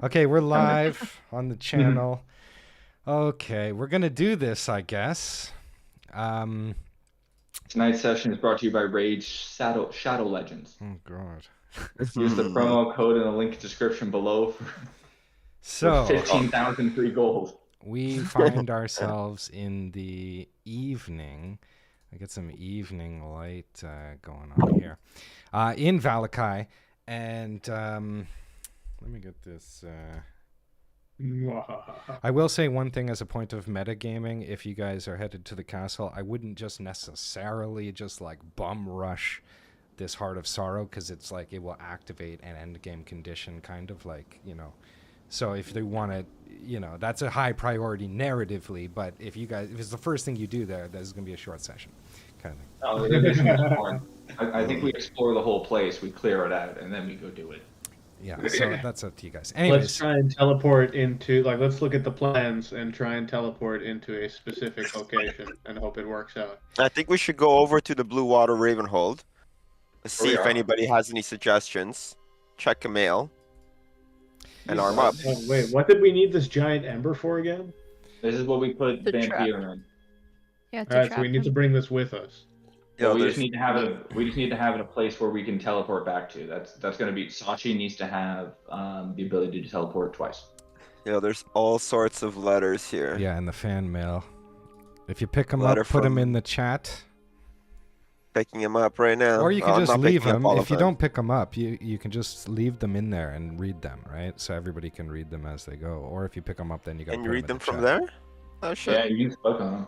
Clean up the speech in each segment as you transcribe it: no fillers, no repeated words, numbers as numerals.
Okay, we're live on the channel. Okay, we're gonna do this, I guess. Tonight's session is brought to you by Rage Shadow Legends. Oh God. Use the promo code in the link description below for So 15,000 free gold. we find ourselves in the evening. I get some evening light going on here in Valakai, and let me get this. I will say one thing as a point of metagaming. If you guys are headed to the castle, I wouldn't just necessarily just like bum rush this Heart of Sorrow, because it's like it will activate an end game condition, kind of like, you know. So if they want to, you know, that's a high priority narratively. But if it's the first thing you do there, there's going to be a short session, kind of thing. Oh, it is important. I think we explore the whole place, we clear it out, and then we go do it. Yeah, so that's up to you guys. Anyways, let's try and teleport into, like, let's look at the plans and try and teleport into a specific location and hope it works out. I think we should go over to the Blue Water Ravenhold. Let's see if are. anybody has any suggestions. Check a mail. And arm up. Oh, wait, what did we need this giant ember for again? This is what we put The Vampire trap. in. Yeah, All right, so we need to bring this with us. Yeah, We just need to have it. We just need to have it a place where we can teleport back to. That's going to be. Sachi needs to have the ability to teleport twice. yeah, there's all sorts of letters here. yeah, in the fan mail. If you pick them Letter up, put them from- in the chat. Picking them up right now. Or you can I'm just not leave picking up them. all If of you them. don't pick them up, you can just leave them in there and read them, right? So everybody can read them as they go. Or if you pick them up, then you got to Can put you read them in the from chat. there? Oh shit. Yeah, you can click on them.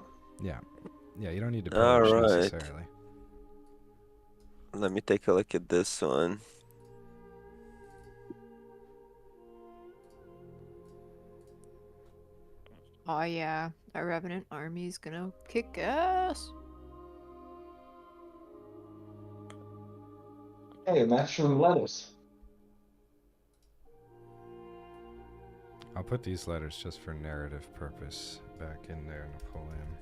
Yeah, you don't need to All publish right. necessarily. Let me take a look at this one. Oh yeah, our Revenant army's gonna kick ass. Hey, Master from lettuce. I'll put these letters just for narrative purpose back in there, Napoleon.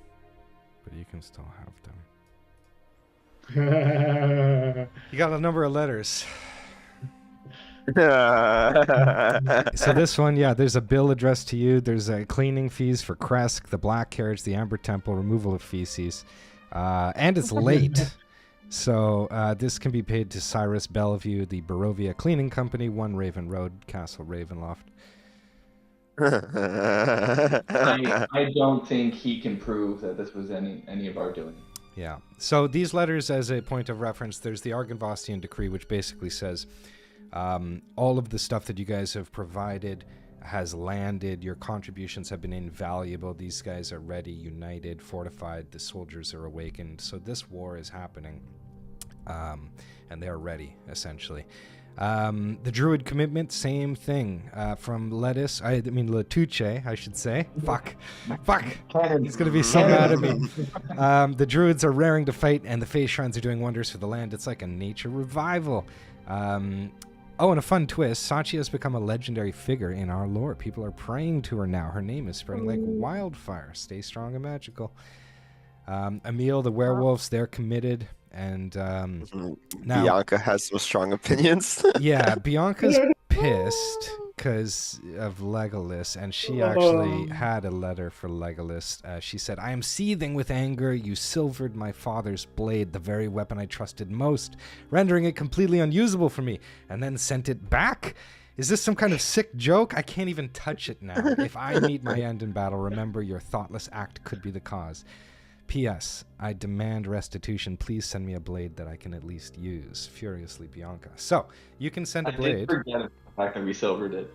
But you can still have them. You got a number of letters. So this one, yeah, there's a bill addressed to you. There's cleaning fees for Kresk, the Black Carriage, the Amber Temple, removal of feces. And it's late. So this can be paid to Cyrus Bellevue, the Barovia Cleaning Company, 1 Raven Road, Castle Ravenloft. I don't think he can prove that this was any of our doing. Yeah. So these letters, as a point of reference, there's the Argonvostian Decree, which basically says all of the stuff that you guys have provided has landed. Your contributions have been invaluable. These guys are ready, united, fortified. The soldiers are awakened. So this war is happening, and they're ready, essentially. The Druid commitment, same thing. From Letuce, I should say. Fuck. He's going to be so mad at me. The Druids are raring to fight, and the Phase Shrines are doing wonders for the land. It's like a nature revival. Oh, and a fun twist, Sachi has become a legendary figure in our lore. People are praying to her now. Her name is spreading like wildfire. Stay strong and magical. Emil, the werewolves, they're committed. And now Bianca has some strong opinions. yeah, Bianca's pissed because of Legolas, and she actually had a letter for Legolas. She said, "I am seething with anger. You silvered my father's blade, the very weapon I trusted most, rendering it completely unusable for me, and then sent it back. Is this some kind of sick joke? I can't even touch it now. If I meet my end in battle, remember your thoughtless act could be the cause. P.S. I demand restitution. Please send me a blade that I can at least use. Furiously, Bianca." So, you can send a I blade. did forget the fact that we silvered it.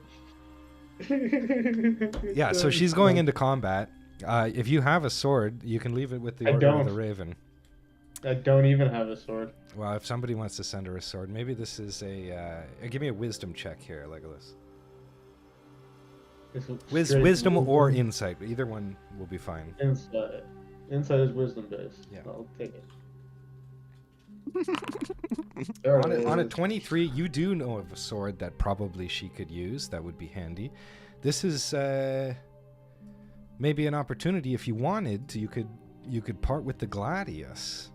Yeah, so she's going into combat. If you have a sword, you can leave it with the I Order of don't. the Raven. I don't even have a sword. Well, if somebody wants to send her a sword, maybe this is a... give me a wisdom check here, Legolas. Wisdom or insight. Either one will be fine. Insight. Insight is wisdom based. Yeah. I'll take it. On a 23, you do know of a sword that probably she could use. That would be handy. This is maybe an opportunity. If you wanted to, you could part with the Gladius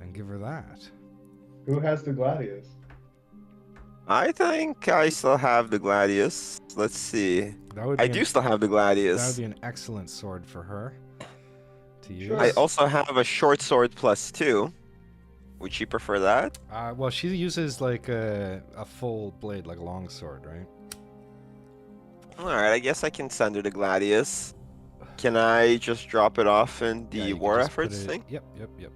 and give her that. Who has the Gladius? I think I still have the Gladius. Let's see. That would I be do an, still have the that would Gladius. be an excellent sword for her to Sure. I use. also have a short sword +2. Would you prefer that? Well, she uses like a full blade, like a long sword, right? Alright, I guess I can send her the Gladius. Can I just drop it off in Yeah, the you could war just put efforts it. thing? Yep, yep, yep.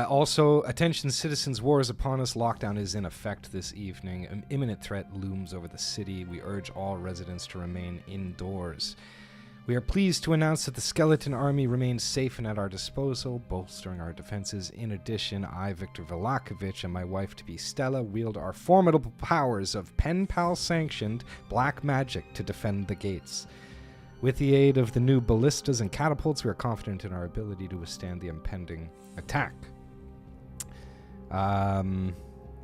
Also, attention citizens, war is upon us. Lockdown is in effect this evening. An imminent threat looms over the city. We urge all residents to remain indoors. We are pleased to announce that the skeleton army remains safe and at our disposal, bolstering our defenses. In addition, I, Victor Velakovich, and my wife-to-be Stella wield our formidable powers of pen pal sanctioned black magic to defend the gates. With the aid of the new ballistas and catapults, we are confident in our ability to withstand the impending attack.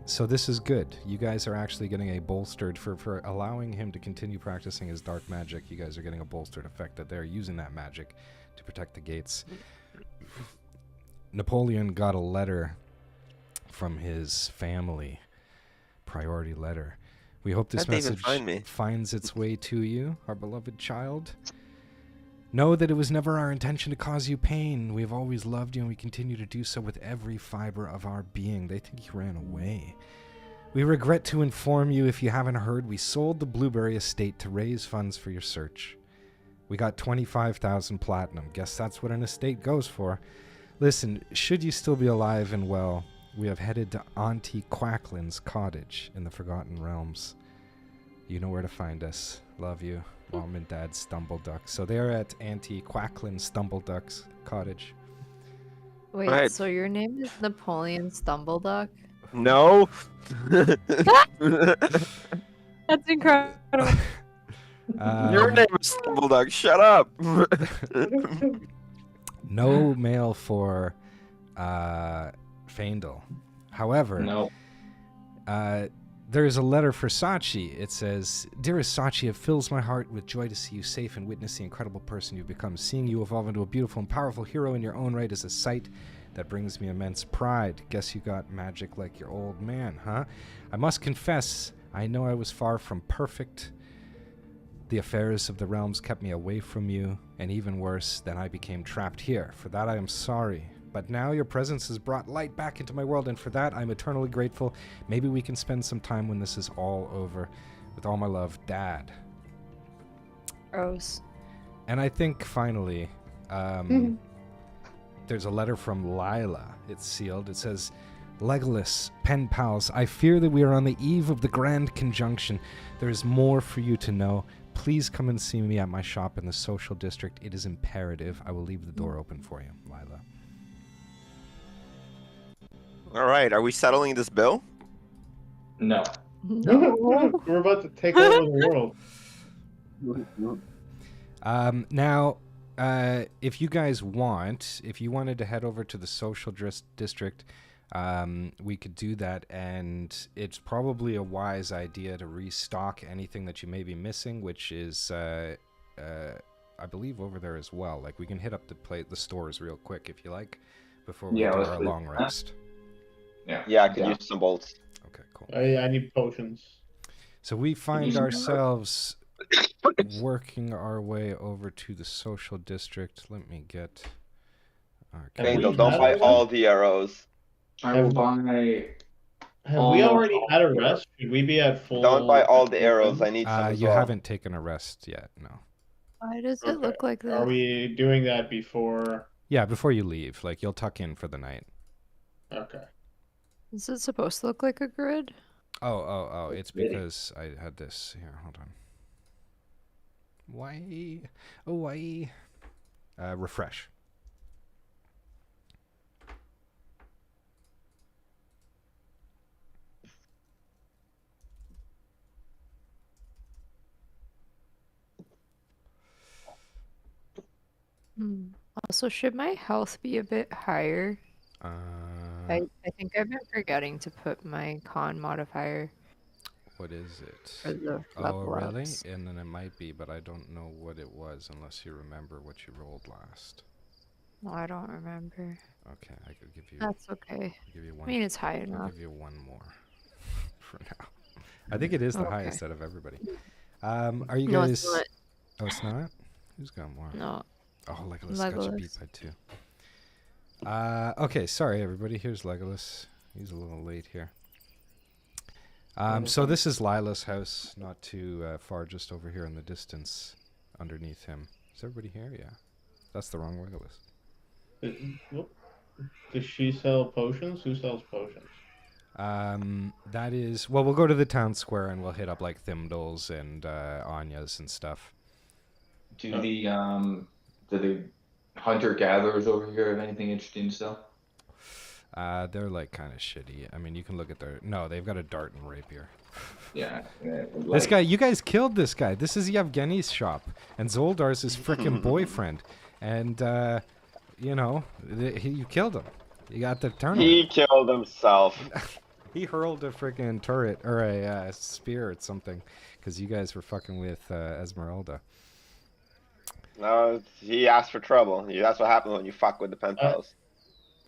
So this is good. You guys are actually getting a bolstered, for allowing him to continue practicing his dark magic, you guys are getting a bolstered effect that they're using that magic to protect the gates. Napoleon got a letter from his family. Priority letter. We hope this How'd they even message find me? finds its way to you, our beloved child. Know that it was never our intention to cause you pain. We have always loved you, and we continue to do so with every fiber of our being. They think you ran away. We regret to inform you, if you haven't heard, we sold the Blueberry estate to raise funds for your search. We got 25,000 platinum. Guess that's what an estate goes for. Listen, should you still be alive and well, we have headed to Auntie Quacklin's cottage in the Forgotten Realms. You know where to find us. Love you. Mom and Dad Stumbleduck. So they're at Auntie Quacklin Stumbleduck's cottage. Wait, Right. so your name is Napoleon Stumbleduck? No. That's incredible. Your name is Stumbledog. Shut up. No mail for Faendal. However, No. there is a letter for Sachi. It says, Dearest Sachi, it fills my heart with joy to see you safe and witness the incredible person you've become. Seeing you evolve into a beautiful and powerful hero in your own right is a sight that brings me immense pride. Guess you got magic like your old man, huh? I must confess, I know I was far from perfect. The affairs of the realms kept me away from you, and even worse, then I became trapped here. For that I am sorry. But now your presence has brought light back into my world, and for that I'm eternally grateful. Maybe we can spend some time when this is all over. With all my love, Dad. Gross. And I think, finally, there's a letter from Lila. It's sealed. It says, Legolas, pen pals, I fear that we are on the eve of the grand conjunction. There is more for you to know. Please come and see me at my shop in the social district. It is imperative. I will leave the door open for you, Lila. All right, are we settling this bill? No. No. We're about to take over the world. Now, if you guys want, if you wanted to head over to the social district, we could do that, and it's probably a wise idea to restock anything that you may be missing, which is, I believe, over there as well. Like, we can hit up the stores real quick if you like, before we Yeah, do let's our do long that. rest. Yeah, I could use some bolts. Okay, cool. I need potions. So we find Mhm. ourselves working our way over to the social district. Let me get our Have we Faendal, had don't buy a all the arrows. I will buy. Have we already Almost had a all rest? Should we be at full? Don't buy all the arrows. full I need some as you well. haven't taken a rest yet, no. Why does Okay. it look like Are that? we doing that before? Yeah, before you leave. Like, you'll tuck in for the night. Okay. Is it supposed to look like a grid? Oh, it's Really? because I had this. Here, hold on. Why? Oh, why? Refresh. Also, should my health be a bit higher? Uh, I think I've been forgetting to put my con modifier what is it? for the Oh, level really? ups. And then it might be, but I don't know what it was unless you remember what you rolled last. No, I don't remember. Okay, I could give you. That's okay. I'll give you I one. mean, it's high I'll enough. give you one more for now. I think it is the Okay. highest out of everybody. Are you No, guys? it's not. Oh, it's not. Who's got more? No. Oh, Legolas got you beat Legolas. by 2. Okay, sorry everybody. Here's Legolas. He's a little late here. So this is Lila's house, not too far, just over here in the distance, underneath him. Is everybody here? Yeah. That's the wrong Legolas. Does she sell potions? Who sells potions? That is... Well, we'll go to the town square and we'll hit up, like, Thimdall's and Anya's and stuff. Do the hunter-gatherers over here have anything interesting to sell? They're, like, kind of shitty. I mean, you can look at their... No, they've got a dart and rapier. Yeah. This guy, you guys killed this guy. This is Yevgeny's shop. And Zoldar's his frickin' boyfriend. And, you know, you killed him. You got the tournament. He killed himself. He hurled a freaking turret or a spear or something because you guys were fucking with Esmeralda. No, he asked for trouble. That's what happens when you fuck with the pen pals.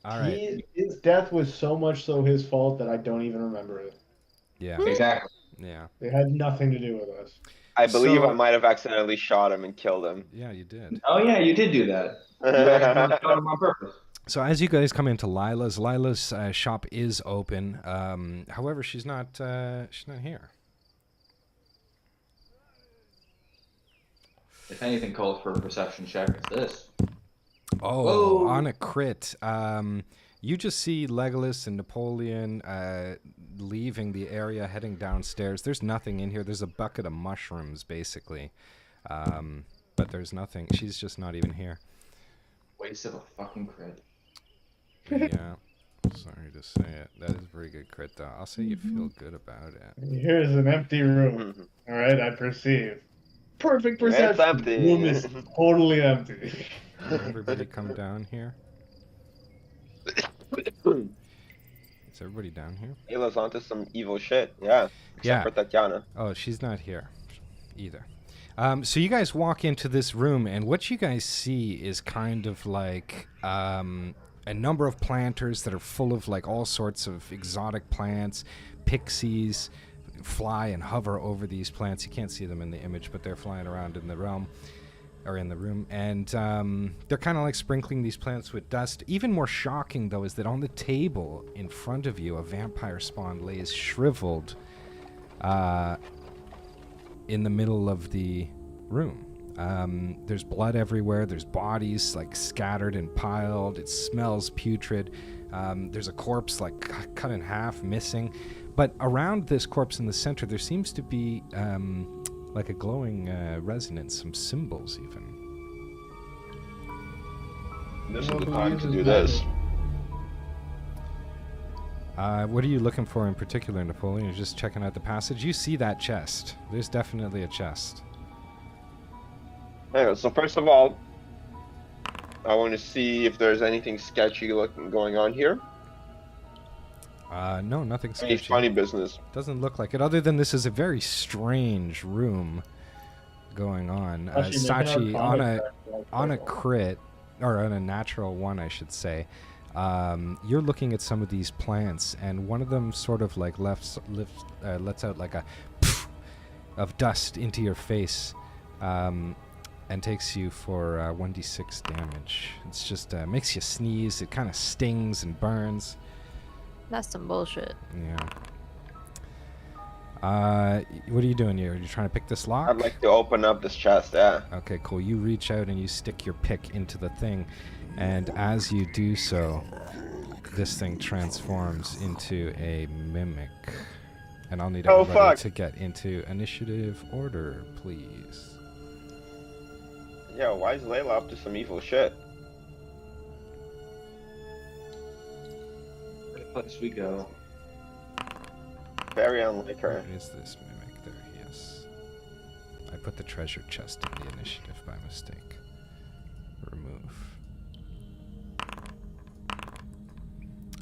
All right. His death was so much so his fault that I don't even remember it. Yeah. Exactly. Yeah. It had nothing to do with us. I believe So- I might have accidentally shot him and killed him. Yeah, you did. Oh yeah, you did do that. You actually shot him on purpose. So as you guys come into Lila's shop is open. However, she's not here. If anything calls for a perception check, it's this. Oh, Whoa. on a crit. You just see Legolas and Napoleon leaving the area, heading downstairs. There's nothing in here. There's a bucket of mushrooms, basically. But there's nothing. She's just not even here. Waste of a fucking crit. Yeah. Sorry to say it. That is a very good crit, though. I'll say you feel good about it. Here's an empty room. All right, I perceive. Perfect It's perception. empty. Room is totally empty. Everybody come down here. Is everybody down here? Ayla's onto some evil shit. Yeah. Except Yeah. for Tatiana. Oh, she's not here either. So you guys walk into this room, and what you guys see is kind of like a number of planters that are full of like all sorts of exotic plants. Pixies fly and hover over these plants. You can't see them in the image, but they're flying around in the realm. Or in the room, and they're kind of like sprinkling these plants with dust. Even more shocking, though, is that on the table in front of you, a vampire spawn lays shriveled in the middle of the room. There's blood everywhere. There's bodies like scattered and piled. It smells putrid. There's a corpse like cut in half, missing. But around this corpse in the center, there seems to be like a glowing resonance, some symbols even. This is the time to do this. What are you looking for in particular, Napoleon? You're just checking out the passage? You see that chest. There's definitely a chest. Anyway, so first of all, I want to see if there's anything sketchy going on here. No, nothing Any sketchy. funny business. Doesn't look like it, other than this is a very strange room going on. Sachi, on a crit, or on a natural one, I should say, you're looking at some of these plants, and one of them sort of like lets out like a pff of dust into your face, and takes you for 1d6 damage. It's just makes you sneeze. It kind of stings and burns. That's some bullshit. Yeah. What are you doing here? Are you trying to pick this lock? I'd like to open up this chest, yeah. Okay, cool. You reach out and you stick your pick into the thing, and as you do so, this thing transforms into a mimic. And I'll need everybody to get into initiative order, please. Yeah, why is Layla up to some evil shit? Place we go. Very unlike her. Where is this mimic? There he is. I put the treasure chest in the initiative by mistake. Remove.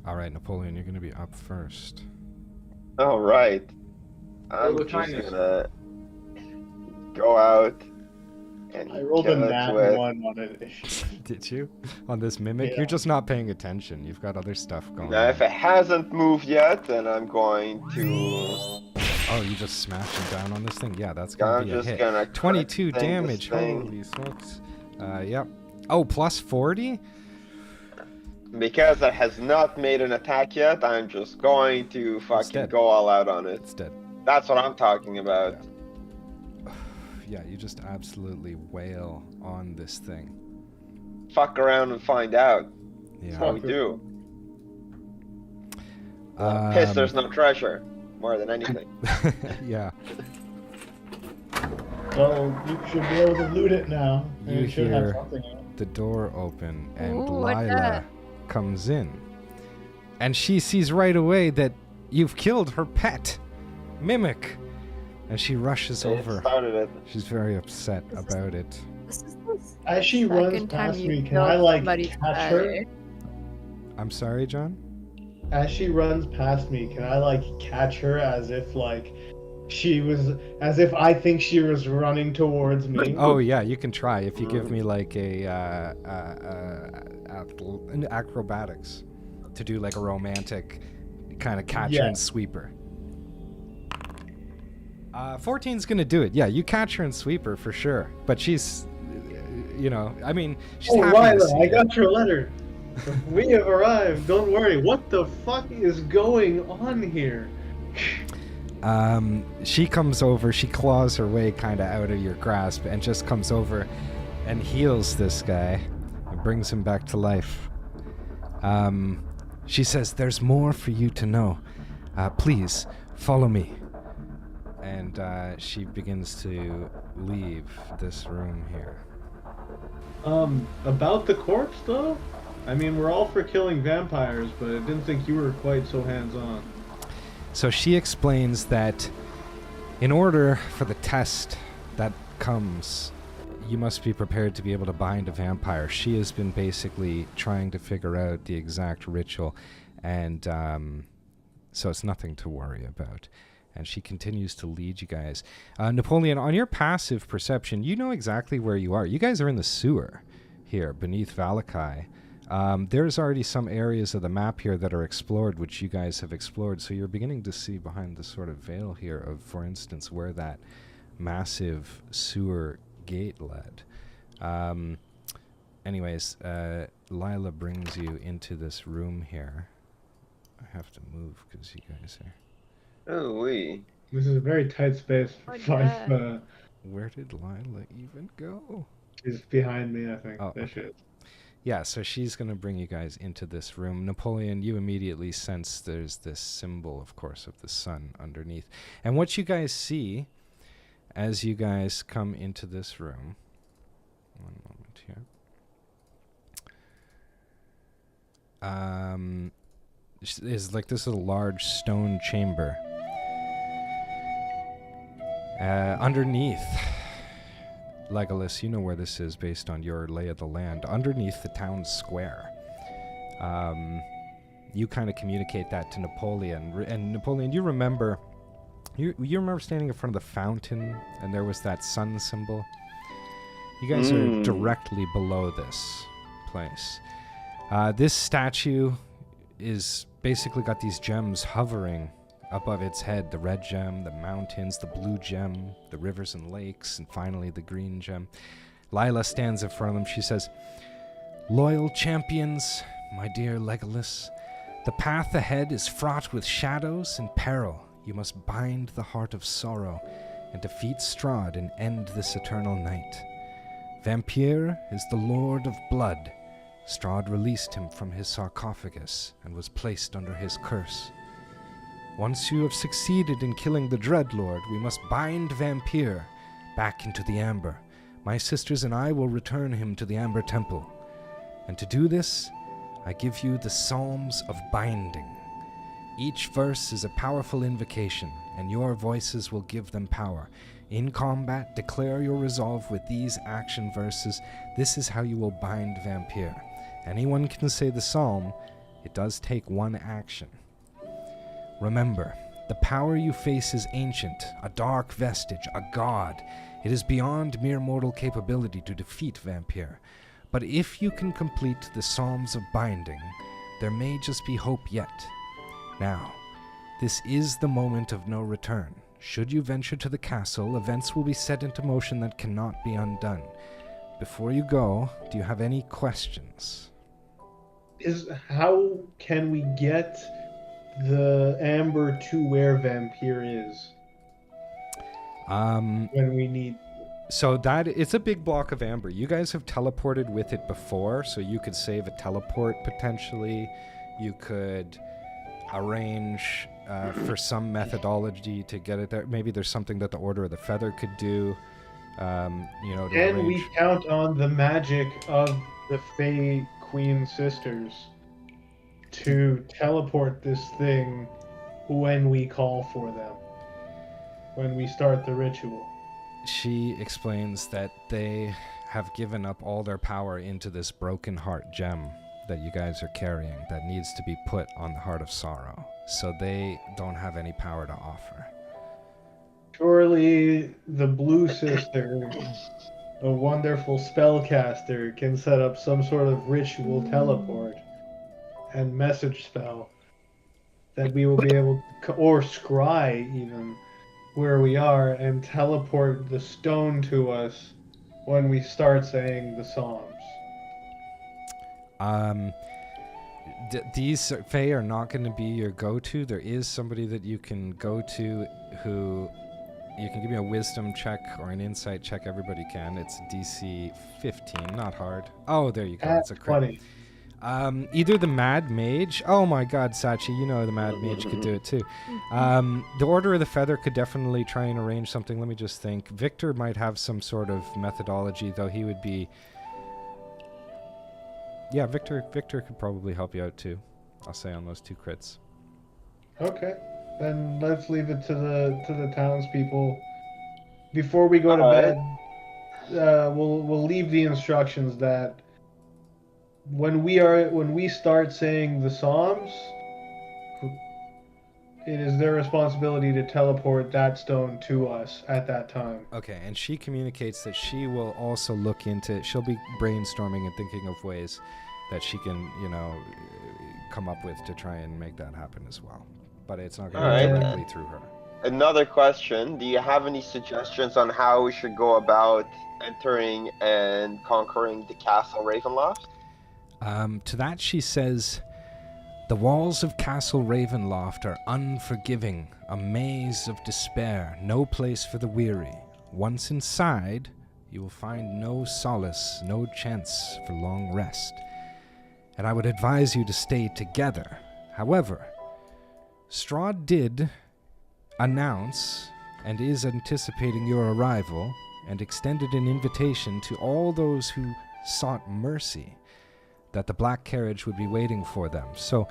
Alright, Napoleon, you're going to be up first. Alright. I'm What just time is gonna go out And I rolled a kill it nat with- 1 on it. Did you? On this mimic? Yeah. You're just not paying attention. You've got other stuff going Now, on. if it hasn't moved yet, then I'm going to. Oh, you just smashed him down on this thing? Yeah, that's gonna I'm be a just hit. gonna 22 crit thing, this damage. thing. Holy smokes. Yep. Oh, plus 40? Because it has not made an attack yet, I'm just going to fucking dead. go all out on it. It's dead. That's what I'm talking about. Yeah, you just absolutely wail on this thing. Fuck around and find out. That's what Yeah. we do. Piss, there's no treasure. More than anything. Yeah. Well, you should be able to loot it now. And You it should have hear something in it. the door open and Ooh, what's Lila that? comes in. And she sees right away that you've killed her pet, Mimic. And she rushes It over. started it. She's very upset This is- about it. This is the As she runs second time past you me, can killed I like somebody's catch her? pet. I'm sorry, John? As she runs past me, can I like catch her as if like as if I think she was running towards me? Oh yeah, you can try if you give me like an acrobatics to do like a romantic kind of catcher Yeah. and sweeper. 14's gonna do it. Yeah, you catch her and sweep her for sure. But she's, I mean, she's Oh, happy to Lila, see I you. got your letter. We have arrived. Don't worry. What the fuck is going on here? She comes over. She claws her way kind of out of your grasp and just comes over and heals this guy and brings him back to life. She says, "There's more for you to know. Please follow me." And she begins to leave this room here. About the corpse though? I mean, we're all for killing vampires, but I didn't think you were quite so hands-on. So she explains that in order for the test that comes, you must be prepared to be able to bind a vampire. She has been basically trying to figure out the exact ritual, and so it's nothing to worry about. And she continues to lead you guys. Napoleon, on your passive perception, you know exactly where you are. You guys are in the sewer here beneath Valakai. There's already some areas of the map here that are explored, which you guys have explored. So you're beginning to see behind the sort of veil here of, for instance, where that massive sewer gate led. Anyways, Lila brings you into this room here. I have to move because you guys are... Oh, wee. This is a very tight space for Oh, five. yeah. Where did Lila even go? She's behind me, I think. Oh, There okay. she is. Yeah, so she's going to bring you guys into this room. Napoleon, you immediately sense there's this symbol, of course, of the sun underneath. And what you guys see as you guys come into this room... One moment here. Is like this is a large stone chamber. Underneath... Legolas, you know where this is based on your lay of the land. Underneath the town square. You kind of communicate that to Napoleon. And Napoleon, you remember... You remember standing in front of the fountain and there was that sun symbol? You guys are directly below this place. This statue is basically got these gems hovering above its head. The red gem, the mountains, the blue gem, the rivers and lakes, and finally the green gem. Lila stands in front of them. She says, "Loyal champions, my dear Legolas, the path ahead is fraught with shadows and peril. You must bind the heart of sorrow and defeat Strahd and end this eternal night. Vampire is the lord of blood. Strahd released him from his sarcophagus and was placed under his curse. Once you have succeeded in killing the Dreadlord, we must bind Vampire back into the Amber. My sisters and I will return him to the Amber Temple. And to do this, I give you the Psalms of Binding. Each verse is a powerful invocation, and your voices will give them power. In combat, declare your resolve with these action verses. This is how you will bind Vampire. Anyone can say the psalm. It does take one action. Remember, The power you face is ancient, a dark vestige, a god. It is beyond mere mortal capability to defeat Vampire. But if you can complete the Psalms of Binding, there may just be hope yet. Now, this is the moment of no return. Should you venture to the castle, events will be set into motion that cannot be undone. Before you go, do you have any questions? How can we get the amber to where Vampire is when we need? So that it's a big block of amber. You guys have teleported with it before, so you could save a teleport potentially. You could arrange for some methodology to get it there. Maybe there's something that the Order of the Feather could do. To Can we arrange. count on the magic of the Fey Queen Sisters to teleport this thing when we call for them? When we start the ritual? She explains that they have given up all their power into this broken heart gem that you guys are carrying that needs to be put on the Heart of Sorrow. So they don't have any power to offer. Surely the Blue Sister, a wonderful spellcaster, can set up some sort of ritual teleport and message spell that we will be able to, or scry even, where we are and teleport the stone to us when we start saying the Psalms. These Fae are not going to be your go-to. There is somebody that you can go to who you can give me a wisdom check or an insight check. Everybody can. It's DC 15, not hard. Oh, there you go. It's a crit. 20. Either the Mad Mage. Oh my God, Sachi, you know the Mad Mage could do it too. The Order of the Feather could definitely try and arrange something. Let me just think. Victor might have some sort of methodology, though he would be. Yeah, Victor could probably help you out too. I'll say on those 2 crits. Okay, then let's leave it to the townspeople. Before we go to bed, we'll leave the instructions that when we start saying the Psalms, it is their responsibility to teleport that stone to us at that time. Okay, and she communicates that she will also look into. She'll be brainstorming and thinking of ways that she can, come up with to try and make that happen as well. But it's not going to be directly through her. Another question. Do you have any suggestions on how we should go about entering and conquering the castle Ravenloft? To that she says, the walls of Castle Ravenloft are unforgiving, a maze of despair, no place for the weary. Once inside, you will find no solace, no chance for long rest. And I would advise you to stay together. However, Strahd did announce and is anticipating your arrival and extended an invitation to all those who sought mercy that the black carriage would be waiting for them. So,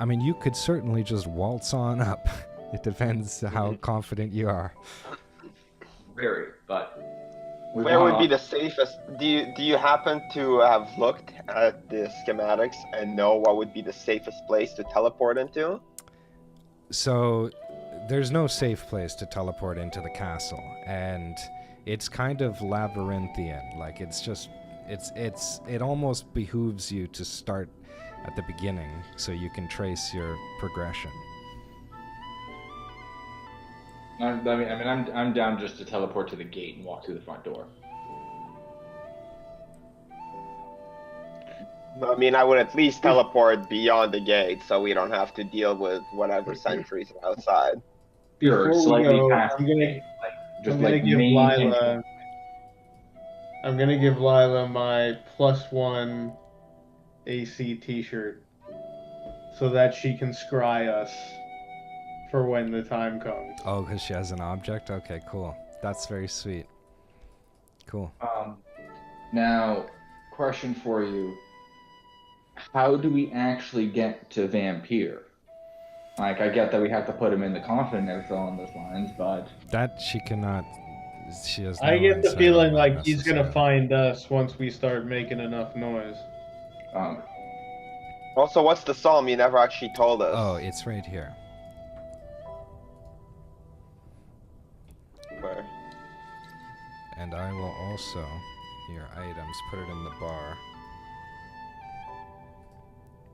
I mean, you could certainly just waltz on up. It depends how confident you are. Very, but where would be the safest? Do you happen to have looked at the schematics and know what would be the safest place to teleport into? So, there's no safe place to teleport into the castle, and it's kind of labyrinthian. Like, it's just it almost behooves you to start at the beginning so you can trace your progression. I'm down just to teleport to the gate and walk through the front door. I mean, I would at least teleport beyond the gate so we don't have to deal with whatever sentries are outside. Sure, Before we slightly go, past I'm the gonna gate, I'm gonna give Lila my +1 AC t-shirt so that she can scry us for when the time comes. Oh, because she has an object? Okay, cool. That's very sweet. Cool. Now, question for you. How do we actually get to Vampire? Like, I get that we have to put him in the coffin and everything along those lines, but... That she cannot... She has no I get the insight feeling on like that he's gonna necessarily. find us once we start making enough noise. Also, what's the psalm? You never actually told us. Oh, it's right here. And I will also, your items, put it in the bar.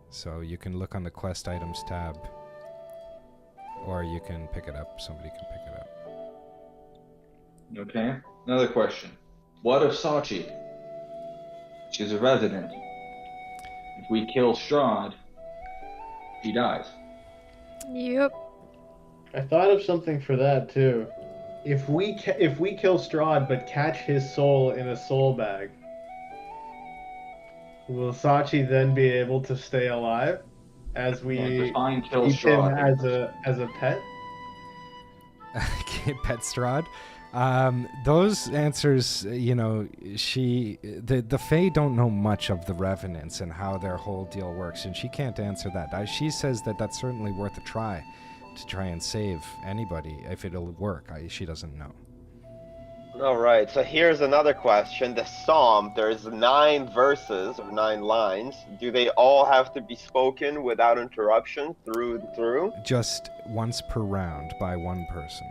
So you can look on the quest items tab. Or you can pick it up. Somebody can pick it up. Okay. Another question. What of Sachi? She's a resident. If we kill Strahd, she dies. Yep. I thought of something for that too. If we kill Strahd but catch his soul in a soul bag, will Sachi then be able to stay alive as we define kill keep him Strahd. as a pet? Pet Strahd. Those answers, you know, the Fae don't know much of the Revenants and how their whole deal works, and she can't answer that. She says that that's certainly worth a try to try and save anybody. If it'll work, she doesn't know. All right, so here's another question. The psalm, there's 9 verses or 9 lines. Do they all have to be spoken without interruption through and through? Just once per round by one person.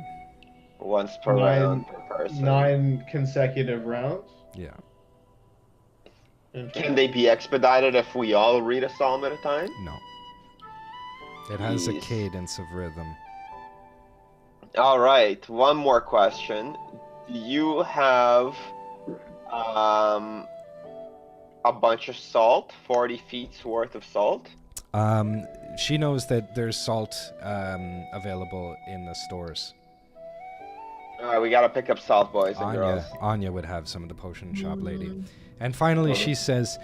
Once per round per person. 9 consecutive rounds? Yeah. Can they be expedited if we all read a psalm at a time? No. It has a Jeez. cadence of rhythm. All right, one more question. Do you have a bunch of salt, 40 feet's worth of salt? She knows that there's salt available in the stores. All right, we gotta pick up salt, boys and girls. Anya would have some of the potion shop lady. And finally she says,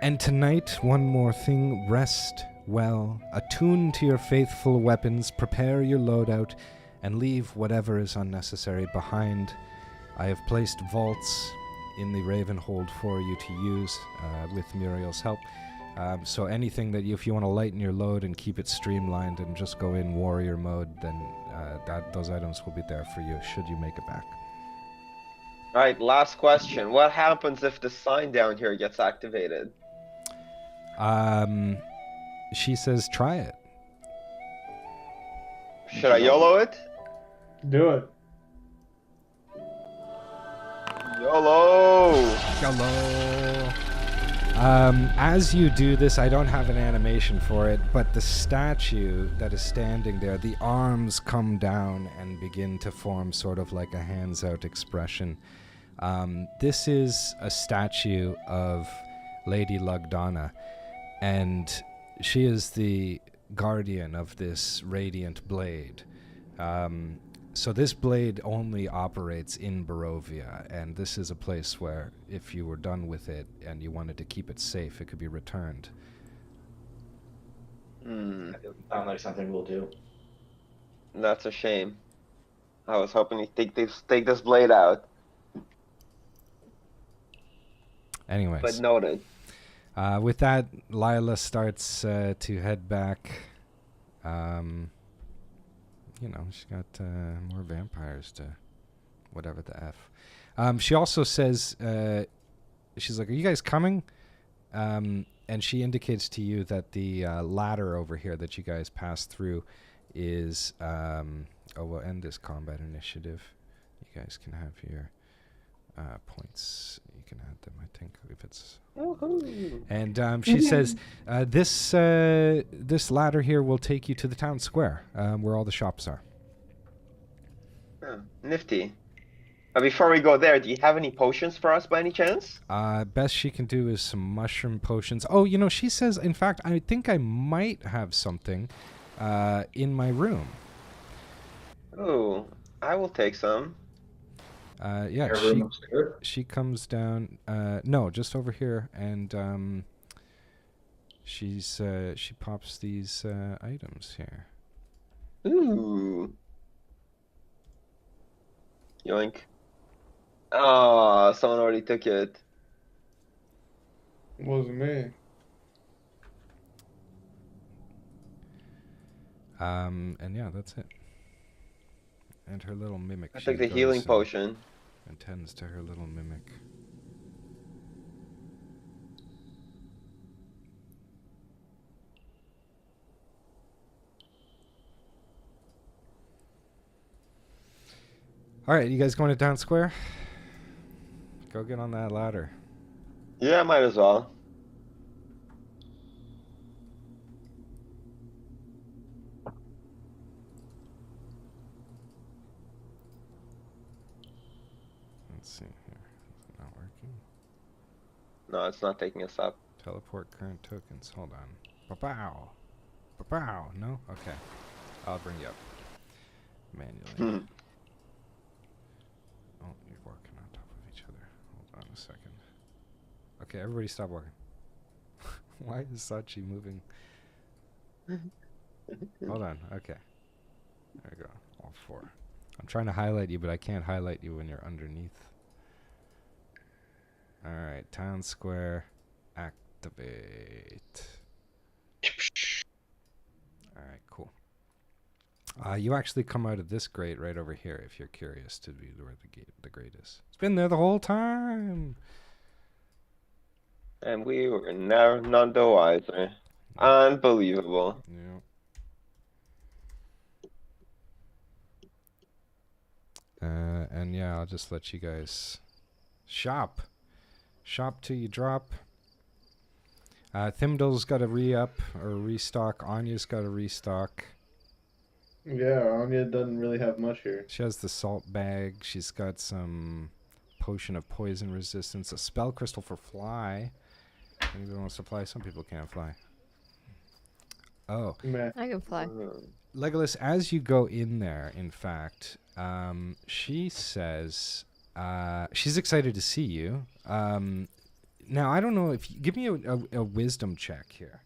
and tonight one more thing, rest well, attune to your faithful weapons, prepare your loadout, and leave whatever is unnecessary behind. I have placed vaults in the Ravenhold for you to use with Muriel's help. So anything that if you want to lighten your load and keep it streamlined and just go in warrior mode, then those items will be there for you should you make it back. All right, last question. What happens if the sign down here gets activated? She says try it. Should I YOLO it? Do it. YOLO! Hello. As you do this, I don't have an animation for it, but the statue that is standing there, the arms come down and begin to form sort of like a hands out expression. This is a statue of Lady Lugdana, and she is the guardian of this radiant blade. So this blade only operates in Barovia, and this is a place where if you were done with it and you wanted to keep it safe, it could be returned. That doesn't sound like something we'll do. That's a shame. I was hoping you take this blade out. Anyways. But noted. With that, Lila starts to head back. You know, she's got more vampires to whatever the F. She also says, she's like, are you guys coming? And she indicates to you that the ladder over here that you guys passed through is, we'll end this combat initiative. You guys can have your points. You can add them, I think, if it's... Woohoo. And she says, this ladder here will take you to the town square, where all the shops are. Oh, nifty. Before we go there, do you have any potions for us by any chance? Best she can do is some mushroom potions. Oh, you know, she says, in fact, I think I might have something in my room. Oh, I will take some. Yeah, she comes down. No, just over here, and she pops these items here. Ooh. Yoink. Oh, someone already took it. Wasn't me. And yeah, that's it. And her little mimic. I took the healing potion. And tends to her little mimic. All right, you guys going to town square? Go get on that ladder. Yeah, might as well. Let's see here. Is it not working? No, it's not taking us up. Teleport current tokens. Hold on. Ba-bow. Ba-bow. No? Okay. I'll bring you up. Manually. Oh, you're walking on top of each other. Hold on a second. Okay, everybody stop walking. Why is Sachi moving? Hold on. Okay. There we go. All four. I'm trying to highlight you, but I can't highlight you when you're underneath. Alright, town square. Activate. Alright, cool. You actually come out of this grate right over here if you're curious to be where the grate is. It's been there the whole time. And we were never none the wiser. Unbelievable. Yeah. And yeah, I'll just let you guys shop. Shop till you drop. Thimdall's got a re-up or restock. Anya's got a restock. Yeah, Anya doesn't really have much here. She has the salt bag. She's got some potion of poison resistance. A spell crystal for fly. Anybody wants to fly? Some people can't fly. Oh. Meh. I can fly. Legolas, as you go in there, in fact, she says she's excited to see you. Now, I don't know if give me a wisdom check here.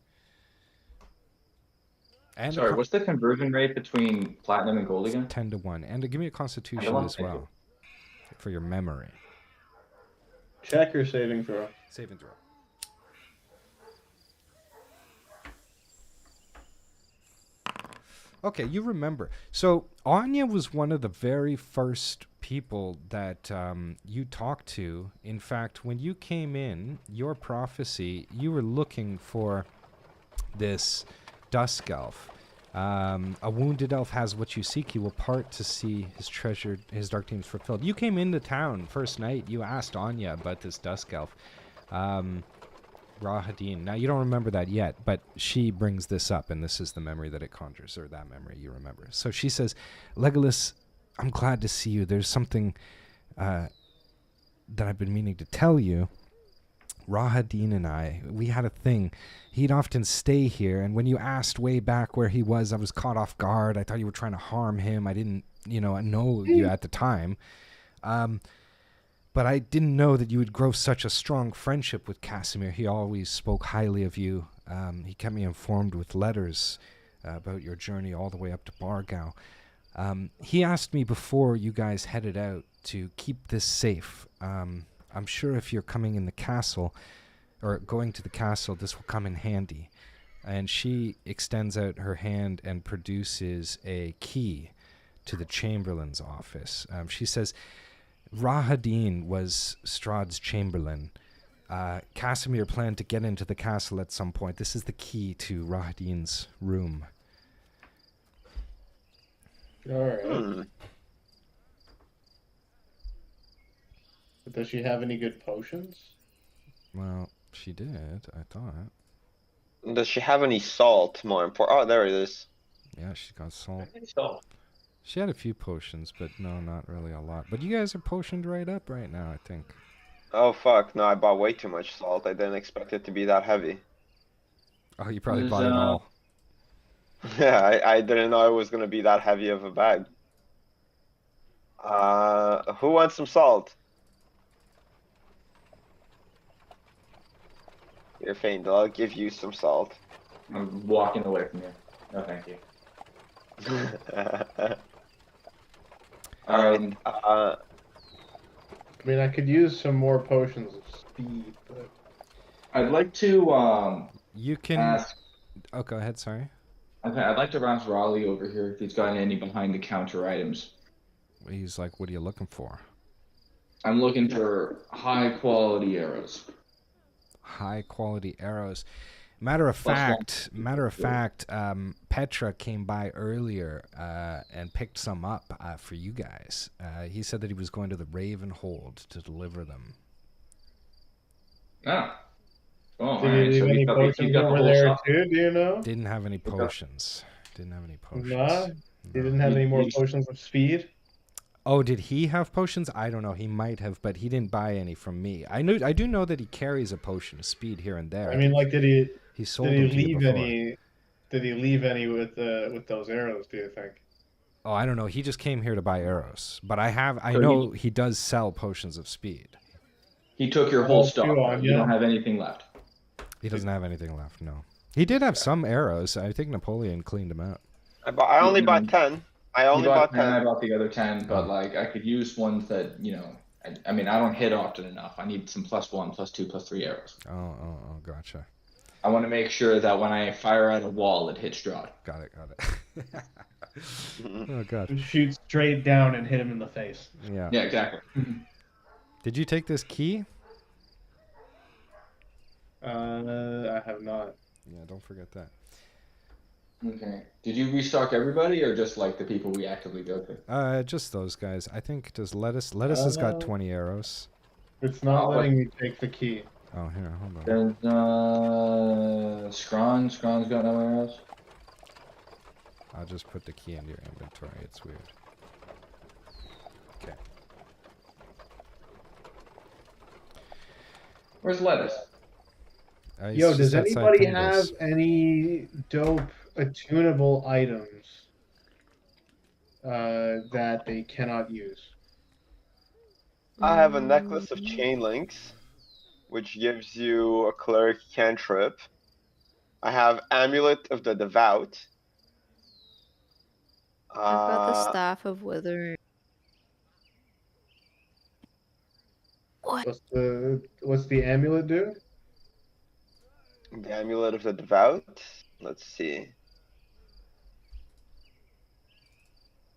And Sorry, what's the conversion rate between platinum and gold again? 10 to 1. And give me a constitution 10 to 1, as thank you. well for your memory. Check your saving throw. Save and throw. Okay, you remember. So Anya was one of the very first people that you talked to. In fact, when you came in, your prophecy, you were looking for this dusk elf. A wounded elf has what you seek. He will part to see his treasure, his dark dreams fulfilled. You came into town first night. You asked Anya about this dusk elf. Rahadin. Now, you don't remember that yet, but she brings this up, and this is the memory that it conjures, or that memory you remember. So she says, Legolas, I'm glad to see you. There's something that I've been meaning to tell you. Rahadin and I, we had a thing. He'd often stay here, and when you asked way back where he was, I was caught off guard. I thought you were trying to harm him. I didn't, know you at the time. But I didn't know that you would grow such a strong friendship with Casimir. He always spoke highly of you. He kept me informed with letters about your journey all the way up to Bargow. He asked me before you guys headed out to keep this safe. I'm sure if you're coming in the castle, or going to the castle, this will come in handy. And she extends out her hand and produces a key to the Chamberlain's office. She says, Rahadin was Strahd's Chamberlain. Casimir planned to get into the castle at some point. This is the key to Rahadin's room. All right. Does she have any good potions? Well, she did, I thought. Does she have any salt? More important. Oh, there it is. Yeah, she got salt. She had a few potions, but no, not really a lot. But you guys are potioned right up right now, I think. Oh fuck! No, I bought way too much salt. I didn't expect it to be that heavy. Oh, you probably bought it all. Yeah, I didn't know it was gonna be that heavy of a bag. Who wants some salt? You're faint. I'll give you some salt. I'm walking away from you. No, thank you. I mean, I could use some more potions of speed, but I'd like to You can... ask. Oh, go ahead, sorry. Okay, I'd like to ask Raleigh over here if he's got any behind the counter items. He's like, what are you looking for? I'm looking for high quality arrows. High quality arrows. Matter of fact, Petra came by earlier and picked some up for you guys. He said that he was going to the Ravenhold to deliver them. No. Oh, all Did he right. leave So any he's potions got the over whole there shop. too? Do you know? Didn't have any Okay. potions. Didn't have any Nah. potions. He No. didn't have You- any more you- potions of speed. Oh, did he have potions? I don't know. He might have, but he didn't buy any from me. I do know that he carries a potion of speed here and there. I mean, like, he did sold he them to you leave before. any? Did he leave any with those arrows? Do you think? Oh, I don't know. He just came here to buy arrows. But I So know he does sell potions of speed. He took your whole Oh, stock. good Though. on You ya. don't have anything left. He doesn't have anything left. No. He did have some arrows. I think Napoleon cleaned them out. I only bought 10. I only bought 10. I 10. bought the other 10, but Oh. like I could use ones that I mean, I don't hit often enough. I need some +1, +2, +3 arrows. Oh, gotcha. I want to make sure that when I fire at a wall, it hits Strahd. Got it. Oh, God. Shoot straight down and hit him in the face. Yeah. Yeah, exactly. Did you take this key? I have not. Yeah, don't forget that. Okay. Did you restock everybody, or just like the people we actively go to? Just those guys. I think does Lettuce has got Uh, 20 arrows. It's not Oh, letting me take the key. Oh, here, hold on. There's Scrawn's got no arrows. I'll just put the key in your inventory. It's weird. Okay. Where's Lettuce? He's Yo, just does outside anybody Thimbles. have any dope attunable items that they cannot use? I have a necklace of chain links, which gives you a cleric cantrip. I have Amulet of the Devout. I've got the Uh, staff of wither. What? What's the amulet do? the Amulet of the Devout. Let's see.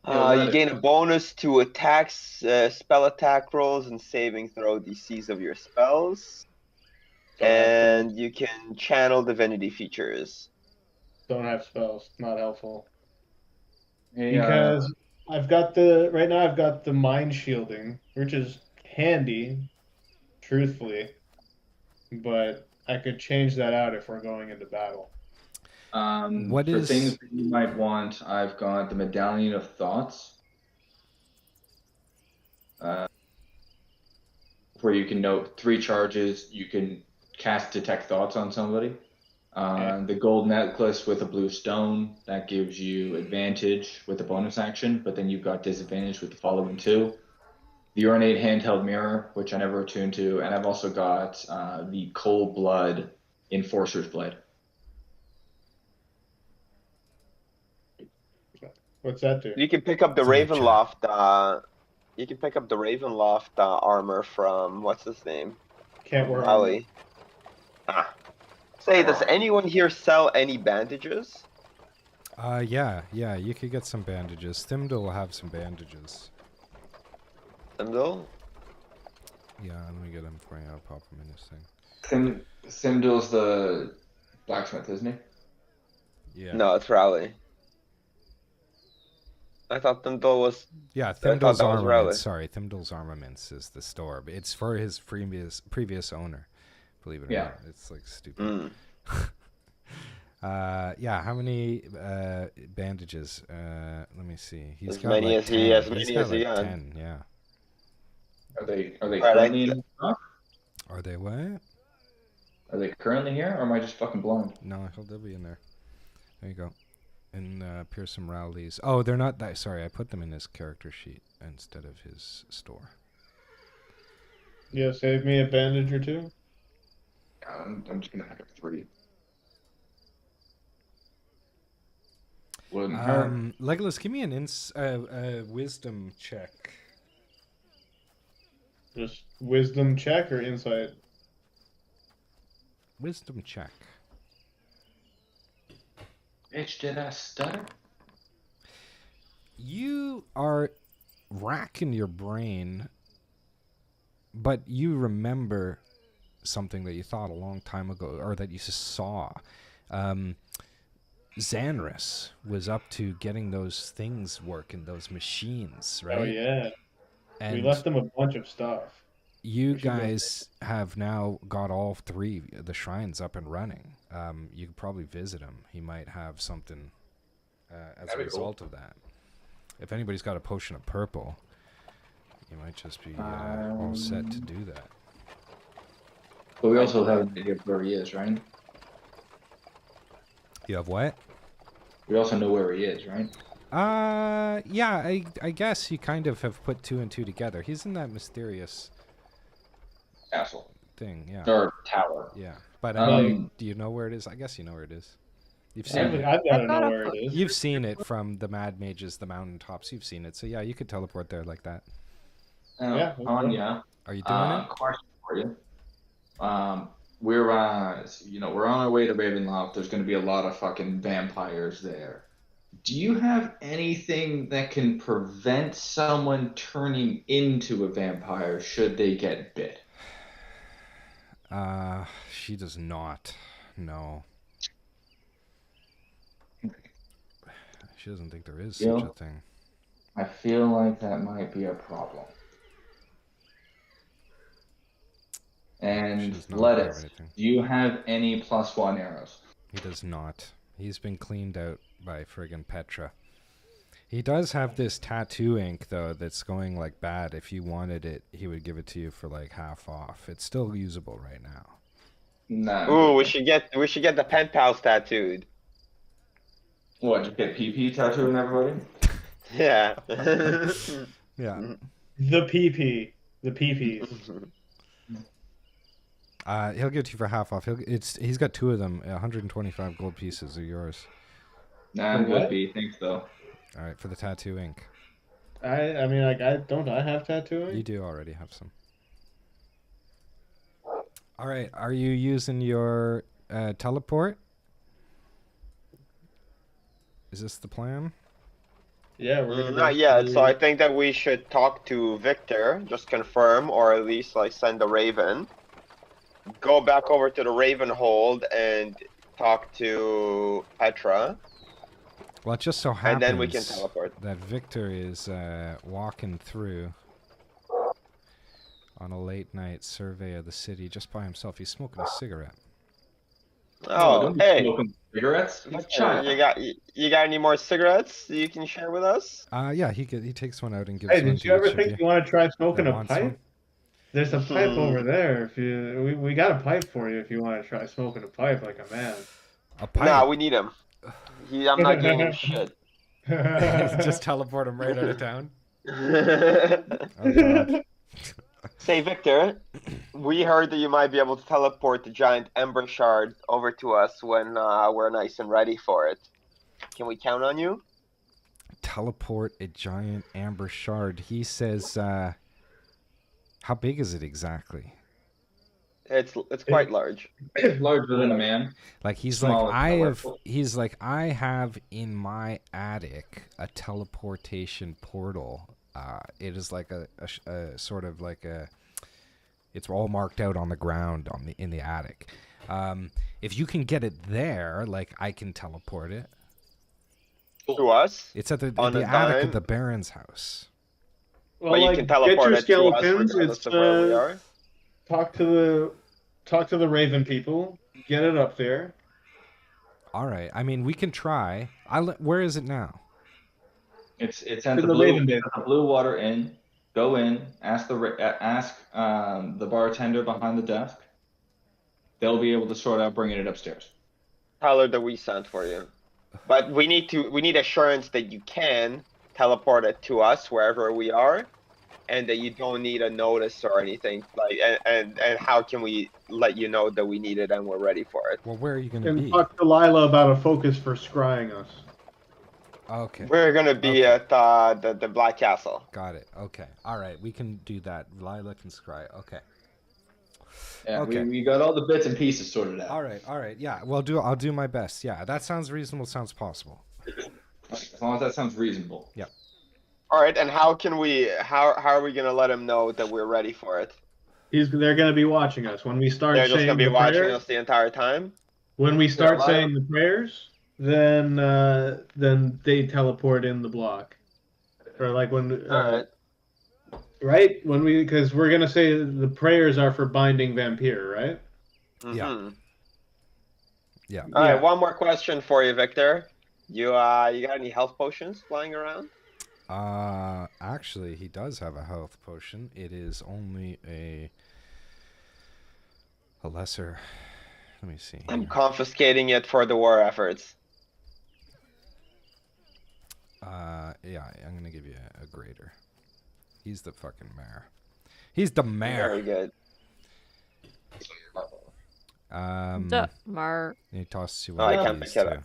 You gain a bonus to attacks, spell attack rolls, and saving throw DCs of your spells. And you can channel divinity features. Don't have spells. Not helpful. Hey, Because I've got right now I've got the mind shielding, which is handy, truthfully, but I could change that out if we're going into battle. What for is- things that you might want, I've got the Medallion of Thoughts, where you can note 3 charges. You can cast Detect Thoughts on somebody. The gold necklace with a blue stone, that gives you advantage with a bonus action, but then you've got disadvantage with the following 2. The ornate handheld mirror, which I never attuned to, and I've also got the Cold Blood Enforcer's Blade. What's that do? You can pick up the It's in the chat. Ravenloft. You can pick up the Ravenloft armor from what's his name? Can't wear armor. Raleigh. Say, does anyone here sell any bandages? Yeah, you could get some bandages. Thimdall will have some bandages. Thimdall? Yeah, let me get them for you. I'll pop them in this thing. Thimdall's the blacksmith, isn't he? Yeah. No, it's Raleigh. I thought Thimdall was. Yeah, thought Thimdall's that was Raleigh. Armaments. Sorry, Thimdall's Armaments is the store. But it's for his previous owner. Believe it or Yeah. not, it's like stupid. Mm. Yeah. How many bandages? Let me see. He's As got many like as 10. he- as He's many got as he like had. 10. Yeah. Are they Right, currently in stock? Are they what? Are they currently here, or am I just fucking blind? No, they'll be in there. There you go. And Pearson Rowley's. Oh, they're not that. Sorry, I put them in his character sheet instead of his store. Yeah, save me a bandage or 2. I'm just gonna hack up 3. Wouldn't hurt. Legolas, give me an wisdom check. Just wisdom check or insight? Wisdom check. Bitch, did I stutter? You are racking your brain, but you remember something that you thought a long time ago, or that you saw. Xanris was up to getting those things working, those machines, right? Oh yeah, And we left them a bunch of stuff. You We should go guys have now got all 3 of the shrines up and running. You could probably visit him. He might have something as a That'd be cool. result of that. If anybody's got a potion of purple, you might just be all set to do that. But we also have an idea of where he is, right? You have what? We also know where he is, right? Yeah, I guess you kind of have put 2 and 2 together. He's in that mysterious Castle. thing, yeah. Or tower. Yeah. But I mean, do you know where it is? I guess you know where it is. You've seen it. I've got to I've got know a where foot. it is. You've seen it from the Mad Mages, the mountaintops. You've seen it. So yeah, you could teleport there like that. Yeah, okay. Anya, Are you doing it? question for you. We're we're on our way to Ravenloft. There's going to be a lot of fucking vampires there. Do you have anything that can prevent someone turning into a vampire should they get bit? She does not. No. She doesn't think there is such a thing. I feel like that might be a problem. And does not have Lettuce, anything. do you have any +1 arrows? He does not. He's been cleaned out by friggin' Petra. He does have this tattoo ink, though, that's going, like, bad. If you wanted it, he would give it to you for, like, half off. It's still usable right now. No. Ooh, we should get the pen pals tattooed. What, just get PP tattooed on everybody? Yeah. Yeah. The PP. The PPs. He'll give it to you for half off. He's got 2 of them. 125 gold pieces are yours. Nah, I'm What? good, B. Thanks, though. All right, for the tattoo ink. I mean, like, I have tattooing? You do already have some. All right, are you using your teleport? Is this the plan? Yeah, we're gonna Not yet. So I think that we should talk to Victor, just confirm, or at least like send a Raven. Go back over to the Raven hold and talk to Petra, Well, it just so happens and then we can teleport. that Victor is walking through on a late night survey of the city just by himself. He's smoking a cigarette. Oh, don't be hey, smoking cigarettes? He's a child. you got any more cigarettes you can share with us? Yeah, he takes one out and gives Hey, one did to you ever each of think you want to try smoking That a wants pipe? one? There's a pipe over there. If we got a pipe for you if you want to try smoking a pipe like a man. A pipe. Nah, we need him. I'm not giving him shit. Just teleport him right out of town. Oh, God. Say, Victor, we heard that you might be able to teleport the giant ember shard over to us when we're nice and ready for it. Can we count on you? Teleport a giant amber shard. He says, how big is it exactly? It's quite large. Larger than a man. Like he's Smaller like I have in my attic a teleportation portal. It is like a sort of like a. It's all marked out on the ground in the attic. If you can get it there, like I can teleport it. To us? It's at the On a attic dime? of the Baron's house. Well, But you like, can teleport get it to your us skeletons. regardless It's of where we are. talk to the Raven people. Get it up there. All right. I mean, we can try. Where is it now? It's at To the the blue, Raven Base. at the Blue Water Inn. Go in, ask the bartender behind the desk. They'll be able to sort out bringing it upstairs. Tell her that we sent for you. But we need assurance that you can teleport it to us wherever we are, and that you don't need a notice or anything. Like, and how can we let you know that we need it and we're ready for it? Well, where are you going to And be? talk to Lila about a focus for scrying us. Okay. We're gonna be at the Black Castle. Got it. Okay. All right. We can do that. Lila can scry. Okay. Yeah, Okay. we got all the bits and pieces sorted out. All right. All right. Yeah. Well, I'll do my best. Yeah. That sounds reasonable. Sounds possible. As long as that sounds reasonable. Yep. All right, and how are we gonna let him know that we're ready for it? They're going to be watching us when we start They're just saying gonna be the watching prayers. us the entire time. When we start Yeah, saying the prayers, then they teleport in the block. Or like when All right. Right? Because we're gonna say the prayers are for binding vampire, right? Mhm. Yeah. All right, Yeah. one more question for you, Victor. You got any health potions lying around? Actually, he does have a health potion. It is only a lesser. Let me see. I'm Here. confiscating it for the war efforts. Yeah, I'm gonna give you a greater. He's the fucking mayor. He's the mayor. Very good. Mar. He tosses you Oh, one I of can't these pick it too. up.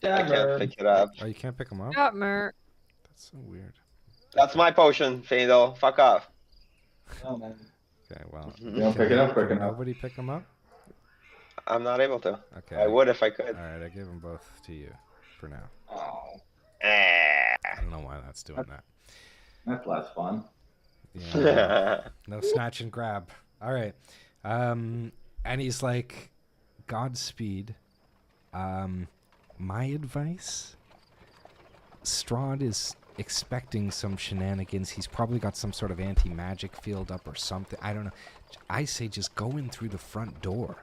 I can't pick it up. Oh, you can't pick them up? Mer. That's so weird. That's my potion, Fadel. Fuck off. Oh, man. Okay, well. You don't pick it up quick Can enough. nobody pick them up? I'm not able to. Okay. I would if I could. Alright, I give them both to you for now. Oh, Eh. I don't know why that's doing that. that's less fun. Yeah. No snatch and grab. Alright. And he's like, Godspeed. My advice? Strahd is expecting some shenanigans. He's probably got some sort of anti-magic field up or something. I don't know. I say just go in through the front door.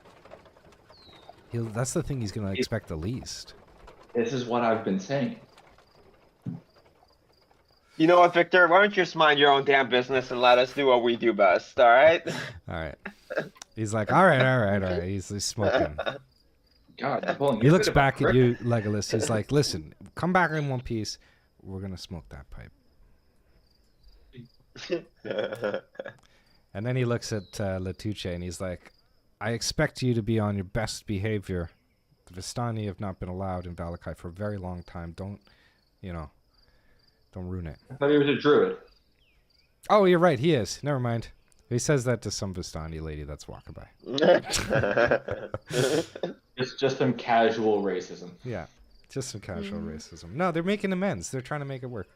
That's the thing he's going to expect the least. This is what I've been saying. You know what, Victor? Why don't you just mind your own damn business and let us do what we do best, all right? All right. He's like, all right. He's smoking. God, you're pulling He a looks bit of a back at prick. you, Legolas. He's like, listen, come back in one piece. We're going to smoke that pipe. And then he looks at Latuche and he's like, I expect you to be on your best behavior. The Vistani have not been allowed in Valakai for a very long time. Don't ruin it. I thought he was a druid. Oh, you're right. He is. Never mind. He says that to some Vistani lady that's walking by. It's just some casual racism. Yeah, just some casual racism. No, they're making amends. They're trying to make it work.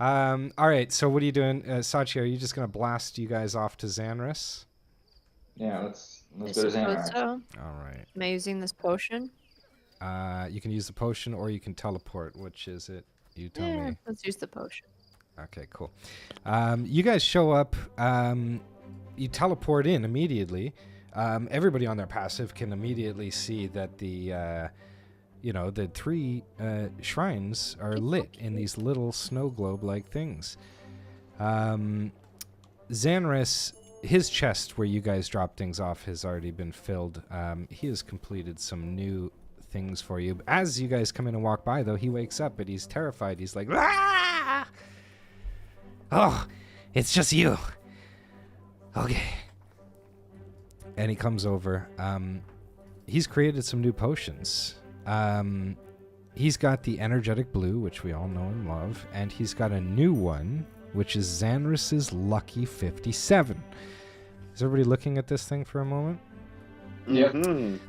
All right, so what are you doing? Sachi, are you just going to blast you guys off to Xanris? Yeah, let's I go to suppose Xanax. so. All right. Am I using this potion? You can use the potion or you can teleport. Which is it? You tell Yeah, me. let's use the potion. Okay, cool. You guys show up. You teleport in immediately. Everybody on their passive can immediately see that the 3 shrines are lit in these little snow globe-like things. Xanris, his chest where you guys drop things off has already been filled. He has completed some new things for you. As you guys come in and walk by, though, he wakes up, but he's terrified. He's like, ah! Oh, it's just you. Okay. And he comes over. He's created some new potions. He's got the energetic blue, which we all know and love, and he's got a new one, which is Xanris's Lucky 57. Is everybody looking at this thing for a moment? Yep.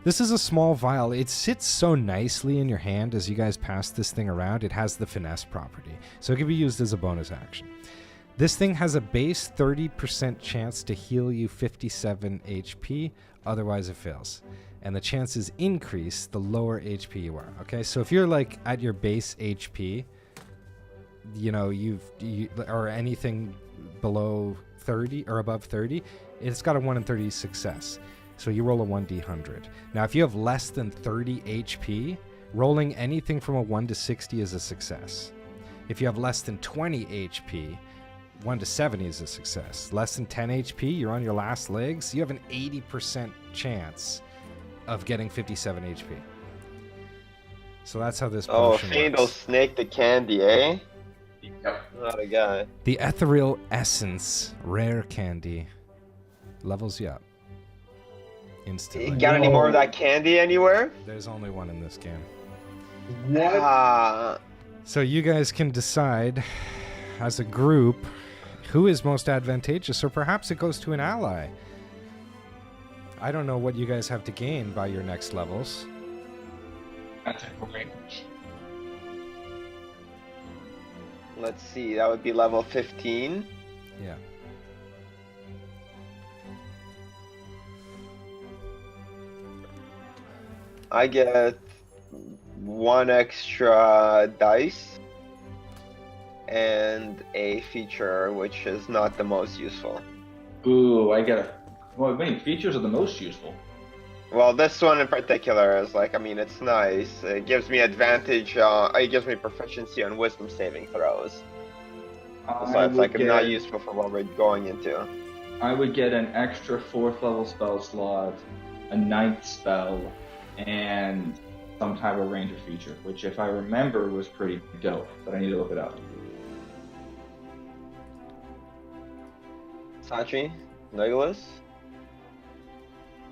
This is a small vial. It sits so nicely in your hand as you guys pass this thing around. It has the finesse property, so it can be used as a bonus action. This thing has a base 30% chance to heal you 57 HP, otherwise it fails. And the chances increase the lower HP you are. Okay, so if you're like at your base HP, or anything below 30 or above 30, it's got a 1 in 30 success. So you roll a 1d100. Now, if you have less than 30 HP, rolling anything from a 1 to 60 is a success. If you have less than 20 HP, 1 to 70 is a success. Less than 10 HP, you're on your last legs. You have an 80% chance of getting 57 HP. So that's how this potion Fandel works. snake the candy, eh? Yep. Not a guy. The Ethereal Essence Rare Candy levels you up instantly. You got any more of that candy anywhere? There's only one in this game. What? So you guys can decide as a group who is most advantageous, or perhaps it goes to an ally. I don't know what you guys have to gain by your next levels. That's great. Let's see, that would be level 15. Yeah. I get 1 extra dice. and a feature which is not the most useful. Ooh, I get a. Well, wait, features are the most useful. Well, this one in particular is like, I mean, it's nice. It gives me advantage. It gives me proficiency on wisdom saving throws. So it's like not useful for what we're going into. I would get an extra 4th level spell slot, a 9th spell, and some type of ranger feature, which if I remember was pretty dope, but I need to look it up. Sachi? Legolas?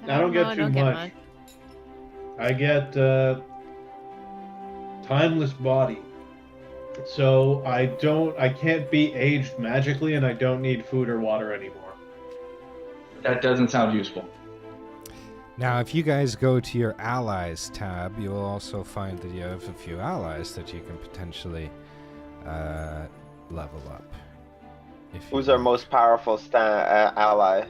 I don't get too much. I get timeless body. So I can't be aged magically, and I don't need food or water anymore. That doesn't sound useful. Now, if you guys go to your allies tab, you will also find that you have a few allies that you can potentially level up. Who's our most powerful ally?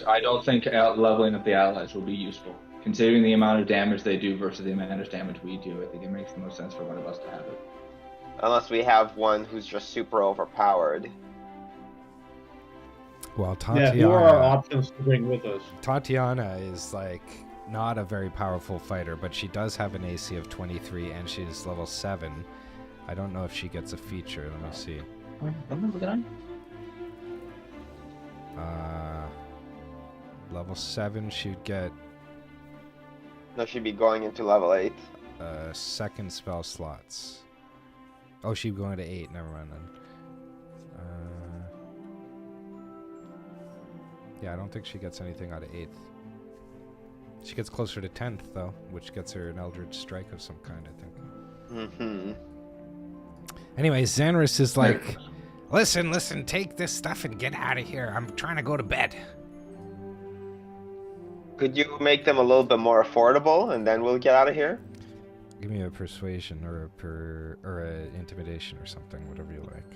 I don't think leveling up the allies will be useful. Considering the amount of damage they do versus the amount of damage we do, I think it makes the most sense for one of us to have it. Unless we have one who's just super overpowered. Well, Tatiana... Yeah, who are our options to bring with us? Tatiana is, like, not a very powerful fighter, but she does have an AC of 23, and she's level 7. I don't know if she gets a feature. Let me see. Level 7, she'd get... No, she'd be going into level 8. Second spell slots. Oh, she'd be going to 8. Never mind then. Yeah, I don't think she gets anything out of 8th. She gets closer to 10th, though, which gets her an Eldritch Strike of some kind, I think. Mm-hmm. Anyway, Xanarus is like, listen, take this stuff and get out of here. I'm trying to go to bed. Could you make them a little bit more affordable, and then we'll get out of here? Give me a persuasion or a intimidation or something, whatever you like.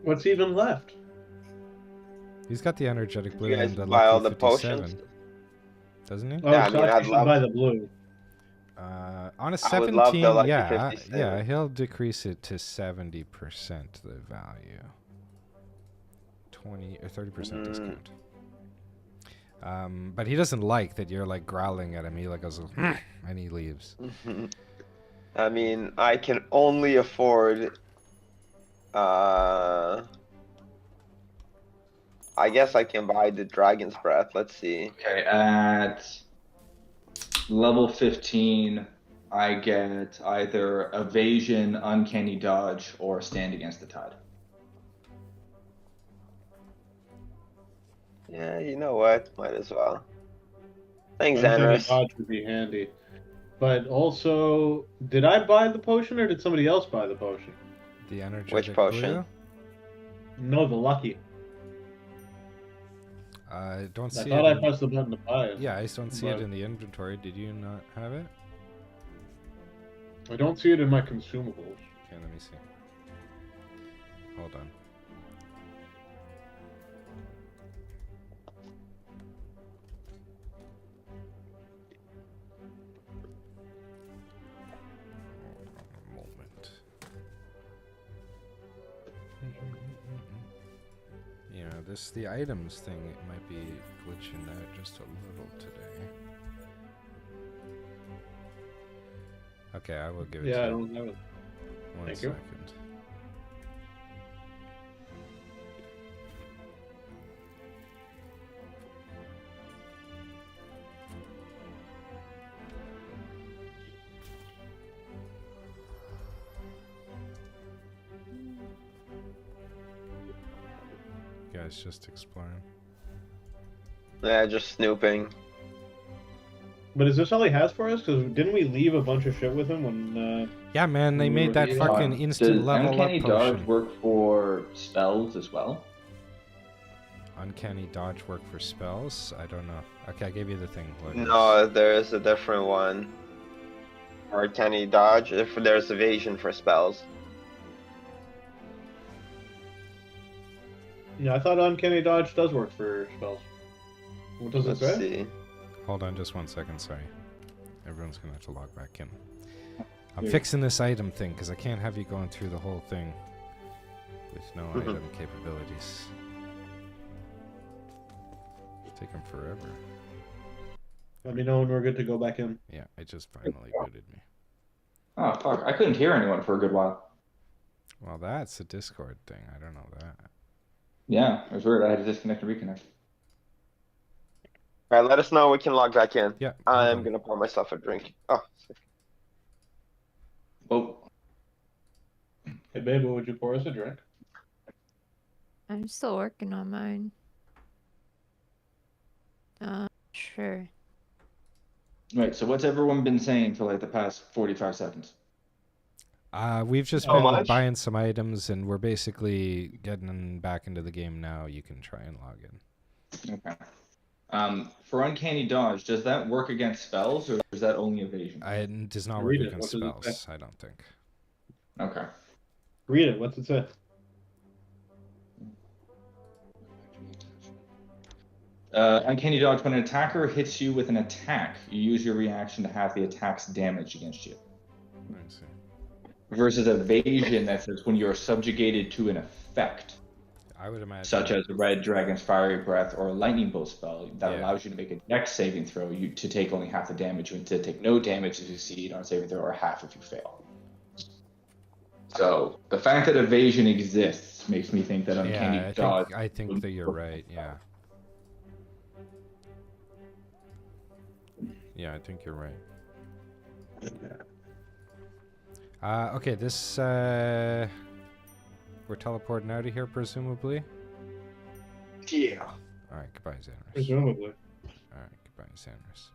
What's even left? He's got the energetic blue You guys and the buy all lucky the 57, potions? doesn't he? Oh, Yeah, I so mean, I I'd should love- buy the blue. On a I would love the 17, lucky yeah, 57. yeah, he'll decrease it to 70% the value. 20 or 30% discount. But he doesn't like that you're like growling at him. He like goes, and he leaves. I mean, I can only afford. I guess I can buy the Dragon's Breath. Let's see. Okay, at level 15, I get either Evasion, Uncanny Dodge, or Stand Against the Tide. Yeah, you know what? Might as well. Thanks, Uncanny Xanarus. Dodge would be handy. But also, did I buy the potion or did somebody else buy the potion? The energetic Which potion? blue? No, the lucky. I don't I see thought it. I pressed the button to buy it. Yeah, I just don't see it but in the inventory. Did you not have it? I don't see it in my consumables. Okay, let me see. Hold on. Moment. You know, the items thing, it might be glitching out just a little today. Okay, I will give it Yeah, to I you. don't know. One Thank you. second. Guys, just exploring. Yeah, just snooping. But is this all he has for us? Because didn't we leave a bunch of shit with him when... Yeah, man, they made that fucking instant Does level Uncanny up Dodge potion. work for spells as well? Uncanny dodge work for spells? I don't know. Okay, I gave you the thing. What No, there's a different one. Or can he dodge if there's evasion for spells? Yeah, I thought Uncanny Dodge does work for spells. What does it Let's say? see. Hold on just one second, sorry. Everyone's gonna have to log back in. I'm Yeah. fixing this item thing because I can't have you going through the whole thing with no Mhm. item capabilities. It's taking forever. Let me know when we're good to go back in. Yeah, it just finally booted me. Oh fuck! I couldn't hear anyone for a good while. Well, that's a Discord thing. I don't know that. Yeah, it was weird. I had to disconnect and reconnect. All right, let us know. We can log back in. Yeah, I'm hold on. gonna pour myself a drink. Oh, Oh, Hey, babe, would you pour us a drink? I'm still working on mine. Sure. right. So what's everyone been saying for like the past 45 seconds? We've just How been much? buying some items, and we're basically getting back into the game now. You can try and log in. Okay. For uncanny dodge, does that work against spells or is that only evasion? It does not work Read it. against What does it say? spells, I don't think. Okay. Read it. What's it say? Uncanny dodge, when an attacker hits you with an attack, you use your reaction to have the attack's damage against you. Let me see. Versus evasion, that says when you're subjugated to an effect, I would imagine. such as a red dragon's fiery breath or a lightning bolt spell, that Yeah. allows you to make a dex saving throw, you to take only half the damage, you to take no damage if you succeed on a saving throw, or half if you fail. So the fact that evasion exists makes me think that uncanny Yeah, dodge. I think that you're right. Yeah. Yeah, I think you're right. Okay, this we're teleporting out of here, presumably. Yeah. All right, goodbye, Xanderus. Presumably. All right, goodbye, Xanderus.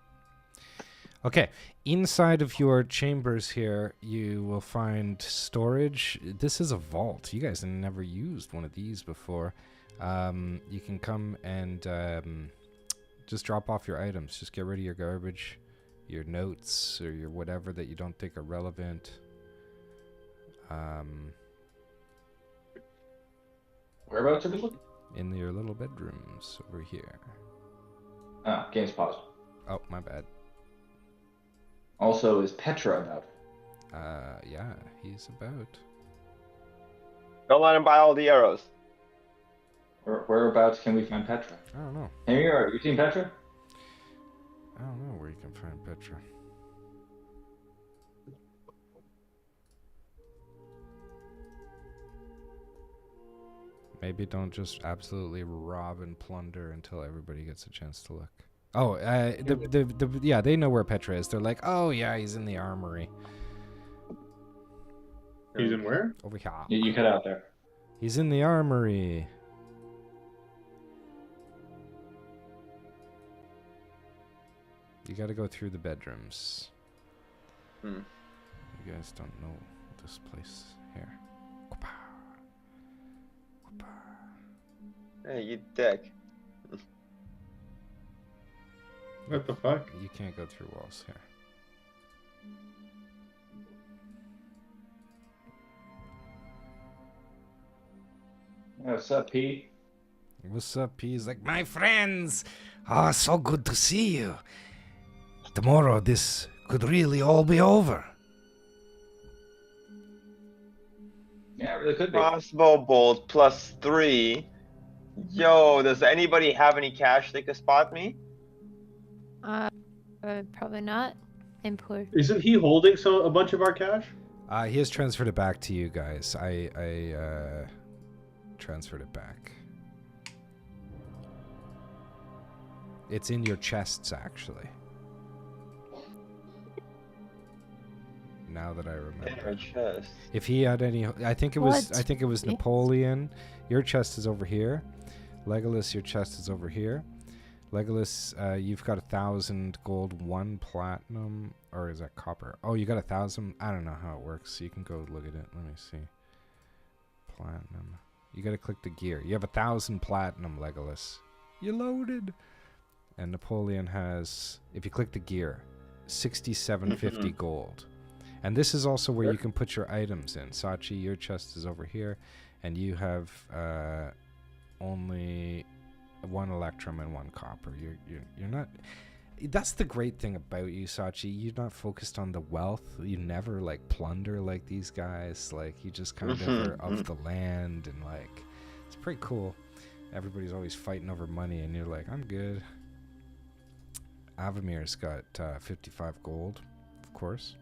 Okay, inside of your chambers here, you will find storage. This is a vault. You guys have never used one of these before. You can come and just drop off your items. Just get rid of your garbage, your notes, or your whatever that you don't think are relevant. Whereabouts are we looking? In your little bedrooms over here. Ah, game's paused. Oh, my bad. Also, is Petra about? Yeah, he's about. don't let him buy all the arrows. Whereabouts can we find Petra? I don't know. Hey, you seen Petra? I don't know where you can find Petra. Maybe don't just absolutely rob and plunder until everybody gets a chance to look. Oh, yeah, they know where Petra is. They're like, oh yeah, he's in the armory He's in where? over here. You cut out there. He's in the armory. You got to go through the bedrooms. Hmm. You guys don't know this place here. Hey, you dick. What the fuck? You can't go through walls here. What's up, Pete? What's up, P? He's like, my friends! Ah, so good to see you. Tomorrow this could really all be over. Yeah, it really could be. Crossbow bolt +3. Yo, does anybody have any cash they could spot me? Probably not. I'm poor. Isn't he holding a bunch of our cash? He has transferred it back to you guys. I transferred it back. It's in your chests, actually. Now that I remember. Chest. If he had any, I think it was. What? I think it was Yes. Napoleon. Your chest is over here. Legolas, your chest is over here. Legolas, you've got 1,000 gold, 1 platinum, or is that copper? Oh, you got 1,000. I don't know how it works. You can go look at it. Let me see. Platinum. You got to click the gear. You have 1,000 platinum, Legolas. You loaded. And Napoleon has, if you click the gear, 6,750 gold. And this is also where you can put your items in. Sachi, your chest is over here, and you have only 1 electrum and 1 copper. You're not. That's the great thing about you, Sachi. You're not focused on the wealth. You never like plunder like these guys. Like you just kind of are of the land, and like it's pretty cool. Everybody's always fighting over money, and you're like, I'm good. Avamir's got 55 gold, of course.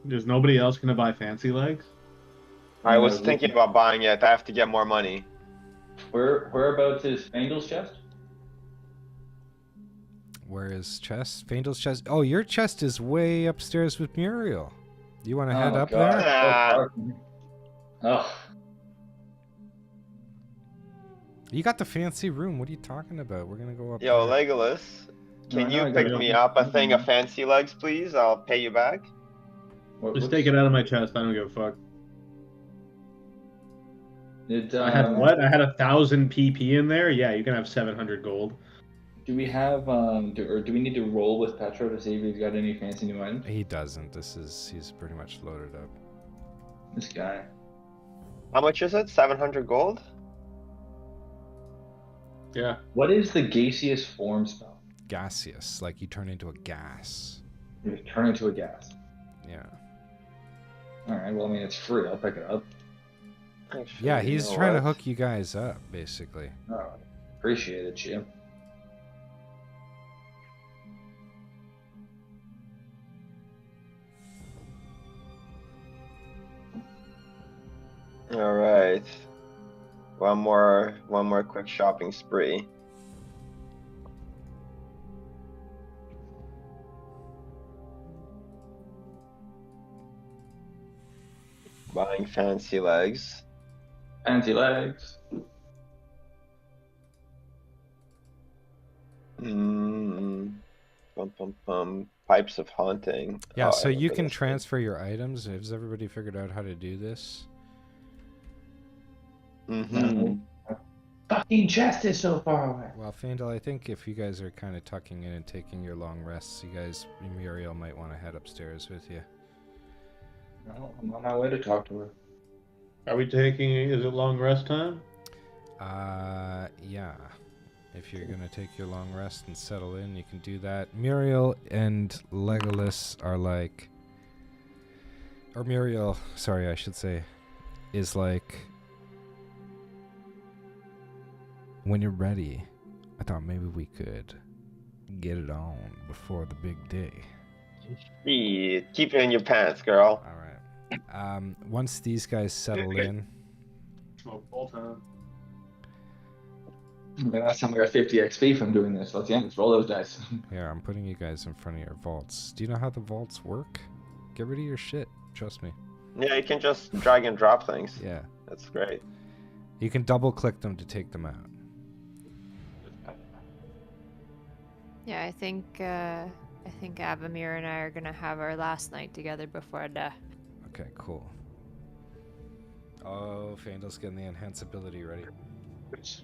There's nobody else gonna buy fancy legs? I was thinking about buying it. I have to get more money. Whereabouts is Fangel's chest? Where is chest? Faendal's chest. Oh, your chest is way upstairs with Muriel. You want to head up there? Oh. You got the fancy room. What are you talking about? We're gonna go up. Yo, there. Legolas, can No, you I pick gotta me go. up a thing of fancy legs, please? I'll pay you back. Just take it out of my chest. I don't give a fuck. I had Um, what? I had 1,000 PP in there. Yeah, you can have 700 gold. Do we have do we need to roll with Petro to see if he's got any fancy new items? He doesn't. He's pretty much loaded up. This guy. How much is it? 700 gold? Yeah. What is the gaseous form spell? Gaseous, like you turn into a gas. You turn into a gas. Yeah. Alright, well I mean it's free, I'll pick it up. Actually, Yeah, you he's know trying to what? hook you guys up, basically. Oh, appreciate it, Jim. All right. One more quick shopping spree. Buying fancy legs. Fancy legs. Pipes of haunting. Yeah, Oh, so I you remember can this thing. transfer your items. Has everybody figured out how to do this? Fucking chest is so far away. Well, Faendal, I think if you guys are kind of tucking in and taking your long rests, you guys, Muriel might want to head upstairs with you. No, I'm on my way to talk to her. Are we taking? Is it long rest time? Yeah. If you're gonna take your long rest and settle in, you can do that. Muriel and Legolas are like, or Muriel, sorry, I should say, is like, when you're ready, I thought maybe we could get it on before the big day. Yeah, keep it in your pants, girl. All right. Once these guys settle in, Smoke full time. Last time I got 50 XP from doing this. Let's roll those dice. here, I'm putting you guys in front of your vaults. Do you know how the vaults work? Get rid of your shit. Trust me. Yeah, you can just drag and drop things. Yeah. That's great. You can double click them to take them out. Yeah, I think Avamir and I are gonna have our last night together before the. Okay, cool. Oh, Faendal's getting the enhance ability ready. Which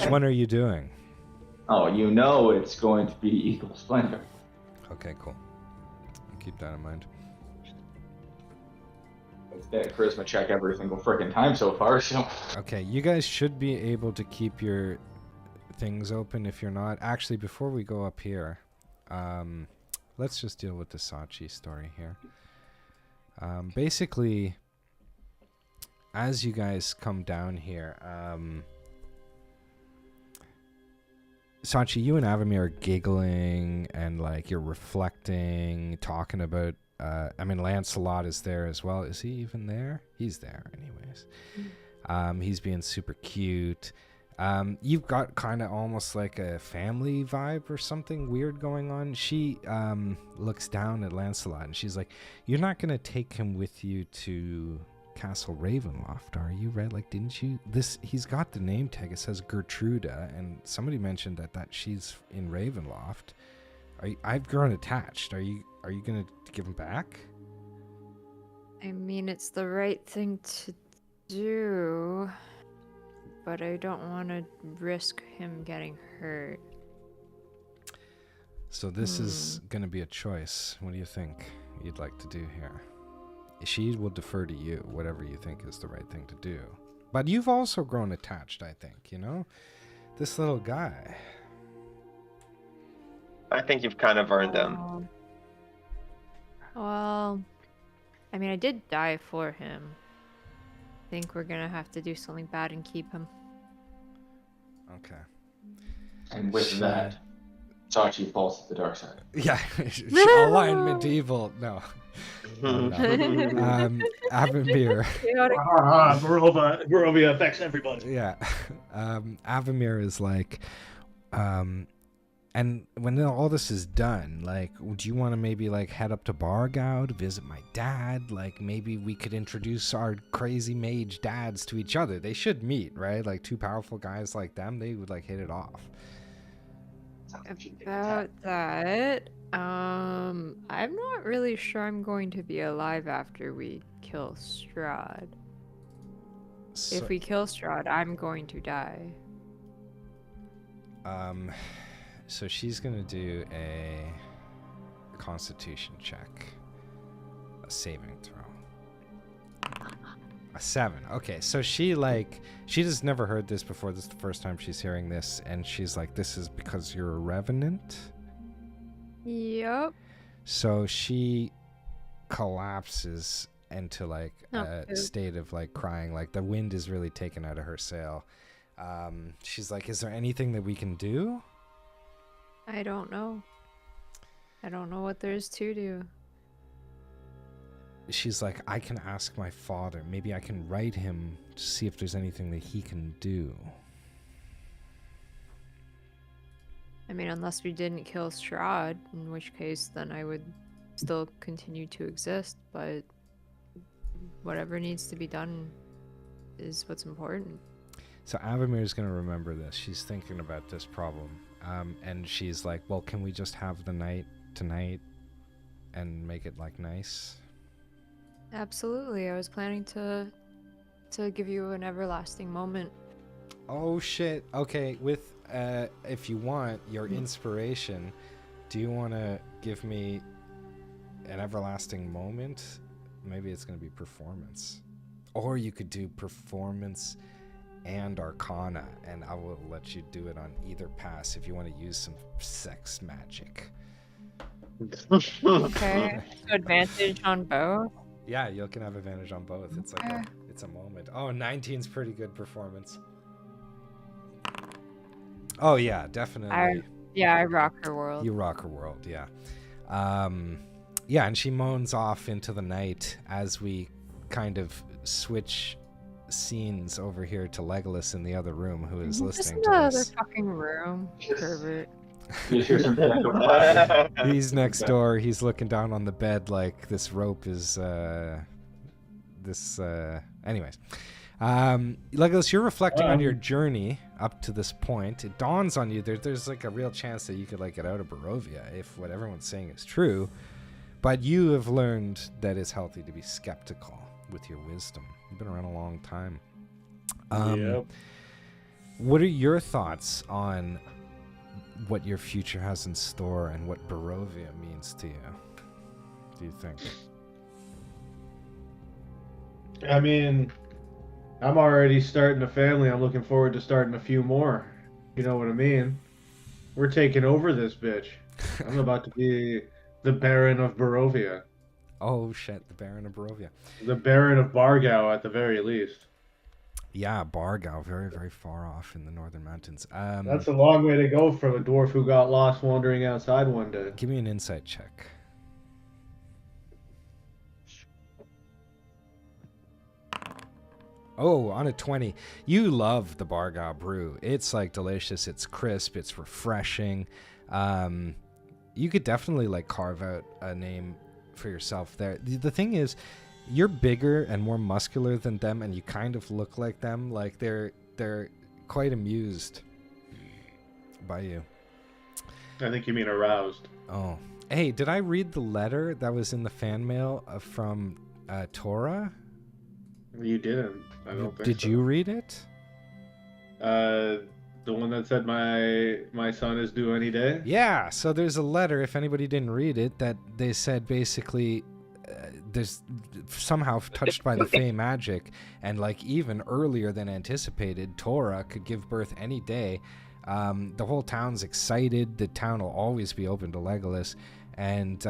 one are you doing? Oh, you know it's going to be Eagle Splendor. Okay, cool. Keep that in mind. It's that charisma check every single freaking time so far, so. Okay, you guys should be able to keep your things open. If you're not, actually, before we go up here, let's just deal with the Sachi story here. Basically, as you guys come down here, Sachi, you and Avamir are giggling and like you're reflecting, talking about. I mean, Lancelot is there as well. Is he even there? He's there, anyways. He's being super cute. You've got kind of almost like a family vibe or something weird going on. She looks down at Lancelot and she's like, "You're not gonna take him with you to Castle Ravenloft, are you? Right? Like, didn't you? He's got the name tag. It says Gertruda, and somebody mentioned that she's in Ravenloft. I've grown attached. Are you gonna give him back?" I mean, it's the right thing to do, but I don't want to risk him getting hurt. So this is gonna be a choice. What do you think you'd like to do here? She will defer to you, whatever you think is the right thing to do. But you've also grown attached, I think, This little guy. I think you've kind of earned them. Well, I mean, I did die for him. I think we're gonna have to do something bad and keep him. Okay. And with that, Chachi falls to the dark side. Yeah. Alignment evil. No. Avamir. Barovia affects everybody. Yeah. Avamir is like, and when all this is done, like, do you want to maybe like head up to Bargao to visit my dad? Like, maybe we could introduce our crazy mage dads to each other. They should meet, right? Like, two powerful guys like them, they would like hit it off. About that, I'm not really sure I'm going to be alive after we kill Strahd. So, If we kill Strahd, I'm going to die. So she's gonna do a Constitution check, a saving throw. A 7. Okay, so she just never heard this before. This is the first time she's hearing this, and she's like, "This is because you're a revenant." Yep. So she collapses into like a state of like crying, like the wind is really taken out of her sail. She's like, "Is there anything that we can do?" I don't know. I don't know what there is to do. She's like, "I can ask my father. Maybe I can write him to see if there's anything that he can do." I mean, unless we didn't kill Strahd, in which case then I would still continue to exist, but whatever needs to be done is what's important. So Avamir is going to remember this. She's thinking about this problem. And she's like, "Well, can we just have the night tonight and make it like nice?" Absolutely. I was planning to give you an everlasting moment. Oh shit. Okay, with if you want your inspiration, do you want to give me an everlasting moment? Maybe it's going to be performance. Or you could do performance and Arcana, and I will let you do it on either pass if you want to use some sex magic. Okay. So advantage on both? Yeah, you can have advantage on both. It's like it's a moment. Oh, 19's pretty good performance. Oh yeah, definitely. I rock her world. You rock her world, yeah. Yeah, and she moans off into the night as we kind of switch scenes over here to Legolas in the other room, who is listening to this. this. Fucking room, pervert. He's next door. He's looking down on the bed like this rope is anyways. Legolas, you're reflecting on your journey up to this point. It dawns on you there's like a real chance that you could like get out of Barovia if what everyone's saying is true. But you have learned that it's healthy to be skeptical with your wisdom. You've been around a long time. Yep. What are your thoughts on what your future has in store and what Barovia means to you, do you think? I mean, I'm already starting a family. I'm looking forward to starting a few more. You know what I mean? We're taking over this bitch. I'm about to be the Baron of Barovia. Oh shit, the Baron of Barovia. The Baron of Bargao at the very least. Yeah, Bargao, very, very far off in the northern mountains. That's a long way to go from a dwarf who got lost wandering outside one day. Give me an insight check. Oh, on a 20. You love the Bargao brew. It's like delicious. It's crisp. It's refreshing. You could definitely like carve out a name for yourself there. The thing is, you're bigger and more muscular than them, and you kind of look like them. Like they're quite amused by you. I think you mean aroused. Oh, hey, did I read the letter that was in the fan mail from Torah? You didn't. I don't think Did so. you read it? The one that said my son is due any day? Yeah, so there's a letter, if anybody didn't read it, that they said basically there's somehow touched by the Fey magic, and like even earlier than anticipated, Tora could give birth any day. The whole town's excited. The town will always be open to Legolas, and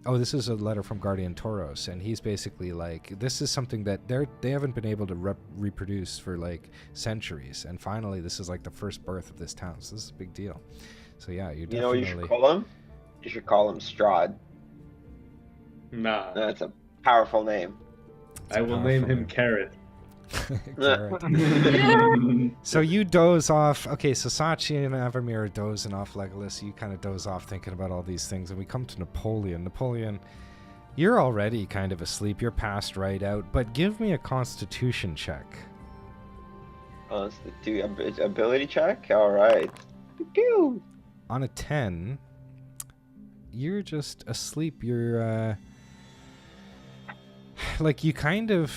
oh, this is a letter from Guardian Tauros, and he's basically like, this is something that they haven't been able to reproduce for like centuries, and finally this is like the first birth of this town, so this is a big deal. So yeah, you're definitely... You know what you should call him? You should call him Strahd. Nah. That's a powerful name. I will name him Carrot. Carrot. So you doze off. Okay, so Sachi and Avamir are dozing off Legolas. You kind of doze off thinking about all these things, and we come to Napoleon. Napoleon, you're already kind of asleep. You're passed right out, but give me a Constitution check. Ability check? Alright. Pew! On a 10, you're just asleep. You're, like, you kind of...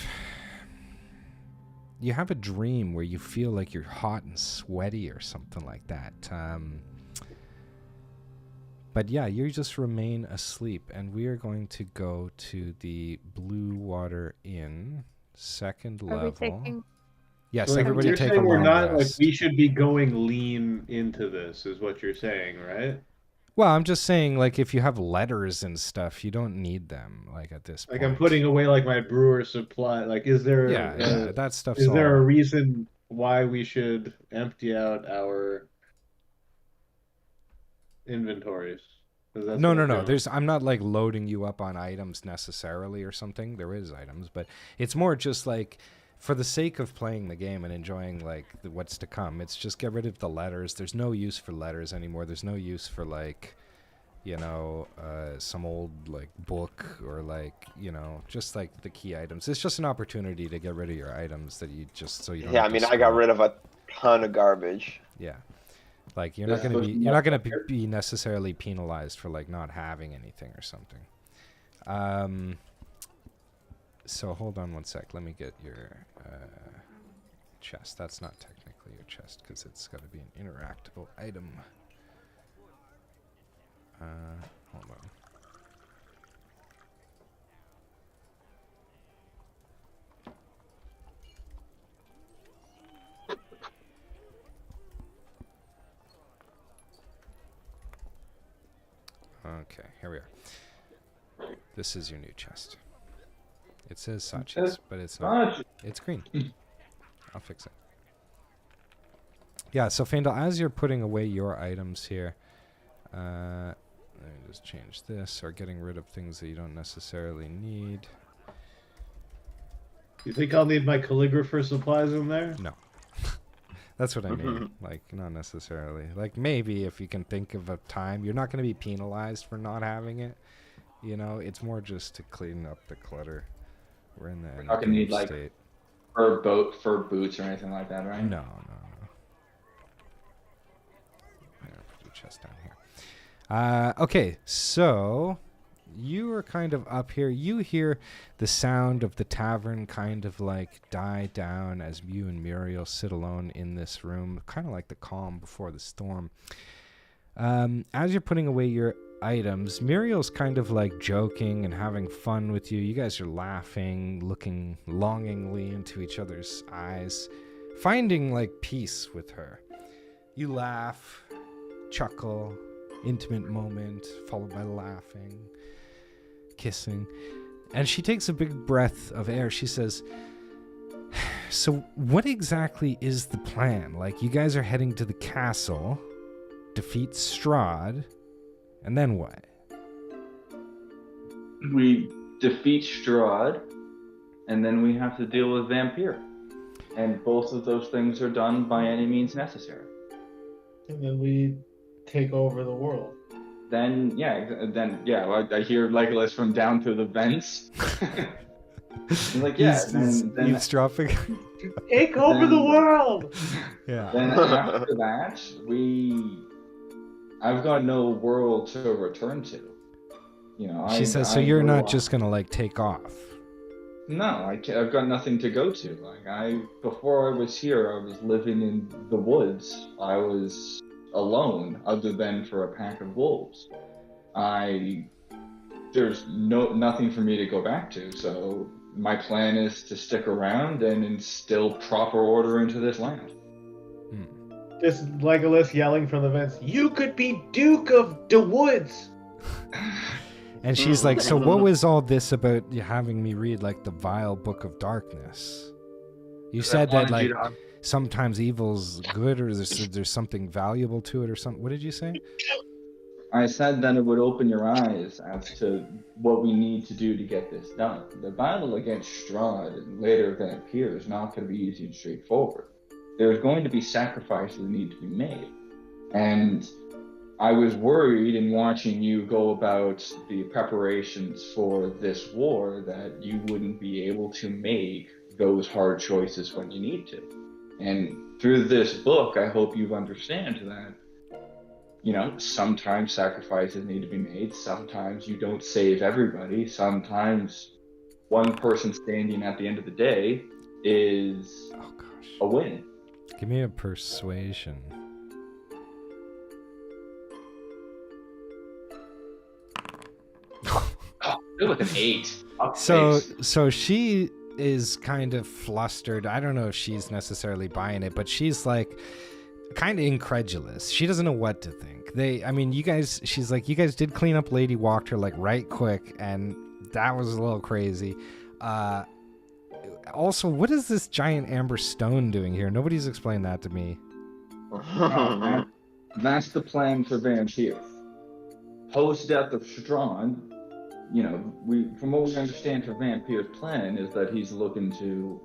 You have a dream where you feel like you're hot and sweaty or something like that. But yeah, you just remain asleep, and we are going to go to the Blue Water Inn, second level. Yes, So everybody you're take a saying we're long not rest. like we should be going lean into this, is what you're saying, right? Well, I'm just saying, like, if you have letters and stuff, you don't need them, like, at this point. Like I'm putting away like my brewer supply. Like, is there Yeah, that stuff's is there a all... reason why we should empty out our inventories? 'Cause that's No, what no, I'm no. doing. I'm not like loading you up on items necessarily or something. There is items, but it's more just like for the sake of playing the game and enjoying like what's to come. It's just get rid of the letters. There's no use for letters anymore. There's no use for like, you know, some old like book or like, you know, just like the key items. It's just an opportunity to get rid of your items that you just so you don't. Yeah, I have to mean, I got scroll. rid of a ton of garbage. Yeah. Like you're This not was you're not gonna not fair. be necessarily penalized for like not having anything or something. So hold on one sec. Let me get your chest. That's not technically your chest because it's got to be an interactable item. Hold on. Okay, here we are. This is your new chest. It says Sachi's, but it's not. It's green. I'll fix it. Yeah, so Faendal, as you're putting away your items here, let me just change this, or getting rid of things that you don't necessarily need. You think I'll need my calligrapher supplies in there? No. That's what I mean. Like, not necessarily. Like, maybe if you can think of a time, you're not going to be penalized for not having it. You know, it's more just to clean up the clutter. We're in the We're not gonna need, like, state. fur boots or anything like that, right? No. I'm gonna put your chest down here. Okay, so you are kind of up here. You hear the sound of the tavern kind of like die down as you and Muriel sit alone in this room, kind of like the calm before the storm. As you're putting away your items, Muriel's kind of like joking and having fun with you. You guys are laughing, looking longingly into each other's eyes, finding like peace with her. You laugh, chuckle, intimate moment, followed by laughing, kissing. And she takes a big breath of air. She says, so what exactly is the plan? Like, you guys are heading to the castle, defeat Strahd, and then what? We defeat Strahd, and then we have to deal with Vampire. And both of those things are done by any means necessary. And then we take over the world. Then I hear Legolas from down through the vents. He's like, yeah, He's then eavesdropping. Take over the world! Yeah. then after that, I've got no world to return to. You know, She says, so you're not just gonna like take off. No, I've got nothing to go to. Like before I was here, I was living in the woods. I was alone, other than for a pack of wolves. I there's nothing for me to go back to. So my plan is to stick around and instill proper order into this land. Just Legolas yelling from the vents, "You could be Duke of the Woods!" And she's like, so what was all this about you having me read like the vile book of darkness? You said that like sometimes evil's good, or there's something valuable to it or something. What did you say? I said that it would open your eyes as to what we need to do to get this done. The battle against Strahd and later Vampire is not going to be easy and straightforward. There's going to be sacrifices that need to be made. And I was worried in watching you go about the preparations for this war that you wouldn't be able to make those hard choices when you need to. And through this book, I hope you understand that, you know, sometimes sacrifices need to be made. Sometimes you don't save everybody. Sometimes one person standing at the end of the day is a win. Give me a persuasion. You're like an 8. So she is kind of flustered. I don't know if she's necessarily buying it, but she's like kind of incredulous. She doesn't know what to think. She's like, you guys did clean up Lady Walker like right quick, and that was a little crazy. Also, what is this giant amber stone doing here? Nobody's explained that to me. That's the plan for Vampire. Post-death of Strahd, you know, from what we understand for Vampire's plan is that he's looking to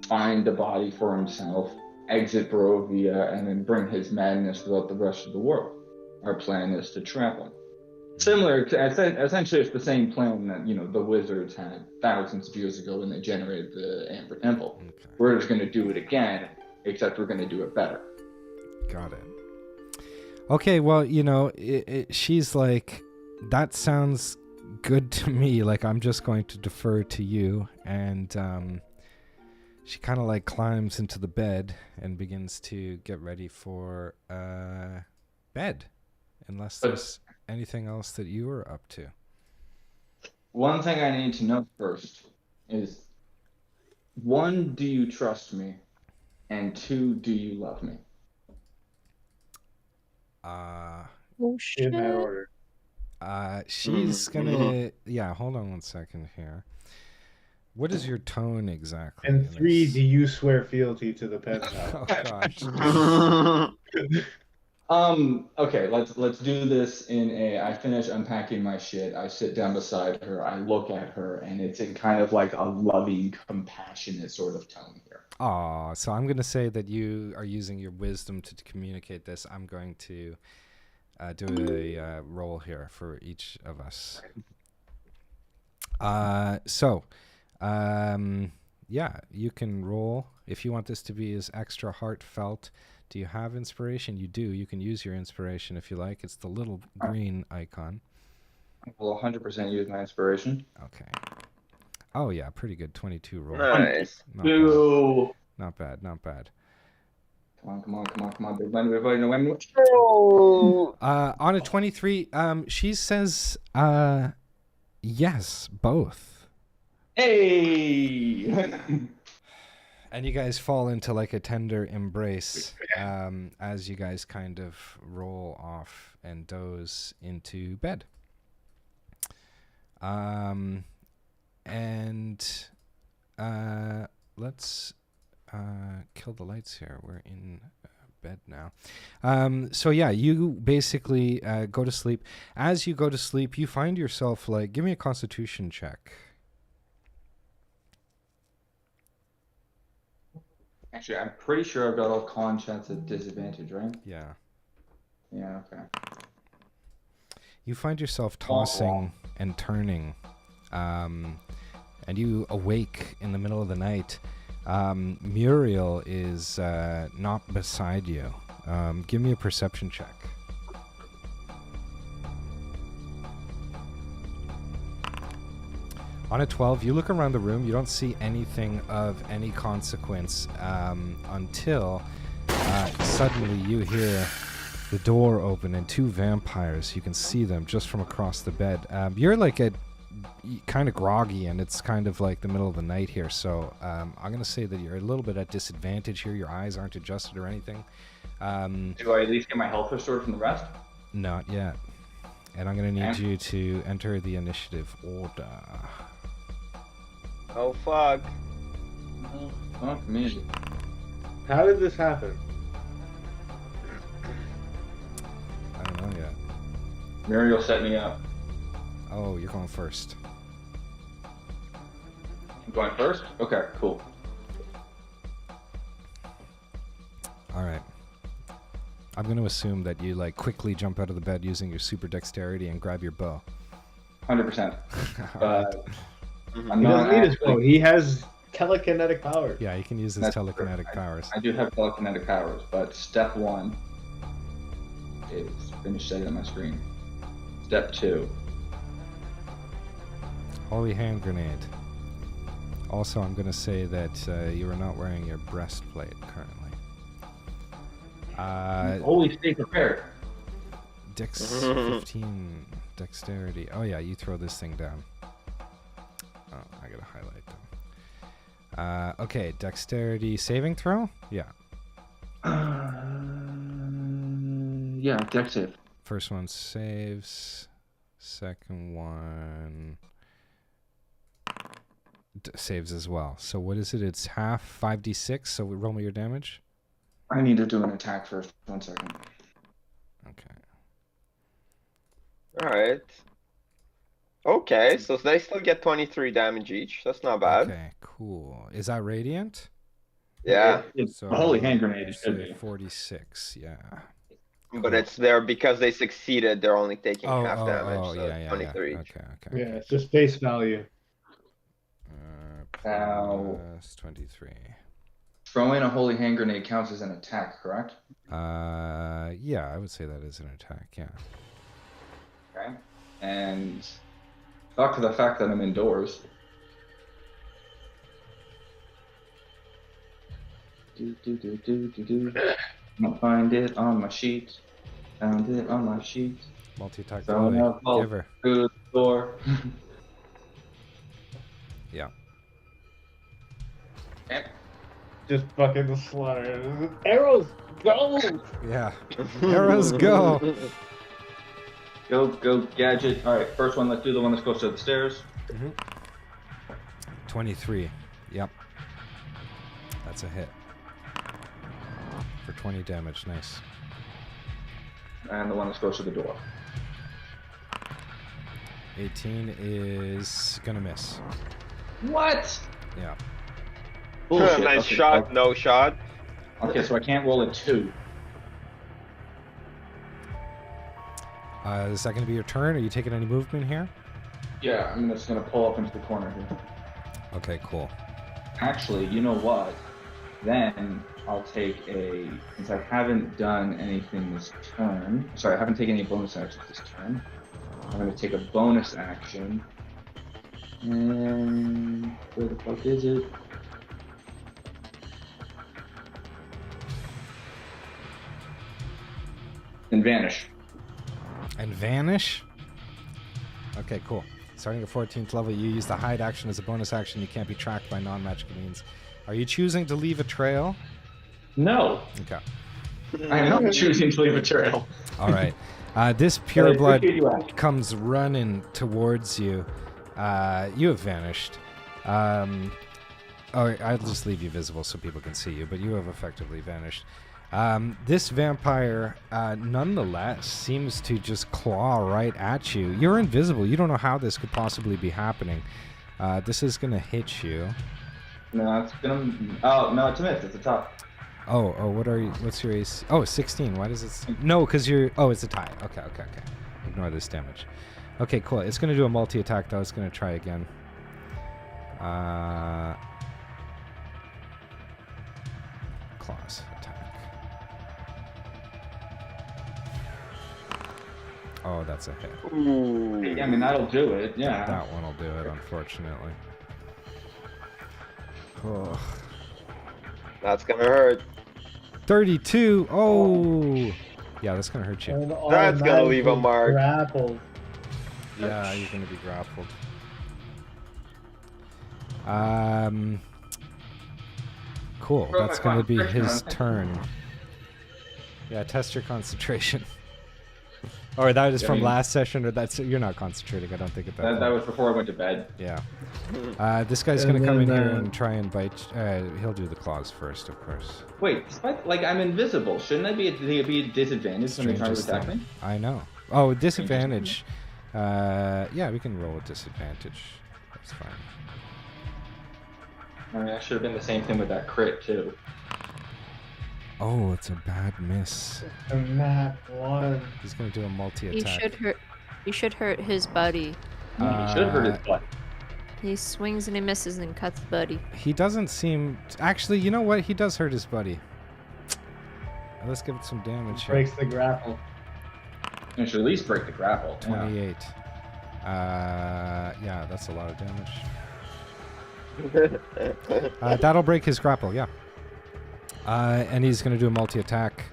find a body for himself, exit Barovia, and then bring his madness throughout the rest of the world. Our plan is to trap him. Similar to, essentially, it's the same plan that, you know, the wizards had thousands of years ago when they generated the Amber Temple. Okay. We're just going to do it again, except we're going to do it better. Got it. Okay, well, you know, she's like, that sounds good to me. Like, I'm just going to defer to you. And she kind of like climbs into the bed and begins to get ready for bed. Unless there's anything else that you were up to. One thing I need to know first is, 1, do you trust me? And 2, do you love me? Oh shit. In that order. She's gonna... Yeah, hold on one second here. What is your tone exactly? And 3, do you swear fealty to the pet? Oh, gosh. Okay, let's do this in I finish unpacking my shit, I sit down beside her, I look at her, and it's in kind of like a loving, compassionate sort of tone here. Aw, so I'm going to say that you are using your wisdom to communicate this. I'm going to do a roll here for each of us. Yeah, you can roll. If you want this to be as extra heartfelt, do you have inspiration? You do. You can use your inspiration if you like. It's the little green icon. I will 100% use my inspiration. Okay. Oh, yeah, pretty good. 22 roll. Nice. Not bad. Not bad. Come on. Big money, everybody know when. Oh. On a 23, she says, yes, both. Hey! And you guys fall into like a tender embrace as you guys kind of roll off and doze into bed. Let's kill the lights here. We're in bed now. So yeah, you basically go to sleep. As you go to sleep, you find yourself like, give me a constitution check. Actually, I'm pretty sure I've got all con checks at disadvantage, right? Yeah. Yeah, okay. You find yourself tossing and turning, and you awake in the middle of the night. Muriel is not beside you. Give me a perception check. On a 12, you look around the room. You don't see anything of any consequence until suddenly you hear the door open and 2 vampires. You can see them just from across the bed. You're like at kind of groggy, and it's kind of like the middle of the night here. So I'm gonna say that you're a little bit at disadvantage here. Your eyes aren't adjusted or anything. Do I at least get my health restored from the rest? Not yet. And I'm gonna need you to enter the initiative order. Oh fuck. Oh, fuck me. How did this happen? I don't know yet. Muriel set me up. Oh, you're going first. I'm going first? Okay, cool. All right. I'm going to assume that you like quickly jump out of the bed using your super dexterity and grab your bow. 100%. But He doesn't need his bow. He has telekinetic powers. Yeah, you can use his That's telekinetic true. powers. I do have telekinetic powers, but step 1 is finish setting on my screen. Step 2. Holy hand grenade. Also, I'm going to say that you are not wearing your breastplate currently. Holy stay prepared. Dex 15 dexterity. Oh yeah, you throw this thing down. Oh, I gotta highlight them. Okay, dexterity saving throw? Yeah. Yeah, dex save. First one saves. Second one saves as well. So what is it? It's half 5d6. So roll me your damage. I need to do an attack first. 1 second. Okay. Alright. Okay, so they still get 23 damage each. That's not bad. Okay, cool. Is that radiant? Yeah, It's So a holy hand grenade. It you should say be. 46. Yeah. but it's there because they succeeded. They're only taking Oh, half damage. So yeah. 23 each. Okay. Yeah, it's just face value. Now- Plus 23. Throwing a holy hand grenade counts as an attack, correct? Yeah, I would say that is an attack. Yeah. Okay. And fuck the fact that I'm indoors. Don't find it on my sheet. Found it on my sheet. Multi-attack So volley. now, Give her. Through the door. Yeah. Okay. Just fucking slaughter. Arrows, go! Yeah. Arrows go. Go, gadget. All right, first one. Let's do the one that's close to the stairs. 23. Yep. That's a hit. For 20 damage. Nice. And the one that's close to the door. 18 is gonna miss. What? Yeah. Bullshit. Nice Okay, shot, no shot. Okay, so I can't roll a 2. Is that gonna be your turn? Are you taking any movement here? Yeah, I'm just gonna pull up into the corner here. Okay, cool. Actually, you know what? Then I'll take a, since I haven't done anything this turn, sorry, I haven't taken any bonus actions this turn. I'm gonna take a bonus action. And where the fuck is it? And vanish. And vanish? Okay, cool. Starting at 14th level, you use the hide action as a bonus action. You can't be tracked by non-magical means. Are you choosing to leave a trail? No, Okay. I'm not choosing to leave a trail. All right. This But I pure blood appreciate you asking. comes running towards you. You have vanished. Oh, I'll just leave you visible so people can see you, but you have effectively vanished. This vampire, nonetheless, seems to just claw right at you. You're invisible. You don't know how this could possibly be happening. This is going to hit you. No, it's gonna. Oh no, it's a miss. It's a top. Oh, what are you? What's your AC? Oh, 16. Why does it? No, because you're. Oh, it's a tie. Okay. Ignore this damage. Okay, cool. It's going to do a multi-attack, though. It's going to try again. Claws attack. Oh, that's a hit. Ooh. Yeah, I mean that'll do it. Yeah. That one will do it, unfortunately. Oh. That's gonna hurt. 32. Oh. Yeah, that's going to hurt you. And That's gonna leave a automatically mark. Grappled. Yeah, you're going to be grappled. Cool. Throw That's my going to be concentration his on. turn. Yeah, test your concentration. Or that is I from mean- last session, or that's you're not concentrating. I don't think at that That point. was before I went to bed. Yeah. This guy's And going to come in then, here and try and bite. He'll do the claws first, of course. Wait, despite, like, I'm invisible. Shouldn't I be at a disadvantage when they try to Strangest attack thing. me? I know. Oh, disadvantage. Yeah, we can roll a disadvantage. That's fine. I mean, that should have been the same thing with that crit, too. Oh, it's a bad miss. A nat 1. He's going to do a He multi-attack. should hurt. He should hurt his buddy. He should have hurt his butt. He swings and he misses and cuts buddy. He doesn't seem... Actually, you know what? He does hurt his buddy. Let's give it some damage here. Breaks the grapple. It should at least break the grapple. Yeah. 28. Yeah, that's a lot of damage. That'll break his grapple, yeah. And he's going to do a multi-attack,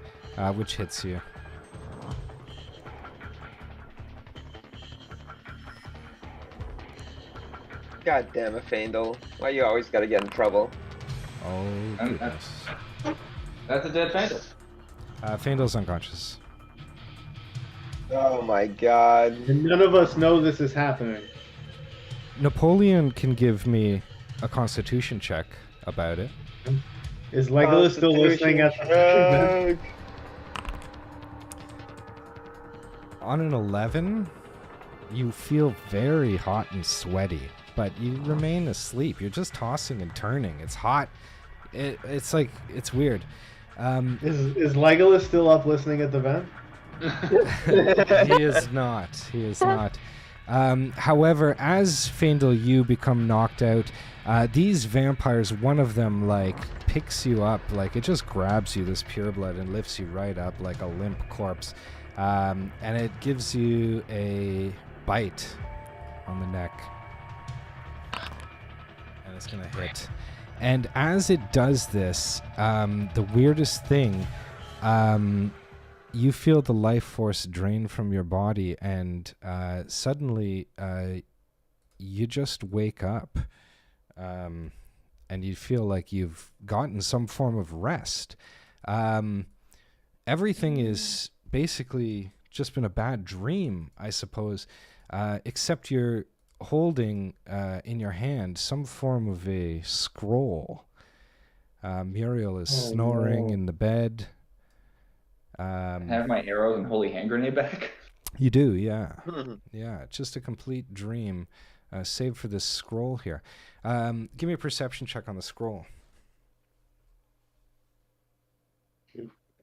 which hits you. God damn it, Faendal. Why you always gotta get in trouble? Oh, goodness. That's a dead Faendal. Faendal's unconscious. Oh my god. And none of us know this is happening. Napoleon can give me a constitution check about it. Is Legolas still listening at the Check. On an 11, you feel very hot and sweaty, but you remain asleep. You're just tossing and turning. It's hot. It's like, it's weird. Is Legolas still up listening at the vent? He is not. He is not. However, as Faendal, you become knocked out. These vampires, one of them, like, picks you up. Like, it just grabs you, this pureblood, and lifts you right up like a limp corpse. And it gives you a bite on the neck. And it's going to hit. And as it does this, the weirdest thing... you feel the life force drain from your body, and suddenly you just wake up, and you feel like you've gotten some form of rest. Everything is basically just been a bad dream, I suppose, except you're holding in your hand some form of a scroll. Muriel is snoring in the bed. Have my arrows and holy hand grenade back. You do, yeah. Yeah, it's just a complete dream, save for this scroll here. Give me a perception check on the scroll.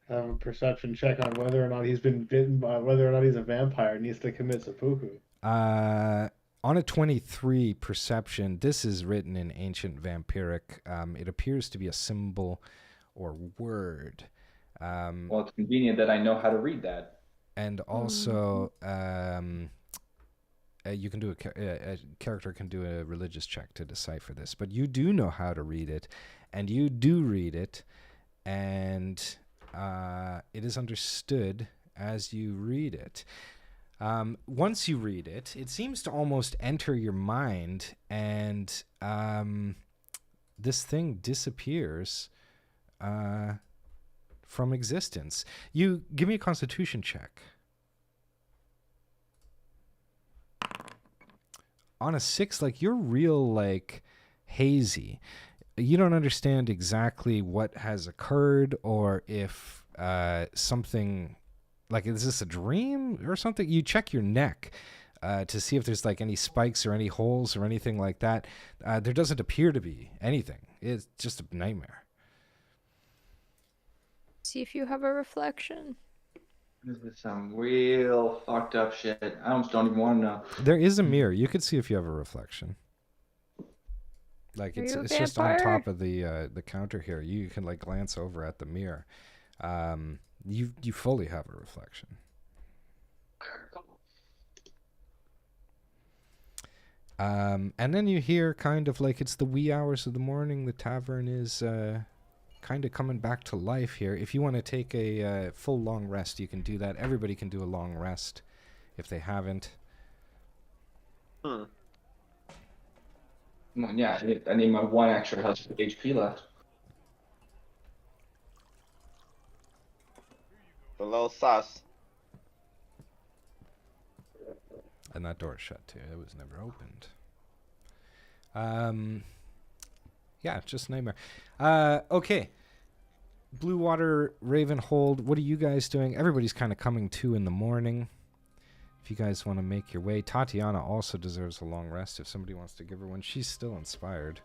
Have a perception check on whether or not he's been bitten by, whether or not he's a vampire and needs to commit seppuku. On a 23 perception, this is written in ancient vampiric. It appears to be a symbol or word. Well, it's convenient that I know how to read that. And also, you can do a character can do a religious check to decipher this, but you do know how to read it, and you do read it, and it is understood as you read it. Once you read it, it seems to almost enter your mind, and this thing disappears from existence. You give me a constitution check. On a 6, like, you're real, like, hazy. You don't understand exactly what has occurred, or if something, like, is this a dream or something? You check your neck to see if there's, like, any spikes or any holes or anything like that. There doesn't appear to be anything. It's just a nightmare. See if you have a reflection. This is some real fucked up shit. I almost don't even want to know. There is a mirror. You could see if you have a reflection. Like, Are it's you a just on vampire? top of the counter here. You can, like, glance over at the mirror. You fully have a reflection. And then you hear kind of like it's the wee hours of the morning. The tavern is kind of coming back to life here. If you want to take a full long rest, you can do that. Everybody can do a long rest if they haven't. Well, yeah, I need my 1 extra HP left. A little sus. And that door's shut too. It was never opened. Yeah, just nightmare. Okay. Blue Water, Ravenhold, what are you guys doing? Everybody's kind of coming to in the morning. If you guys want to make your way. Tatiana also deserves a long rest if somebody wants to give her one. She's still inspired.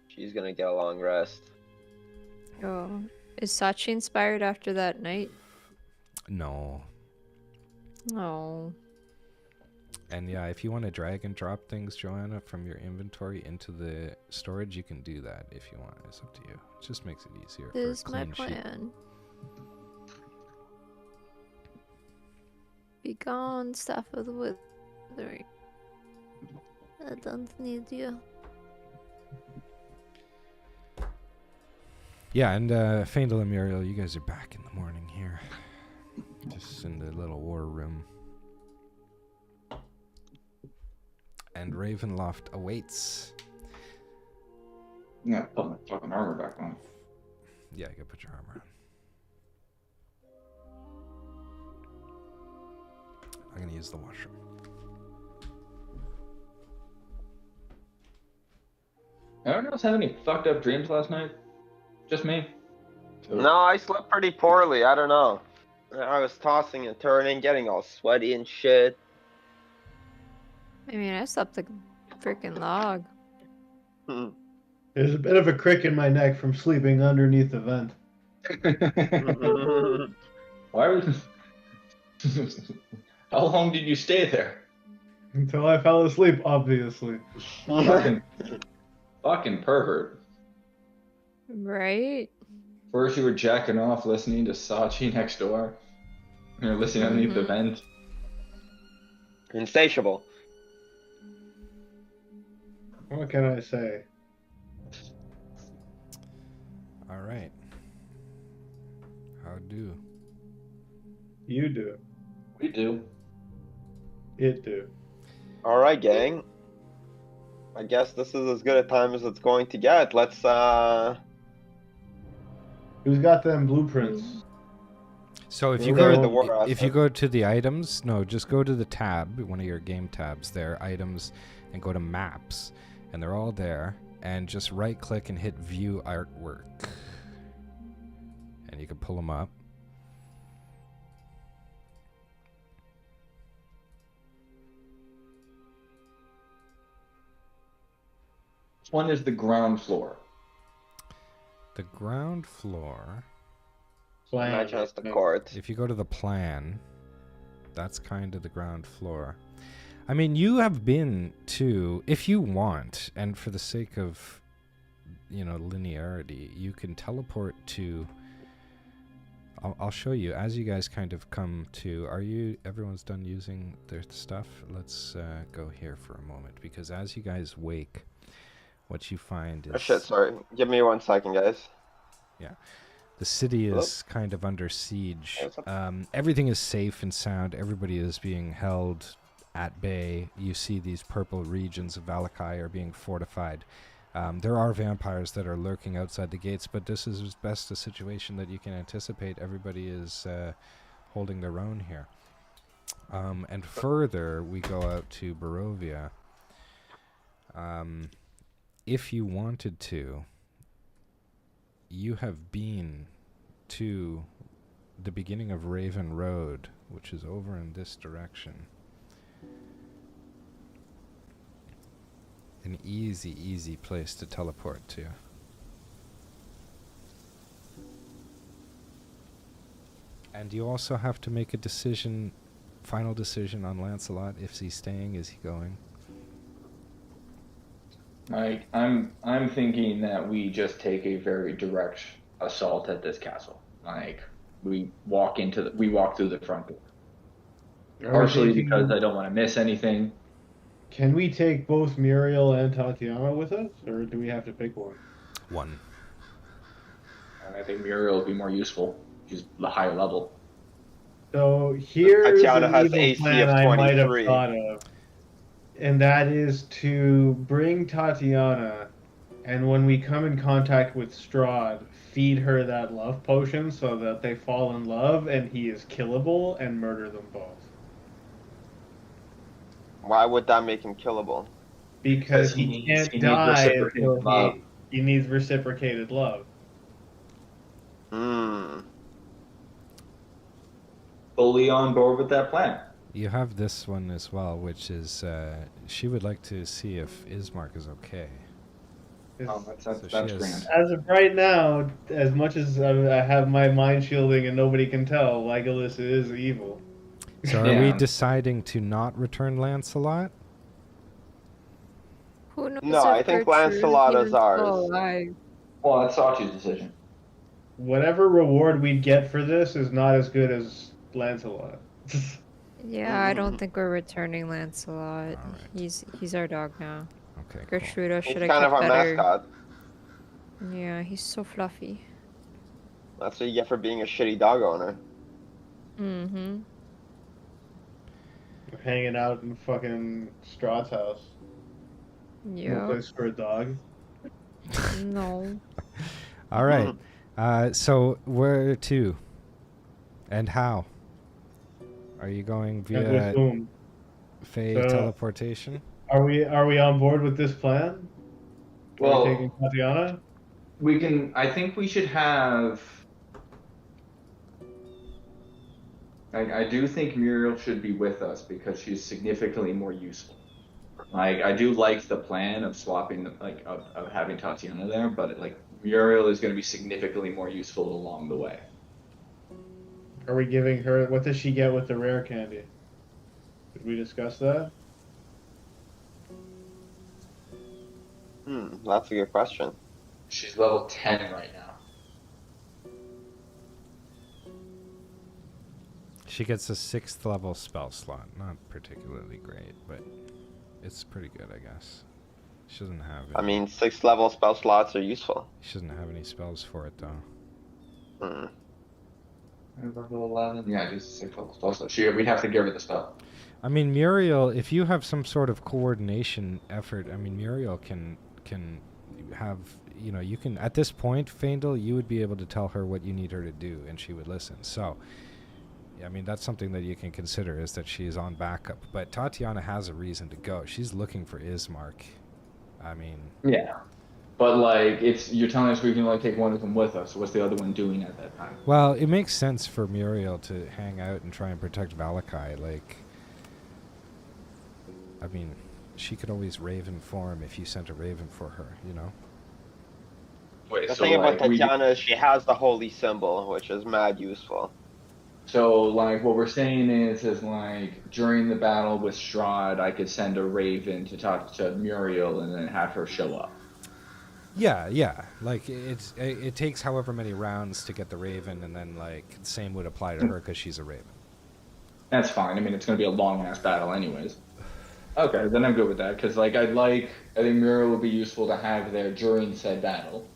She's gonna get a long rest. Oh, is Sachi inspired after that night? No. No. And yeah, if you want to drag and drop things, Joanna, from your inventory into the storage, you can do that if you want. It's up to you. It just makes it easier. This is for a my clean sheet. plan. Be gone, staff of the withering. I don't need you. Yeah, and Faendal and Muriel, you guys are back in the morning here. Just in the little war room. And Ravenloft awaits. Yeah, put my fucking armor back on. Yeah, you gotta put your armor on. I'm gonna use the washroom. Anyone else have any fucked up dreams last night? Just me? No, I slept pretty poorly. I don't know. I was tossing and turning, getting all sweaty and shit. I mean, I slept like a freaking log. There's a bit of a crick in my neck from sleeping underneath the vent. Why was... How long did you stay there? Until I fell asleep, obviously. Fucking pervert. Right? First you were jacking off listening to Sachi next door. You're listening underneath the vent. Insatiable. What can I say? All right. How do? You do. We do. It do. Alright, gang. I guess this is as good a time as it's going to get. Let's, Who's got them blueprints? So if We'll you go go, with the war if you asset. go to the items, no, just go to the tab, one of your game tabs there, items, and go to maps, and they're all there. And just right click and hit view artwork, and you can pull them up. This one is the ground floor. The ground floor. imagine it's the court. If you go to the plan, that's kind of the ground floor. I mean, you have been to, if you want, and for the sake of, you know, linearity, you can teleport to, I'll show you, as you guys kind of come to, everyone's done using their stuff? Let's go here for a moment, because as you guys wake, what you find is... Oh shit, sorry. Give me 1 second, guys. Yeah. The city is kind of under siege. What's up? Everything is safe and sound. Everybody is being held at bay. You see these purple regions of Valakai are being fortified. There are vampires that are lurking outside the gates, but this is as best a situation that you can anticipate. Everybody is holding their own here. And further, we go out to Barovia. If you wanted to, you have been to the beginning of Raven Road, which is over in this direction. An easy place to teleport to. And you also have to make a decision, final decision on Lancelot. If he's staying, is he going? I'm thinking that we just take a very direct assault at this castle. Like we walk through the front door. Partially because I don't want to miss anything. Can we take both Muriel and Tatiana with us, or do we have to pick one? One. And I think Muriel will be more useful. She's the higher level. So here's Tatiana an has evil AC plan of I might have 23. thought of. and that is to bring Tatiana, and when we come in contact with Strahd, feed her that love potion so that they fall in love and he is killable and murder them both. Why would that make him killable? Because he can't he needs die reciprocated until love. he needs reciprocated love. Hmm. Fully on board with that plan. You have this one as well, which is she would like to see if Ismark is okay. Oh, that's So she that's has- grand. As of right now, as much as I have my mind shielding and nobody can tell, Legolas is evil. So are we Yeah. deciding to not return Lancelot? Who knows No, if I think Gertrude Lancelot is even still ours. alive? Well, that's Sachi's decision. Whatever reward we'd get for this is not as good as Lancelot. Yeah, I don't think we're returning Lancelot. Alright. He's our dog now. Okay, cool. Gertrude He's should have kind of kept our better. mascot. Yeah, he's so fluffy. That's what you get for being a shitty dog owner. Mm-hmm. Hanging out in fucking Strahd's house. No Yeah. place for a dog. No. All right. So where to? And how? Are you going And with via whom? Fey So- teleportation? Are we on board with this plan? Are Well, we taking Tatiana? we can. I think we should have. I do think Muriel should be with us because she's significantly more useful. Like I do like the plan of swapping the of having Tatiana there, but Muriel is going to be significantly more useful along the way. Are we giving her? What does she get with the rare candy? Did we discuss that? That's a good question. She's level 10 right now. She gets a 6th level spell slot. Not particularly great, but it's pretty good, I guess. She doesn't have I any, mean, 6th level spell slots are useful. she doesn't have any spells for it though. Level 11. Yeah, just 6 level spell slot. We'd have to give her the spell. I mean, Muriel, if you have some sort of coordination effort, I mean, Muriel can have, you know, you can, at this point, Faendal, you would be able to tell her what you need her to do, and she would listen. So, I mean, that's something that you can consider, is that she's on backup. But Tatiana has a reason to go. She's looking for Ismark. I mean... Yeah. But, you're telling us we can only take one of them with us. So what's the other one doing at that time? Well, it makes sense for Muriel to hang out and try and protect Valakai. I mean, she could always raven form if you sent a raven for her, you know? Wait, The thing about Tatiana is she has the holy symbol, which is mad useful. So, what we're saying is during the battle with Strahd, I could send a raven to talk to Muriel and then have her show up. Yeah. It takes however many rounds to get the raven, and then, the same would apply to her because she's a raven. That's fine. I mean, it's going to be a long-ass battle anyways. Okay, then I'm good with that, because, I think Muriel would be useful to have there during said battle.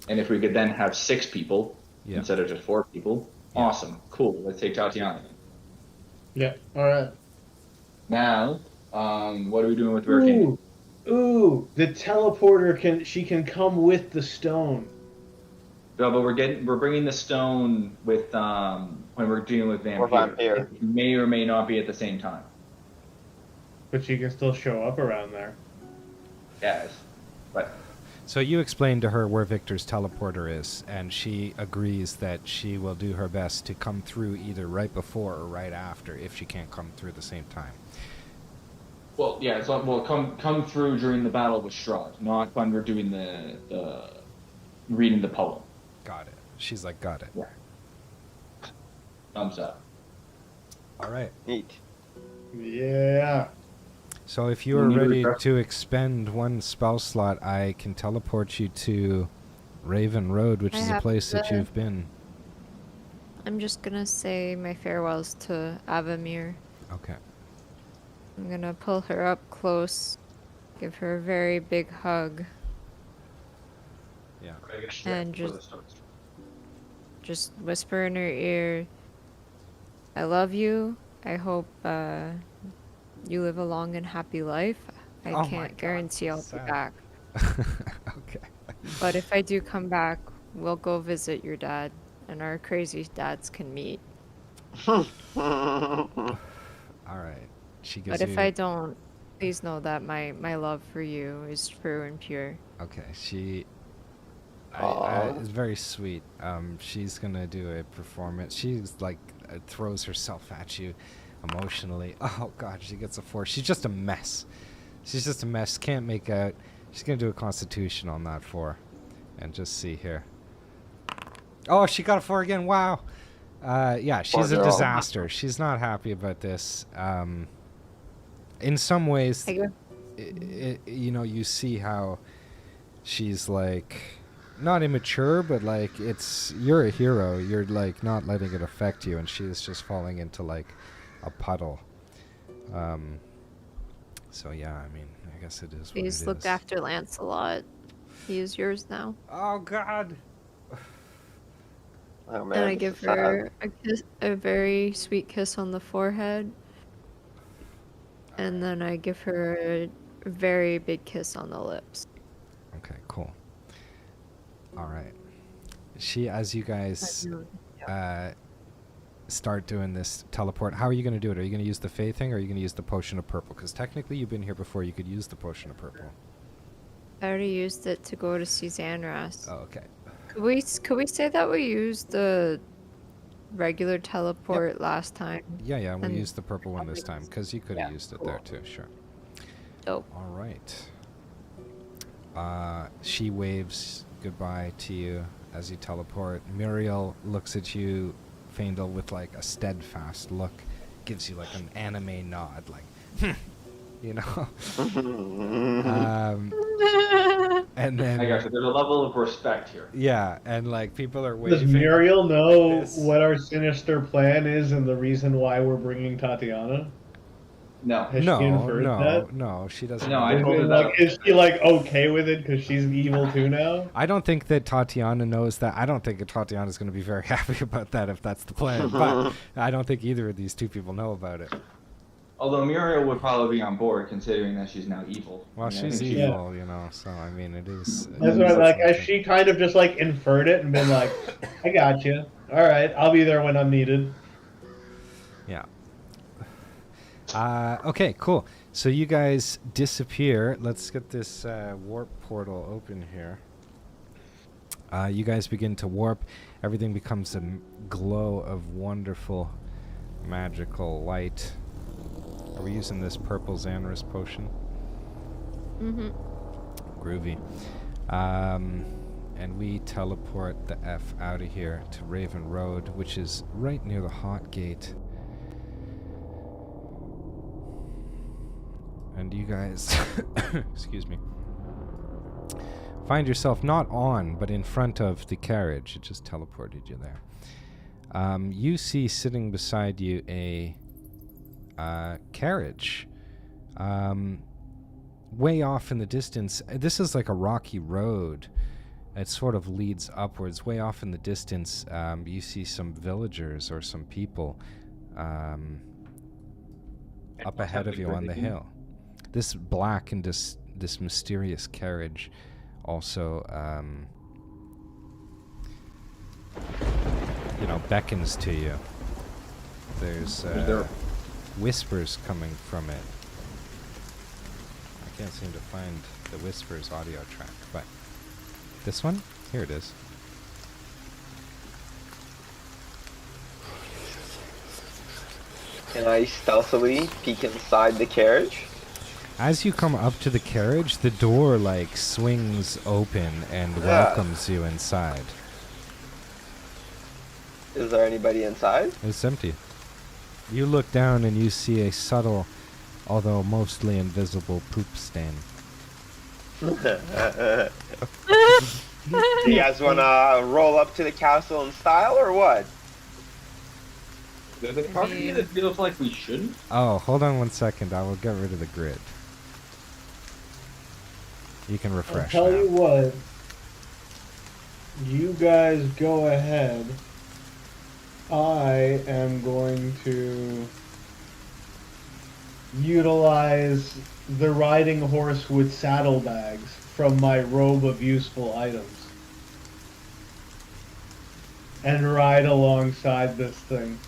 And if we could then have 6 people instead of just 4 people, awesome, cool, let's take Tatiana. Yeah. All right. Now, what are we doing with Rare Candy? Ooh, the teleporter she can come with the stone. No, but we're bringing the stone with, when we're dealing with vampire. It may or may not be at the same time. But she can still show up around there. Yes, but... So you explained to her where Victor's teleporter is, and she agrees that she will do her best to come through either right before or right after if she can't come through at the same time. Well, yeah, so we'll come through during the battle with Strahd, not when we're doing the reading the poem. Got it. She's like, got it. Yeah. Thumbs up. All right. Neat. Yeah. So if you are ready to expend one spell slot, I can teleport you to Raven Road, which is a place that you've been. I'm just gonna say my farewells to Avamir. Okay. I'm gonna pull her up close, give her a very big hug, Yeah. and just whisper in her ear, I love you. I hope you live a long and happy life. I Oh my can't God, guarantee I'll be sad. back. Okay. But if I do come back, we'll go visit your dad, and our crazy dads can meet. All right. She gives But if you. I don't, please know that my love for you is true and pure. Okay. She. Aw. It's very sweet. She's gonna do a performance. She's like throws herself at you, emotionally. Oh God, she gets a 4. She's just a mess. She's just a mess. Can't make out. She's gonna do a Constitution on that 4, and just see here. Oh, she got a 4 again. Wow. Yeah, she's Poor a girl. disaster. She's not happy about this. In some ways, I go, you know, you see how she's like not immature, but like you're a hero. You're like not letting it affect you, and she's just falling into like a puddle. So yeah, I mean, I guess it is what please it look is. after Lancelot. He is yours now. Oh God. Oh man, And I this give is sad. her a kiss, a very sweet kiss on the forehead. And then I give her a very big kiss on the lips. Okay, cool. All right. As you guys start doing this teleport, how are you going to do it? Are you going to use the Fae thing, or are you going to use the potion of purple? Because technically you've been here before. You could use the potion of purple. I already used it to go to see Xanras. Oh, okay. Could we say that we used the regular teleport last time? Yeah, we'll And use the purple one this time, because you could have used it there too, sure. Dope. All right. She waves goodbye to you as you teleport. Muriel looks at you, Faendal, with like a steadfast look, gives you like an anime nod, like, you know. And then I got you. There's a level of respect here. yeah, and like people are Does waving. Muriel know this. what our sinister plan is and the reason why we're bringing Tatiana? No. Has she inferred that? No, she doesn't. No, know I that. told her Like, that. is she like okay with it because she's evil too now? I don't think that Tatiana knows that. I don't think that Tatiana's going to be very happy about that if that's the plan. But I don't think either of these two people know about it. Although Muriel would probably be on board, considering that she's now evil. Well, I mean, I she's think evil, you know. So I mean, it is. That's what like. Has she kind of just like inferred it and been like, "I got you. All right, I'll be there when I'm needed." Yeah. Okay, cool. So you guys disappear. Let's get this warp portal open here. You guys begin to warp. Everything becomes a glow of wonderful, magical light. Are we using this purple Xanras potion? Mm-hmm. Groovy. And we teleport the F out of here to Raven Road, which is right near the Hot Gate. And you guys, excuse me, find yourself not on, but in front of the carriage. It just teleported you there. You see sitting beside you a carriage. Way off in the distance, this is like a rocky road. It sort of leads upwards. Way off in the distance, you see some villagers or some people up ahead of you on the hill. This black and this mysterious carriage also, you know, beckons to you. There's whispers coming from it. I can't seem to find the whispers audio track, but this one? Here it is. Can I stealthily peek inside the carriage? As you come up to the carriage, the door like swings open and welcomes you inside. Is there anybody inside? It's empty. You look down and you see a subtle, although mostly invisible, poop stain. You guys wanna roll up to the castle in style or what? There's a part of me that feels like we shouldn't. Oh, hold on 1 second. I will get rid of the grid. You can I'll refresh tell now. you what. You guys go ahead. I am going to utilize the riding horse with saddlebags from my robe of useful items and ride alongside this thing.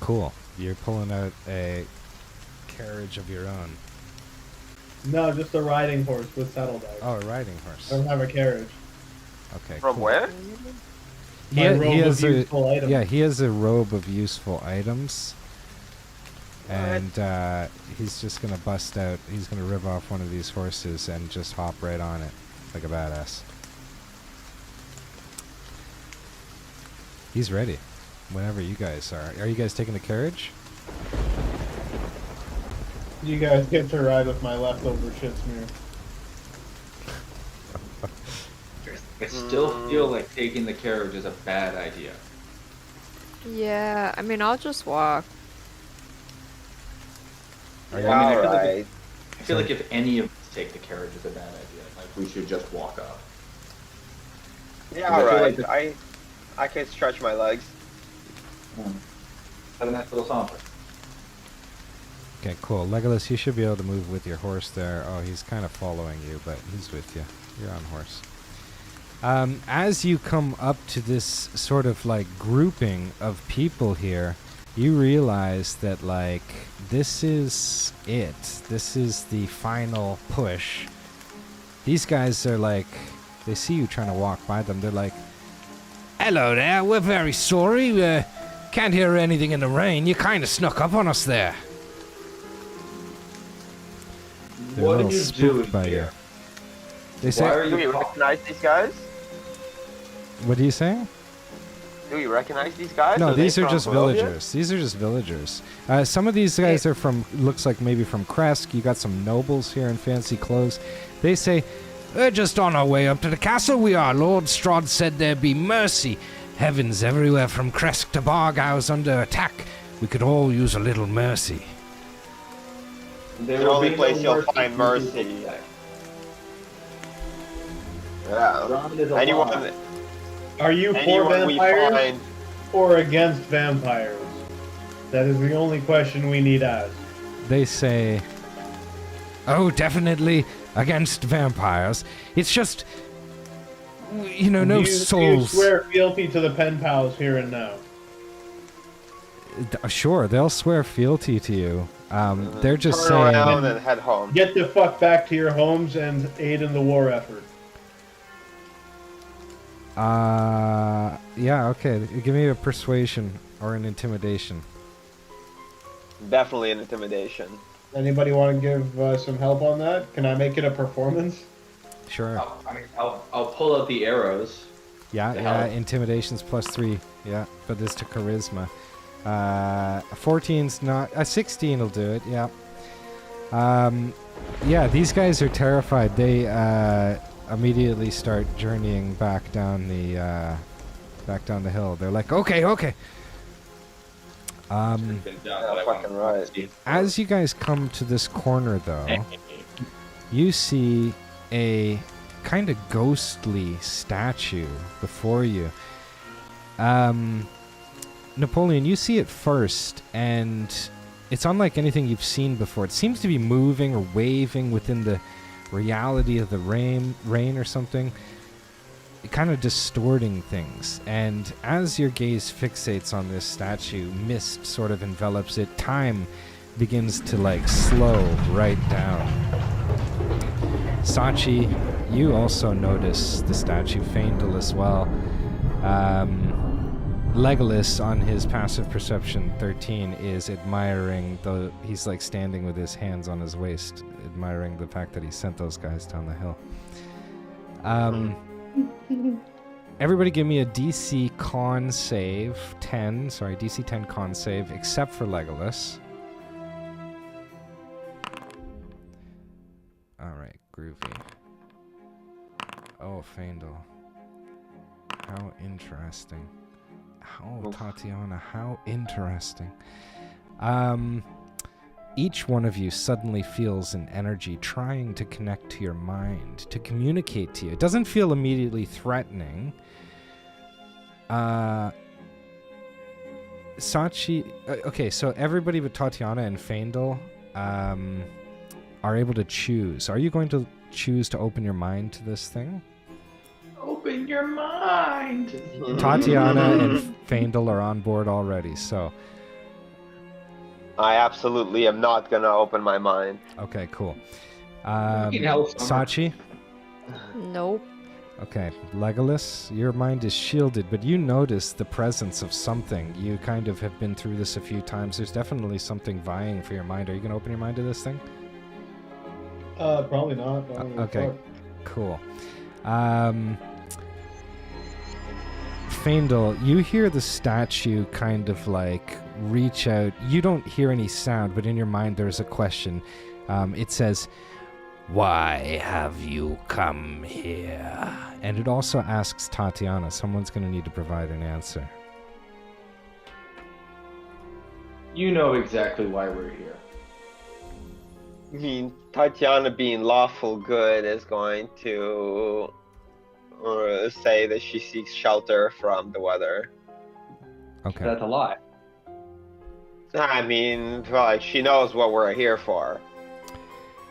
Cool. You're pulling out a carriage of your own. No, just a riding horse with saddlebags. Oh, a riding horse. I don't have a carriage. Okay. From cool. where? My robe has of useful items. Yeah, he has a robe of useful items. And he's just gonna bust out. He's gonna rip off one of these horses and just hop right on it, like a badass. He's ready. Whenever you guys are. Are you guys taking the carriage? You guys get to ride with my leftover shitsmear. I still feel like taking the carriage is a bad idea. Yeah, I mean, I'll just walk. Are Yeah, I mean, I feel like Alright. I feel like if any of us take the carriage is a bad idea. Like we should just walk up. Yeah, I feel alright. like I can stretch my legs. Have a nice little saunter. Okay, cool. Legolas, you should be able to move with your horse there. Oh, he's kind of following you, but he's with you. You're on horse. As you come up to this sort of like grouping of people here, you realize that like this is it. This is the final push. These guys are like, they see you trying to walk by them. They're like, "Hello there, we're very sorry. Can't hear anything in the rain. You kind of snuck up on us there." They're a What little are you spooked doing by here? They say, Why are Do we you recognize these guys? what do you say? Do we recognize these guys? No, they these are from just Barovia? villagers. These are just villagers. Some of these guys are from, looks like maybe from Kresk. You got some nobles here in fancy clothes. They say, "We're just on our way up to the castle we are. Lord Strahd said there'd be mercy. Heavens everywhere from Kresk to Bargow's under attack. We could all use a little mercy." There The will only be place no you'll find mercy. Yeah. Strahd is Anyone, alive. Are you for anyone we vampires find. or against vampires? That is the only question we need asked. They say, "Oh, definitely against vampires. It's just, you know, no do you souls." swear fealty to the pen pals here and now? Sure, they'll swear fealty to you. They're just Turn saying, around and head home. Get the fuck back to your homes and aid in the war effort. yeah, okay. Give me a persuasion or an intimidation. Definitely an intimidation. Anybody want to give some help on that? Can I make it a performance? Sure. I'll pull out the arrows. Yeah, to yeah. help. Intimidation's +3. Yeah, but this to charisma. 14's not. 16 will do it. Yeah. Yeah, these guys are terrified. They immediately start journeying back down the hill. They're like, okay. Yeah, fucking right. As you guys come to this corner, though, you see a kind of ghostly statue before you. Napoleon, you see it first, and it's unlike anything you've seen before. It seems to be moving or waving within the reality of the rain or something, kind of distorting things. And as your gaze fixates on this statue, mist sort of envelops it. Time begins to like slow right down. Sachi, you also notice the statue. Faendal as well. Legolas, on his passive perception 13, is admiring he's like standing with his hands on his waist, admiring the fact that he sent those guys down the hill. Everybody give me a DC con save 10. Sorry, DC 10 con save, except for Legolas. Alright, groovy. Oh, Faendal. How interesting. Oh, Tatiana, how interesting. Each one of you suddenly feels an energy trying to connect to your mind, to communicate to you. It doesn't feel immediately threatening. Sachi. Okay, so everybody but Tatiana and Faendal are able to choose. Are you going to choose to open your mind to this thing? Open your mind. Tatiana and Faendal are on board already, so. I absolutely am not gonna open my mind. Okay, cool. Fucking hell, Summer. Sachi? Nope. Okay, Legolas, your mind is shielded, but you notice the presence of something. You kind of have been through this a few times. There's definitely something vying for your mind. Are you going to open your mind to this thing? Probably not. I don't give a Okay, fuck. cool. Faendal, you hear the statue kind of like reach out. You don't hear any sound, but in your mind there's a question. It says, "Why have you come here?" And it also asks Tatiana. Someone's going to need to provide an answer. You know exactly why we're here. I mean, Tatiana being lawful good is going to say that she seeks shelter from the weather. Okay. That's a lie. I mean, like, she knows what we're here for.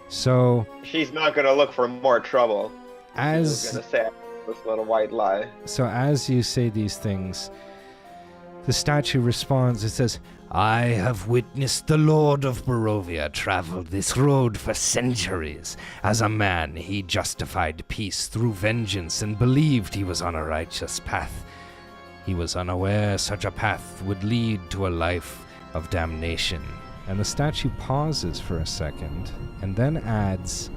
So, She's not gonna look for more trouble. She's as gonna say this little white lie. as you say these things, the statue responds. It says, "I have witnessed the Lord of Barovia travel this road for centuries. As a man, he justified peace through vengeance and believed he was on a righteous path. He was unaware such a path would lead to a life of damnation." And the statue pauses for a second and then adds,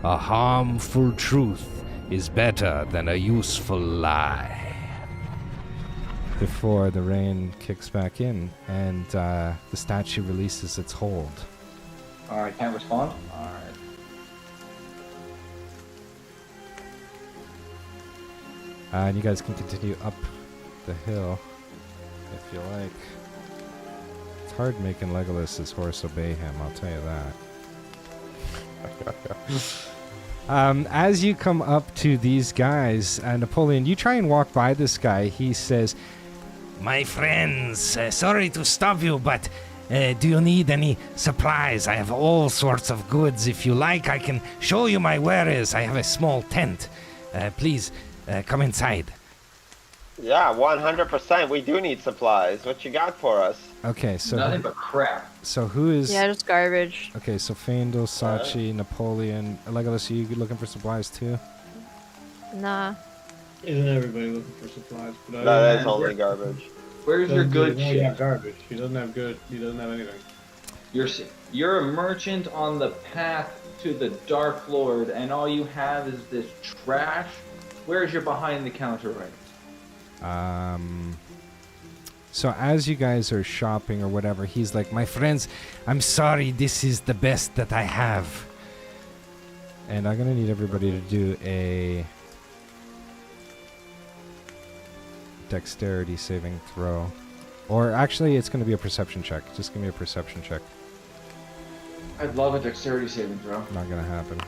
"A harmful truth is better than a useful lie." Before the rain kicks back in and the statue releases its hold. Alright, can't respond? Alright. And you guys can continue up the hill if you like. It's hard making Legolas's horse obey him, I'll tell you that. As you come up to these guys, Napoleon, you try and walk by this guy. He says, "My friends, sorry to stop you, but do you need any supplies? I have all sorts of goods. If you like, I can show you my wares. I have a small tent. Please, come inside." Yeah, 100%. We do need supplies. What you got for us? Okay, so Nothing but crap. so who is... Yeah, just garbage. Okay, so Faendal, Sachi, Napoleon, Legolas, are you looking for supplies too? Nah. Isn't everybody looking for supplies? But No, that's only garbage. Where's your good no, shit? yeah, garbage. He doesn't have good. He doesn't have anything. You're a merchant on the path to the Dark Lord, and all you have is this trash. Where's your behind the counter right? So as you guys are shopping or whatever, he's like, "My friends, I'm sorry, this is the best that I have." And I'm gonna need everybody to do a dexterity saving throw. Or actually, it's gonna be a perception check. Just give me a perception check. I'd love a dexterity saving throw. Not gonna happen.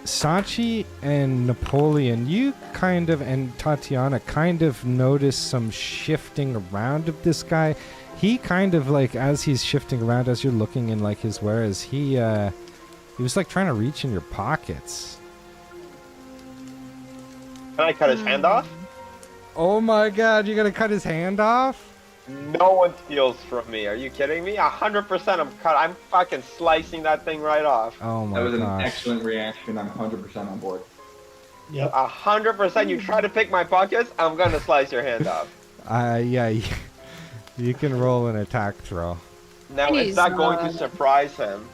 Sachi and Napoleon, you kind of, and Tatiana kind of notice some shifting around of this guy. He kind of like, as he's shifting around, as you're looking in like his wares, he was like trying to reach in your pockets. Can I cut his hand off? Oh my god, you're gonna cut his hand off? No one steals from me. Are you kidding me? 100% I'm fucking slicing that thing right off. Oh my That was an gosh. excellent reaction. I'm 100% on board. Yep. 100%. You try to pick my pockets, I'm gonna slice your hand off. Yeah, you can roll an attack throw. Now, is He's that going to not. surprise him?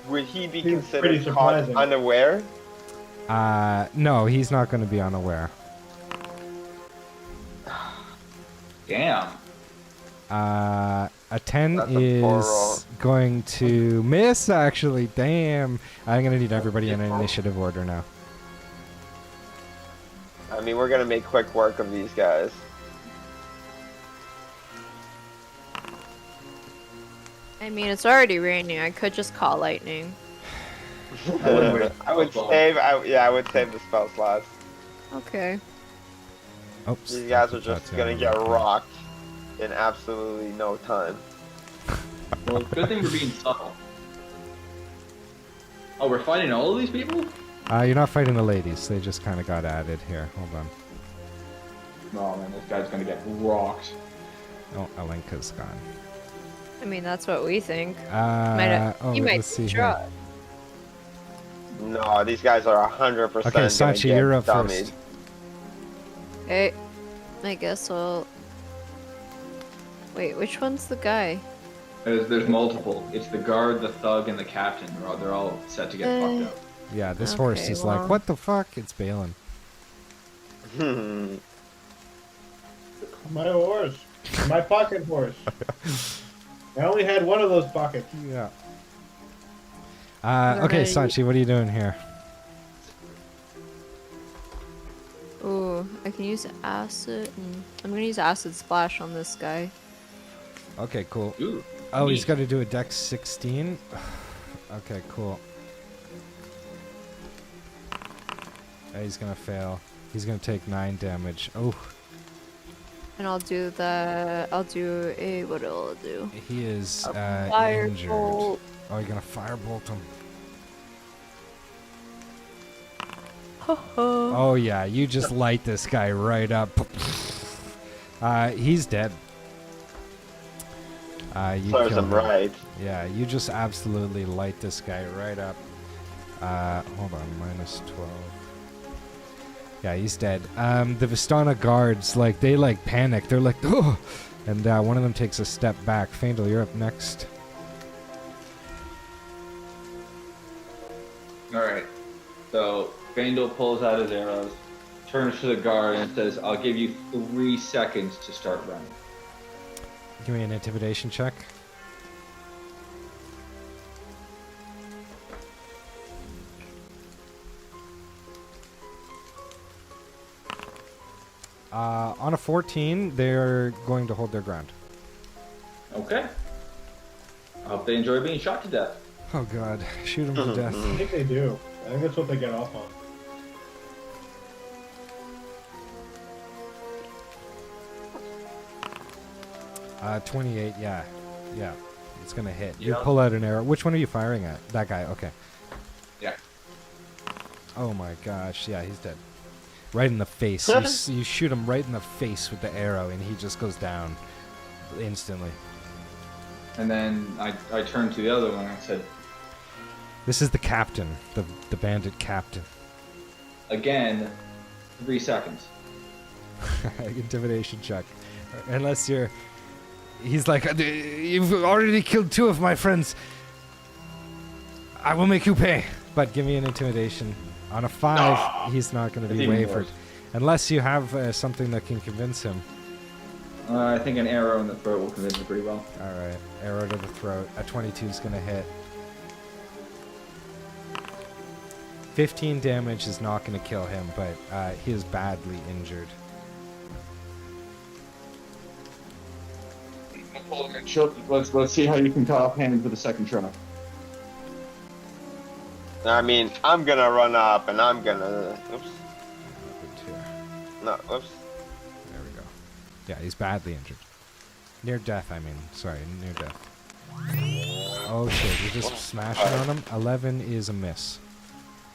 Would he be Seems considered pretty caught surprising. unaware? No, he's not gonna be unaware. Damn. A 10 That's a poor roll. is going to miss, actually. Damn. I'm going to need everybody in initiative order now. I mean, we're gonna make quick work of these guys. I mean, it's already raining. I could just call lightning. I would save. I would save the spell slots. Okay. Oops. These guys are just Tatiana gonna get right there. rocked in absolutely no time. Well, good thing we're being subtle. Oh, we're fighting all of these people? You're not fighting the ladies. They just kind of got added here. Hold on. Oh man, this guy's gonna get rocked. Oh, Alenka's gone. I mean, that's what we think. Oh, You might let's see be here. Strahd. No, these guys are 100% Okay, gonna Sachi, get you're up dummied. first. Okay. I guess I'll... Wait, which one's the guy? There's multiple. It's the guard, the thug, and the captain. They're all set to get fucked up. Yeah, this horse Okay, is well. like, what the fuck? It's Balin. My horse. My pocket horse. I only had one of those pockets. Yeah. Alright. Okay, Sachi, what are you doing here? Ooh, I can use acid. I'm gonna use acid splash on this guy. Okay, cool. Ooh. Oh, he's neat. got to do a dex 16? Okay, cool. He's gonna fail. He's gonna take 9 damage. Oh, And I'll do a, what will I do? he is Fire injured. bolt. Oh, you're gonna firebolt him. Oh yeah, you just light this guy right up. He's dead. You Serves killed him him. right. Yeah, you just absolutely light this guy right up. Hold on, -12. Yeah, he's dead. The Vistana guards, like, they, like, panic. They're like, oh! And one of them takes a step back. Faendal, you're up next. Alright. So, Faendal pulls out his arrows, turns to the guard, and says, I'll give you 3 seconds to start running. Give me an intimidation check. On a 14, they're going to hold their ground. Okay. I hope they enjoy being shot to death. Oh god, shoot them to death. I think they do. I think that's what they get off on. 28, yeah. Yeah, it's gonna hit. You Yeah. pull out an arrow. Which one are you firing at? That guy, okay. Yeah. Oh my gosh, yeah, he's dead. Right in the face. You shoot him right in the face with the arrow, and he just goes down instantly. And then I turned to the other one and I said, This is the captain, the bandit captain. again, 3 seconds. Intimidation check. Unless you're... He's like, you've already killed 2 of my friends. I will make you pay. But give me an intimidation. On a 5, he's not going to It's be even wavered. worse. Unless you have something that can convince him. I think an arrow in the throat will convince me pretty well. Alright, arrow to the throat. A 22 is going to hit. 15 damage is not going to kill him, but he is badly injured. Let's see how you can cut off hands with a second try. I mean, I'm gonna run up and I'm gonna. Oops. Good here. No, oops. There we go. Yeah, he's badly injured. Near death, I mean. Sorry, near death. Oh shit, you're just smashing on him? 11 is a miss.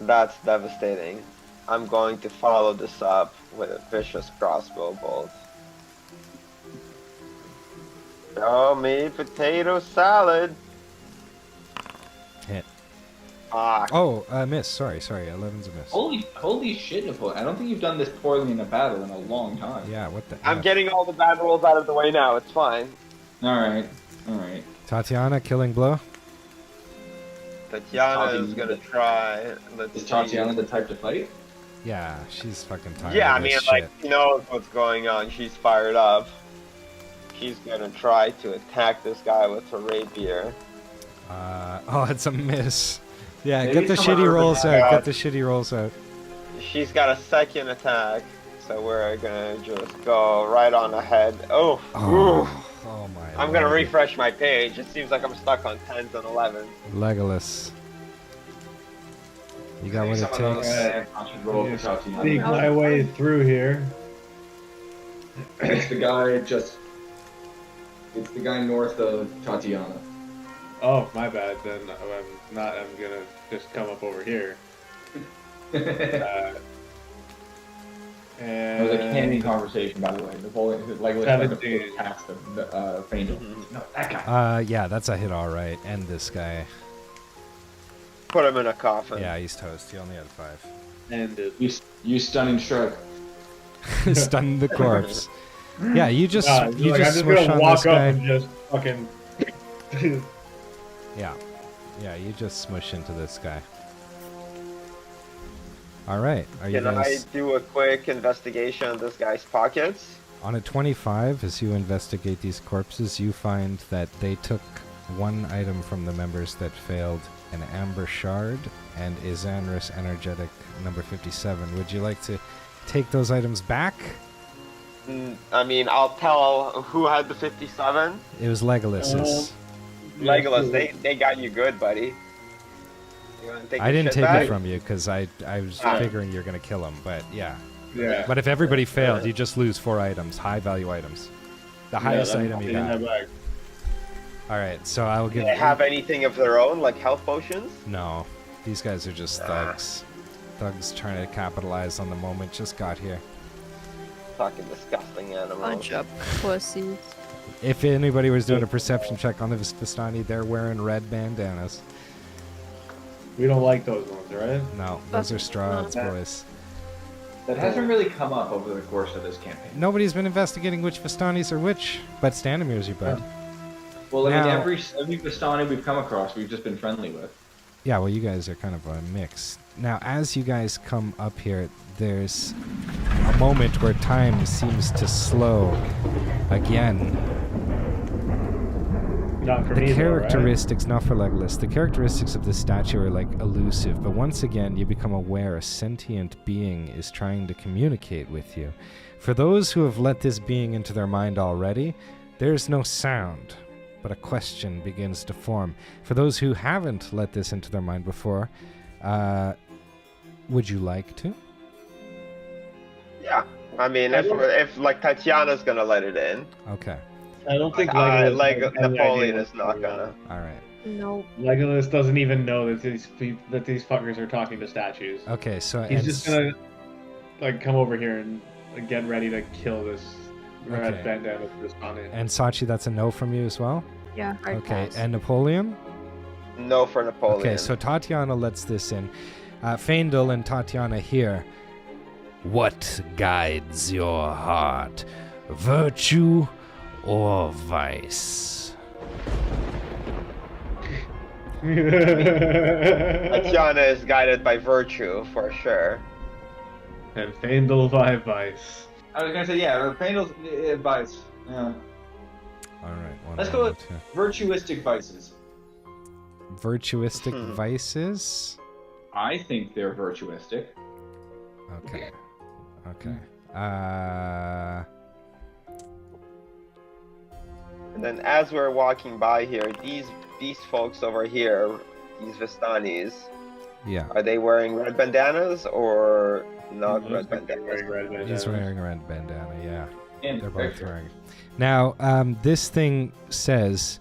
That's devastating. I'm going to follow this up with a vicious crossbow bolt. Show me potato salad. Hit. Ah, Oh, miss. Sorry. 11's a miss. Holy shit, Napoleon. I don't think you've done this poorly in a battle in a long time. Yeah, what the I'm F? getting all the bad rolls out of the way now. It's fine. Alright. Tatiana, killing blow? Tatiana is gonna try. Let's Is see. Tatiana the type to fight? Yeah, she's fucking tired Yeah, I of mean, this like, shit. she knows what's going on. She's fired up. She's gonna try to attack this guy with her rapier. Oh, it's a miss. Yeah, Maybe get the someone shitty over rolls there. out. Get the shitty rolls out. She's got a second attack, so we're gonna just go right on ahead. Oh, oof. Oh my I'm gonna lord. refresh my page. It seems like I'm stuck on 10s and 11s. Legolas. You got what it takes. Sneak my way through here. It's the guy north of Tatiana. Oh, my bad. Then I'm gonna just come up over here. It was a candy conversation, by the way. Napoleon, like, past the Faendal. No, that guy. Yeah, that's a hit, all right. And this guy. Put him in a coffin. Yeah, he's toast. He only had 5. And You stunning shrug. Stun the corpse. Yeah, you just I'm you just just smush gonna on walk this up guy. and just fucking. Yeah, you just smush into this guy. All right, are you Can guys I do a quick investigation of this guy's pockets? on a 25? As you investigate these corpses, you find that they took one item from the members that failed: an amber shard and Izanris energetic number 57. Would you like to take those items back? I mean, I'll tell who had the 57. It was Legolas's. Legolas, they got you good, buddy. You wanna take I your didn't shit take back? it from you because I was figuring you're gonna kill him, but yeah. yeah. But if everybody failed, you just lose 4 items, high value items. The highest item you got. All right, so I'll Do give. they have anything of their own, like health potions? No, these guys are just thugs. Thugs trying to capitalize on the moment. Just got here. Fucking disgusting animals. Bunch of pussies. If anybody was doing a perception check on the Vistani, they're wearing red bandanas. We don't like those ones, right? No, those are Strahd's boys. That hasn't really come up over the course of this campaign. Nobody's been investigating which Vistanis are which, but Standomir's your bud. Well, I mean, Now- every Vistani we've come across, we've just been friendly with. Yeah, well, you guys are kind of a mix. Now, as you guys come up here, there's a moment where time seems to slow again. Not for The me, though, right? characteristics, not for Legolas, the characteristics of this statue are like elusive, but once again you become aware a sentient being is trying to communicate with you. For those who have let this being into their mind already, there's no sound, but a question begins to form. For those who haven't let this into their mind before, would you like to? Yeah. I mean, if like Tatiana's gonna let it in, Okay, I don't think Legolas has any Napoleon idea is not what's going gonna. all right. Nope. on. Legolas doesn't even know that these fuckers are talking to statues. Okay, so He's and just gonna like come over here and get ready to kill this red Okay. bandana with this on it. and Sachi, that's a no from you as well? Yeah, hard Okay, pass. and Napoleon? No for Napoleon. Okay, so Tatiana lets this in. Faendal and Tatiana here. What guides your heart? Virtue or vice? Tatiana is guided by virtue for sure. And Faendal by vice. I was gonna say, yeah, Faendal's advice. Yeah. All right. One Let's go moment with here. virtuistic vices. Virtuistic vices. I think they're virtuistic. Okay. Okay. And then as we're walking by here, these folks over here, these Vistanis, Yeah. are they wearing red bandanas or not red Wearing bandanas? red He's bandanas. wearing a red bandana. Yeah. And They're both wearing. Now, this thing says,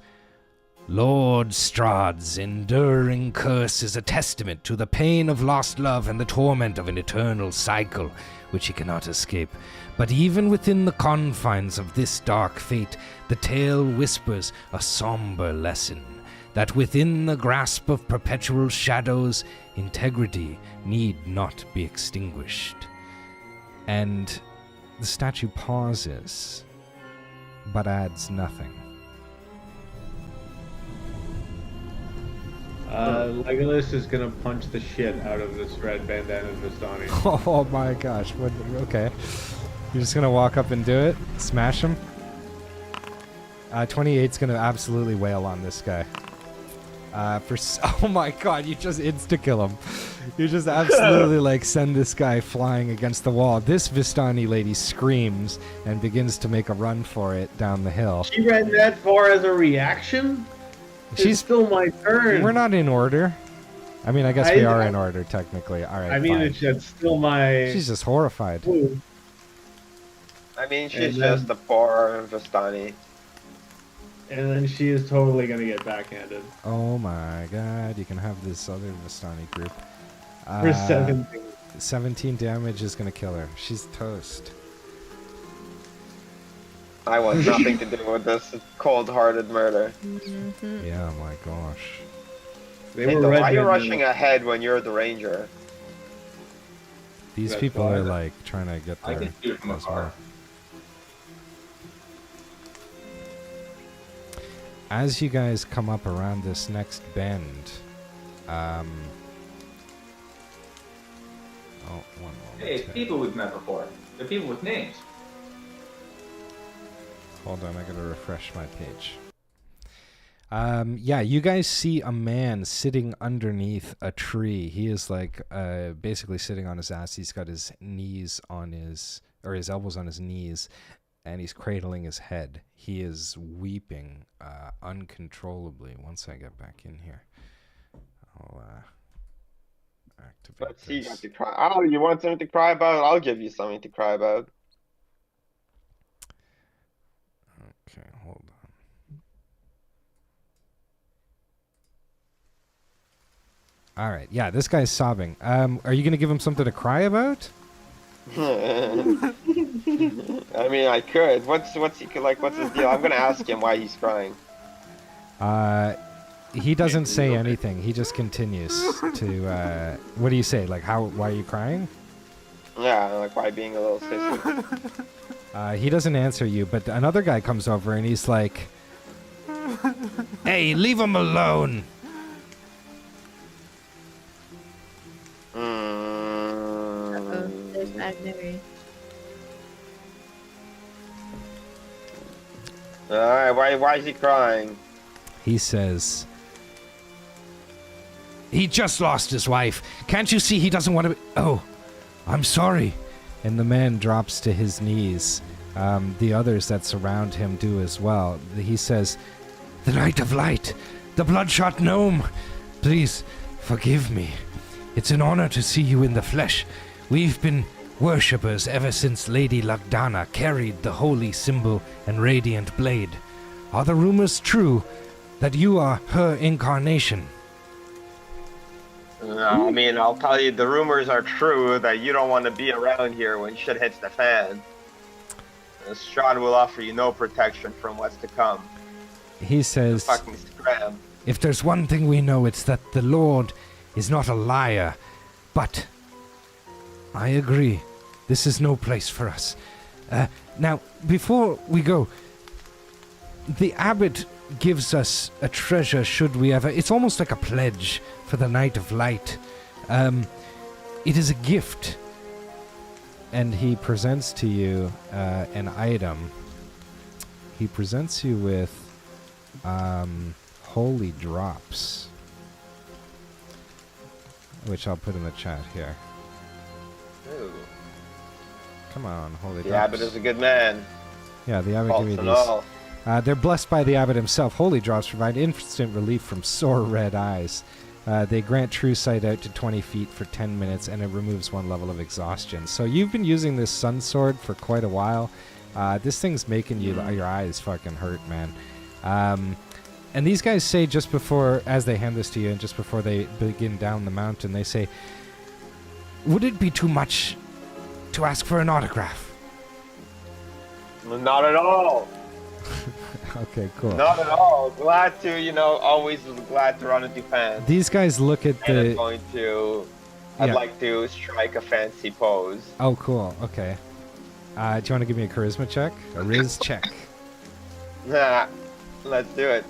Lord Strahd's enduring curse is a testament to the pain of lost love and the torment of an eternal cycle, which he cannot escape. But even within the confines of this dark fate, the tale whispers a somber lesson, that within the grasp of perpetual shadows, integrity need not be extinguished. And the statue pauses, but adds nothing. Legolas is gonna punch the shit out of this red bandana Vistani. Oh my gosh, what, okay. You're just gonna walk up and do it? Smash him? 28's gonna absolutely wail on this guy. Oh my god, you just insta-kill him. You just absolutely like send this guy flying against the wall. This Vistani lady screams and begins to make a run for it down the hill. She ran that far as a reaction? It's She's still my turn. We're not in order. I mean, I guess we are in order, technically. All right, I mean, fine. it's still my. She's just horrified. Ooh. I mean, she's And then- just a poor Vistani. And then she is totally gonna get backhanded. Oh my god, you can have this other Vistani group. For 17. 17 damage is going to kill her. She's toast. I want nothing to do with this cold-hearted murder. Yeah, my gosh. They Hey, were though, red. why are you men. rushing ahead when you're the ranger? These That's people why are that- like trying to get I there can see it from as afar. well. As you guys come up around this next bend, oh, one moment. Hey, it's people we've met before. They're people with names. Hold on, I gotta refresh my page. Yeah, you guys see a man sitting underneath a tree. He is like basically sitting on his ass. He's got his knees on his elbows on his knees, and he's cradling his head. He is weeping uncontrollably. Once I get back in here, I'll activate Let's see, you this. got to cry. Oh, you want something to cry about? I'll give you something to cry about. Okay, hold on. All right, yeah, this guy's sobbing. Are you gonna give him something to cry about? I mean, I could. What's his deal? I'm gonna ask him why he's crying. He doesn't say anything. He just continues to. What do you say? Like, why are you crying? Yeah, like why being a little sissy. He doesn't answer you, but another guy comes over and he's like, "Hey, leave him alone." There's Mad Mary. Alright, why is he crying? He says, "He just lost his wife. Can't you see he doesn't want to be... Oh, I'm sorry." And the man drops to his knees. The others that surround him do as well. He says, "The Knight of Light, the Bloodshot Gnome, please forgive me. It's an honor to see you in the flesh. We've been worshippers ever since Lady Lagdana carried the holy symbol and radiant blade. Are the rumors true that you are her incarnation?" No, I mean, I'll tell you, the rumors are true that you don't want to be around here when shit hits the fan. Strahd will offer you no protection from what's to come. He says, Fucking scram. "If there's one thing we know, it's that the Lord is not a liar. But I agree. This is no place for us. Now, before we go, the abbot gives us a treasure should we ever... It's almost like a pledge for the Night of Light. It is a gift." And he presents to you an item. He presents you with holy drops, which I'll put in the chat here. Ooh. Come on, holy The drops. abbot is a good man. Yeah, the abbot Faults gave me and these. all. They're blessed by the abbot himself. Holy drops provide instant relief from sore red eyes. They grant true sight out to 20 feet for 10 minutes, and it removes 1 level of exhaustion. So you've been using this sun sword for quite a while. This thing's making your eyes fucking hurt, man. And these guys say just before, as they hand this to you, and just before they begin down the mountain, they say, "Would it be too much to ask for an autograph?" Not at all. Okay, cool. Not at all. Glad to, always glad to run into fans. These guys look at And I'm the... going to... Yeah. I'd like to strike a fancy pose. Oh, cool. Okay. Do you want to give me a charisma check? A riz check. Nah, let's do it.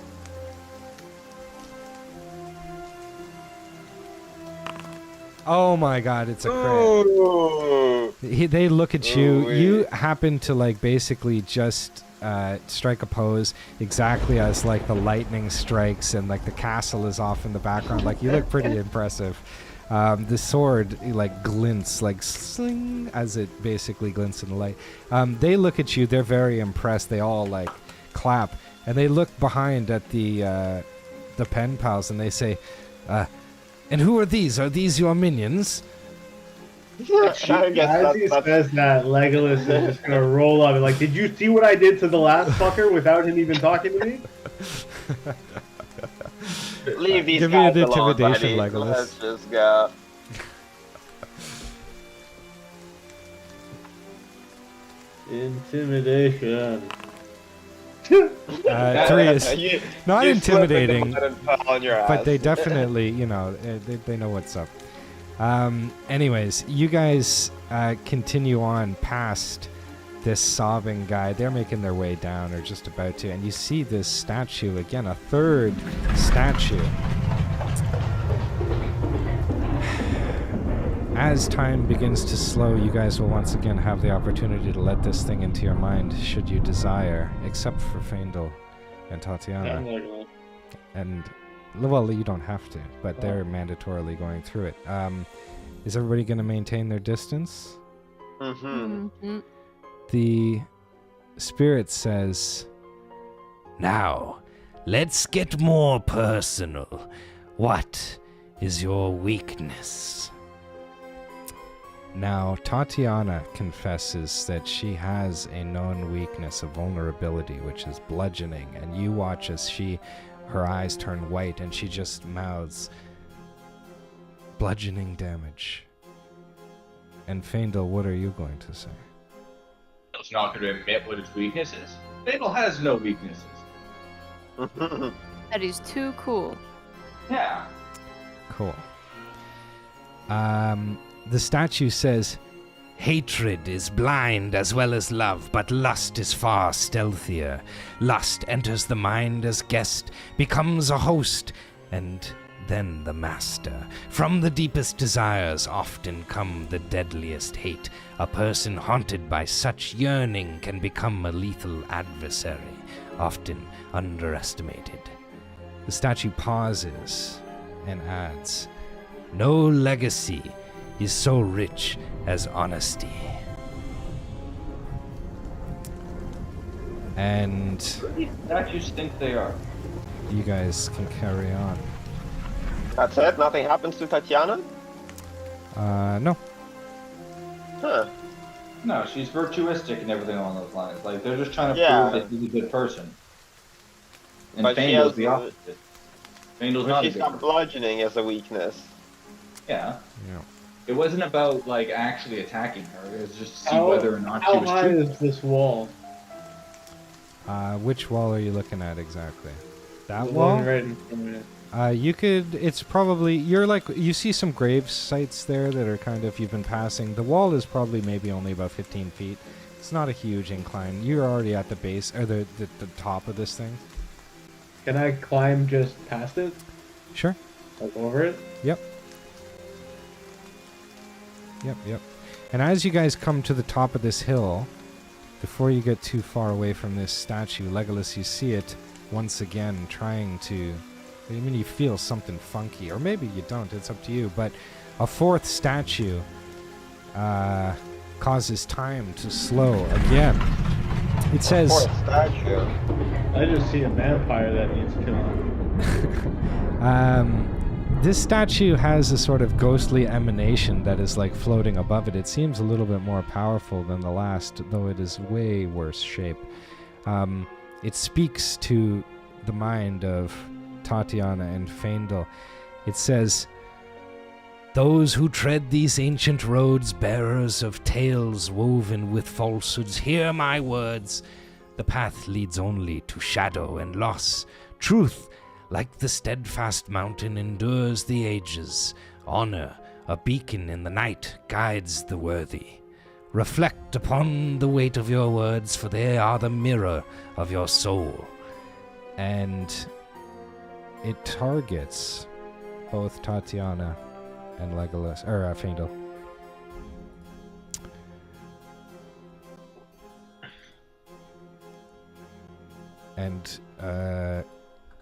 Oh my god, it's a crit. Ooh. They look at you. Ooh-wee. You happen to basically just strike a pose exactly as the lightning strikes and the castle is off in the background. You look pretty impressive. The sword glints sling as it basically glints in the light. They look at you. They're very impressed. They all clap and they look behind at the pen pals and they say, And who are these? Are these your minions? I guess As he says that, Legolas is just gonna roll up and like, did you see what I did to the last fucker without him even talking to me? Leave these Give me an guys alone, intimidation, buddy. Legolas. Let's just go. Intimidation. 3 is You- not you slip into intimidating, mud and fall on your but ass. they definitely, they know what's up. Anyways, you guys continue on past this sobbing guy. They're making their way down, or just about to, and you see this statue again, a third statue. As time begins to slow, you guys will once again have the opportunity to let this thing into your mind, should you desire, except for Faendal and Tatiana. And, well, you don't have to, but they're mandatorily going through it. Is everybody going to maintain their distance? Mm-hmm. The spirit says, Now, let's get more personal. What is your weakness? now Tatiana confesses that she has a known weakness, a vulnerability, which is bludgeoning, and you watch as her eyes turn white and she just mouths, bludgeoning damage. And Faendal, what are you going to say? He's not going to admit what his weakness is. Faendal has no weaknesses. That is too cool. Yeah. Cool. The statue says, Hatred is blind as well as love, but lust is far stealthier. Lust enters the mind as guest, becomes a host, and then the master. From the deepest desires often come the deadliest hate. A person haunted by such yearning can become a lethal adversary, often underestimated. the statue pauses and adds, No legacy is so rich as honesty. and What do these statues think they are? you guys can carry on. That's it? Nothing happens to Tatiana? No. Huh. No, she's virtuistic and everything along those lines. Like, they're just trying to Yeah. prove that he's a good person. And But she Faendal's has the opposite. Faendal's But not a she's good got person. bludgeoning as a weakness. Yeah. Yeah. It wasn't about, like, actually attacking her. It was just to see How- whether or not she How was high true. is this wall? Which wall are you looking at exactly? That The wall? one right in front of me. You could, it's probably, you see some grave sites there that are kind of, you've been passing. The wall is probably maybe only about 15 feet. It's not a huge incline. You're already at the base, or the top of this thing. Can I climb just past it? Sure. Like over it? Yep. And as you guys come to the top of this hill, before you get too far away from this statue, Legolas, you see it once again trying to... I mean, you feel something funky, or maybe you don't, it's up to you, but a fourth statue causes time to slow again. It says... Poor statue. I just see a vampire that needs killing. This statue has a sort of ghostly emanation that is like floating above it. It seems a little bit more powerful than the last, though it is way worse shape. It speaks to the mind of Tatiana and Faendal. It says, Those who tread these ancient roads, bearers of tales woven with falsehoods, hear my words. The path leads only to shadow and loss. Truth, like the steadfast mountain, endures the ages. Honor, a beacon in the night, guides the worthy. Reflect upon the weight of your words, for they are the mirror of your soul. and it targets both Tatiana and Legolas, or Faendal. And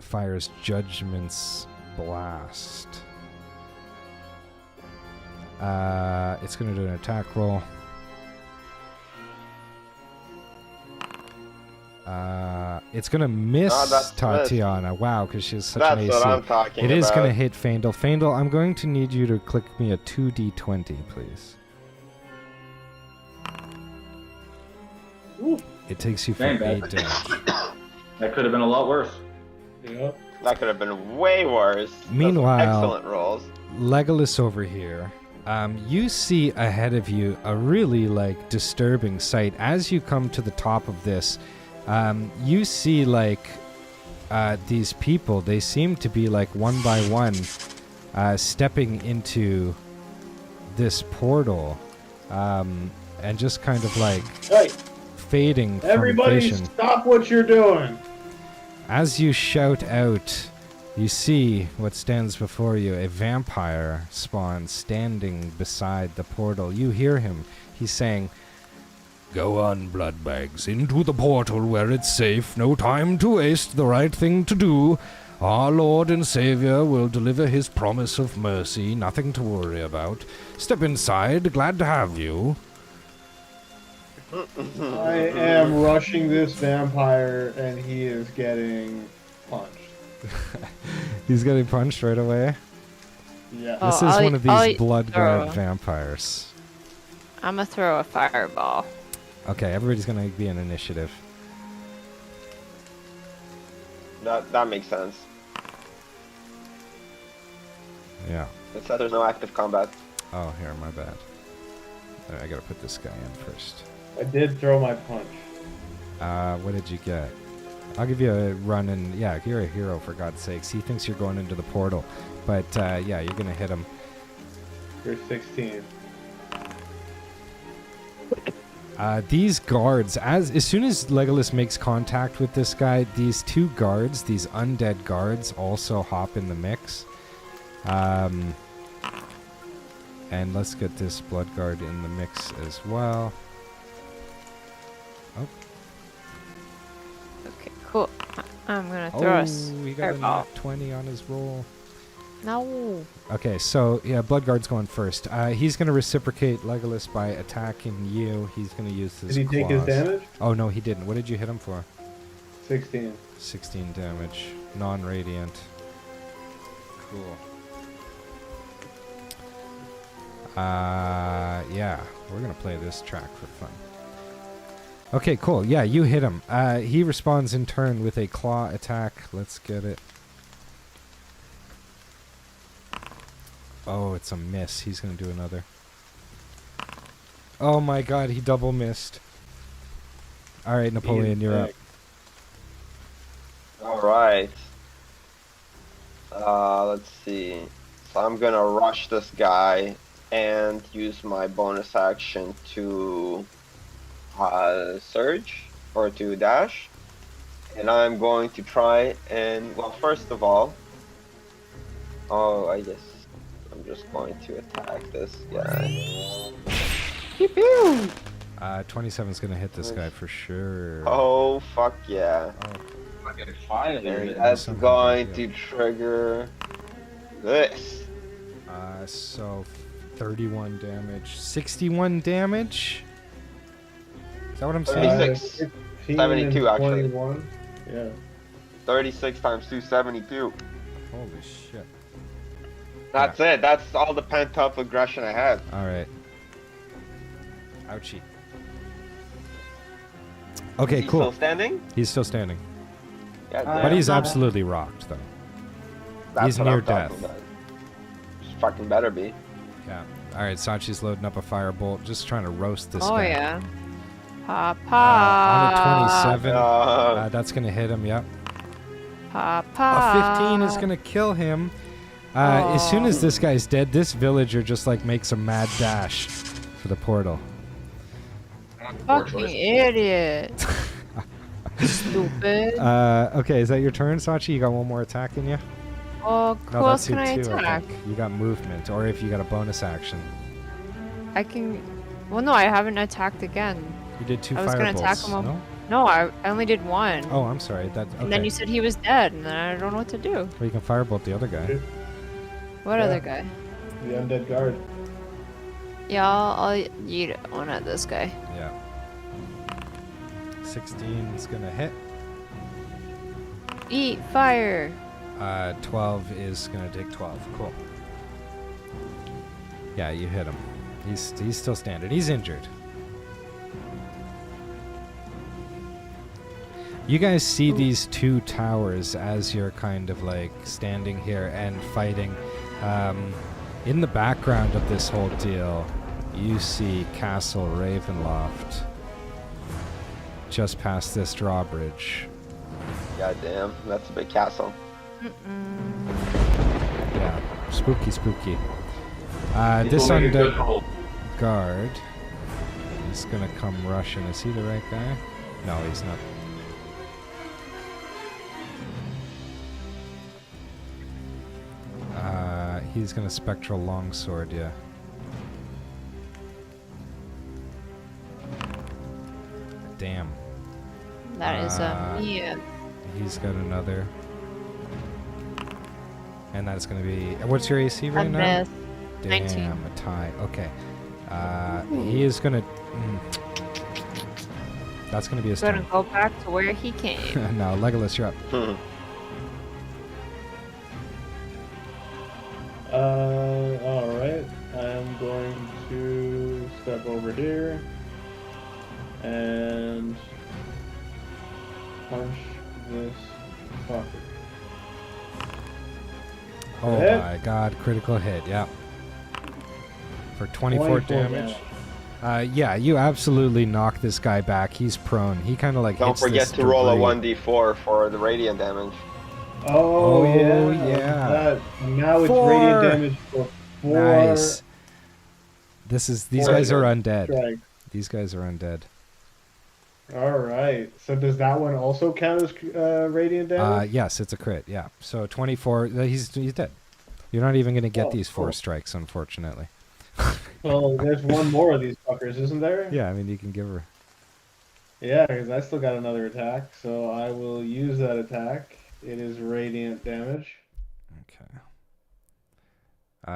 fires Judgment's Blast. It's going to do an attack roll. It's gonna miss that's Tatiana. Wow, because she's such That's an AC. what I'm talking It about. is gonna hit Faendal. Faendal, I'm going to need you to click me a 2d20, please. Ooh. It takes you for Dang, 8 bad. damage. That could have been a lot worse. Yep. That could have been way worse. Those are Meanwhile- excellent rolls. Legolas over here. You see ahead of you a really like disturbing sight. As you come to the top of this, you see like these people. They seem to be like one by one stepping into this portal and just kind of like Hey, fading from everybody vision. stop what you're doing. As you shout out, you see what stands before you, a vampire spawn standing beside the portal. You hear him. He's saying, Go on, bloodbags, into the portal where it's safe. No time to waste, the right thing to do. Our Lord and Savior will deliver his promise of mercy, nothing to worry about. Step inside, glad to have you. I am rushing this vampire, and he is getting punched. he's getting punched right away. Yeah. Oh, This is I'll- one of I'll- these blood guard throw. vampires. I'm gonna throw a fireball. Okay, everybody's gonna be in initiative. That makes sense. Yeah. It says there's no active combat. Oh, here, my bad. I gotta put this guy in first. I did throw my punch. What did you get? I'll give you a run and yeah, you're a hero for God's sakes. He thinks you're going into the portal, but yeah, you're gonna hit him. You're 16. These guards, as soon as Legolas makes contact with this guy, these two guards, these undead guards, also hop in the mix. And let's get this blood guard in the mix as well. Oh, Okay, cool. I'm gonna throw us. he got a fireball. nat 20 on his roll. No. Okay, so yeah, blood guard's going first. He's gonna reciprocate Legolas by attacking you. He's gonna use his Did he take his claws. damage? Oh no, he didn't. What did you hit him for? 16. 16 damage, non-radiant. Cool. Yeah, we're gonna play this track for fun. Okay, cool. Yeah, you hit him. He responds in turn with a claw attack. Let's get it. Oh, it's a miss. He's gonna do another. Oh my god, he double missed. Alright, Napoleon, you're up. Alright. Let's see. So I'm gonna rush this guy and use my bonus action to surge or to dash. And I'm going to try and, well, first of all, I guess I'm just going to attack this guy. 27's gonna hit this guy for sure. Oh, fuck yeah. Fucking finally. That's somehow going got to you. trigger this. So 31 damage. 61 damage? Is that what I'm saying? 36. 15 72 and actually. 21. Yeah. 36 times 2, 72. Holy shit. That's it. That's all the pent up aggression I had. Alright. Ouchie. Okay, Is he cool. Still standing? He's still standing. Yeah, But he's absolutely rocked, though. he's near death. Just fucking better be. Yeah. Alright, Sachi's loading up a firebolt, just trying to roast this Oh guy. yeah. Pa On pa. a 27, that's gonna hit him, yep. Pa A pa. 15 is gonna kill him. As soon as this guy's dead, this villager just like makes a mad dash for the portal. Fucking idiot. Stupid. Okay, is that your turn, Sachi? You got one more attack in you? Oh, who No, else that's can I you too, attack? think. You got movement, or if you got a bonus action. I can. Well, no, I haven't attacked again. You did 2 I was gonna firebolts. attack him. No? No, I only did one. Oh, I'm sorry. That okay. And then you said he was dead, and then I don't know what to do. Well, you can firebolt the other guy. What Yeah. other guy? The undead guard. Yeah, I'll yeet one at this guy. Yeah. 16 is gonna hit. Eat fire. 12 is gonna take 12. Cool. Yeah, you hit him. He's still standing. He's injured. You guys see these two towers as you're kind of like standing here and fighting. In the background of this whole deal, you see Castle Ravenloft just past this drawbridge. Goddamn, that's a big castle. Yeah, spooky. He's This gonna make a good undead hold. guard is gonna come rushing. Is he the right guy? No, he's not. He's gonna spectral longsword you. Damn. That is Uh, yeah. He's got another. And that's gonna be. What's your AC A right now? miss. Damn, 19. a tie. Okay. He is gonna. That's gonna be a Gonna stun. go back to where he came. No, Legolas, you're up. Alright. I'm going to step over here and punch this fucker. Oh Hit. my god, critical hit, yeah. For 24 damage. Yeah, you absolutely knock this guy back. He's prone. He kind of like Don't hits forget this to roll a debris. 1d4 for the radiant damage. Oh, Oh, yeah. yeah. Now it's 4. radiant damage for 4 Nice. These Four guys are good. undead. strikes. These guys are undead. Alright. So does that one also count as radiant damage? Yes, it's a crit. Yeah. So 24. He's dead. You're not even gonna get Oh, these 4 cool. strikes, unfortunately. Well, there's one more of these fuckers, isn't there? Yeah, I mean you can give her. Yeah, because I still got another attack, so I will use that attack. It is radiant damage. Okay.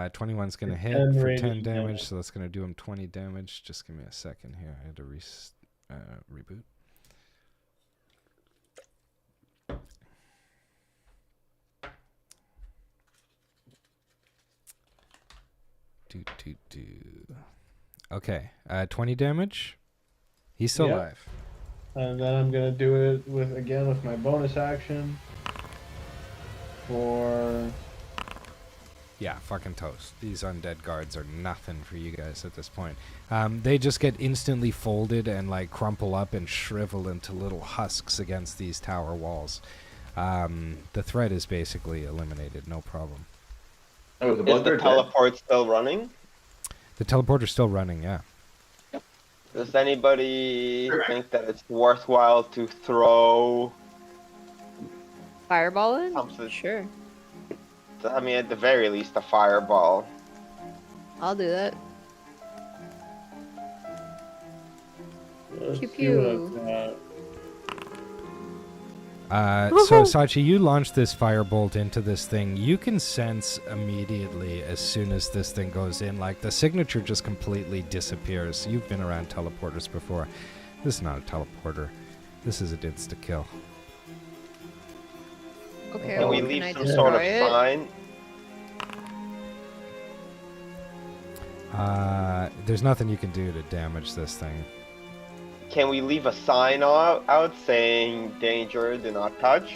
21's gonna For hit 10 for 10 radiant damage, damage. so that's gonna do him 20 damage. Just give me a second here. I had to reboot. Do. Okay, 20 damage. He's still Yeah. alive. And then I'm gonna do it with my bonus action for Yeah, fucking toast. These undead guards are nothing for you guys at this point. They just get instantly folded and like crumple up and shrivel into little husks against these tower walls. The threat is basically eliminated, no problem. Oh, the Is the bugbear dead? teleport still running? The teleporter's still running, yeah. Does anybody think that it's worthwhile to throw Fireball in? something? Sure. I mean, at the very least, a fireball. I'll do that. let's Pew see what pew. I've got. So Sachi, you launch this firebolt into this thing. You can sense immediately as soon as this thing goes in, like the signature just completely disappears. You've been around teleporters before. This is not a teleporter. This is an insta-kill. Okay, Can well, we leave I some sort of destroy it? sign? There's nothing you can do to damage this thing. Can we leave a sign out saying danger, do not touch?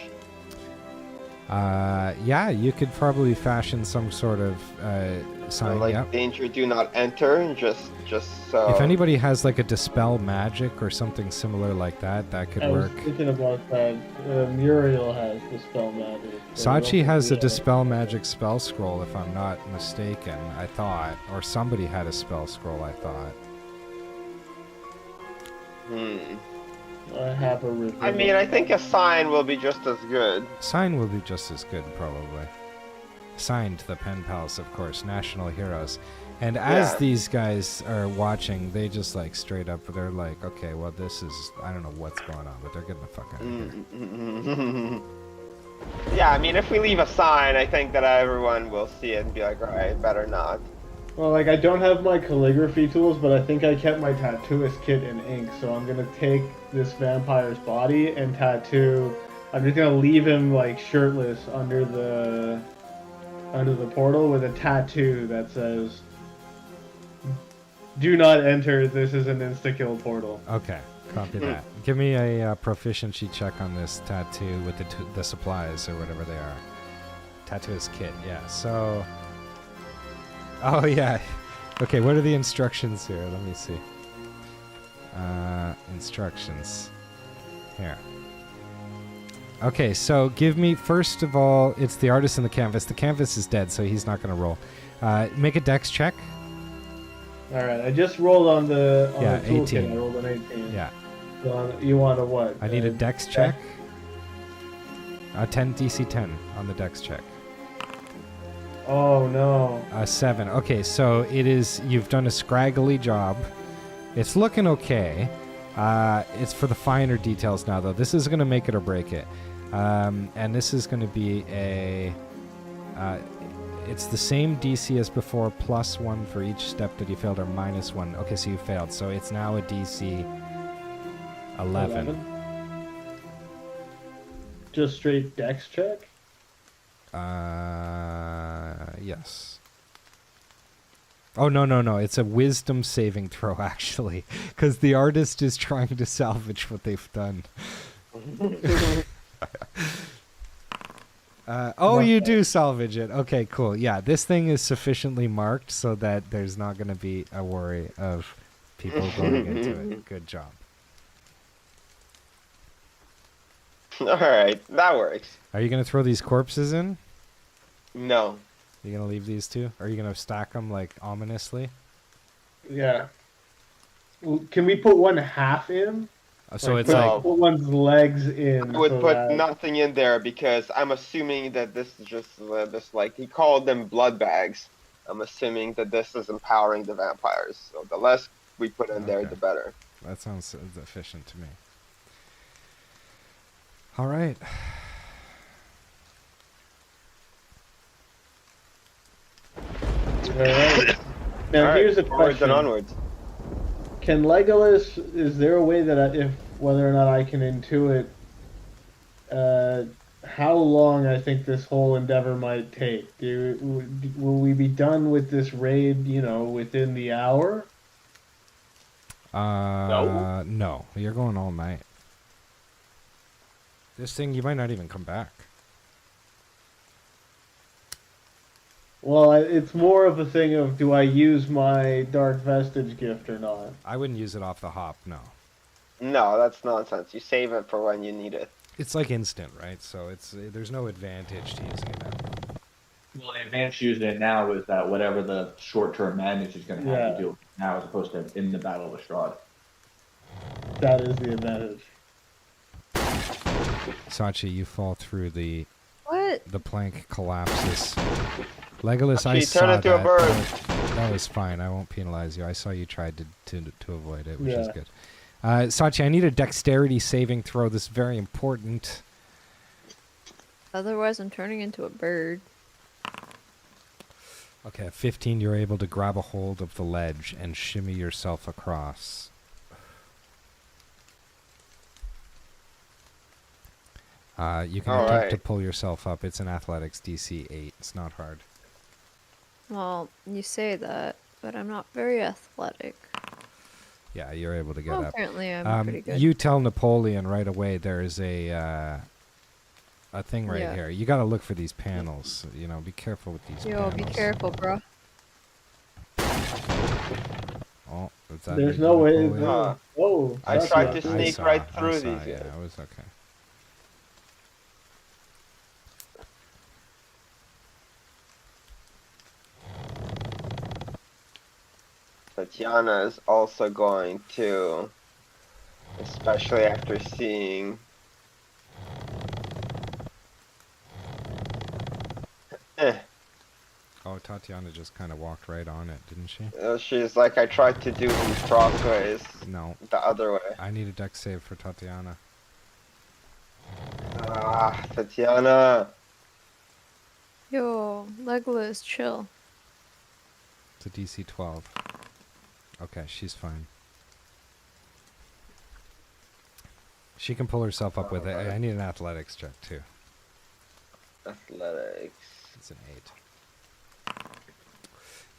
Yeah, you could probably fashion some sort of sign. Like Yeah. danger, do not enter, just so. If anybody has like a dispel magic or something similar like that, that could I was work. thinking about that. Muriel has dispel magic. so I Sachi don't has a think we dispel magic spell scroll, if I'm not mistaken. I thought, or somebody had a spell scroll. I thought. I have a reveal. I mean, I think a sign will be just as good. Sign will be just as good, probably. Signed the Pen Pals, of course, national heroes. And as Yeah. these guys are watching, they just like straight up, they're like, okay, well, this is, I don't know what's going on, but they're getting the fuck out of here. Yeah, I mean, if we leave a sign, I think that everyone will see it and be like, alright, better not. Well, like, I don't have my calligraphy tools, but I think I kept my tattooist kit in ink, so I'm gonna take this vampire's body and tattoo I'm just gonna leave him like shirtless under the portal with a tattoo that says, "Do not enter. This is an insta-kill portal." Okay, copy that. Give me a proficiency check on this tattoo with the supplies or whatever they are. Tattooist kit, yeah. So, oh yeah. Okay, what are the instructions here? Let me see. Instructions. Here. Okay, so give me, first of all, it's the artist and the canvas. The canvas is dead, so he's not going to roll. Make a dex check. All right, I just rolled on the Yeah, the toolkit. 18. I rolled an 18. Yeah. So you want a what? I need a dex check. 10 DC 10 on the dex check. Oh no. 7. Okay, so it is, you've done a scraggly job. It's looking okay. It's for the finer details now, though. This is going to make it or break it. And this is going to be a... it's the same DC as before, +1 for each step that you failed, or -1. Okay, so you failed. So it's now a DC 11. Just straight dex check? Yes. Oh, no. It's a wisdom saving throw, actually. Because the artist is trying to salvage what they've done. You do salvage it. Okay, cool. Yeah, this thing is sufficiently marked so that there's not going to be a worry of people going into it. Good job. Alright, that works. Are you going to throw these corpses in? No. You going to leave these two? Or are you going to stack them, like, ominously? Yeah. Well, can we put one half in? So it's put, like... put one's legs in. I would so put that- nothing in there because I'm assuming that this is just this, like, he called them blood bags. I'm assuming that this is empowering the vampires. So the less we put in there, Okay. the better. That sounds efficient to me. All right. All right. Now Alright, here's a forwards question. and onwards. Can Legolas, is there a way that whether or not I can intuit how long I think this whole endeavor might take? Will we be done with this raid, within the hour? No. You're going all night. This thing, you might not even come back. Well, it's more of a thing of, do I use my Dark Vestige gift or not? I wouldn't use it off the hop, no. No, that's nonsense. You save it for when you need it. It's like instant, right? So there's no advantage to using it now. Well, the advantage to using it now is that whatever the short-term manage is going to have to do now, as opposed to in the Battle of Strahd. That is the advantage. Sachi, you fall through the What? plank collapses. Legolas, I Sachi, saw turn into a that. bird. That was fine. I won't penalize you. I saw you tried to avoid it, which is Yeah. good. Sachi, I need a dexterity saving throw. This is very important. Otherwise, I'm turning into a bird. Okay, at 15, you're able to grab a hold of the ledge and shimmy yourself across. You can attempt to Alright. pull yourself up. It's an athletics DC 8. It's not hard. Well, you say that, but I'm not very athletic. Yeah, you're able to get Well, up. apparently I'm pretty good. You tell Napoleon right away there's a thing right Yeah. here. You got to look for these panels. Be careful with these Yo, panels. be careful, bro. Oh, is that There's you, no way. Napoleon? Oh, I that's tried not to good. sneak saw- right I through saw, these Yeah, guys. it was okay. Tatiana is also going to, especially after seeing. Oh, Tatiana just kind of walked right on it, didn't she? She's like, I tried to do these crossways No. the other way. I need a dex save for Tatiana. Ah, Tatiana. Yo, Legolas, chill. It's a DC 12. Okay, she's fine. She can pull herself up with it. I need an athletics check too. Athletics. It's an 8.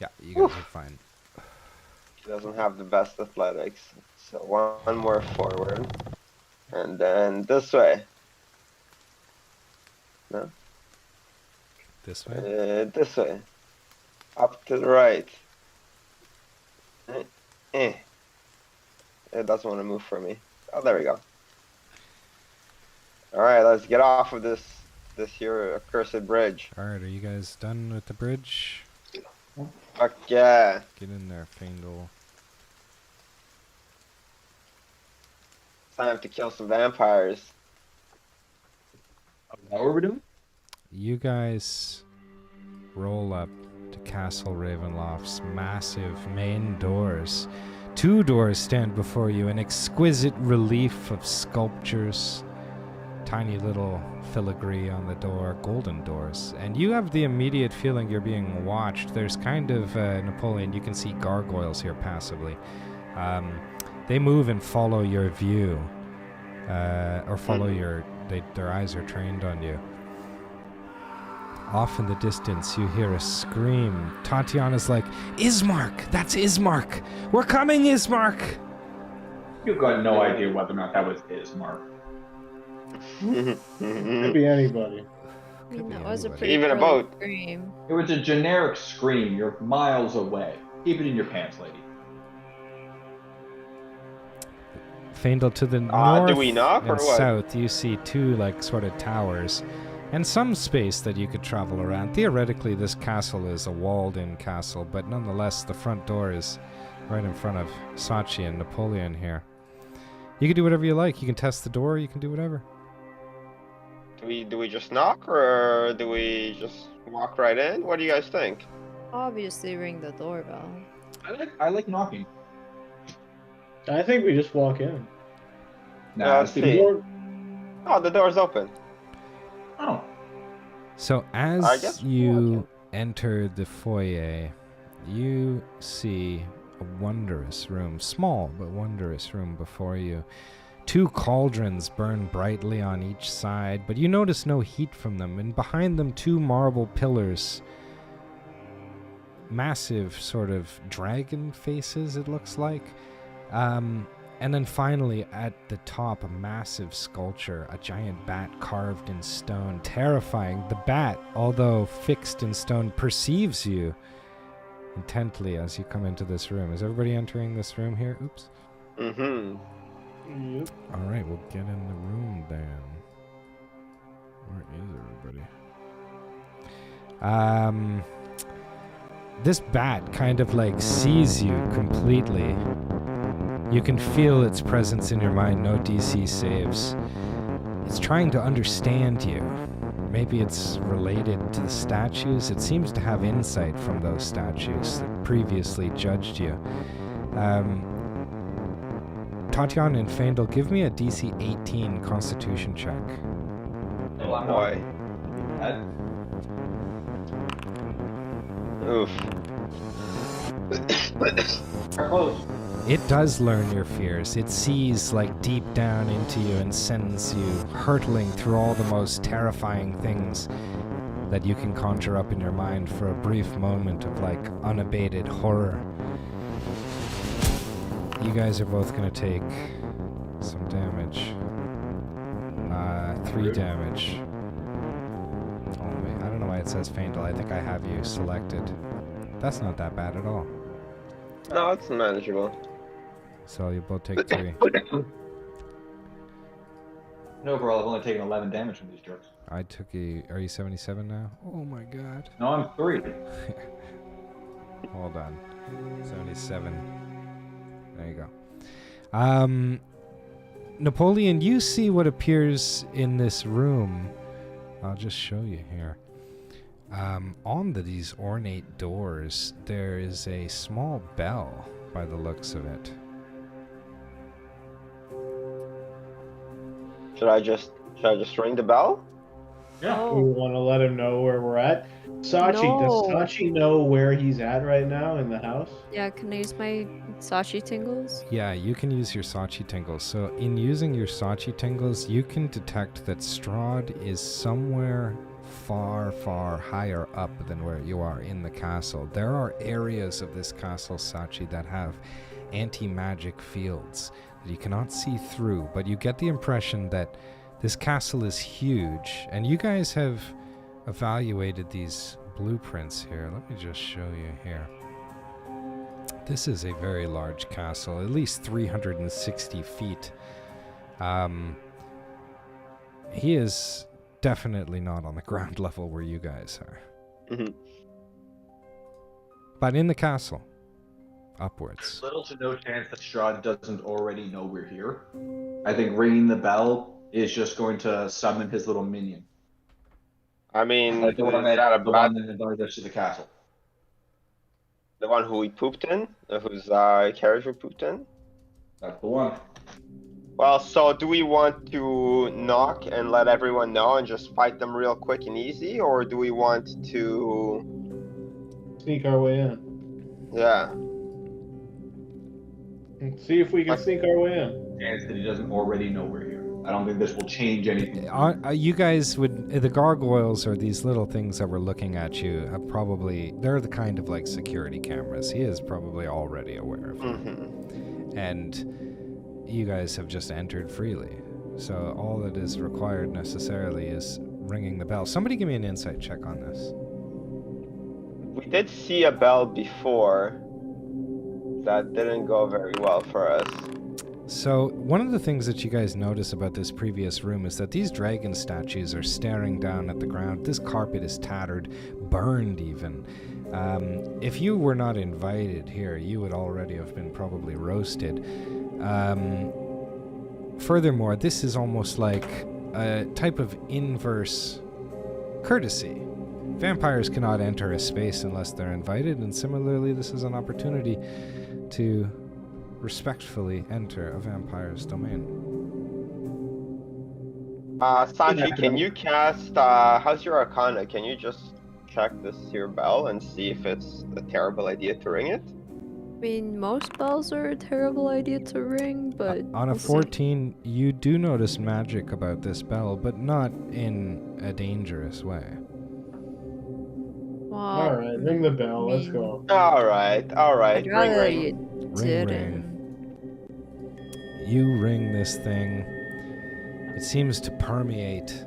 Yeah, you guys are fine. She doesn't have the best athletics. So one more forward. And then this way. No? This way? This way. Up to the right. It doesn't want to move for me. Oh, there we go. Alright, let's get off of this here accursed bridge. Alright, are you guys done with the bridge? Fuck yeah. Get in there, Faendal. Time to kill some vampires. Is that what we're doing? You guys roll up to Castle Ravenloft's massive main doors. 2 doors stand before you, an exquisite relief of sculptures, tiny little filigree on the door, golden doors. And you have the immediate feeling you're being watched. There's kind of, Napoleon, you can see gargoyles here passively. They move and follow your view, or follow their eyes are trained on you. Off in the distance, you hear a scream. Tatiana's like, Ismark! That's Ismark! We're coming, Ismark! You've got no idea whether or not that was Ismark. Could be anybody. I mean, that was a pretty Even a early boat. scream. It was a generic scream. You're miles away. Keep it in your pants, lady. Faendal, to the north do we knock or and what? south, you see 2 like sort of towers and some space that you could travel around. Theoretically, this castle is a walled-in castle, but nonetheless, the front door is right in front of Sachi and Napoleon here. You can do whatever you like. You can test the door. You can do whatever. Do we just knock or do we just walk right in? What do you guys think? Obviously, ring the doorbell. I like knocking. I think we just walk in. Nah, Let's see. see. Door- Oh, the door's open. Oh, So I as guess you enter the foyer, you see a wondrous room, small but wondrous room before you. 2 cauldrons burn brightly on each side, but you notice no heat from them, and behind them 2 marble pillars. Massive sort of dragon faces, it looks like. And then finally, at the top, a massive sculpture, a giant bat carved in stone. Terrifying. The bat, although fixed in stone, perceives you intently as you come into this room. Is everybody entering this room here? Oops. Mm-hmm. Yep. All right, we'll get in the room then. Where is everybody? This bat kind of like sees you completely. You can feel its presence in your mind, no DC saves. It's trying to understand you. Maybe it's related to the statues. It seems to have insight from those statues that previously judged you. Tatiana and Faendal, give me a DC 18 Constitution check. Oh boy. Oof. close. It does learn your fears. It sees like deep down into you and sends you hurtling through all the most terrifying things that you can conjure up in your mind for a brief moment of like unabated horror. You guys are both gonna take some damage. 3 damage. Oh wait, I don't know why it says Faendal. I think I have you selected. That's not that bad at all. No, it's manageable. So you both take 3. And overall, I've only taken 11 damage from these jerks. I took a... Are you 77 now? Oh my god. No, I'm 3. Hold on. 77. There you go. Napoleon, you see what appears in this room. I'll just show you here. On these ornate doors, there is a small bell by the looks of it. Should I just ring the bell? Yeah. We want to let him know where we're at. Sachi, does No. Sachi know where he's at right now in the house? Yeah, can I use my Sashi tingles? Yeah, you can use your Sachi tingles. So in using your Sachi tingles, you can detect that Strahd is somewhere far, far higher up than where you are in the castle. There are areas of this castle, Sachi, that have anti-magic fields that you cannot see through, but you get the impression that this castle is huge, and you guys have evaluated these blueprints here. Let me just show you here. This is a very large castle, at least 360 feet. He is definitely not on the ground level where you guys are. Mhm. But in the castle, upwards. Little to no chance that Strahd doesn't already know we're here. I think ringing the bell is just going to summon his little minion. I mean, Like the one is that a the bad, one that invited us to the castle. the one who we pooped in, whose carriage we pooped in? That's the one. Well, so do we want to knock and let everyone know and just fight them real quick and easy, or do we want to, Sneak our way in. yeah? See if we can sneak our way in. Chance that he doesn't already know we're here. I don't think this will change anything. You guys would... The gargoyles, or these little things that were looking at you, have probably... They're the kind of, like, security cameras. He is probably already aware of them. Mm-hmm. And you guys have just entered freely. So all that is required necessarily is ringing the bell. Somebody give me an insight check on this. We did see a bell before. That didn't go very well for us. So one of the things that you guys notice about this previous room is that these dragon statues are staring down at the ground. This carpet is tattered, burned even. If you were not invited here, you would already have been probably roasted. Furthermore, this is almost like a type of inverse courtesy. Vampires cannot enter a space unless they're invited, and similarly, this is an opportunity to respectfully enter a vampire's domain. Sanji, can you cast, how's your Arcana? Can you just check this here bell and see if it's a terrible idea to ring it? I mean, most bells are a terrible idea to ring, but... On a we'll see. 14, you do notice magic about this bell, but not in a dangerous way. Well, Alright, ring the bell, let's mean, go. Alright, I'd ring, rather ring. you Ring, didn't. You ring this thing. It seems to permeate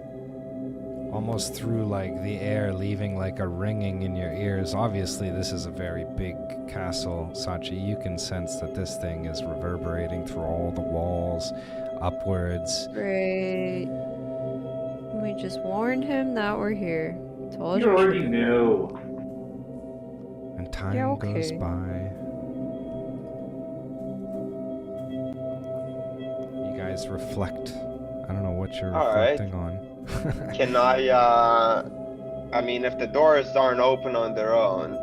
almost through like the air, leaving like a ringing in your ears. Obviously, this is a very big castle, Sachi. You can sense that this thing is reverberating through all the walls, upwards. Great. We just warned him that we're here. Told You you. already knew. And time Yeah, goes okay. by. You guys reflect. I don't know what you're Alright. reflecting on. Can I mean, if the doors aren't open on their own,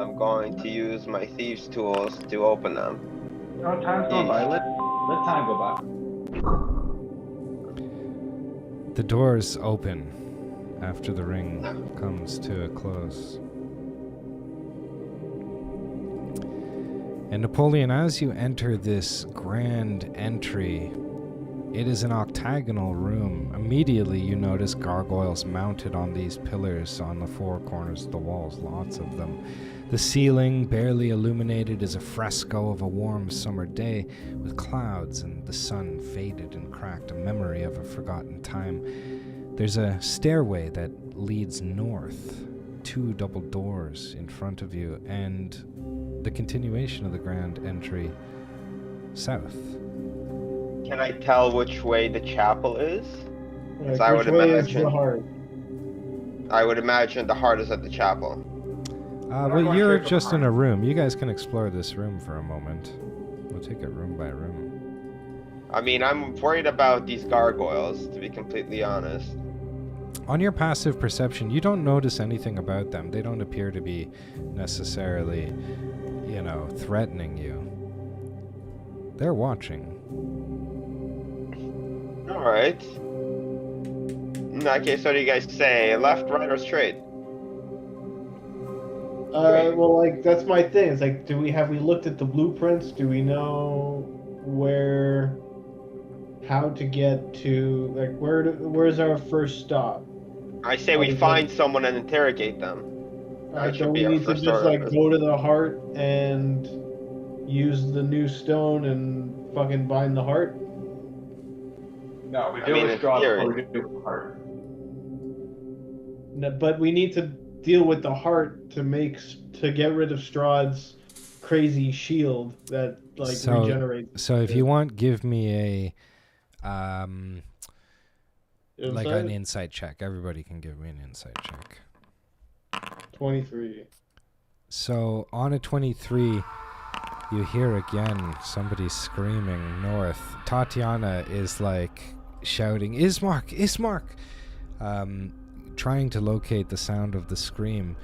I'm going to use my thieves' tools to open them. No, time's going by. Let time go by. The doors open after the ring comes to a close. And Napoleon, as you enter this grand entry, it is an octagonal room. Immediately you notice gargoyles mounted on these pillars on the four corners of the walls, lots of them. The ceiling, barely illuminated, is a fresco of a warm summer day with clouds and the sun faded and cracked, a memory of a forgotten time. There's a stairway that leads north, 2 double doors in front of you, and the continuation of the grand entry south. Can I tell which way the chapel is? Like, I which would way is imagine- the heart? I would imagine the heart is at the chapel. Well, going you're straight for just the in a room. You guys can explore this room for a moment. We'll take it room by room. I mean, I'm worried about these gargoyles, to be completely honest. On your passive perception, you don't notice anything about them. They don't appear to be necessarily, threatening you. They're watching. Alright. In that case, what do you guys say? Left, right, or straight? Well, like that's my thing. It's like, have we looked at the blueprints? Do we know how to get to like where's our first stop? I say we find someone and interrogate them. That should Don't be we our need to first just order of like business. go to the heart and use the new stone and fucking bind the heart? No, we I deal mean, with in Strahd theory. before we deal with the heart. No, but we need to deal with the heart to get rid of Strahd's crazy shield that like regenerates. So if you want, give me a like an Insight? insight check. Everybody can give me an insight check. 23. So on a 23, you hear again somebody screaming north. Tatiana is like shouting, Ismark, Ismark! Trying to locate the sound of the scream.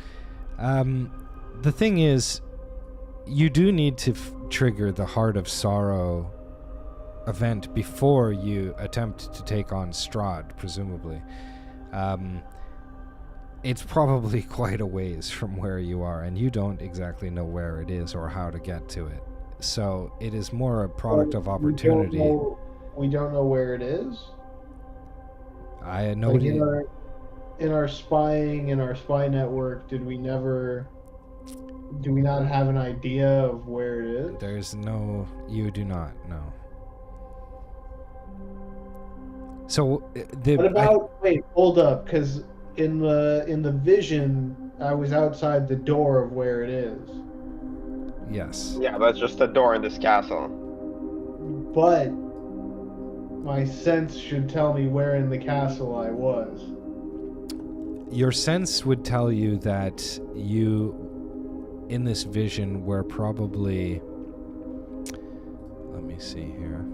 The thing is, you do need to trigger the Heart of Sorrow event before you attempt to take on Strahd, presumably. It's probably quite a ways from where you are, and you don't exactly know where it is or how to get to it. So it is more a product of opportunity. We don't know where it is. I know Like in our spying, in our spy network, do we not have an idea of where it is? You do not know. So wait, hold up, because in the vision, I was outside the door of where it is. Yes. Yeah, that's just a door in this castle. But my sense should tell me where in the castle I was. Your sense would tell you that you, in this vision, were probably... Let me see here.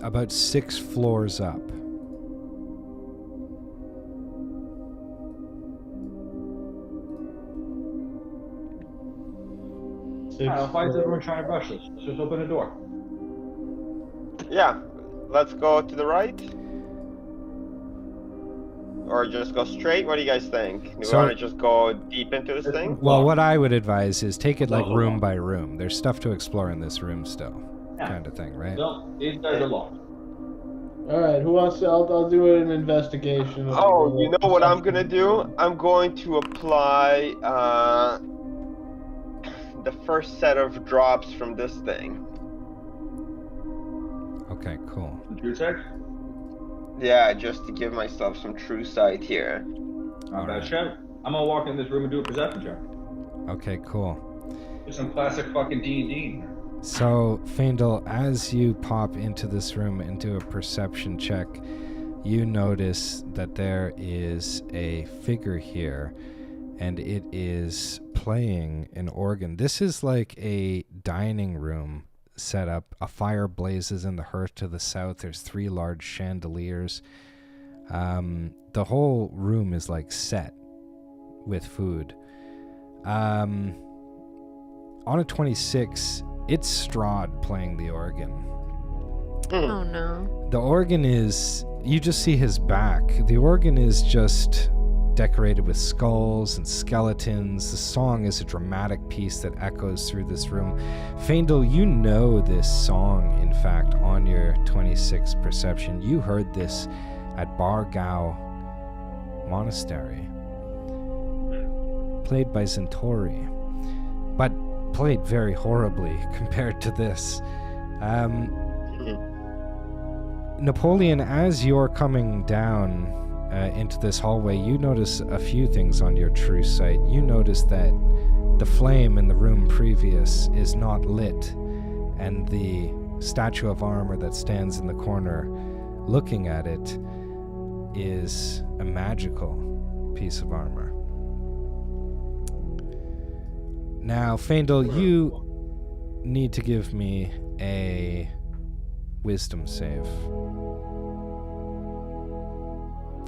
About 6 floors up. Why is everyone trying to rush us? Let's just open the door. Yeah, let's go to the right. Or just go straight? What do you guys think? Do we want to just go deep into this thing? Well, what I would advise is take it like room by room. There's stuff to explore in this room still. Kind of thing, right? No, these guys are locked. All right, who wants to? I'll do an investigation. Oh, you know what I'm gonna do? I'm going to apply the first set of drops from this thing. Okay, cool. True check? Yeah, just to give myself some true sight here. Not bad shout. I'm gonna walk in this room and do a perception check. Okay, cool. Do some classic fucking D&D. So, Faendal, as you pop into this room and do a perception check, you notice that there is a figure here, and it is playing an organ. This is like a dining room set up. A fire blazes in the hearth to the south. There's 3 large chandeliers. The whole room is like set with food. On a 26, it's Strahd playing the organ. Oh no. The organ is, you just see his back. The organ is just decorated with skulls and skeletons. The song is a dramatic piece that echoes through this room. Faendal, you know this song, in fact, on your 26 perception. You heard this at Bargao Monastery. Played by Centauri. But played very horribly compared to this. Napoleon, as you're coming down into this hallway, you notice a few things on your true sight. You notice that the flame in the room previous is not lit, and the statue of armor that stands in the corner looking at it is a magical piece of armor. Now, Faendal, you need to give me a wisdom save.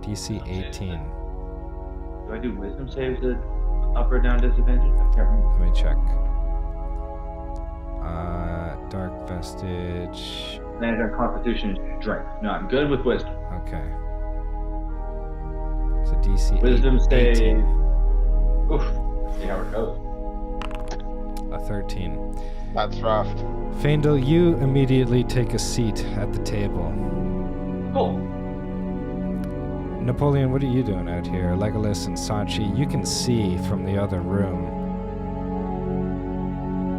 DC 18. Do I do wisdom saves at up or down disadvantage? I can't remember. Let me check. Dark Vestige. advantage on Constitution and Strength. No, I'm good with Wisdom. Okay. It's a DC Wisdom 18. save. Oof. See how it goes. A 13. That's rough. Faendal, you immediately take a seat at the table. Cool. Napoleon, what are you doing out here? Legolas and Sachi, you can see from the other room.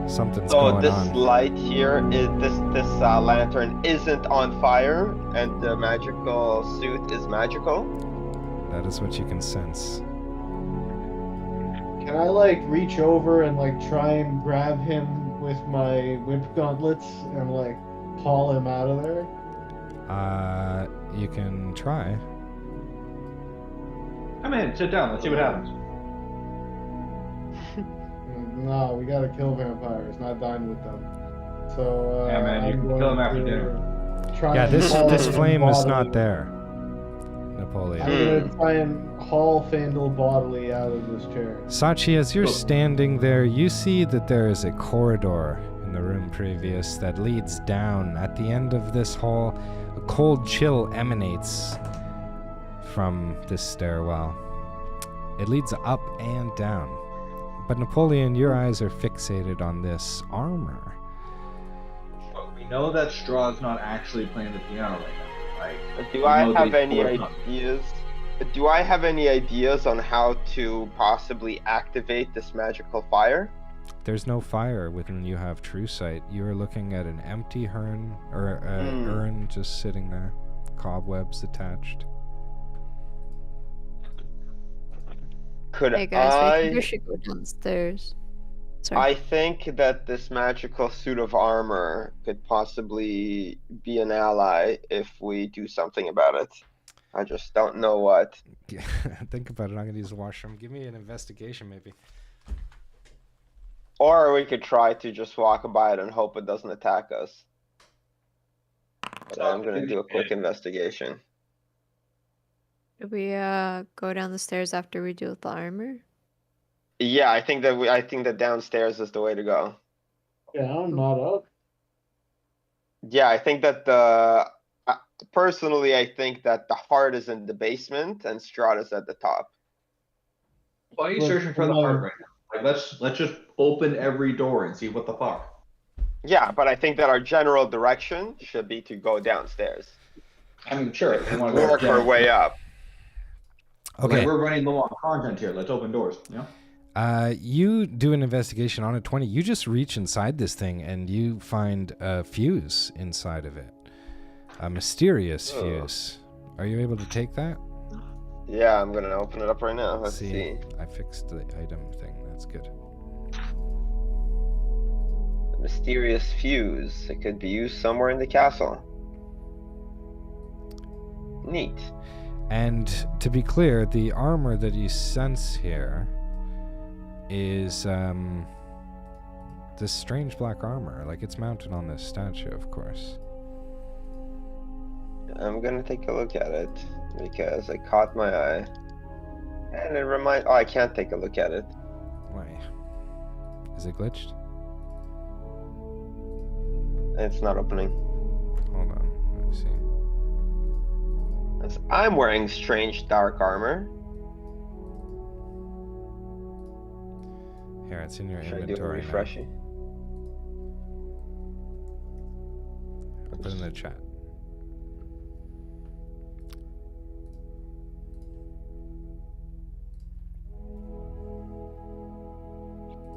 Something's So going this on. light here is this lantern isn't on fire, and the magical suit is magical. That is what you can sense. Can I like reach over and like try and grab him with my whip gauntlets and like haul him out of there? You can try. Come in, sit down, let's see what happens. No, we gotta kill vampires, not dine with them. So Yeah, man, you I'm can going kill them after to dinner. try Yeah, and this haul flame is bodily. not there. I'm Napoleon. gonna try and haul Faendal bodily out of this chair. Sachi, as you're standing there, you see that there is a corridor in the room previous that leads down. At the end of this hall, a cold chill emanates from this stairwell. It leads up and down. But Napoleon, your eyes are fixated on this armor. But we know that Strahd's not actually playing the piano right now. Like, Do we I know have these any chords not- ideas? Do I have any ideas on how to possibly activate this magical fire? There's no fire when you have true sight. You're looking at an empty urn just sitting there, cobwebs attached. Could Hey guys, I think I? we should go downstairs. Sorry. I think that this magical suit of armor could possibly be an ally if we do something about it. I just don't know what. Think about it. I'm gonna use the washroom. Give me an investigation, maybe. Or we could try to just walk by it and hope it doesn't attack us. But I'm gonna do a quick investigation. Do we go down the stairs after we deal with the armor? Yeah, I think that downstairs is the way to go. Yeah, I'm not up. Yeah, I think that personally, I think that the heart is in the basement and Strahd is at the top. Why are you Look, searching for the come heart on. right now? Like, let's just open every door and see what the fuck. Yeah, but I think that our general direction should be to go downstairs. I mean, sure. If you want to Work our way up. Okay. Like, we're running low on content here. Let's open doors. You know? You do an investigation on a 20. You just reach inside this thing and you find a fuse inside of it. A mysterious fuse. Are you able to take that? Yeah, I'm gonna open it up right now. Let's see. I fixed the item thing. That's good. A mysterious fuse. It could be used somewhere in the castle. Neat. And to be clear, the armor that you sense here is this strange black armor. Like, it's mounted on this statue, of course. I'm gonna take a look at it because it caught my eye. And it oh, I can't take a look at it. Why? Is it glitched? It's not opening. Hold on. Let me see. I'm wearing strange dark armor. Here, it's in your Should I do a inventory. refreshy? I'll put it in the chat.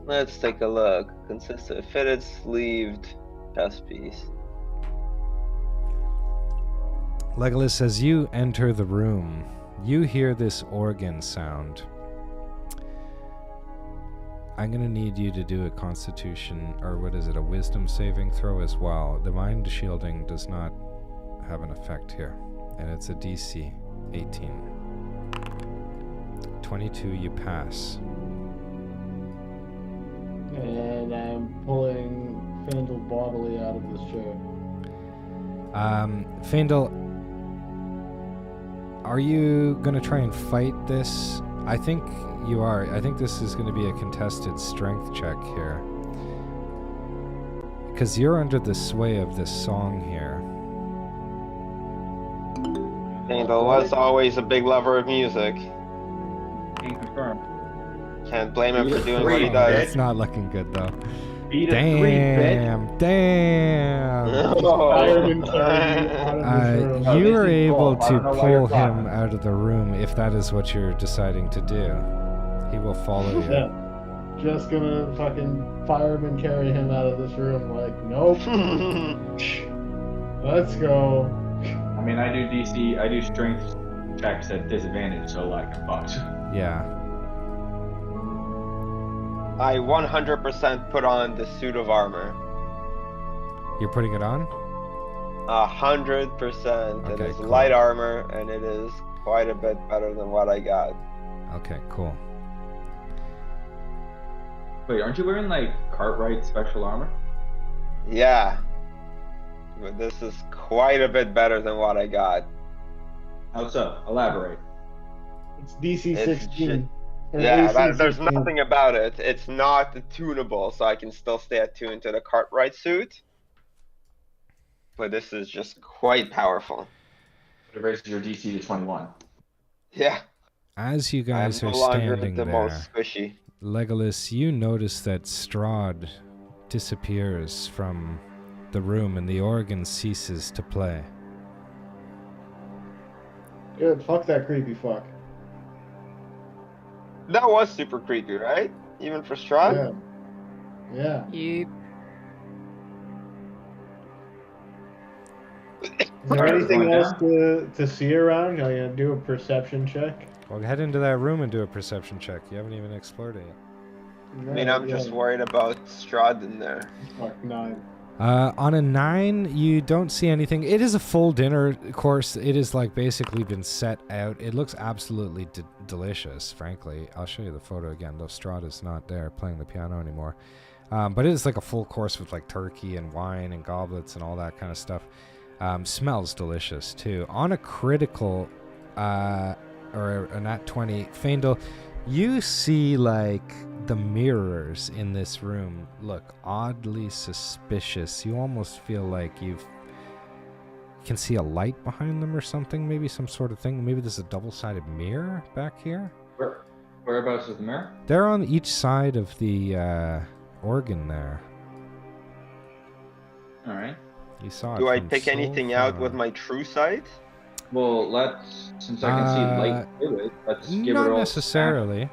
Let's take a look. Consists of fitted sleeved chest piece. Legolas, as you enter the room, you hear this organ sound. I'm going to need you to do a constitution, or what is it, a wisdom saving throw as well. The mind shielding does not have an effect here, and it's a DC 18. 22, you pass. And I'm pulling Faendal bodily out of this chair. Faendal, are you going to try and fight this? I think you are. I think this is going to be a contested strength check here. Because you're under the sway of this song here. Angel was always a big lover of music. Can confirm. Can't blame him for doing Three. what he Oh, does. that's not looking good though. Beat a 3-bit. Damn. Fireman carried you out of this room. No, You this are is able golf. I to don't know why you're pull him clapping. out of the room if that is what you're deciding to do. He will follow you. Yeah. Just gonna fucking fireman carry him out of this room. Like, nope. Let's go. I mean, I do strength checks at disadvantage, so like I'm fucked. Yeah. I 100% put on the suit of armor. You're putting it on? 100%. It Okay, is cool. light armor, and it is quite a bit better than what I got. Okay, cool. Wait, aren't you wearing like Cartwright special armor? Yeah. But this is quite a bit better than what I got. How so? Elaborate. It's DC It's 16. or Yeah, AC there's 16. nothing about it. It's not tunable, so I can still stay attuned to the Cartwright suit. But this is just quite powerful. It raises your DC to 21. Yeah, As you I'm guys no are longer standing the there, most squishy. Legolas, you notice that Strahd disappears from the room and the organ ceases to play. Good, fuck that creepy fuck. That was super creepy, right? Even for Strahd? Yeah. Yep. Is there Alright, anything going else down. to see around? I'm gonna do a perception check. Well, head into that room and do a perception check. You haven't even explored it yet. I mean, I'm just worried about Strahd in there. Fuck 9. On a 9, you don't see anything. It is a full dinner course. It is like basically been set out. It looks absolutely delicious, frankly. I'll show you the photo again, though Strahd is not there playing the piano anymore. But it is like a full course with like turkey and wine and goblets and all that kind of stuff. Smells delicious too. On a critical or a nat 20, Faendal, you see like the mirrors in this room look oddly suspicious. You almost feel like you can see a light behind them or something, maybe some sort of thing. Maybe there's a double-sided mirror back here. Whereabouts is the mirror? They're on each side of the organ there. All right. You saw it. Do I from pick so anything out far. with my true sight? Well, since I can see light through it, let's give it Not all. necessarily.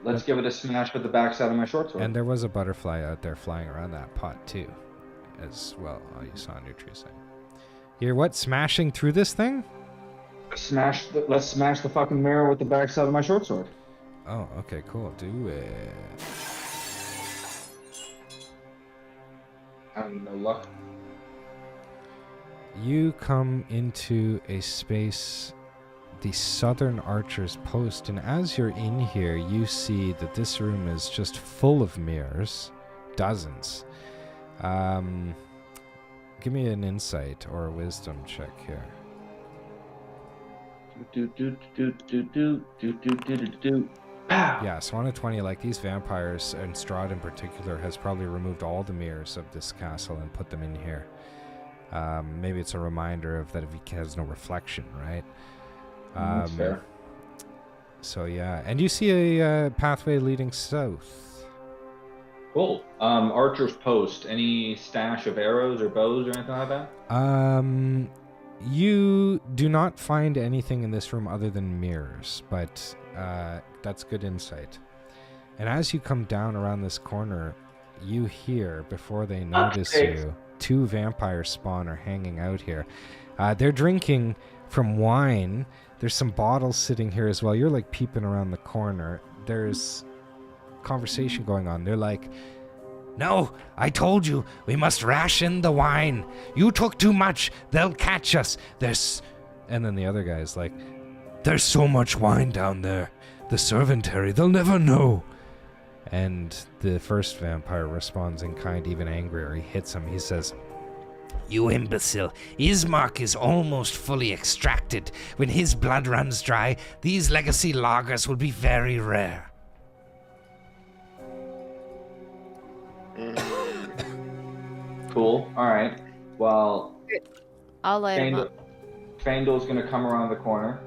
Let's give it a smash with the backside of my short sword. And there was a butterfly out there flying around that pot too, as well. Oh, you saw on your true sight. You're what? Smashing through this thing? Let's smash the fucking mirror with the backside of my short sword. Oh, okay, cool. Do it. I'm no luck. You come into a space, the Southern Archer's Post, and as you're in here, you see that this room is just full of mirrors, dozens. Give me an insight or a wisdom check here. Yeah, so on a 20, like these vampires, and Strahd in particular, has probably removed all the mirrors of this castle and put them in here. Maybe it's a reminder of that if he has no reflection, right? That's fair. So yeah, and you see a pathway leading south. Cool. Archer's Post. Any stash of arrows or bows or anything like that? You do not find anything in this room other than mirrors, but that's good insight. And as you come down around this corner, you hear, before they notice you, 2 vampire spawn are hanging out here. They're drinking from wine. There's some bottles sitting here as well. You're like peeping around the corner. There's conversation going on. They're like, No, I told you, we must ration the wine. You took too much, they'll catch us. and then the other guy's like, There's so much wine down there. The servantary, they'll never know. and the first vampire responds in kind, even angrier. He hits him. He says, You imbecile, Ismark is almost fully extracted. When his blood runs dry, these legacy lagers will be very rare. Cool. All right. Well, I'll light him up. Fandul's gonna come around the corner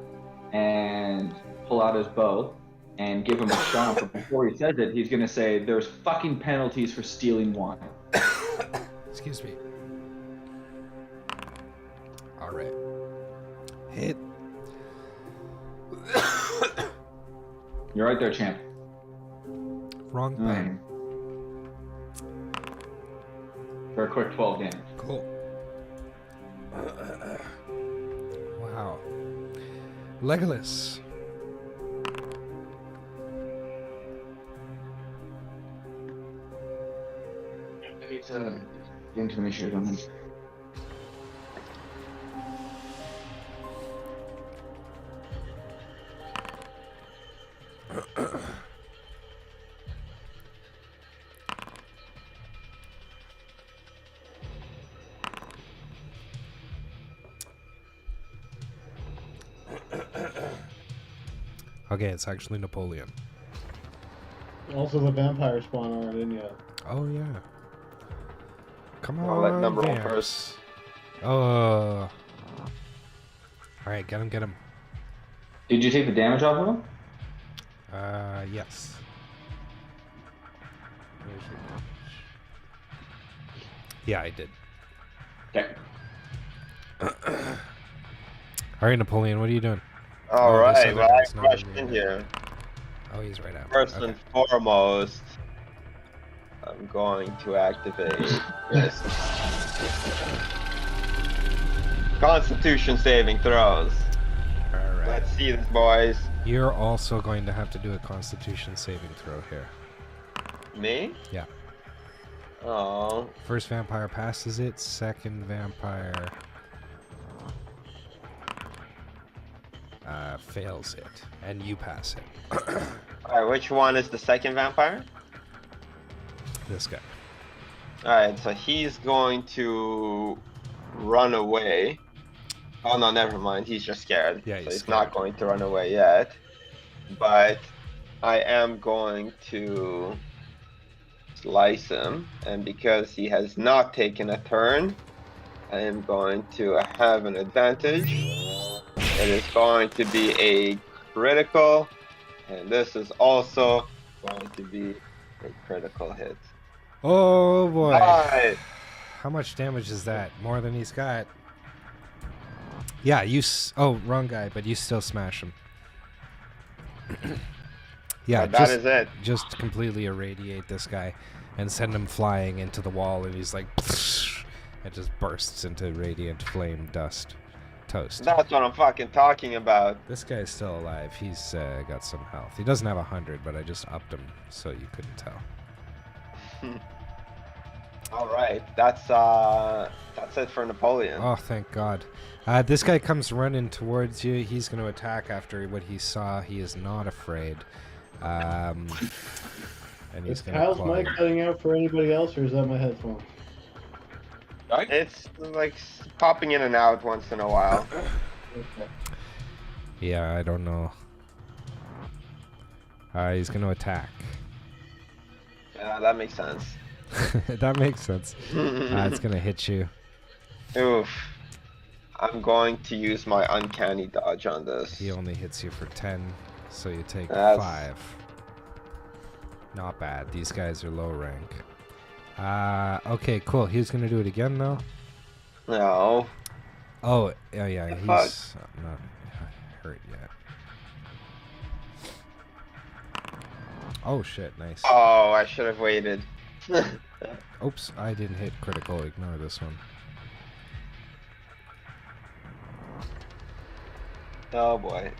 and pull out his bow and give him a shot. But before he says it, he's gonna say, "There's fucking penalties for stealing wine." Excuse me. All right. Hit. You're right there, champ. Wrong thing. For a quick 12 damage. Cool. Wow. Legolas. I need to get into the mission on him. Okay, it's actually Napoleon. Also, the vampire spawn aren't in yet. Oh yeah. Come on, I'll let number one Vamps. first. Oh. All right, get him, get him. Did you take the damage off of him? Yes. Where's your damage? Yeah, I did. Okay. All right, Napoleon, what are you doing? All Oh, this right, other well, guy's I not rushed in in yet. here. Oh, he's right out. First Okay. and foremost, I'm going to activate this. Constitution saving throws. All right. Let's see this, boys. You're also going to have to do a Constitution saving throw here. Me? Yeah. Oh, First vampire passes it. Second vampire fails it, and you pass it. alright, which one is the second vampire? This guy. Alright, so he's going to run away. Oh no, never mind, he's just scared. Yeah, so he's he's not scared. going to run away yet. But I am going to slice him, and because he has not taken a turn, I am going to have an advantage. It is going to be a critical, and this is also going to be a critical hit. Oh boy. Alright. How much damage is that? More than he's got. Yeah, oh, wrong guy, but you still smash him. Yeah, That is it. just completely irradiate this guy and send him flying into the wall, and he's like, it just bursts into radiant flame dust. Toast. That's what I'm fucking talking about. This guy's still alive. He's got some health. He doesn't have 100, but I just upped him so you couldn't tell. Alright, that's it for Napoleon. Oh, thank God. This guy comes running towards you. He's going to attack after what he saw. He is not afraid. And he's Is going to Kyle's claw mic you. cutting out for anybody else, or is that my headphones? It's like popping in and out once in a while. Okay. Yeah, I don't know. He's going to attack. Yeah, that makes sense. That makes sense. It's going to hit you. Oof. I'm going to use my uncanny dodge on this. He only hits you for 10, so you take That's- 5. Not bad. These guys are low rank. Okay, cool. He's going to do it again, though. No. Oh, yeah, he's not hurt yet. Oh, shit, nice. Oh, I should have waited. Oops, I didn't hit critical. Ignore this one. Oh boy.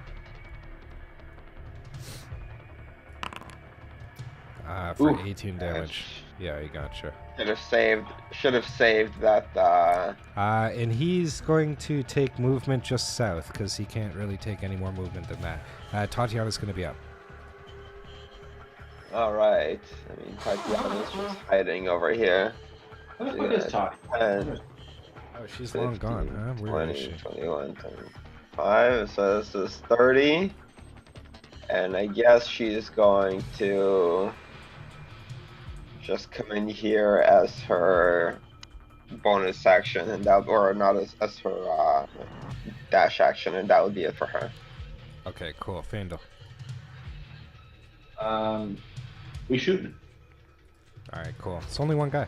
For Ooh. 18 damage. Yeah, he gotcha. Should have saved that. And he's going to take movement just south, because he can't really take any more movement than that. Tatiana's going to be up. All right. I mean, Tatiana's just hiding over here. What the fuck is Todd? 10, Oh, she's long gone, huh? Where is 20, she? 21, 25. So this is 30. And I guess she's going to just come in here as her bonus action, and that, or not as her dash action, and that would be it for her. Okay, cool. Fandel. We shooting. All right, cool. It's only one guy.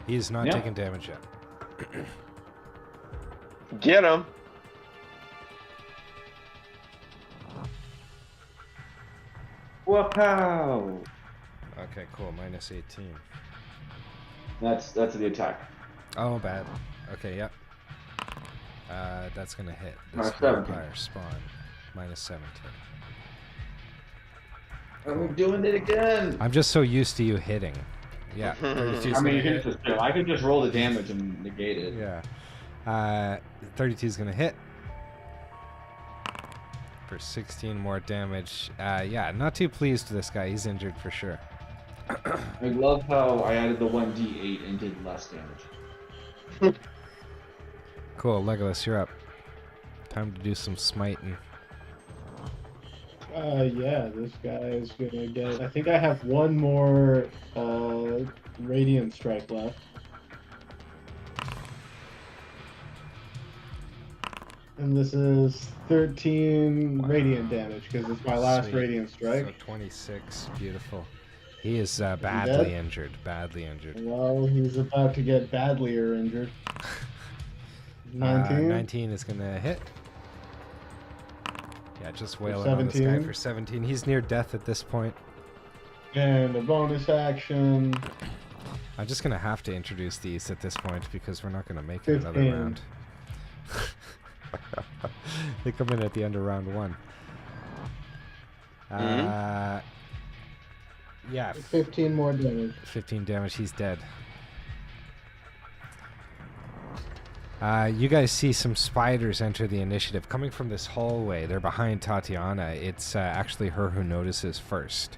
He's not Yeah. taking damage yet. Get him. Wow. Okay, cool. Minus 18. That's the attack. Oh, bad. Okay, yep. That's gonna hit. This Minus 17. vampire spawn. Minus 17. I'm doing it again. I'm just so used to you hitting. Yeah. 32's I mean, you gonna can hit. just I could just roll the damage and negate it. Yeah. 32 is gonna hit. For 16 more damage. Yeah, not too pleased with this guy. He's injured for sure. I love how I added the 1d8 and did less damage. Cool, Legolas, you're up. Time to do some smiting. Yeah, this guy is gonna get. I think I have one more radiant strike left. And this is 13 radiant damage because it's my last Sweet. radiant strike. So 26, beautiful. He is badly dead? injured. Badly injured. Well, he's about to get badlier injured. 19. 19 is gonna hit. Yeah, just wailing on this guy 17. for 17. He's near death at this point. And a bonus action. I'm just gonna have to introduce these at this point because we're not gonna make it another 15. round. They come in at the end of round 1. Yeah, 15 more damage. 15 damage. He's dead. You guys see some spiders enter the initiative coming from this hallway. They're behind Tatiana. It's actually her who notices first,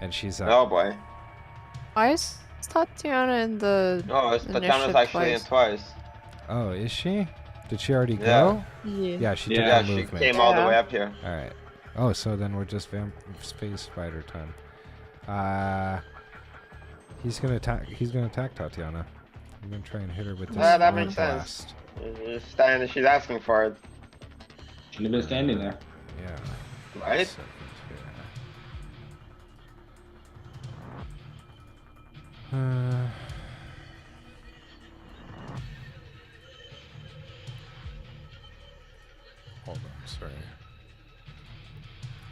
and she's Oh boy. Why is Tatiana in the Oh, Tatiana's initiative actually in twice. Oh, is she? Did she already Yeah. go? Yeah. Yeah, she Yeah, took Yeah, the she movement. came all the Yeah. way up here. All right. Oh, so then we're just space spider time. He's gonna attack. He's gonna attack Tatiana. I'm gonna try and hit her with this. That orb makes blast. sense. She's asking for it, Shouldn't have been standing there. Yeah. right? Second, yeah. Hold on, sorry.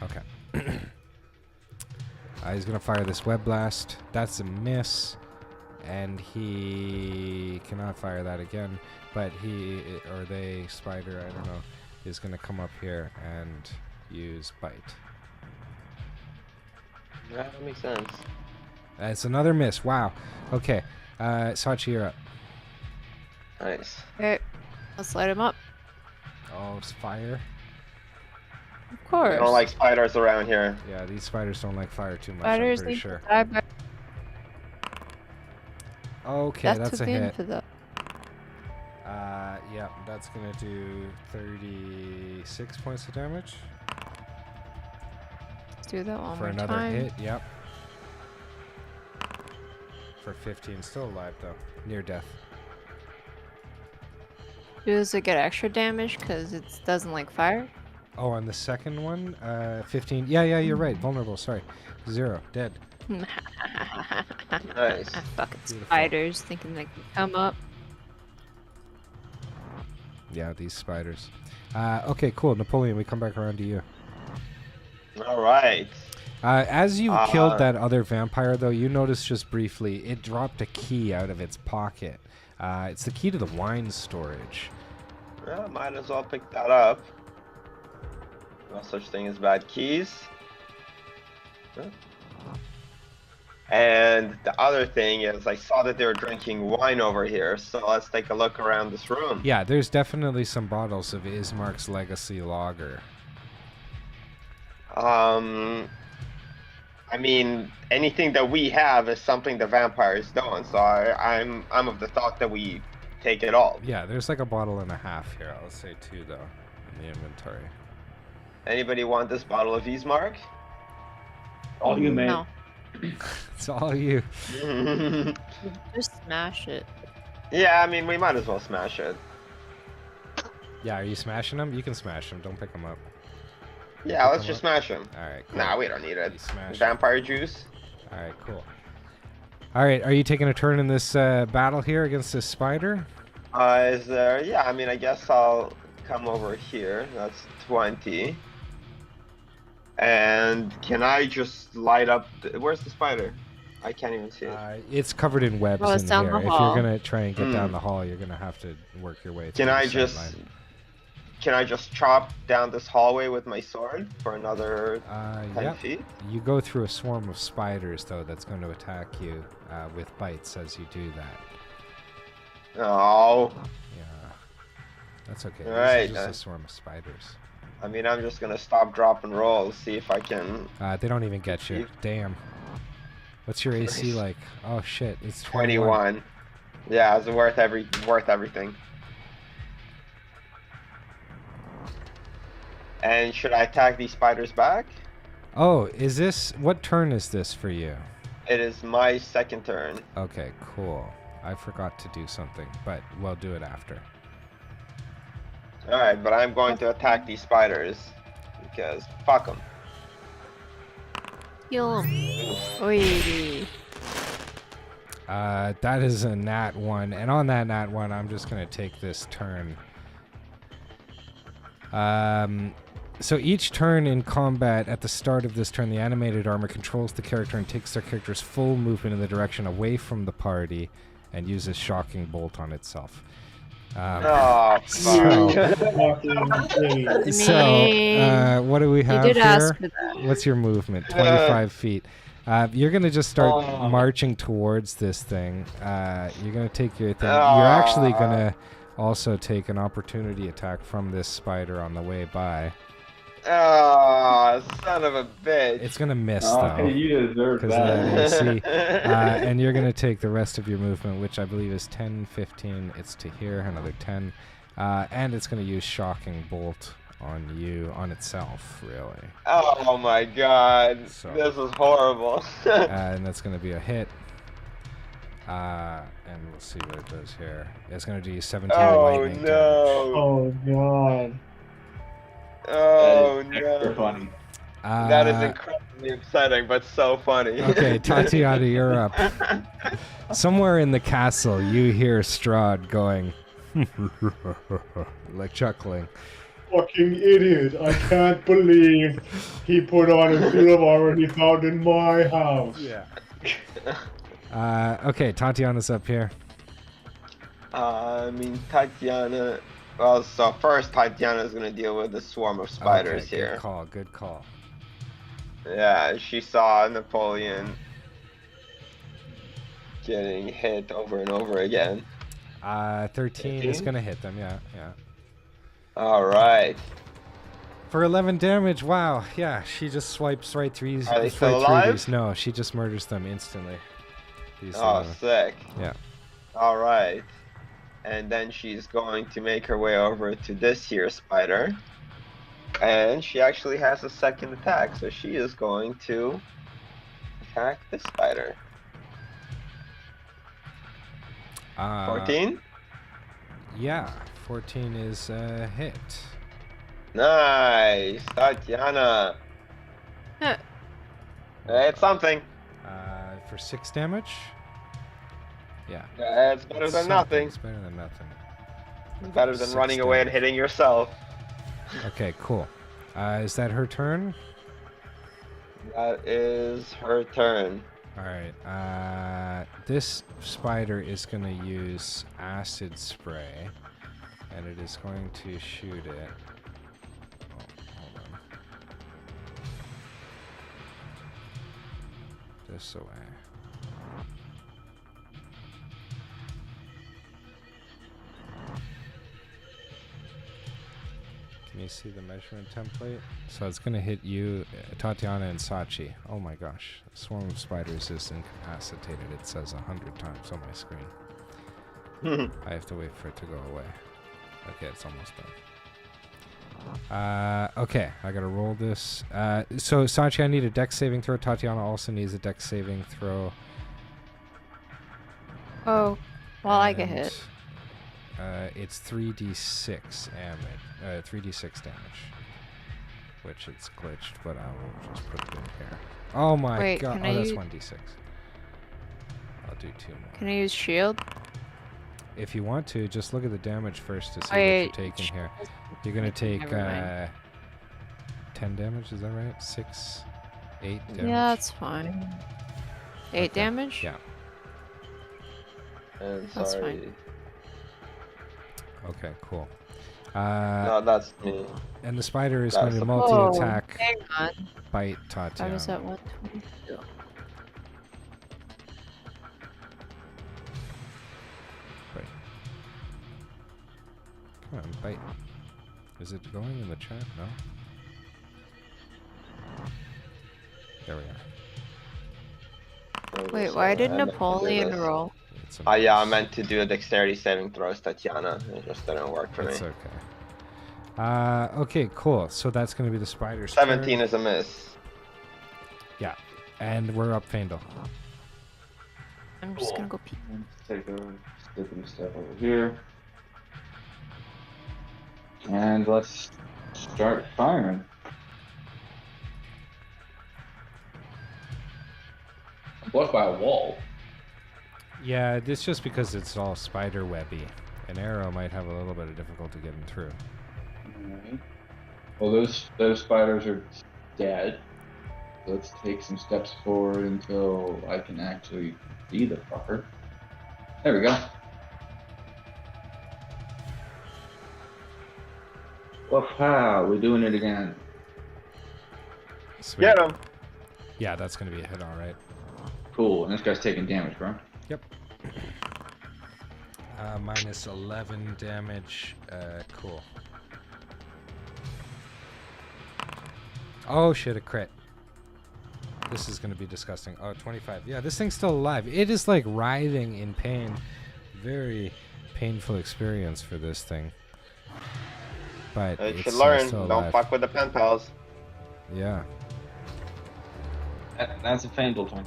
Okay. He's gonna fire this web blast. That's a miss, and he cannot fire that again. But he or they spider, I don't know, is gonna come up here and use bite. Yeah, that makes sense. It's another miss. Wow. Okay. Sachi, you're up. Nice. Okay, let's light him up. Oh, it's fire. Of course. I don't like spiders around here. Yeah, these spiders don't like fire too much. Spiders I'm pretty need sure. to die by Okay, death that's to a the hit. infidel. Yeah, that's gonna do 36 points of damage Let's do that one for more another time. hit. Yep. For 15, still alive though, near death. Does it get extra damage because it doesn't like fire? Oh, on the second one, 15. Yeah, you're right. Vulnerable. Sorry, 0, dead. Nice. Fucking Beautiful. spiders thinking they can come up. Yeah, these spiders. Okay, cool. Napoleon, we come back around to you. All right. As you killed that other vampire, though, you noticed just briefly it dropped a key out of its pocket. It's the key to the wine storage. Well, might as well pick that up. No such thing as bad keys. Huh. And the other thing is, I saw that they were drinking wine over here, so let's take a look around this room. Yeah, there's definitely some bottles of Ismark's Legacy Lager. I mean, anything that we have is something the vampires don't, so I'm of the thought that we take it all. Yeah, there's like a bottle and a half here. I'll say 2 though in the inventory. Anybody want this bottle of Ismark? All you, man. No, It's all you. just smash it. Yeah, I mean, we might as well smash it. Yeah, are you smashing them? You can smash them. Don't pick them up. You Yeah, pick let's 'em just up? smash him. All right, cool. Nah, we don't need You it. smash 'em. Vampire juice. All right, cool. All right, are you taking a turn in this battle here against this spider? Is there? Yeah, I mean, I guess I'll come over here. That's 20. And can I just light up? Where's the spider? I can't even see it. It's covered in webs Well, it's in down here. the If you're hall. gonna try and get down Hmm. the hall, you're gonna have to work your way through Can the I sight just? line. Can I just chop down this hallway with my sword for another 10 Yep. feet? You go through a swarm of spiders, though, that's going to attack you with bites as you do that. Oh, Yeah. That's okay. Alright, This is just a swarm of spiders. I mean, I'm just gonna stop, drop, and roll. See if I can. They don't even get you. Damn. What's your AC like? Oh, shit. It's 21. 21. Yeah, it's worth everything. And should I attack these spiders back? Oh, is this... What turn is this for you? It is my second turn. Okay, cool. I forgot to do something, but we'll do it after. Alright, but I'm going to attack these spiders. Because fuck them. Kill him. Oi. That is a nat 1, and on that nat 1, I'm just going to take this turn. So each turn in combat, at the start of this turn, the animated armor controls the character and takes their character's full movement in the direction away from the party and uses Shocking Bolt on itself. Oh, So- fuck. Fucking idiot. So, what do we You have did here? ask for that. What's your movement? 25 feet. You're going to just start Oh. marching towards this thing. You're going to take your thing. You're actually going to also take an opportunity attack from this spider on the way by. Oh, son of a bitch. It's going to miss, Oh, though. you deserve Because of that. that AC. And you're going to take the rest of your movement, which I believe is 10, 15. It's to here, another 10. And it's going to use Shocking Bolt on you, on itself, really. Oh my god. So- This is horrible. And that's going to be a hit. And we'll see what it does here. It's going to do 17 Oh lightning damage. no. Oh god. Oh That is extra no. funny. That is incredibly upsetting, but so funny. Okay, Tatiana, you're up. Somewhere in the castle, you hear Strahd going, like chuckling. Fucking idiot. I can't believe he put on a suit of armor he found in my house. Yeah. Okay, Tatiana's up here. I mean, Tatiana. Well, so first Tatiana's gonna deal with the swarm of spiders Okay, here. Good call, good call. Yeah, she saw Napoleon getting hit over and over again. 13 is 18? going to hit them, yeah. Alright. For 11 damage, wow. Yeah, she just swipes right through these. Are they right still through alive? these. No, she just murders them instantly. These Oh, 11. sick. Yeah. Alright. And then she's going to make her way over to this here spider. And she actually has a second attack, so she is going to attack this spider. 14? Yeah, 14 is a hit. Nice! Tatiana! Huh. It's something. For 6 damage? Yeah. It's better than nothing. It's better than nothing. Better than 6 running away and damage. hitting yourself. Okay, cool. Is that her turn? That is her turn. Alright, this spider is going to use acid spray, and it is going to shoot it. Oh, hold on. This away. Can you see the measurement template? So it's going to hit you, Tatiana and Sachi. Oh my gosh. The swarm of spiders is incapacitated. It says 100 times on my screen. I have to wait for it to go away. Okay, it's almost done. Okay, I gotta roll this. So Sachi, I need a dex saving throw. Tatiana also needs a dex saving throw. Oh, Well, I get hit. It's 3d6 damage. 3d6 damage. Which it's glitched, but I will just put it in here. Oh my Wait, god. can Oh, I that's use- 1d6. I'll do 2 more. Can I use shield? If you want to, just look at the damage first to see Wait, what you're taking here. You're going to take Never mind. 10 damage, is that right? 6, 8 damage? Yeah, that's fine. 8 Okay, damage? Yeah. And That's sorry. fine. Okay, cool. No, that's me. And the spider is That's going to the- multi-attack, Oh, hang on. bite I Tatiana. was at 122. Wait. Come on, bite. Is it going in the chat? No? There we are. Wait, why did I meant to do Napoleon this. roll? It's a Yeah, I miss. meant to do a dexterity saving throws, Tatiana. It just didn't work for It's me. okay. Okay, cool. So that's going to be the spider's 17 turn. is a miss. Yeah. And we're up Faendal. I'm just gonna go pee. Let's take a skippity step over here. And let's start firing. I'm blocked by a wall. Yeah, it's just because it's all spider webby. An arrow might have a little bit of difficulty getting through. Alright. Well, those spiders are dead. Let's take some steps forward until I can actually see the fucker. There we go. Wow, we're doing it again. Sweet. Get him! Yeah, that's going to be a hit, all right. Cool, and this guy's taking damage, bro. Yep. Minus 11 damage. Cool. Oh shit, a crit. This is going to be disgusting. Oh, 25. Yeah, this thing's still alive. It is like writhing in pain. Very painful experience for this thing. But You it's should learn. still Don't alive. fuck with the pen pals. Yeah. That's a Faendal turn.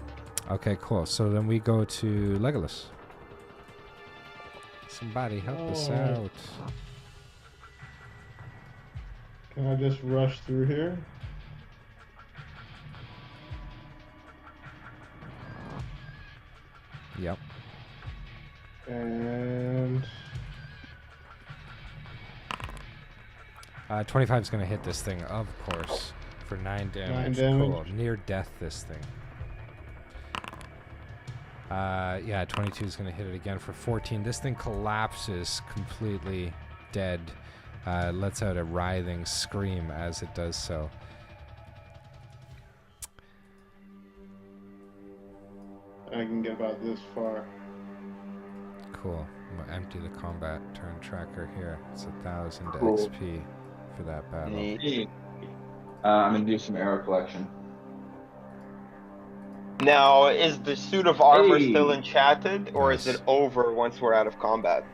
Okay, cool. So then we go to Legolas. Somebody help us Alright. out. Can I just rush through here? Yep. And 25 is going to hit this thing, of course, for 9 damage. 9 damage. Cool. Near death, this thing. Yeah, 22 is going to hit it again for 14. This thing collapses completely dead. Lets out a writhing scream as it does so. I can get about this far. Cool. I'm going to empty the combat turn tracker here. It's 1,000 Cool. XP for that battle. Neat. I'm gonna do some arrow collection. Now, is the suit of armor Hey. still enchanted, or is Nice. it over once we're out of combat?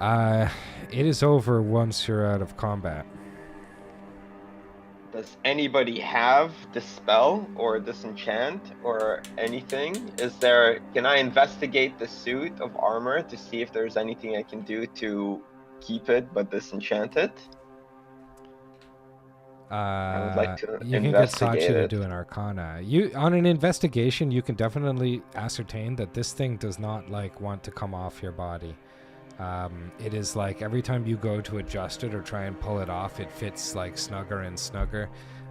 It is over once you're out of combat. Does anybody have dispel or disenchant or anything? Can I investigate the suit of armor to see if there's anything I can do to keep it but disenchant it? I would like to You can get Sachi investigate to it. do an Arcana. On an investigation, you can definitely ascertain that this thing does not want to come off your body. It is like every time you go to adjust it or try and pull it off, it fits snugger and snugger.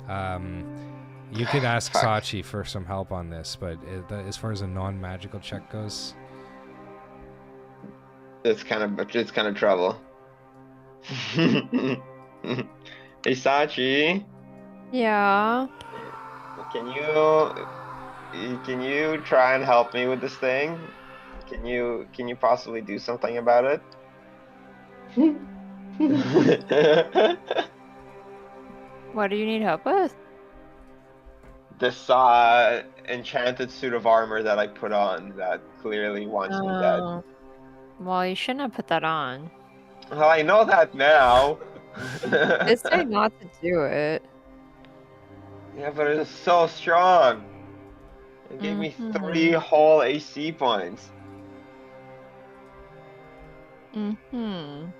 You could ask Fuck. Sachi for some help on this, but as far as a non-magical check goes, It's kind of trouble. Hey Sachi, Yeah. can you try and help me with this thing? Can you possibly do something about it? What do you need help with? This enchanted suit of armor that I put on that clearly wants me dead. Oh. Well, you shouldn't have put that on. Well, I know that now. It's say not to do it. Yeah, but it's so strong. It gave me Mhm. 3 whole AC points. Mm-hmm. Can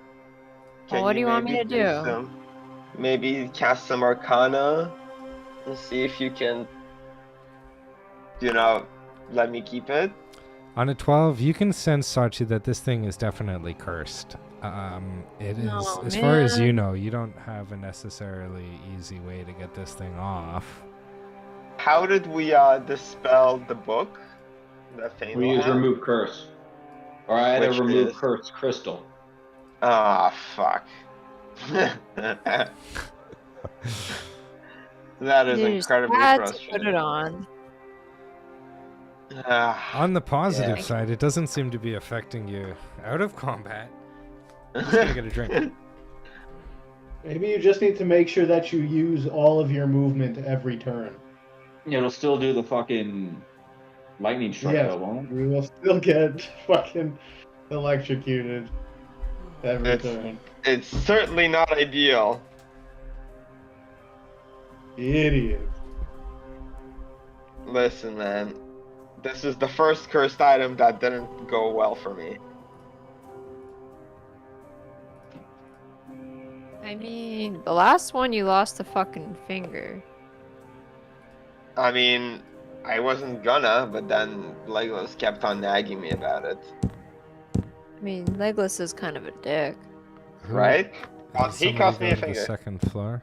Well, what do you want me maybe to do? maybe cast some Arcana and see if you can, let me keep it? On a 12, you can sense, Sachi, that this thing is definitely cursed. It is, Oh, as far as you man. know, you don't have a necessarily easy way to get this thing off. How did we dispel the book that Thane We will use have? remove curse, or I had a Which remove is curse crystal. ah fuck. That is You just incredibly had to put it frustrating. on. On the positive Yeah. side, it doesn't seem to be affecting you out of combat. I'm just gonna get a drink. Maybe you just need to make sure that you use all of your movement every turn. It'll still do the fucking lightning strike Yes, though, won't it? you will still get fucking electrocuted every It's turn. it's certainly not ideal. Idiot. Listen, man. This is the first cursed item that didn't go well for me. I mean, the last one you lost a fucking finger. I mean, I wasn't gonna, but then Legolas kept on nagging me about it. I mean, Legolas is kind of a dick. Right? Does He somebody cost me go a to the finger. second floor?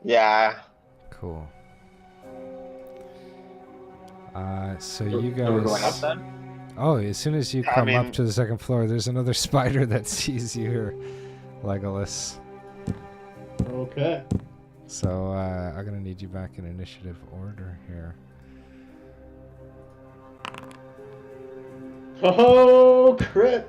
Yeah. Cool. So So- you So we're going up guys. then? Oh, as soon as you I come up mean- to the second floor, there's another spider that sees you, Legolas. Okay. So I'm gonna need you back in initiative order here. Oh, crit!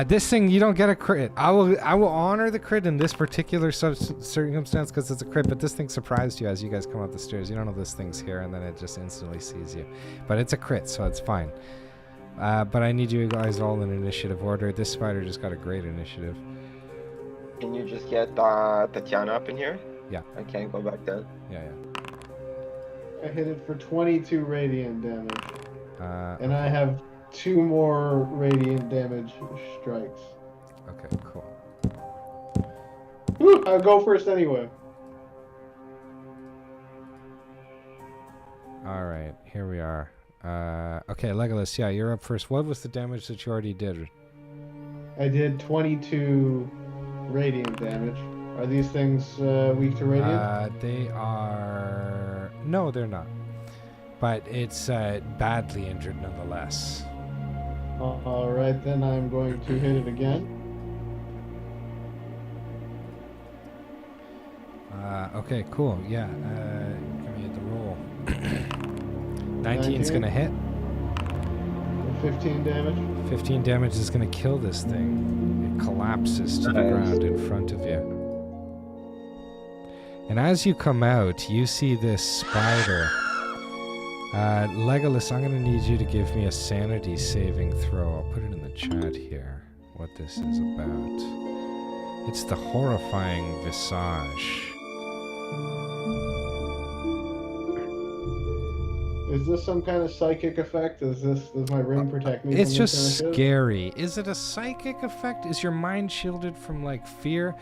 This thing, you don't get a crit. I will honor the crit in this particular circumstance because it's a crit, but this thing surprised you as you guys come up the stairs. You don't know this thing's here, and then it just instantly sees you. But it's a crit, so it's fine. But I need you guys all in initiative order. This spider just got a great initiative. Can you just get Tatiana up in here? Yeah. I can't go back down. Yeah. I hit it for 22 radiant damage. And Okay. I have 2 more radiant damage strikes. Okay, cool. Whew, I'll go first anyway. All right, here we are. Okay, Legolas, yeah, you're up first. What was the damage that you already did? I did 22 radiant damage. Are these things weak to radiant? They are... No, they're not. But it's badly injured nonetheless. Alright, then I'm going to hit it again. Okay, cool. Yeah, give me the roll. 19's 19. gonna hit. 15 damage. 15 damage is gonna kill this thing. It collapses to the Nice. ground in front of you. And as you come out, you see this spider. Legolas, I'm gonna need you to give me a sanity saving throw. I'll put it in the chat here, what this is about. It's the horrifying visage. Is this some kind of psychic effect? Does my ring protect me It's from just this kind of shit? scary. Is it a psychic effect? Is your mind shielded from like fear?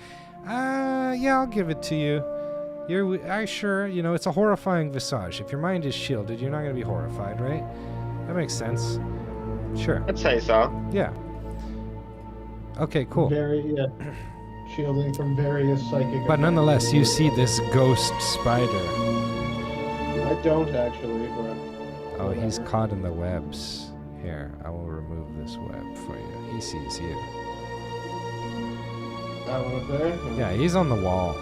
Yeah, I'll give it to you. You're sure, it's a horrifying visage. If your mind is shielded, you're not gonna be horrified, right? That makes sense. Sure. I'd say so. Yeah. Okay, cool. Shielding from various psychic But effects. nonetheless, you see this ghost spider. I don't actually, but... Oh, he's whatever. caught in the webs. Here, I will remove this web for you. He sees you. That one up there? Yeah, he's on the wall.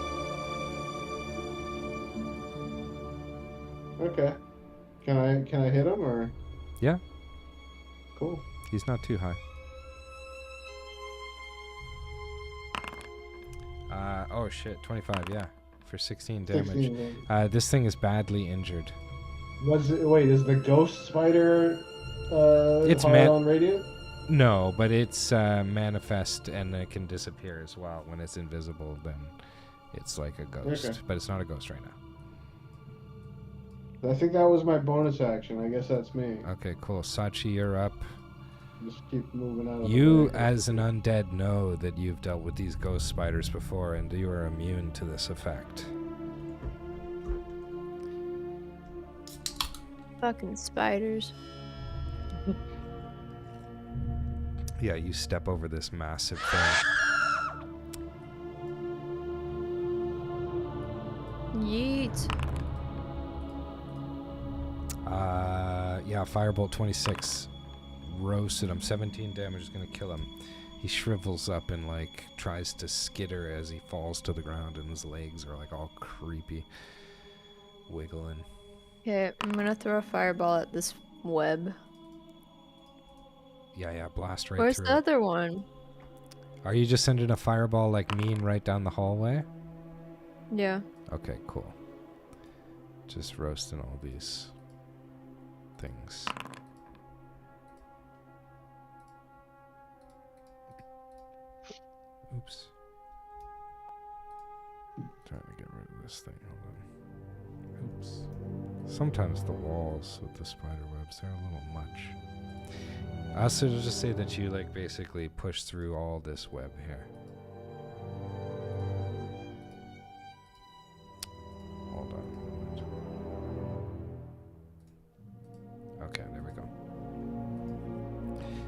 Okay. Can I hit him or? Yeah. Cool. He's not too high. Oh shit, 25, yeah. For 16 damage. 16 damage. This thing is badly injured. Wait, is the ghost spider It's hard on radiant? No, but it's manifest and it can disappear as well. When it's invisible, then it's like a ghost. Okay. But it's not a ghost right now. I think that was my bonus action. I guess that's me. Okay, cool. Sachi, you're up. Just keep moving out of You, the way. as an undead, know that you've dealt with these ghost spiders before, and you are immune to this effect. Fucking spiders. Yeah, you step over this massive thing. Yeet. Yeah, Firebolt 26. Roasted him. 17 damage is going to kill him. He shrivels up and, like, tries to skitter as he falls to the ground, and his legs are, like, all creepy. Wiggling. Okay, I'm gonna throw a fireball at this web. Yeah, blast right Where's through the it. other one? Are you just sending a fireball like mean right down the hallway? Yeah. Okay, cool. Just roasting all these things. Oops. Trying to get rid of this thing. Hold on. Oops. Sometimes the walls with the spider webs, they're a little much. Also, to just say that you, like, basically push through all this web here. Hold on a moment. Okay, there we go.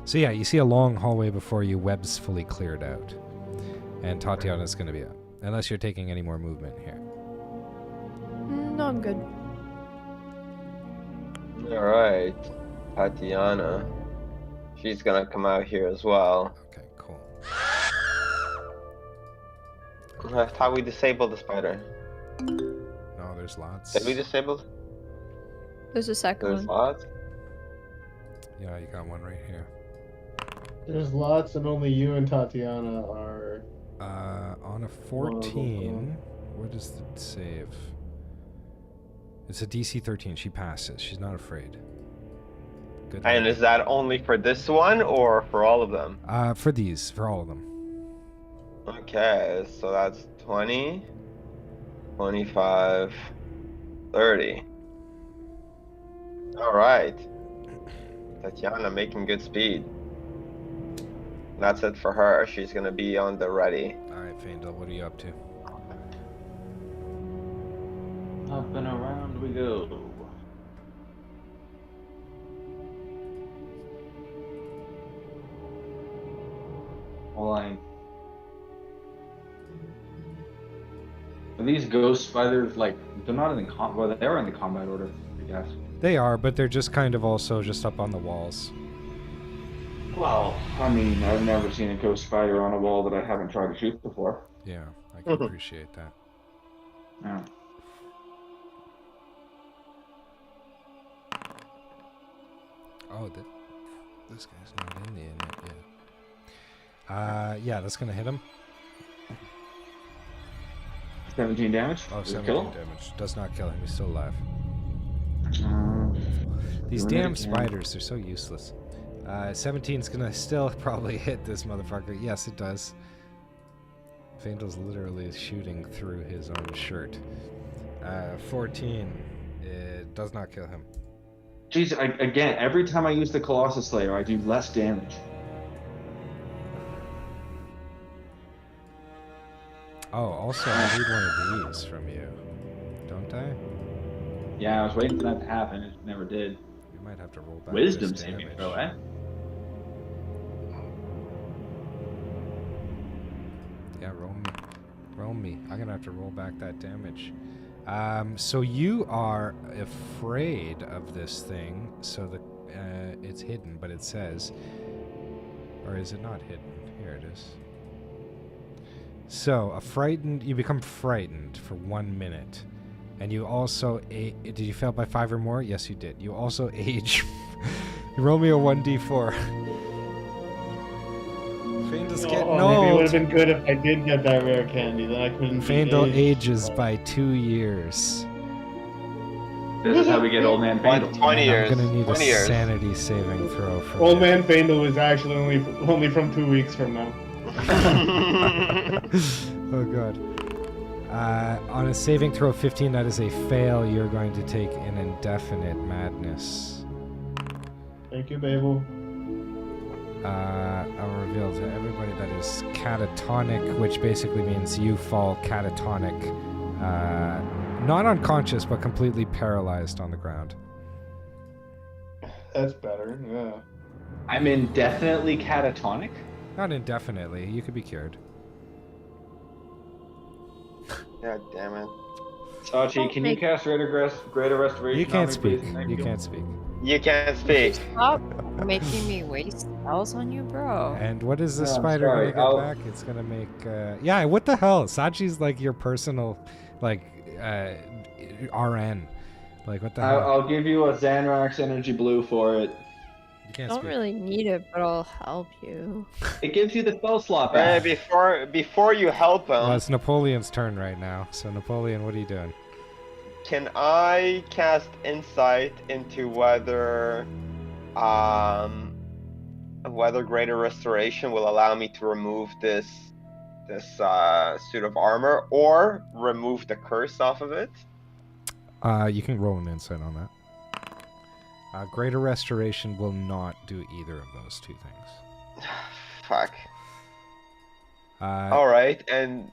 So yeah, you see a long hallway before you, webs fully cleared out. And Tatiana's going to be up. Unless you're taking any more movement here. No, I'm good. Alright. Tatiana. She's gonna come out here as well. Okay, cool. I thought we disabled the spider. No, there's lots. Did we disable? There's a second There's one. lots. Yeah, you got one right here. There's lots, and only you and Tatiana are. On a 14, what does it save? It's a DC 13. She passes. She's not afraid. Good. And is that only for this one or for all of them? For all of them. Okay, so that's 20, 25, 30. Alright. Tatiana making good speed. That's it for her. She's gonna be on the ready. Alright, Faendal, what are you up to? Up and around we go. Well, are these ghost spiders, like, they're not in the well, they are in the combat order, I guess. They are, but they're just kind of also just up on the walls. Well, I mean, I've never seen a ghost spider on a wall that I haven't tried to shoot before. Yeah, I can appreciate that. Yeah. Oh, this guy's not in the inlet yet. Yeah, that's gonna hit him. 17 damage? Oh, Does it 17 kill? damage. Does not kill him. He's still alive. These doing it damn again. spiders, they're so useless. 17's gonna still probably hit this motherfucker. Yes, it does. Faendal's literally shooting through his own shirt. 14, it does not kill him. Jeez, again, every time I use the Colossus Slayer, I do less damage. Oh, also, I need one of these from you. Don't I? Yeah, I was waiting for that to happen. It never did. You might have to roll back Wisdom this saving damage. throw, eh? Yeah, roll me. I'm gonna have to roll back that damage. So you are afraid of this thing, so that it's hidden, but it says, or is it not hidden? Here it is. So you become frightened for 1 minute, and you also did you fail by 5 or more? Yes, you did. You also age. You roll me a 1d4. Faendal's getting Maybe it would old. have been good if I did get that rare candy. Then I couldn't. be Faendal aged. ages by 2 years. This is how we get old man Faendal. 20 years. I'm gonna need a 20 years. sanity saving throw for Old man Faendal is actually only from 2 weeks from now. Oh god. On a saving throw of 15, that is a fail. You're going to take an indefinite madness. Thank you, Babel. I'll reveal to everybody that is catatonic, which basically means you fall catatonic, not unconscious, but completely paralyzed on the ground. That's better. Yeah. I'm indefinitely catatonic. Not indefinitely. You could be cured. God damn it. Sachi, can you cast Greater Restoration? You on can't me, speak. please? Thank You can't speak. You can't speak. Stop making me waste spells on you, bro. And what is the No, I'm spider sorry, gonna get back? It's gonna make yeah, what the hell? Sachi's like your personal like RN. Like what the hell? I'll give you a Xanrax Energy Blue for it. You can't Don't speak. really need it, but I'll help you. It gives you the spell slot Hey, back. before you help him, Well, it's Napoleon's turn right now. So Napoleon, what are you doing? can I cast insight into whether Greater Restoration will allow me to remove this suit of armor or remove the curse off of it? You can roll an insight on that. Greater Restoration will not do either of those two things. Fuck. Uh, Alright, and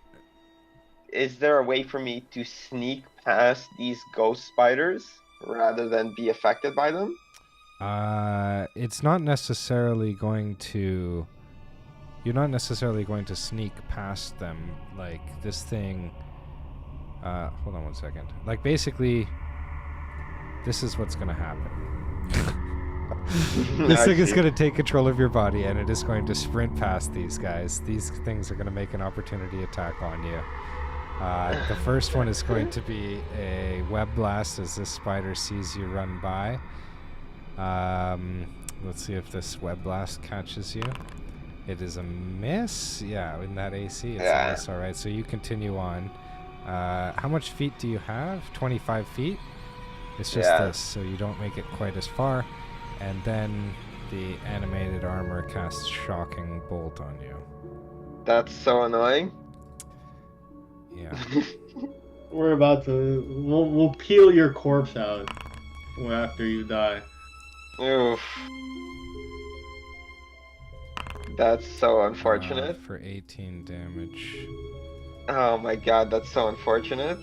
is there a way for me to sneak past these ghost spiders rather than be affected by them? It's not necessarily going to... You're not necessarily going to sneak past them. Like, this thing... hold on one second. Like, basically, this is what's going to happen. This thing is going to take control of your body, and it is going to sprint past these guys. These things are going to make an opportunity attack on you. The first one is going to be a web blast as this spider sees you run by. Let's see if this web blast catches you. It is a miss. Yeah, in that AC, it's a miss. All right, so you continue on. How much feet do you have? 25 feet? It's just this, so you don't make it quite as far. And then the animated armor casts Shocking Bolt on you. That's so annoying. Yeah. We're about to. We'll peel your corpse out after you die. Oof. That's so unfortunate. For 18 damage. Oh my god, that's so unfortunate.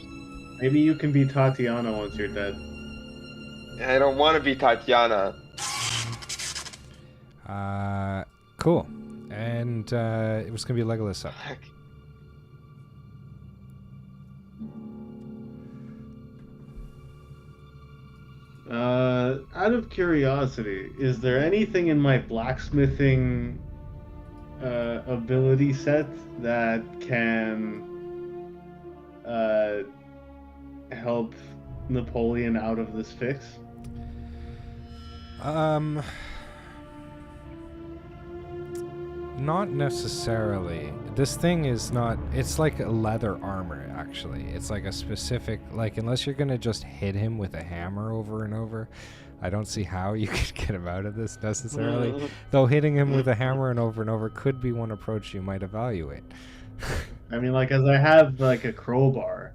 Maybe you can be Tatiana once you're dead. I don't want to be Tatiana. Cool. And it was going to be Legolas up. Out of curiosity, is there anything in my blacksmithing ability set that can help Napoleon out of this fix? Not necessarily. This thing is not... It's like a leather armor, actually. It's like a specific... Like, unless you're going to just hit him with a hammer over and over, I don't see how you could get him out of this necessarily. Though hitting him with a hammer and over could be one approach you might evaluate. I mean, like, as I have, like, a crowbar.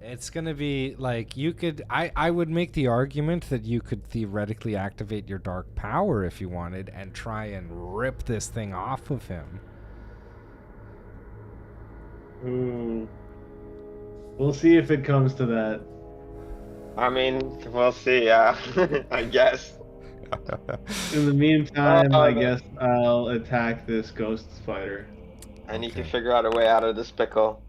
It's going to be, like, you could... I would make the argument that you could theoretically activate your dark power if you wanted and try and rip this thing off of him. Ooh. We'll see if it comes to that. I mean, we'll see, yeah. I guess. In the meantime, I guess I'll attack this ghost spider. I need to figure out a way out of this pickle.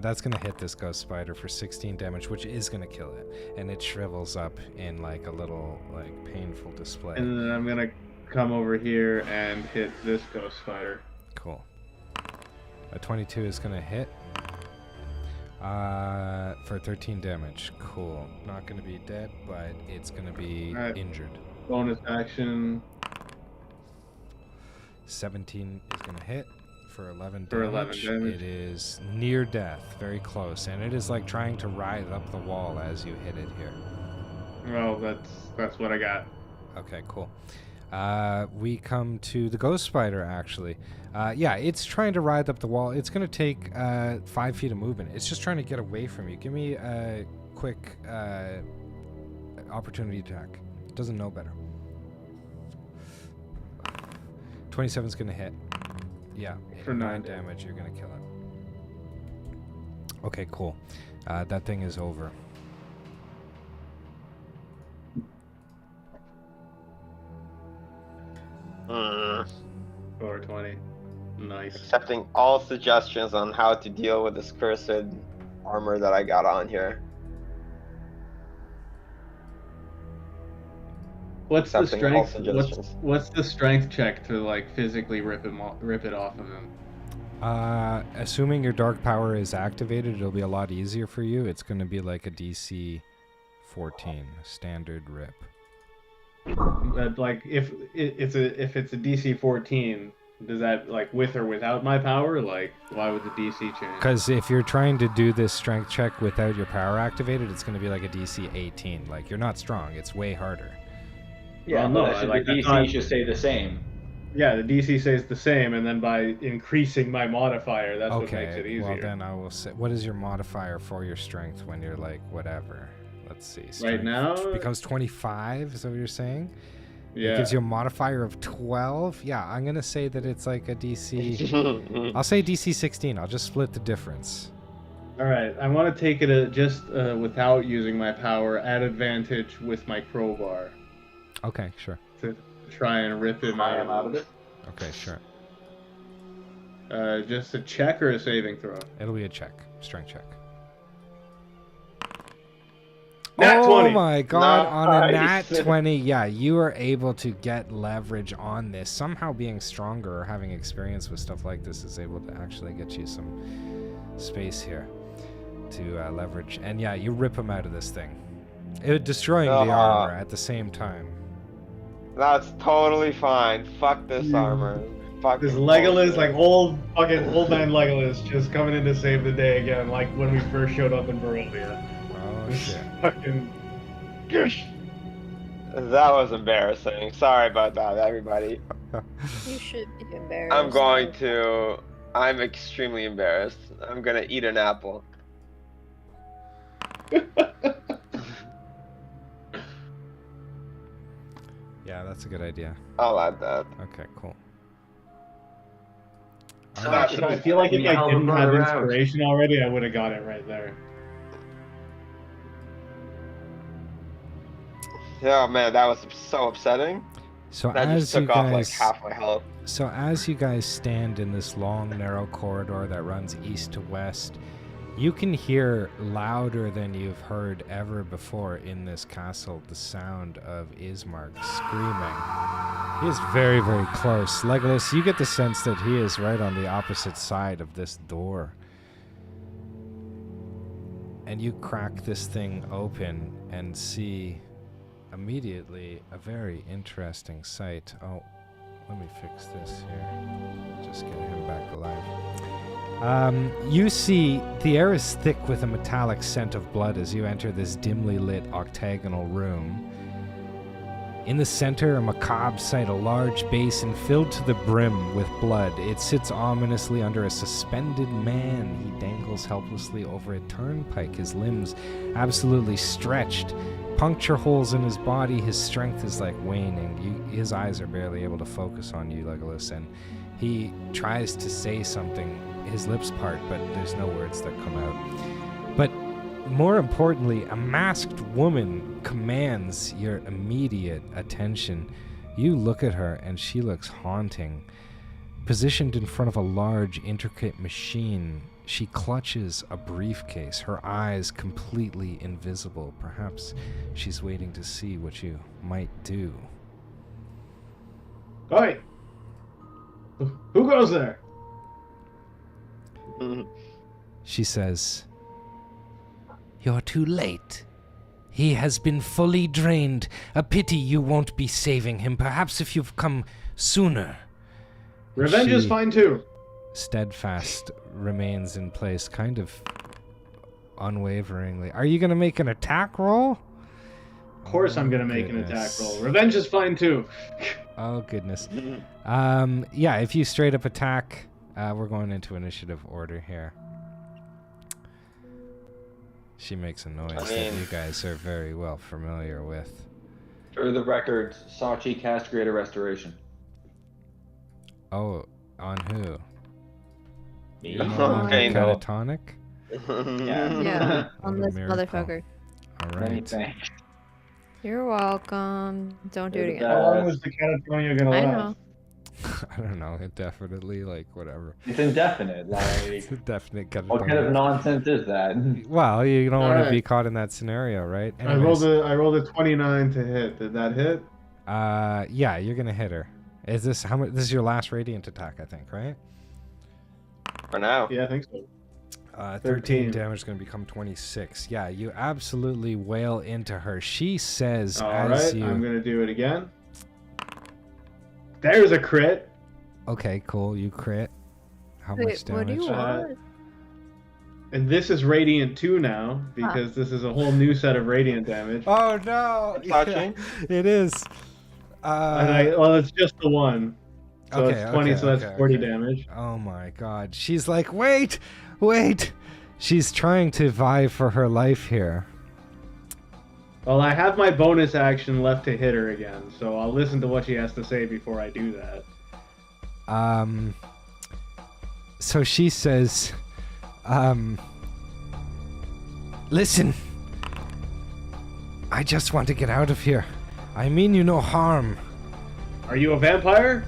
That's going to hit this ghost spider for 16 damage, which is going to kill it. And it shrivels up in, like, a little, like, painful display. And then I'm going to come over here and hit this ghost spider. Cool. A 22 is going to hit. For 13 damage. Cool. Not going to be dead, but it's going to be injured. Bonus action. 17 is going to hit. For 11 damage. For 11 damage. It is near death, very close, and it is like trying to writhe up the wall as you hit it here. Well, that's what I got. Okay, cool. We come to the ghost spider, actually. Yeah, it's trying to writhe up the wall. It's going to take 5 feet of movement. It's just trying to get away from you. Give me a quick opportunity attack. It doesn't know better. 27's gonna hit. Yeah. For 9 damage, you're gonna kill it. Okay, cool. That thing is over. Or 20. Nice. Accepting all suggestions on how to deal with this cursed armor that I got on here. What's the Accepting all strength? suggestions. What's the strength check to like physically rip it off of him? Assuming your dark power is activated, it'll be a lot easier for you. It's gonna be like a DC 14 standard rip. But like if it's a DC 14, does that like with or without my power? Like why would the DC change? Because if you're trying to do this strength check without your power activated, it's gonna be like a DC 18. Like you're not strong. It's way harder. Yeah, Well, no, but like, the I DC thought- should stay the same. Yeah, the DC stays the same, and then by increasing my modifier, that's what makes it easier. Well then I will say, what is your modifier for your strength when you're like whatever? Let's see. Strength now? becomes 25. Is that what you're saying? Yeah. It gives you a modifier of 12. Yeah, I'm gonna say that it's like a DC. I'll say DC 16. I'll just split the difference. All right, I want to take it just without using my power at advantage with my crowbar Okay, sure. to try and rip him Pry him out out of it. Okay, sure. Just a check or a saving throw? It'll be a check, strength check. Nat Oh 20. my god, on a nat Nice. 20, yeah, you are able to get leverage on this. Somehow being stronger or having experience with stuff like this is able to actually get you some space here to leverage. And yeah, you rip him out of this thing. Destroying the armor at the same time. That's totally fine. Fuck this armor. Fuck This this Legolas, bullshit. like old man Legolas, just coming in to save the day again, like when we first showed up in Barovia. Oh This shit. fucking. That was embarrassing. Sorry about that, everybody. You should be embarrassed. I'm extremely embarrassed. I'm gonna eat an apple. Yeah, that's a good idea. I'll add that. Okay, cool. So All right. actually, I feel like if Yeah, I I'll didn't run have around. inspiration already, I would have got it right there. Oh man, that was so upsetting. So That as just you took off like guys, half my health. so as you guys stand in this long, narrow corridor that runs east to west, you can hear louder than you've heard ever before in this castle the sound of Ismark screaming. He is very, very close. Legolas, you get the sense that he is right on the opposite side of this door. And you crack this thing open and see immediately a very interesting sight. Oh, let me fix this here. Just get him back alive. You see the air is thick with a metallic scent of blood as you enter this dimly lit octagonal room. In the center, a macabre sight, a large basin filled to the brim with blood. It sits ominously under a suspended man. He dangles helplessly over a turnpike, his limbs absolutely stretched. Puncture holes in his body, his strength is like waning. His eyes are barely able to focus on you, Legolas, and he tries to say something. His lips part, but there's no words that come out. But more importantly, a masked woman commands your immediate attention. You look at her, and she looks haunting. Positioned in front of a large, intricate machine, she clutches a briefcase, her eyes completely invisible. Perhaps she's waiting to see what you might do. Oi! Who goes there? She says, "You're too late. He has been fully drained. A pity you won't be saving him. Perhaps if you've come sooner." Revenge is She fine too. Steadfast remains in place, kind of unwaveringly. Are you going to make an attack roll? Of course, I'm gonna make an attack roll. Revenge is fine too. Oh, goodness. Yeah, if you straight up attack, we're going into initiative order here. She makes a noise that you guys are very well familiar with. For the record, Sachi cast Greater Restoration. Oh, on who? Me. You know, Okay, no. catatonic? Yeah, on What a this miracle. motherfucker. All Many right. thanks. You're welcome. Don't do it again. How long was the catatonia gonna I last? know. I don't know. Indefinitely, like whatever. It's indefinite. It's Like, a definite what kind of catatonic. nonsense is that? Well, you don't want to be Alright. caught in that scenario, right? I rolled a 29 to hit. Did that hit? Yeah, you're gonna hit her. Is this how much? This is your last radiant attack, I think, right? For now. Yeah, I think so. 13 13. damage is gonna become 26. Yeah, you absolutely wail into her. She says, All as right, you. I'm gonna do it again. There's a crit. Okay, cool. You crit. How much Wait, what do damage? you want? And this is Radiant 2 now, because this is a whole new set of Radiant damage. Oh no! Touching. It is. Well, it's just the one. So Okay, it's 20, okay, so that's okay, 40 okay. damage. Oh my god. She's like, wait! She's trying to vie for her life here. Well, I have my bonus action left to hit her again, so I'll listen to what she has to say before I do that. So she says, listen, I just want to get out of here. I mean you no harm. Are you a vampire?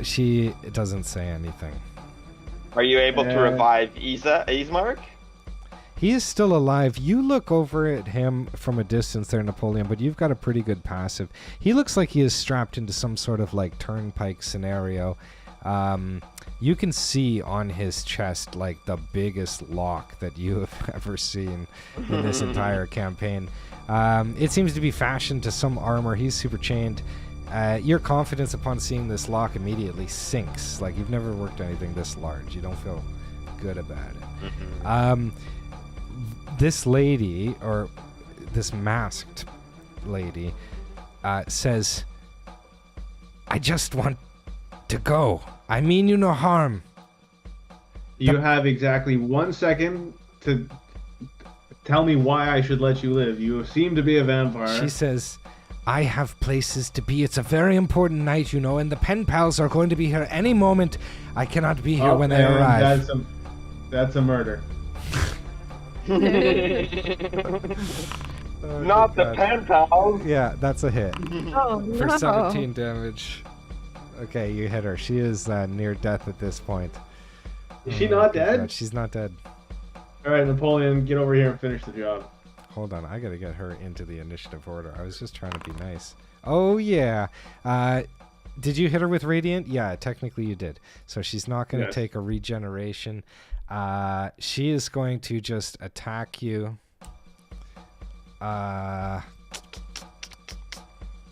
She doesn't say anything. Are you able to revive Ismark? He is still alive. You look over at him from a distance there, Napoleon, but you've got a pretty good passive. He looks like he is strapped into some sort of like turnpike scenario. You can see on his chest like the biggest lock that you have ever seen in this entire campaign. It seems to be fashioned to some armor. He's super chained. Your confidence upon seeing this lock immediately sinks. Like you've never worked anything this large. You don't feel good about it. This lady, or this masked lady, says, I just want to go. I mean you no harm. You have exactly 1 second to tell me why I should let you live. You seem to be a vampire. She says, I have places to be. It's a very important night, you know, and the pen pals are going to be here any moment. I cannot be here when they arrive. That's a murder. Not the pen pals. Yeah, that's a hit. Oh, For no. 17 damage. Okay, you hit her. She is near death at this point. Is she not dead? God, she's not dead. All right, Napoleon, get over here and finish the job. Hold on, I gotta get her into the initiative order. I was just trying to be nice. Oh, yeah. Did you hit her with Radiant? Yeah, technically you did. So she's not gonna take a regeneration. She is going to just attack you.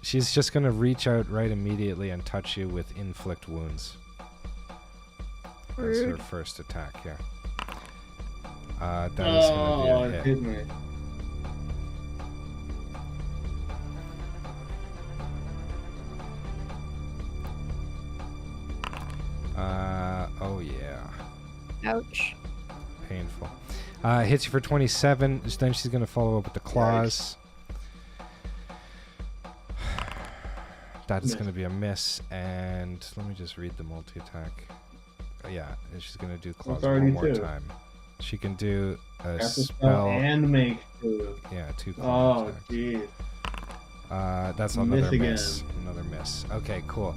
She's just going to reach out right immediately and touch you with inflict wounds. That's her first attack, yeah. That is going to be a hit. Hit me. Oh yeah. Ouch. Painful. Hits you for 27. Then she's going to follow up with the claws. That is going to be a miss. And let me just read the multi-attack. Yeah, and she's going to do claws one more time. She can do a spell and make two. Yeah, 2 claws. Oh, jeez. That's another miss. Another miss. Okay, cool.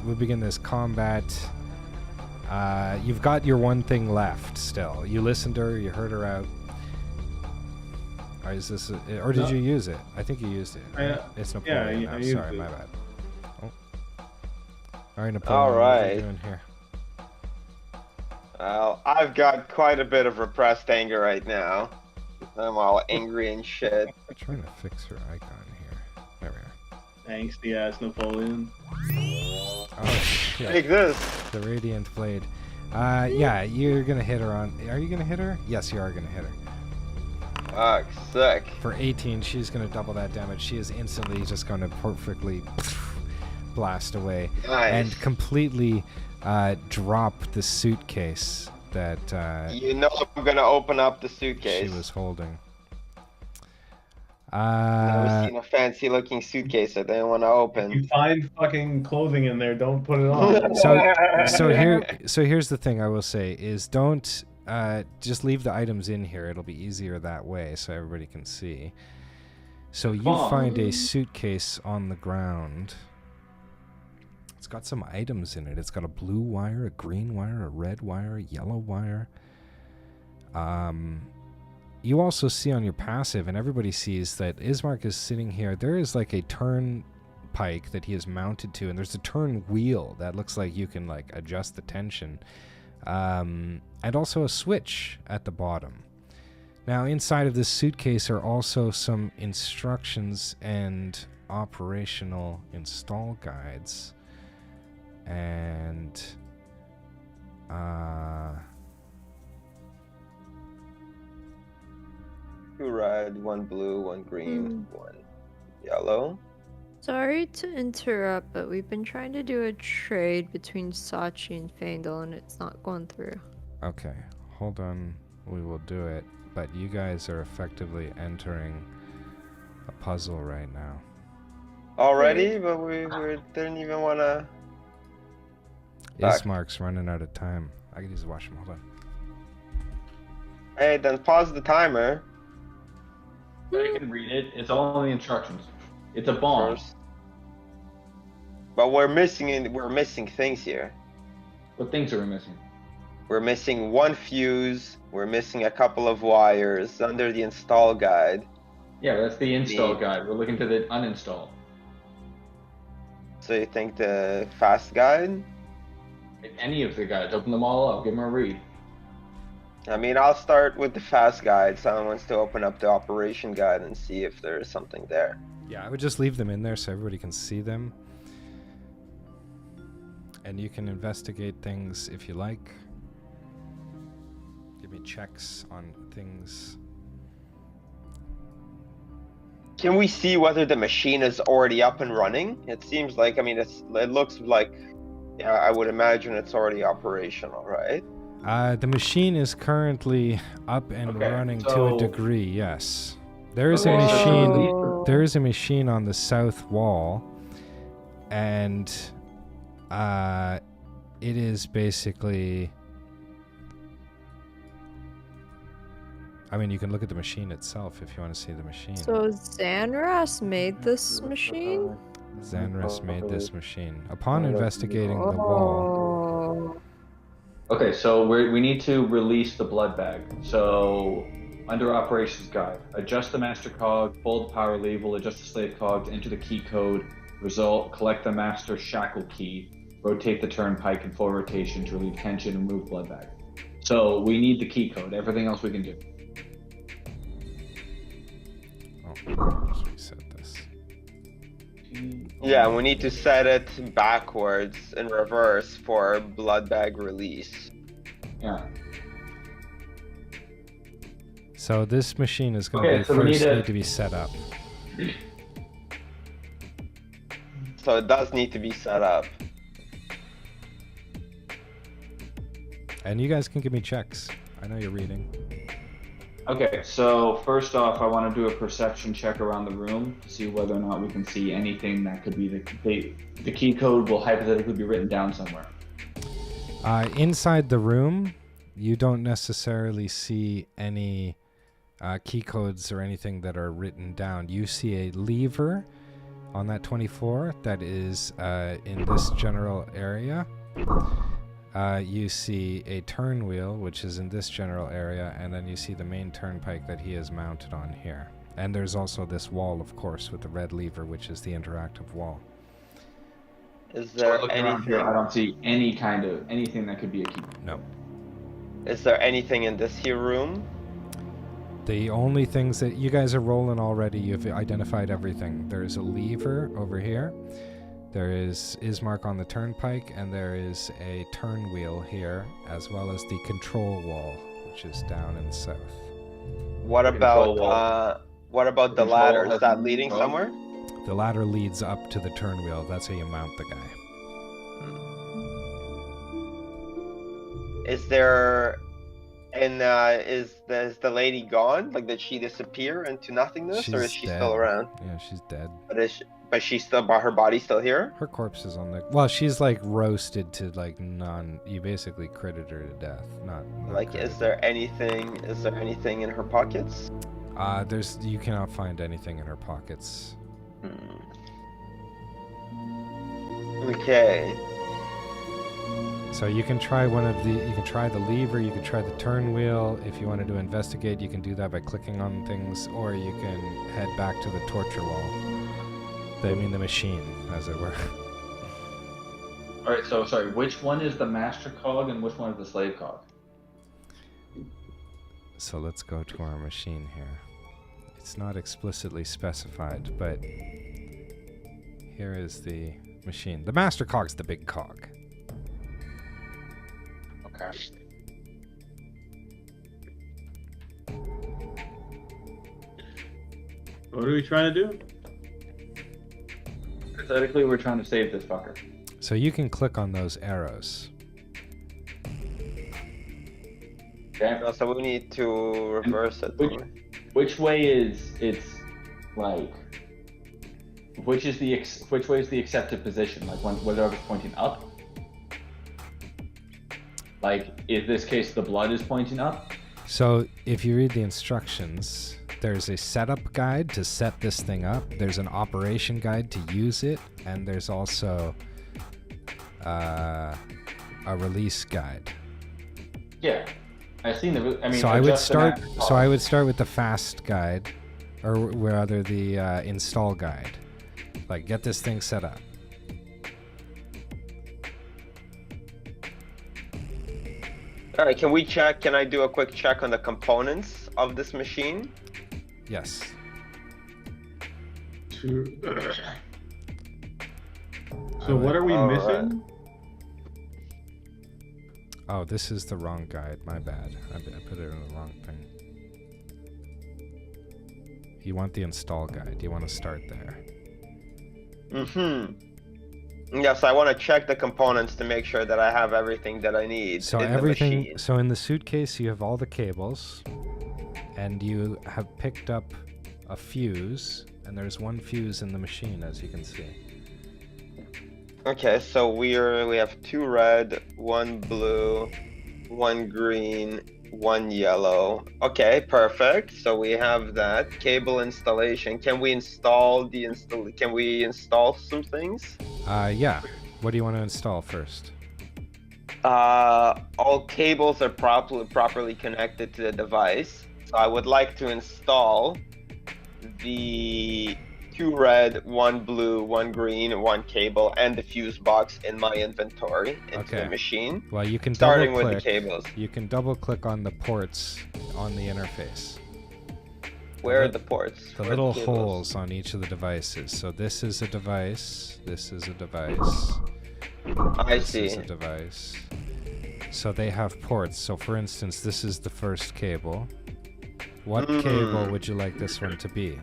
We begin this combat. You've got your one thing left still. You listened to her, you heard her out. Or is this or did you use it? I think you used it. Right? It's Napoleon now. Sorry, my bad. Oh. All right, Napoleon. All right. What are you doing here? Well, I've got quite a bit of repressed anger right now. I'm all angry and shit. I'm trying to fix her icon here. There we are. Angsty ass Napoleon. Oh, yeah. Take this. The Radiant Blade. Yeah, you're gonna hit her on. Are you gonna hit her? Yes, you are gonna hit her. Fuck, sick. For 18, she's gonna double that damage. She is instantly just gonna perfectly blast away and completely drop the suitcase that you know I'm gonna open up the suitcase. she was holding. Never seen a fancy looking suitcase that they want to open. You find fucking clothing in there, don't put it on. so here's the thing I will say is don't just leave the items in here. It'll be easier that way so everybody can see. So you find a suitcase on the ground. It's got some items in it. It's got a blue wire, a green wire, a red wire, a yellow wire. You also see on your passive, and everybody sees that Ismark is sitting here. There is like a turnpike that he is mounted to, and there's a turn wheel that looks like you can like adjust the tension, and also a switch at the bottom. Now, inside of this suitcase are also some instructions and operational install guides, and Two red, one blue, one green, one yellow. Sorry to interrupt, but we've been trying to do a trade between Sachi and Faendal, and it's not going through. Okay, hold on. We will do it. But you guys are effectively entering a puzzle right now. Already? But we didn't even want to... Ismark's running out of time. I can use the washroom. Hold on. Hey, then pause the timer. You can read it. It's all in the instructions. It's a bomb. First. But we're missing things here. What things are we missing? We're missing one fuse. We're missing a couple of wires under the install guide. Yeah, that's the install guide. We're looking to the uninstall. So you think the fast guide? Any of the guides, open them all up, give them a read. I mean, I'll start with the fast guide. Someone wants to open up the operation guide and see if there's something there. Yeah, I would just leave them in there so everybody can see them. And you can investigate things if you like. Give me checks on things. Can we see whether the machine is already up and running? It seems like, I mean, it looks like, yeah, I would imagine it's already operational, right? The machine is currently up and running to a degree, yes. There is a machine. There is a machine on the south wall, and it is basically. I mean, you can look at the machine itself if you want to see the machine. So Zanras made this machine? Zanras made this machine. Upon investigating the wall. Okay, so we need to release the blood bag. So, under operations guide, adjust the master cog, pull the power lever, adjust the slave cog to enter the key code, result, collect the master shackle key, rotate the turnpike in full rotation to relieve tension and remove blood bag. So, we need the key code. Everything else we can do. Oh, let's reset this. Yeah, we need to set it backwards in reverse for blood bag release. Yeah. So this machine is going to first need to be set up. So it does need to be set up. And you guys can give me checks. I know you're reading. Okay, so first off, I want to do a perception check around the room to see whether or not we can see anything that could be the key code will hypothetically be written down somewhere. Inside the room, you don't necessarily see any key codes or anything that are written down. You see a lever on that 24 that is in this general area. You see a turn wheel, which is in this general area, and then you see the main turnpike that he has mounted on here. And there's also this wall, of course, with the red lever, which is the interactive wall. Is there anything? Here, I don't see anything that could be a key. No. Is there anything in this here room? The only things that you guys are rolling already, you've identified everything. There's a lever over here. There is Ismark on the turnpike, and there is a turn wheel here, as well as the control wall, which is down in the south. What about the ladder? Is that leading somewhere? The ladder leads up to the turn wheel. That's how you mount the guy. Is there And is the lady gone? Like, did she disappear into nothingness, or is She's she dead. still around? Yeah, she's dead. But she's still, her body's still here? Her corpse is on the. Well, she's like roasted to like non. You basically critted her to death. Not Like, critted. is there anything in her pockets? You cannot find anything in her pockets. Okay. So you can try you can try the lever, you can try the turn wheel. If you wanted to investigate, you can do that by clicking on things, or you can head back to the torture wall. I mean the machine, as it were. Alright, so sorry, which one is the master cog and which one is the slave cog? So let's go to our machine here. It's not explicitly specified, but here is the machine. The master cog's the big cog. Okay. What are we trying to do? Pathetically, we're trying to save this fucker. So you can click on those arrows. Okay. So we need to reverse it. Which way is it's like? Which way is the accepted position? Like whether I was pointing up. Like in this case, the blood is pointing up. So if you read the instructions, there's a setup guide to set this thing up. There's an operation guide to use it, and there's also a release guide. Yeah, I've seen the. I mean, So I would start. So I would start with the fast guide, or rather the install guide. Like, get this thing set up. All right, can we check? Can I do a quick check on the components of this machine? Yes. So what are we All missing? Oh, this is the wrong guide. My bad. I put it in the wrong thing. You want the install guide. You want to start there. Yes, I want to check the components to make sure that I have everything that I need. So in everything. The machine. So in the suitcase, you have all the cables, and you have picked up a fuse, and there's one fuse in the machine, as you can see. Okay, so we have 2 red, 1 blue, 1 green, 1 yellow. Okay, perfect. So we have that cable installation. Can we install Can we install some things? Yeah. What do you want to install first? All cables are properly connected to the device. So I would like to install the 2 red, 1 blue, 1 green, 1 cable, and the fuse box in my inventory into the machine. Well, you can starting double-click. with the cables. You can double-click on the ports on the interface. Where are the ports? The Where are little cables? holes on each of the devices. So this is a device. This is a device. I This see. is a device. So they have ports. So for instance, this is the first cable. What cable would you like this one to be?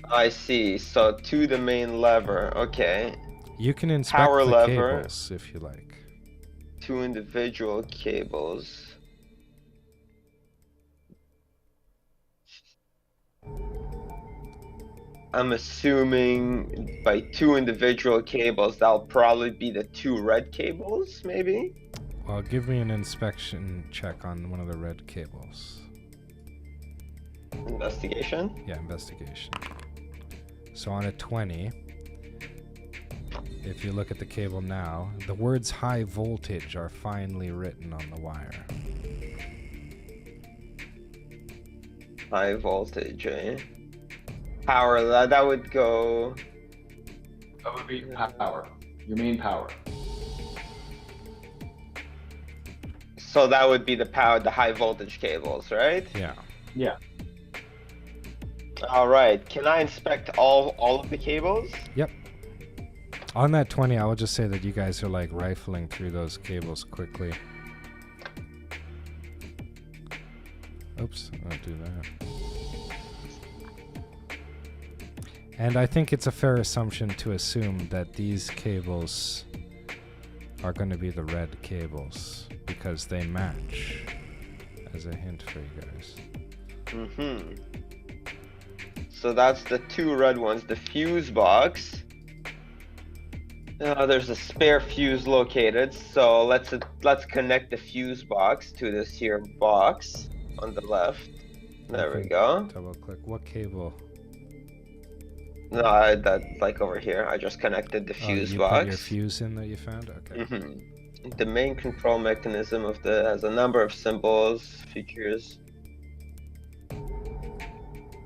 I see. So to the main lever. Okay. You can inspect Power the lever. cables if you like. 2 individual cables. I'm assuming by 2 individual cables, that'll probably be the 2 red cables, maybe? Well, give me an inspection check on one of the red cables. Investigation? Yeah, investigation. So on a 20, if you look at the cable now, the words high voltage are finely written on the wire. High voltage, eh? Power, that would go... That would be power. Your main power. So that would be the high voltage cables, right? Yeah. Yeah. All right. Can I inspect all of the cables? Yep. On that 20, I will just say that you guys are like rifling through those cables quickly. Oops, I'll do that. And I think it's a fair assumption to assume that these cables are going to be the red cables because they match. as a hint for you guys. Mm-hmm. So that's the 2 red ones. The fuse box. There's a spare fuse located, so let's connect the fuse box to this here box on the left. There we go. Double click. What cable? No, that like over here. I just connected the fuse you box. put your fuse in that you found? Okay. Mm-hmm. The main control mechanism of the has a number of symbols, features.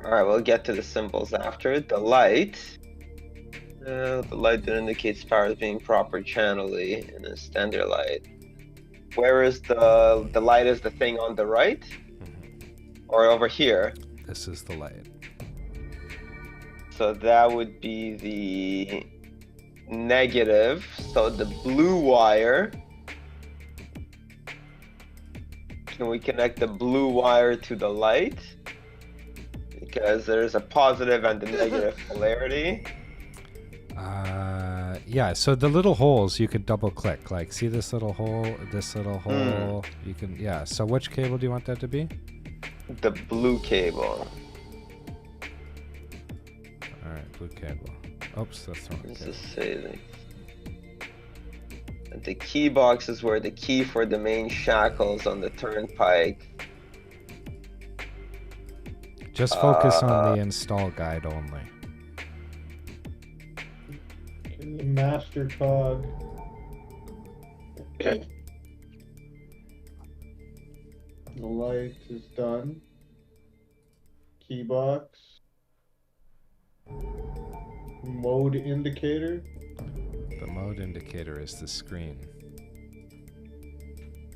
Alright, we'll get to the symbols after. The light. The light that indicates power is being proper channelly in a standard light. Where is the light? Is the thing on the right? Or over here? This is the light. So that would be the negative. So the blue wire. Can we connect the blue wire to the light? Because there's a positive and a negative polarity. Yeah, so the little holes you could double click. Like, see this little hole, this little hole? You can, yeah. So which cable do you want that to be? The blue cable. Alright, blue cable. Oops, that's the wrong This cable. is saving. And the key box is where the key for the main shackles on the turnpike. Just focus on the install guide only. Master cog. The light is done. Key box. Mode indicator. The mode indicator is the screen.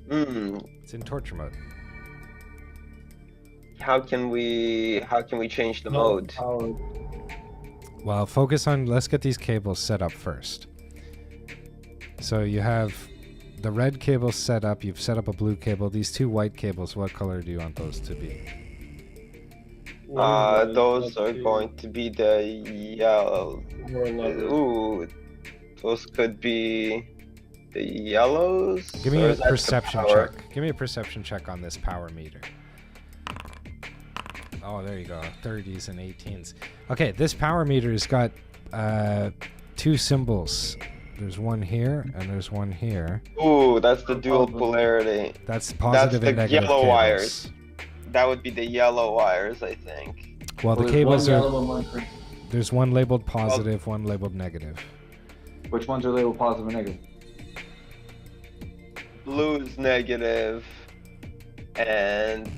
It's in torture mode. How can we change the No mode? power. Well, focus on, let's get these cables set up first. So you have the red cable set up, you've set up a blue cable. These 2 white cables, what color do you want those to be? Those are going to be the yellow. Ooh, those could be the yellows. Give me Or a is that the perception power? check. Give me a perception check on this power meter. Oh, there you go. 30s and 18s. Okay, this power meter has got 2 symbols. There's one here and there's one here. Ooh, that's the dual polarity. That's positive That's and the negative yellow cables. wires. That would be the yellow wires, I think. Well, the there's cables one are... yellow and one green. There's one labeled positive, one labeled negative. Which ones are labeled positive and negative? Blue is negative, and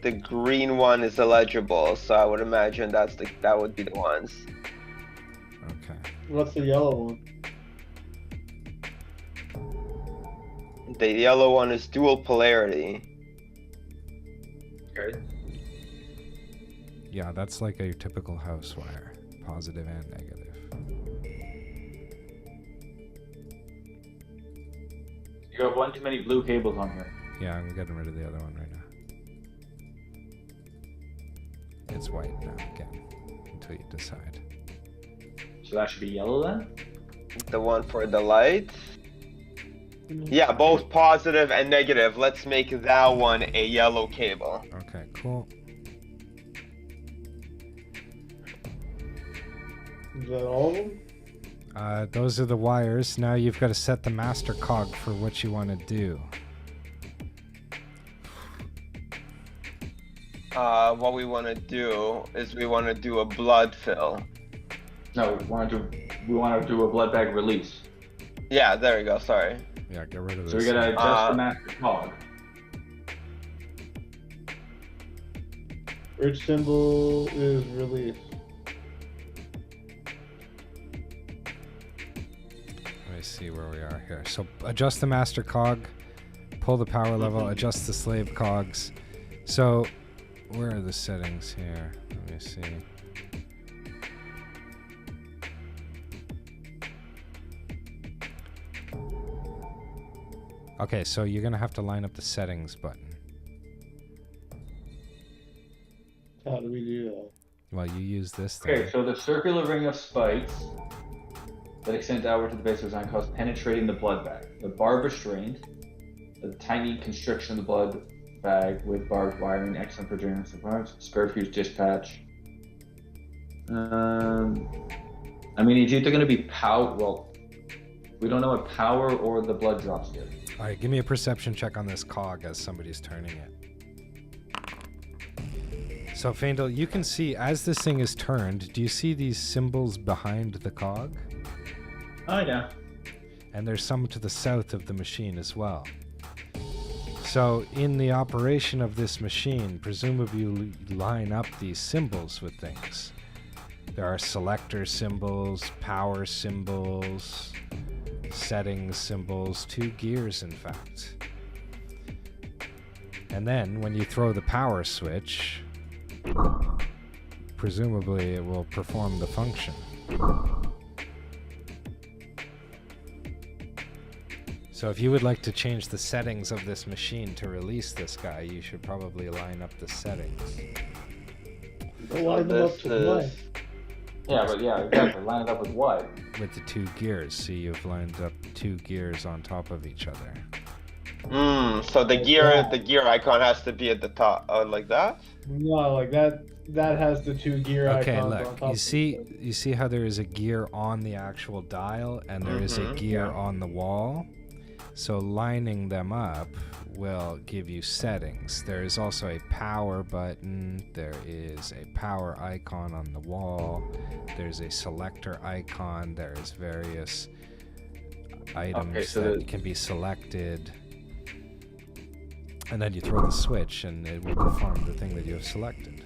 the green one is illegible. So I would imagine that would be the ones. Okay. What's the yellow one? The yellow one is dual polarity. Okay. Yeah, that's like a typical house wire. Positive and negative. You have one too many blue cables on here. Yeah, I'm getting rid of the other one right now. It's white now again, until you decide. So that should be yellow then? The one for the light. Yeah, both positive and negative. Let's make that one a yellow cable. Okay, cool. Is that all of them? Those are the wires. Now you've got to set the master cog for what you want to do. What we want to do is we want to do a blood fill. No, we want to do a blood bag release. Yeah, there we go. Sorry. Yeah, get rid of this. So we gotta adjust the master cog. Which symbol is release? Let me see where we are here. So adjust the master cog, pull the power level, adjust the slave cogs. So where are the settings here? Let me see. Okay, so you're gonna have to line up the settings button. How do we do that? Well, you use this thing. Okay, so the circular ring of spikes that extends outward to the base of the design cause penetrating the blood bag. The bar restraint a tiny constriction of the blood bag with barbed wiring, excellent for draining supplies. Spare fuse dispatch. I mean, it's either going to be power. Well, we don't know what power or the blood drops do. All right, give me a perception check on this cog as somebody's turning it. So, Faendal, you can see as this thing is turned, do you see these symbols behind the cog? Oh, yeah. And there's some to the south of the machine as well. So, in the operation of this machine, presumably you line up these symbols with things. There are selector symbols, power symbols, settings symbols, 2 gears, in fact. And then, when you throw the power switch, presumably it will perform the function. So if you would like to change the settings of this machine to release this guy, you should probably line up the settings. Line them up to what? Yeah, but yeah, exactly. Line it up with what? With the 2 gears. See, you've lined up 2 gears on top of each other. So the gear icon has to be at the top, like that? No, like that has the 2 gear Okay, icons on look. top. You see how there is a gear on the actual dial and there is a gear on the wall? So lining them up will give you settings. There is also a power button. There is a power icon on the wall. There's a selector icon. There's various items that can be selected. And then you throw the switch and it will perform the thing that you have selected.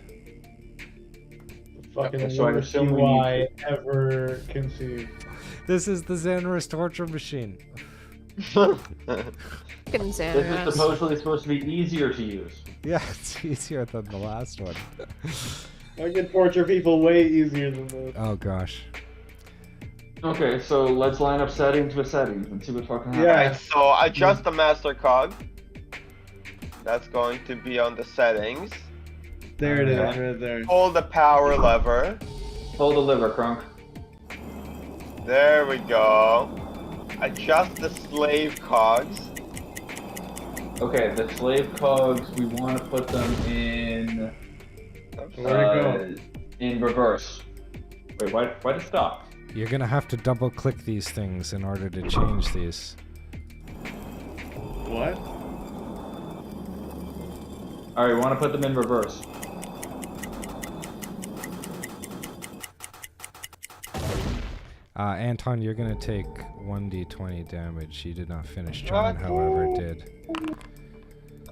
Fucking so I worst assume we UI ever conceived. This is the Xanarus torture machine. Fucking This Xanarus. is supposedly supposed to be easier to use. Yeah, it's easier than the last one. I can torture people way easier than this. Oh gosh. Okay, so let's line up settings with settings and see what fucking happens. Yeah. Alright, so adjust the master cog. That's going to be on the settings. There it is, Okay. right there. Hold the power lever. Hold the liver, Crunk. There we go. Adjust the slave cogs. Okay, the slave cogs, we want to put them in... Where'd it in reverse. Wait, why did it stop? You're gonna have to double click these things in order to change these. What? Alright, we want to put them in reverse. Anton, you're gonna take 1d20 damage. You did not finish. John, however, did.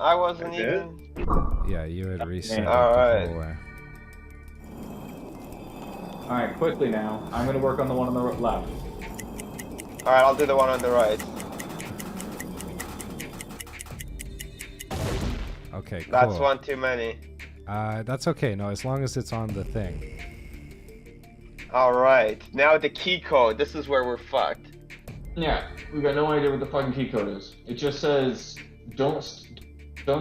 I wasn't I did? even. Yeah, you had reset it the Alright. whole way. Alright, quickly now. I'm going to work on the one on the left. Alright, I'll do the one on the right. Okay, cool. That's one too many. That's okay. No, as long as it's on the thing. Alright, now the key code. This is where we're fucked. Yeah, we've got no idea what the fucking key code is. It just says, don't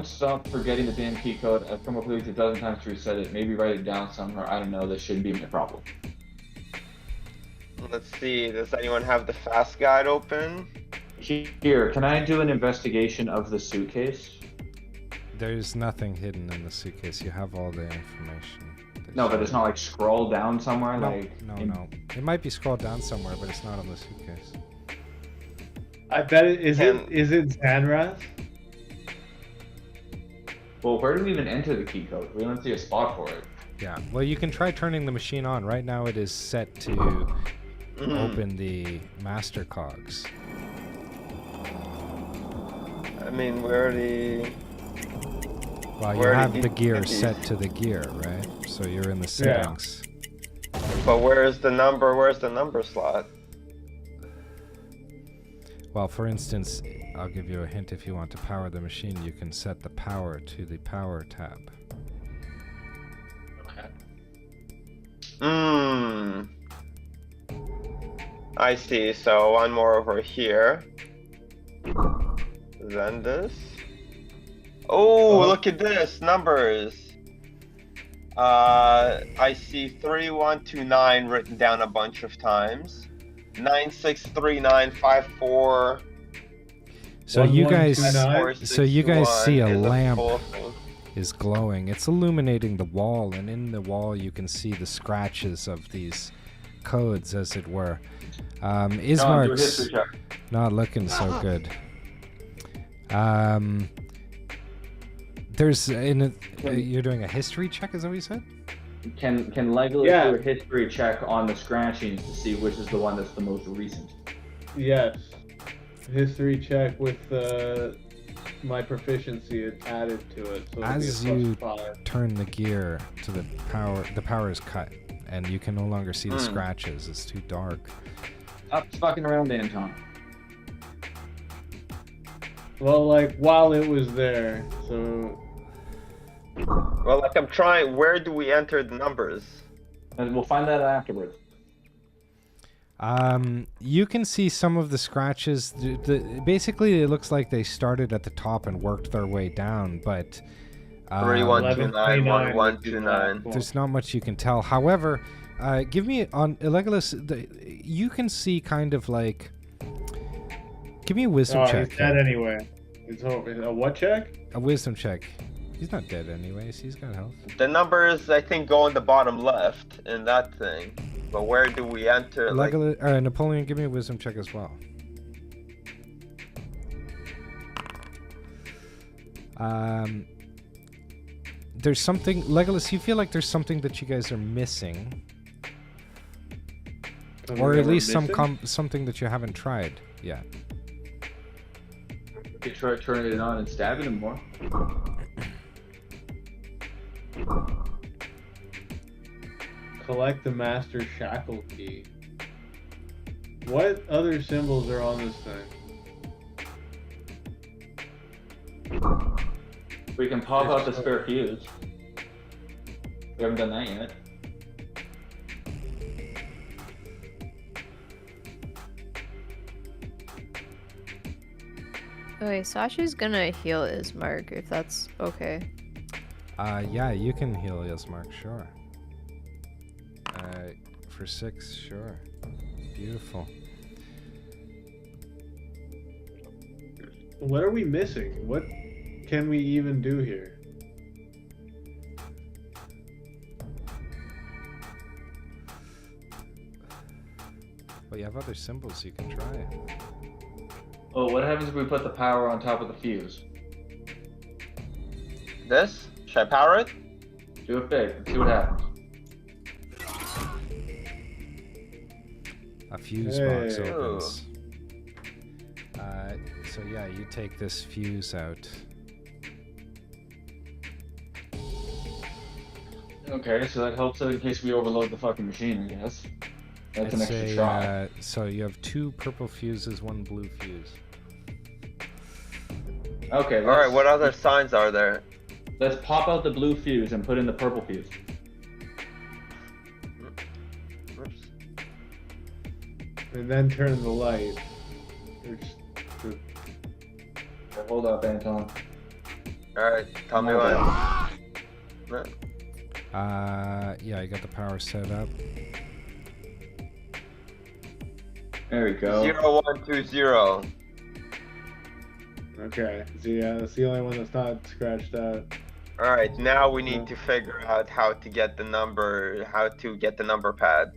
stop forgetting the damn key code. I've come up with it a dozen times to reset it. Maybe write it down somewhere. I don't know. This shouldn't be my problem. Let's see, does anyone have the fast guide open? Here, can I do an investigation of the suitcase? There's nothing hidden in the suitcase. You have all the information. No, but it's not like scroll down somewhere. No, like no. It might be scrolled down somewhere, but it's not on the suitcase. I bet it is it Xanrath? Well, where do we even enter the key code? We don't see a spot for it. Yeah. Well, you can try turning the machine on. Right now, it is set to open the master cogs. I mean, we already... Well, you Where have did the you gear get these? set to the gear, right? So you're in the settings. But where's the number slot? Well, for instance, I'll give you a hint. If you want to power the machine, you can set the power to the power tab. I see, so one more over here. Then this. Oh, look at this, numbers. I see 3129 written down a bunch of times. 963954. So you guys, 1129. so you guys see a 461 is lamp full thing. is glowing. It's illuminating the wall, and in the wall you can see the scratches of these codes, as it were. John, do a Ismark's history check. not looking so good. There's you're doing a history check, is that what you said? Can Legolas Yeah. do a history check on the scratchings to see which is the one that's the most recent? Yes. History check with my proficiency added to it. So As it'll be a you +5. turn the gear to the power is cut, and you can no longer see the scratches. It's too dark. Stop fucking around, Anton. Well, like while it was there, so Well, like I'm trying. Where do we enter the numbers? And we'll find that out afterwards. You can see some of the scratches. Basically, it looks like they started at the top and worked their way down, but 3129 1129. there's not much you can tell. However, give me on Legolas. You can see kind of like. Give me a wisdom oh, check. he's dead anyway. It's a what check? A wisdom check. He's not dead anyways. He's got health. The numbers I think go in the bottom left in that thing. But where do we enter? Like, Legolas, Napoleon, give me a wisdom check as well. There's something, Legolas. You feel like there's something that you guys are missing, or at least something that you haven't tried yet. You try turning it on and stabbing him more. Collect the master shackle key. What other symbols are on this thing? We can pop out the spare fuse. We haven't done that yet. Okay, Sasha's gonna heal Ismark if that's okay. Yeah, you can heal Ismark, sure. For 6, sure. Beautiful. What are we missing? What can we even do here? Well, you have other symbols you can try. Oh, what happens if we put the power on top of the fuse? this? Should I power it? Do it big and see what happens. A fuse box Hey. opens. So yeah, you take this fuse out. Okay, so that helps in case we overload the fucking machine, I guess. That's an It's extra a, shot. so you have 2 purple fuses, 1 blue fuse. Okay, Alright, what other signs are there? let's pop out the blue fuse and put in the purple fuse. Oops. And then turn the light. Hold up, Anton. Alright, tell me when. Yeah, I got the power set up. There we go. 0120. Okay, so yeah, that's the only one that's not scratched out. Alright, now we need to figure out how to get the number pad.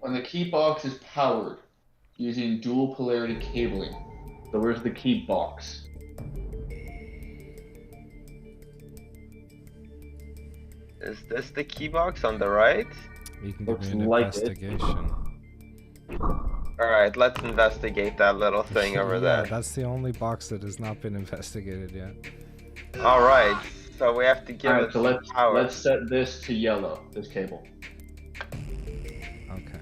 When the key box is powered using dual polarity cabling. So where's the key box? Is this the key box on the right? You can Looks give me an like it. investigation. Alright, let's investigate that little thing over Yeah, there. that's the only box that has not been investigated yet. Alright, so we have to give Alright, it so some power. let's set this to yellow, this cable. Okay.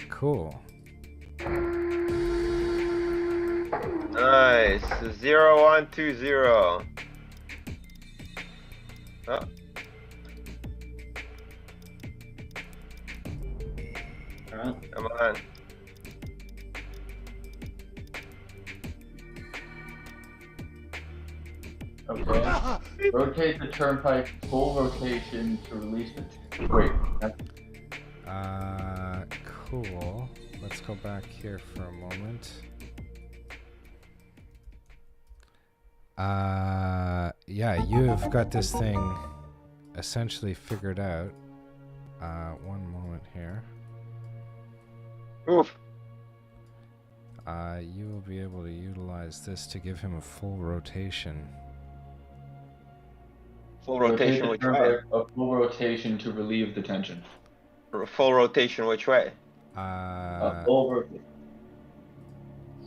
Cool. Nice. 0120. Oh, Alright. come on. Okay. Rotate the turnpike full rotation to release the. Wait. Cool. Let's go back here for a moment. Yeah, you've got this thing essentially figured out. One moment here. Oof. You will be able to utilize this to give him a full rotation. Full rotation which way? A full rotation to relieve the tension. Full rotation which way? A full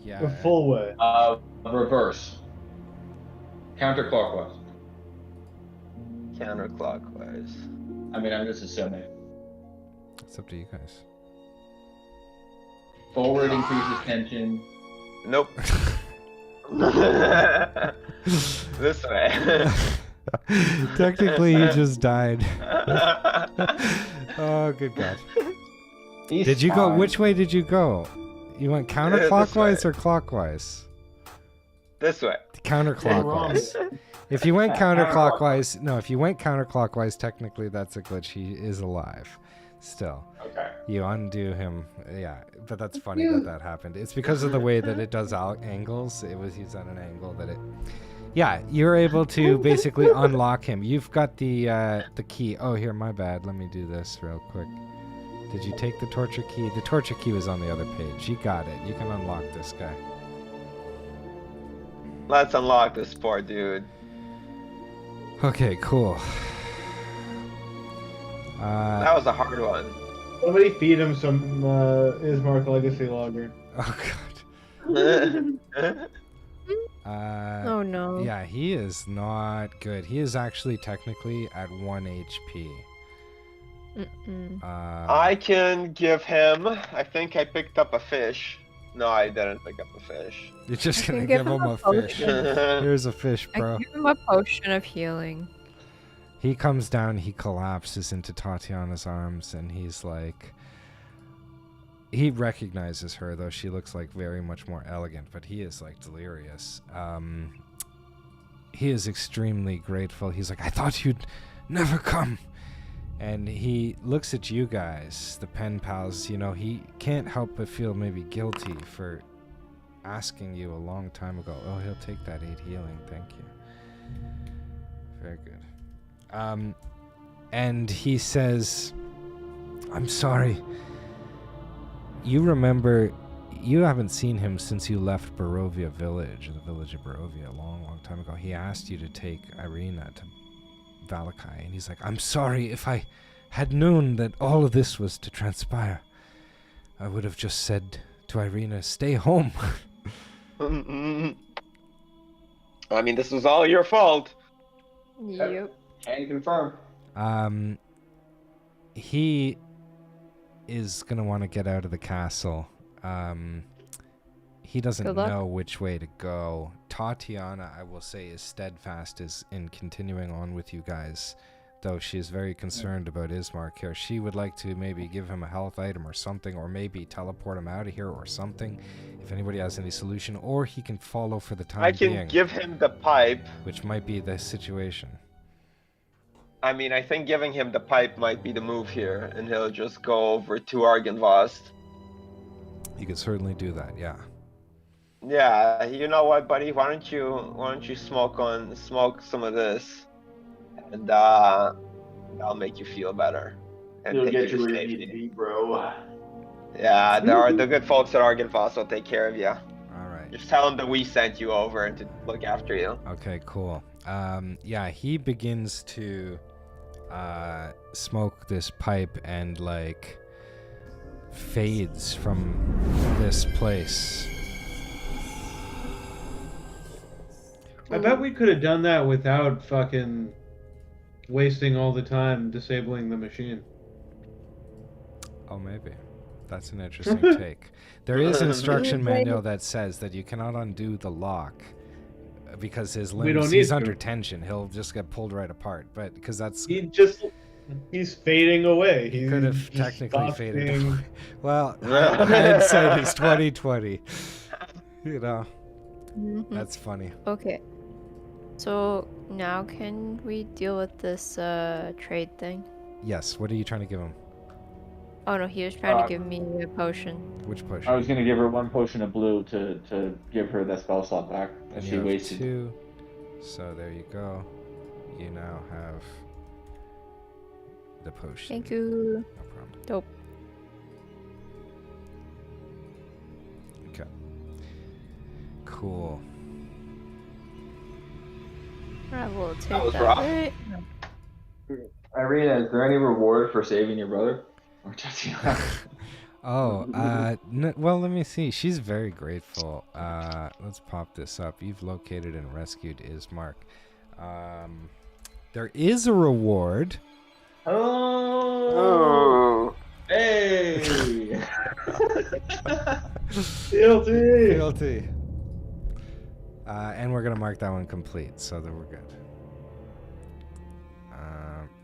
Yeah. The full way. reverse. Counterclockwise. Counterclockwise. I mean, I'm just assuming. It's up to you guys. Forward increases tension. Nope. This way. Technically, he just died. Oh, good God. Did you go? Which way did you go? You went counterclockwise or clockwise? This way. Counterclockwise. If you went counterclockwise, no, if you went counterclockwise, technically that's a glitch. He is alive still. Okay. You undo him. Yeah, but that's funny that happened. It's because of the way that it does angles. He's at an angle that it. Yeah, you're able to basically unlock him. You've got the key. Oh, here, my bad. Let me do this real quick. Did you take the torture key? The torture key was on the other page. You got it. You can unlock this guy. Let's unlock this poor dude. Okay, cool. That was a hard one. Somebody feed him some Ismark Legacy Lager. Oh, God. Oh no. Yeah, he is not good. He is actually technically at 1 HP. I can give him. I think I picked up a fish. No, I didn't pick up a fish. You're just gonna can give give him him a a fish. potion. Here's a fish, I bro. give him a potion of healing. He comes down, he collapses into Tatiana's arms, and he's like... He recognizes her, though she looks like very much more elegant, but he is like delirious. He is extremely grateful. He's like, I thought you'd never come. And he looks at you guys, the pen pals. You know, he can't help but feel maybe guilty for asking you a long time ago. Oh, he'll take that 8 healing. Thank you. Very good. And he says, I'm sorry. You remember, you haven't seen him since you left Barovia Village, the village of Barovia, a long, long time ago. He asked you to take Irina to Valakai, and he's like, I'm sorry. If I had known that all of this was to transpire, I would have just said to Irina, stay home. I mean, this was all your fault. Yep. Can confirm. He is going to want to get out of the castle. He doesn't know which way to go. Tatiana, I will say, is steadfast in continuing on with you guys, though she is very concerned about Ismark here. She would like to maybe give him a health item or something, or maybe teleport him out of here or something, if anybody has any solution, or he can follow for the time being. I can give him the pipe. Which might be the situation. I mean, I think giving him the pipe might be the move here, and he'll just go over to Argynvost. You could certainly do that, yeah. Yeah, you know what, buddy? Why don't you smoke some of this, and that'll make you feel better. And You'll take get to you where you safety. need to be, bro. Yeah, the good folks at Argynvost will take care of you. All right. Just tell them that we sent you over to look after you. Okay, cool. Yeah, he begins to smoke this pipe and like fades from this place. I bet we could have done that without fucking wasting all the time disabling the machine. Oh, maybe. That's an interesting take. There is instruction manual that says that you cannot undo the lock because his limbs, he's under tension. He'll just get pulled right apart. But because that's... He's fading away. He could have technically faded away. Well, hindsight is 20/20. You know, that's funny. Okay. So now can we deal with this trade thing? Yes. What are you trying to give him? Oh no, he was trying to give me a potion. Which potion? I was gonna give her 1 potion of blue to give her that spell slot back that And she you have wasted. 2. So there you go. You now have the potion. Thank you. No problem. Dope. Okay. Cool. I will That take was that. rough. Right? Irina, is there any reward for saving your brother? Or just Oh, well, let me see. She's very grateful. Let's pop this up. You've located and rescued Ismark. There is a reward. Oh, hey! Guilty. Guilty. And we're gonna mark that one complete, so that we're good.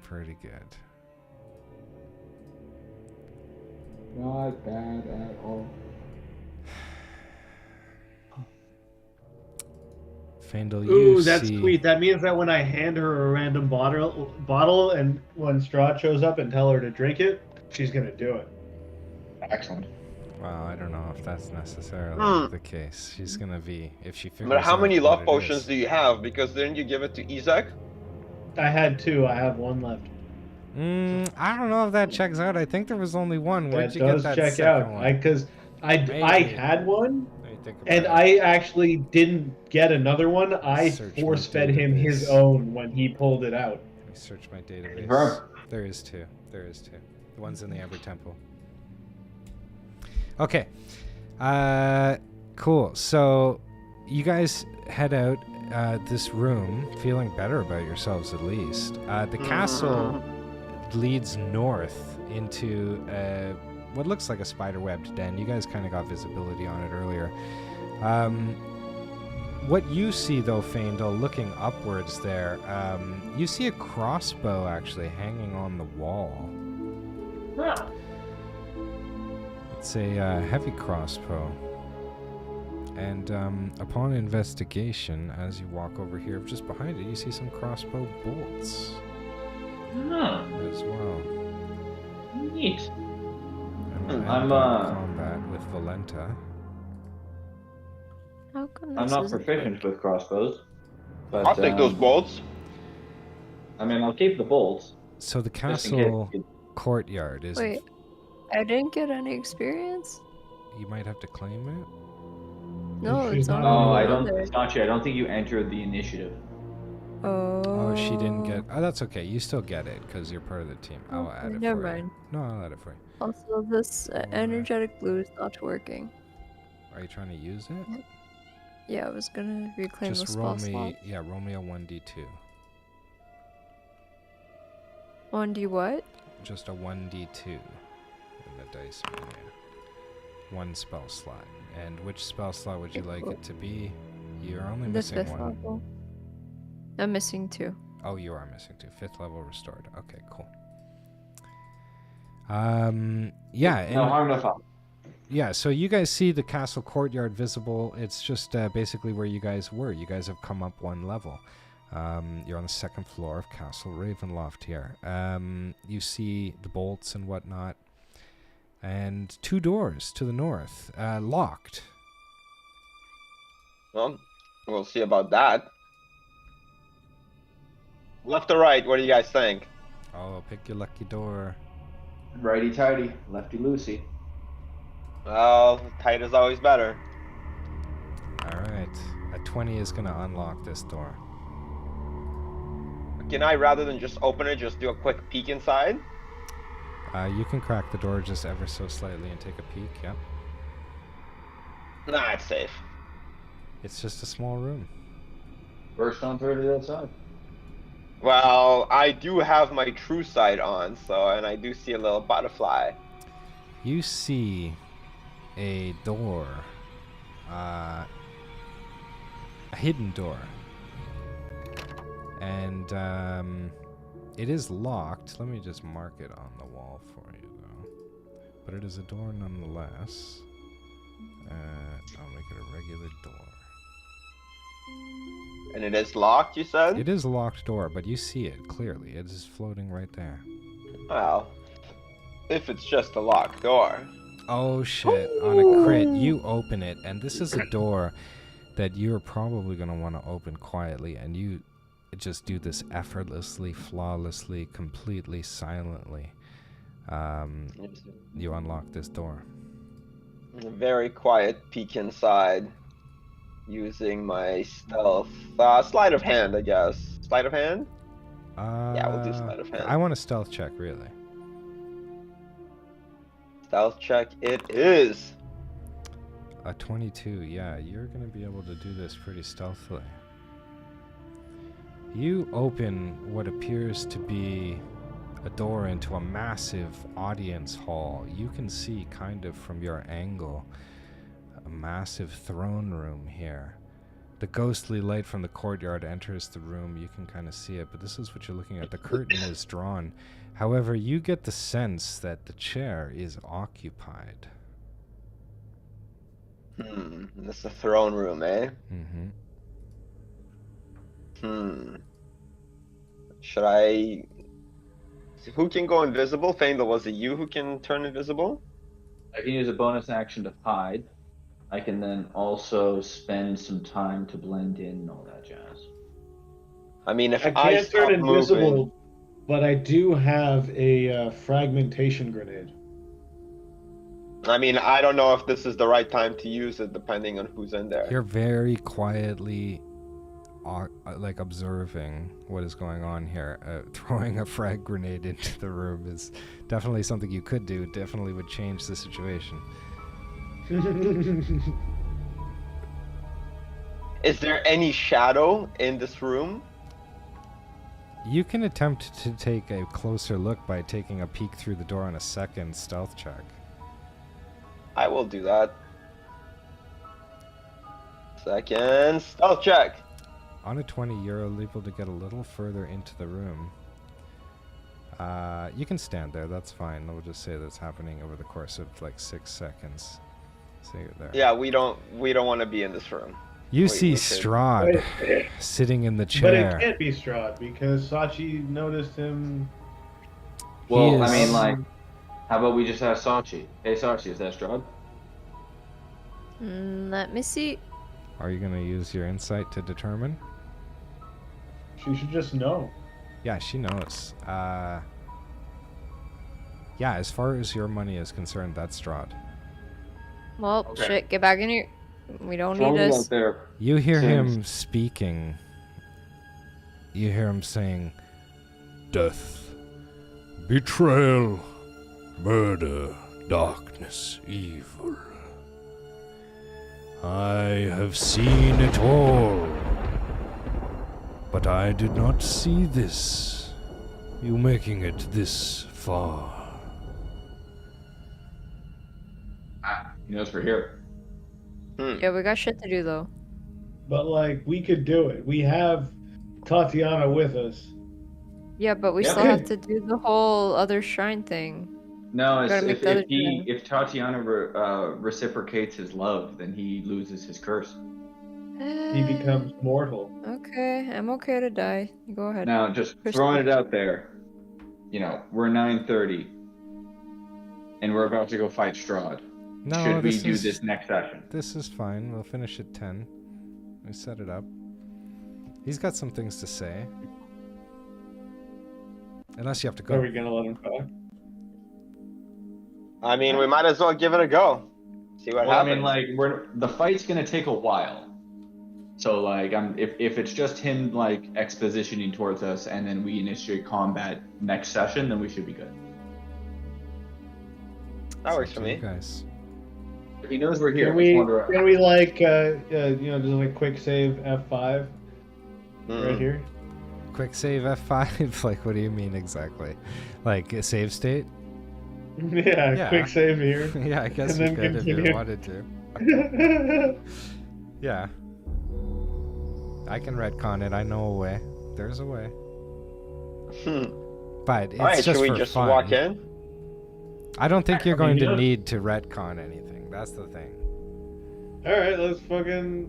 Pretty good. Not bad at all. Fandel, Ooh, you that's see... sweet. That means that when I hand her a random bottle, and when Strahd shows up and tell her to drink it, she's gonna do it. Excellent. Well, I don't know if that's necessarily the case. She's gonna be, if she figures But how out many what love it potions is. do you have? Because didn't you give it to Isaac? I had 2. I have 1 left. I don't know if that checks out. I think there was only one. Where'd That you get does that check second out. one? Because I Maybe. had one, Let me think about and it. I actually didn't get another one. I Search my force-fed him his database. own when he pulled it out. Let me search my database. Confirm. There is 2. There is 2. The one's in the Amber Temple. Okay. Cool. So you guys head out this room feeling better about yourselves at least. The castle leads north into what looks like a spider-webbed den. You guys kind of got visibility on it earlier. What you see, though, Fandel, looking upwards there, you see a crossbow actually hanging on the wall. It's a heavy crossbow. And upon investigation, as you walk over here, just behind it, you see some crossbow bolts as well. Neat. And we'll I'm, end our combat with Valenta. How come I'm this not isn't proficient with crossbows, but I'll take those bolts. I mean, I'll keep the bolts. So the Just in case. castle courtyard is... Wait, I didn't get any experience? You might have to claim it. No, She's it's not not Oh, on I the don't. there. It's not you. I don't think you entered the initiative. Oh, she didn't get... Oh, that's okay. You still get it, because you're part of the team. I'll Okay, add it never for mind. you. No, I'll add it for you. Also, this energetic blue is not working. Are you trying to use it? Yeah, I was gonna reclaim the Just spell roll slot. me... Yeah, roll me a 1d2. 1d what? Just a 1d2 in the dice menu. 1 spell slot. And which spell slot would you like it to be? You're only The missing 5th 1. level. I'm missing 2. Oh, you are missing 2. 5th level restored. Okay, cool. Yeah, No and harm, no foul. yeah, so you guys see the castle courtyard visible. It's just basically where you guys were. You guys have come up 1 level. You're on the 2nd floor of Castle Ravenloft here. You see the bolts and whatnot. And 2 doors to the north, locked. Well, we'll see about that. Left or right? What do you guys think? Oh, pick your lucky door. Righty tighty, lefty loosey. Well, tight is always better. All right, a 20 is gonna unlock this door. Can I, rather than just open it, just do a quick peek inside? You can crack the door just ever so slightly and take a peek. Yep, Nah, it's safe. it's just a small room. First on, third to the outside. Well, I do have my true sight on, so, and I do see a little butterfly. You see a door, a hidden door, and it is locked. Let me just mark it on the wall for you, though. But it is a door nonetheless. I'll make it a regular door. And it is locked, you said? It is a locked door, but you see it clearly. It is floating right there. Well, if it's just a locked door. Oh shit, on a crit, you open it, and this is a door that you're probably going to want to open quietly, and you just do this effortlessly, flawlessly, completely silently. You unlock this door. A very quiet peek inside. Using my stealth. Sleight of hand, I guess. Sleight of hand? Yeah, we'll do sleight of hand. I want a stealth check, really. Stealth check it is. A 22, yeah, you're going to be able to do this pretty stealthily. You open what appears to be a door into a massive audience hall. You can see, kind of from your angle, a massive throne room here. The ghostly light from the courtyard enters the room. You can kind of see it, but this is what you're looking at. The curtain is drawn. However, you get the sense that the chair is occupied. This is a throne room, eh? Should I... Who can go invisible? Fandel, was it you who can turn invisible? I can use a bonus action to hide. I can then also spend some time to blend in and all that jazz. I mean, if I I can't stop turn invisible, moving... but I do have a fragmentation grenade. I mean, I don't know if this is the right time to use it, depending on who's in there. You're very quietly like observing what is going on here. Throwing a frag grenade into the room is definitely something you could do. Definitely would change the situation. Is there any shadow in this room? You can attempt to take a closer look by taking a peek through the door on a second stealth check. I will do that. Second stealth check. On a 20, you're able to get a little further into the room. You can stand there, that's fine. We'll just say that's happening over the course of like 6 seconds. So you're there. Yeah, we don't want to be in this room. You see Strahd sitting in the chair. But it can't be Strahd because Sachi noticed him. Well, I mean, like, how about we just ask Sachi? Hey, Sachi, is that Strahd? Let me see. Are you going to use your insight to determine? She should just know. Yeah, she knows. Yeah, as far as your money is concerned, that's Strahd. Well, Okay. shit, get back in here. We don't Strahd need is us. out there. You hear Since- him speaking. You hear him saying, Death, betrayal, murder, darkness, evil. I have seen it all. But I did not see this. You making it this far. He knows we're here. Yeah, we got shit to do though. But like, we could do it. We have Tatiana with us. Yeah, but we Yeah. still have to do the whole other shrine thing. No, it's, Gotta make the other shrine. if Tatiana reciprocates his love, then he loses his curse. He becomes mortal. Okay, I'm okay to die. You go ahead. Now, just Chris- throwing it out there, you know, we're 9:30, and we're about to go fight Strahd. no, Should we this do is, this next session? This is fine. We'll finish at 10. We set it up. He's got some things to say. Unless you have to Are go. we gonna let him talk? I mean, we might as well give it a go. See what Well, I happens. mean, like, the fight's gonna take a while. So, like, if it's just him like expositioning towards us, and then we initiate combat next session, then we should be good. That works It's for up to me. you guys. If he knows we're here, Can let's we wander like just like quick save F5 right here? Quick save F5? Like, what do you mean exactly? Like, a save state? Yeah, Yeah. quick save here. Yeah, I guess And we then could if you continue. wanted to. Yeah. I can retcon it. I know a way. There's a way. But it's Alright, just should we for just fun. walk in? I don't think you're I mean, going to yeah. need to retcon anything. That's the thing. All right, let's fucking.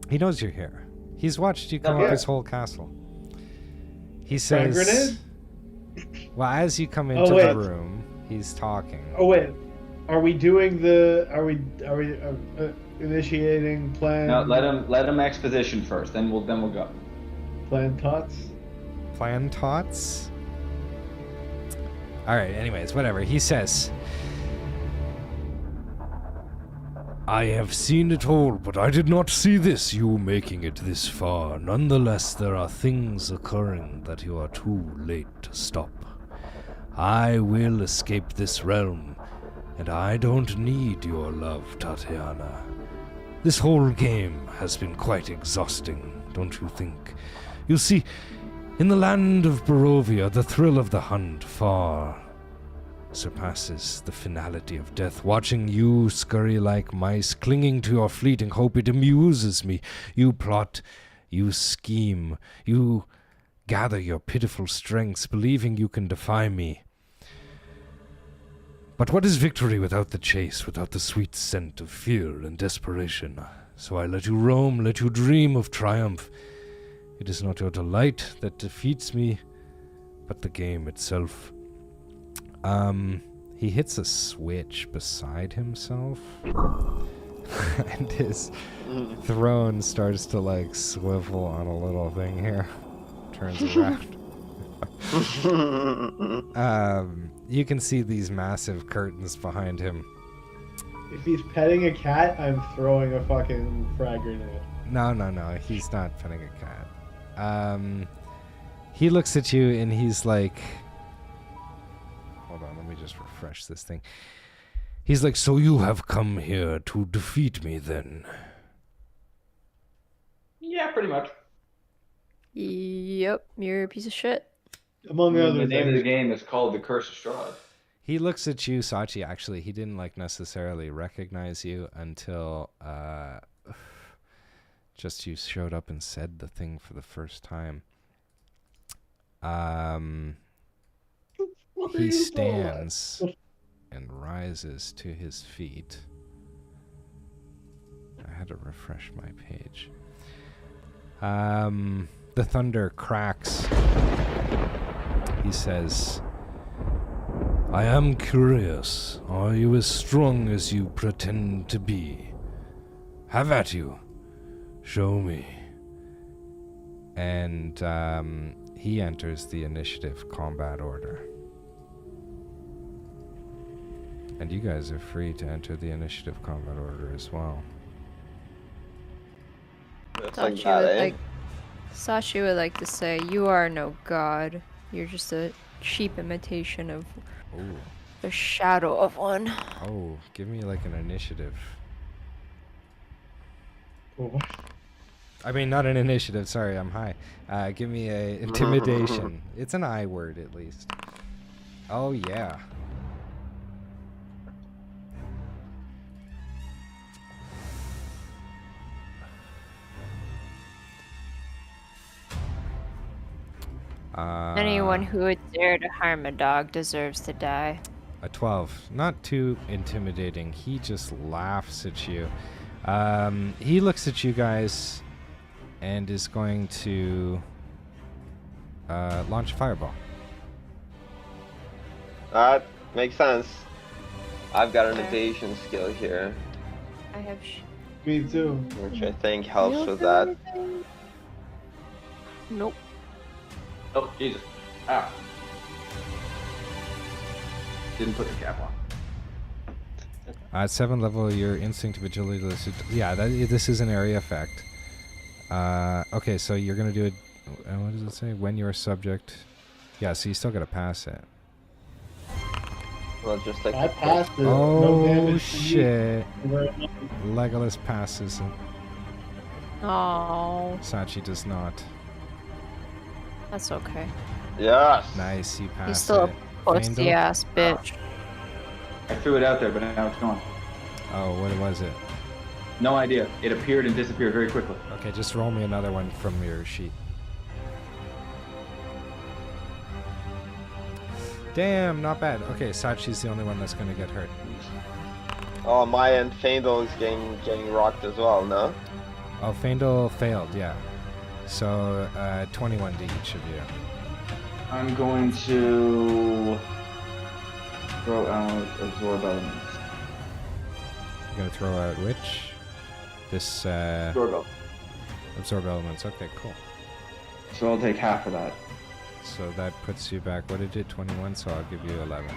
He knows you're here. He's watched you come Okay. up his whole castle. He Frag says, grenade? well, as you come into the wait. room, he's talking. Oh wait, are we doing the? Are we initiating plan? No, let him exposition first. Then we'll go. Plan tots. Plan tots? Alright, anyways, whatever. He says, I have seen it all, but I did not see this, you making it this far. Nonetheless, there are things occurring that you are too late to stop. I will escape this realm, and I don't need your love, Tatiana. This whole game has been quite exhausting, don't you think? You see, in the land of Barovia, the thrill of the hunt far surpasses the finality of death. Watching you scurry like mice, clinging to your fleeting hope, it amuses me. You plot, you scheme, you gather your pitiful strengths, believing you can defy me. But what is victory without the chase, without the sweet scent of fear and desperation? So I let you roam, let you dream of triumph. It is not your delight that defeats me, but the game itself. He hits a switch beside himself, and his throne starts to like swivel on a little thing here. Turns around. You can see these massive curtains behind him. If he's petting a cat, I'm throwing a fucking frag grenade. No, he's not petting a cat. He looks at you and he's like, hold on, let me just refresh this thing. He's like, so you have come here to defeat me then? Yeah, pretty much. Yep, you're a piece of shit. Among The other name of the things. game is called The Curse of Strahd. He looks at you, Sachi. Actually, he didn't like necessarily recognize you until just you showed up and said the thing for the first time. He stands and rises to his feet. I had to refresh my page. The thunder cracks. He says, I am curious. Are you as strong as you pretend to be? Have at you. Show me. And he enters the initiative combat order. And you guys are free to enter the initiative combat order as well. Just like Sachi that, would eh? like Sachi would like to say, you are no god. You're just a cheap imitation of Ooh. the shadow of one. Oh, give me like an initiative. Oh, I mean, not an initiative. Sorry, I'm high. Give me a intimidation. It's an I word at least. Oh yeah. Anyone who would dare to harm a dog deserves to die. A 12. Not too intimidating. He just laughs at you. He looks at you guys and is going to launch a fireball. That makes sense. I've got an evasion skill here, I have me too. which I think helps with that. Nope. Oh, Jesus. Ah. Didn't put the cap on. At 7th level, your instinct of agility. Yeah, this is an area effect. Okay, so you're going to do it. What does it say? When you're subject. Yeah, so you still got to pass it. Well, just like I passed it. Oh, No damage to me. shit. Legolas passes it. Oh, Sachi does not. that's okay. yes. Nice, you pass He's still it. a pussy Faendal? ass bitch. I threw it out there, but now it's gone. Oh, what was it? No idea. It appeared and disappeared very quickly. Okay, just roll me another one from your sheet. Damn, not bad. Okay, Sachi's the only one that's going to get hurt. Oh, my end, Faendal is getting rocked as well, no? Oh, Faendal failed, yeah. So 21 to each of you. I'm going to throw out absorb elements. You're gonna throw out which? This Absorb. absorb elements. Okay, cool. So I'll take half of that. So that puts you back. What did it? 21. So I'll give you 11.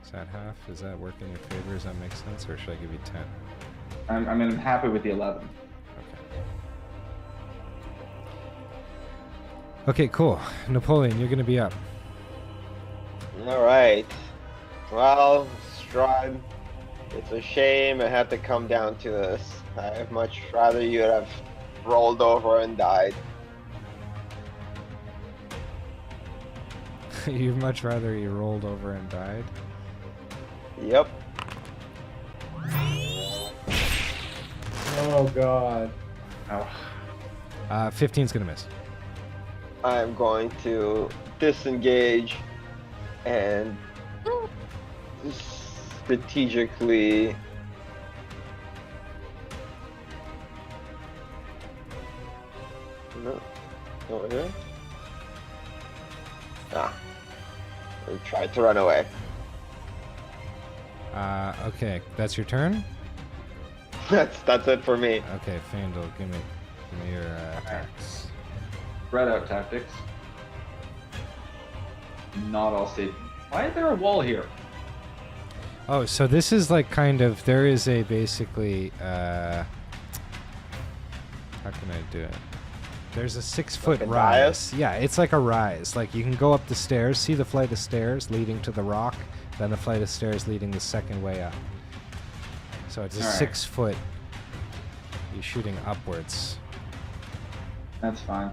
Is that half? Is that work in your favor? Does that make sense, or should I give you 10? I'm happy with the 11. Okay. Okay, cool. Napoleon, you're gonna be up. All right. Well, Strahd, it's a shame it had to come down to this. I'd much rather you have rolled over and died. You'd much rather you rolled over and died? Yep. Oh god. Oh. 15's gonna miss. I'm going to disengage and strategically no, over here. I tried to run away. Okay, that's your turn? That's it for me. Okay, Fandel, give me your attacks. Spread out tactics. Not all state. Why is there a wall here? Oh, so this is like kind of, there is a basically, how can I do it? There's a 6-foot Like a rise. dais? Yeah, it's like a rise. Like you can go up the stairs, see the flight of stairs leading to the rock, then the flight of stairs leading the second way up. So it's a All right. 6-foot, you're shooting upwards. That's fine.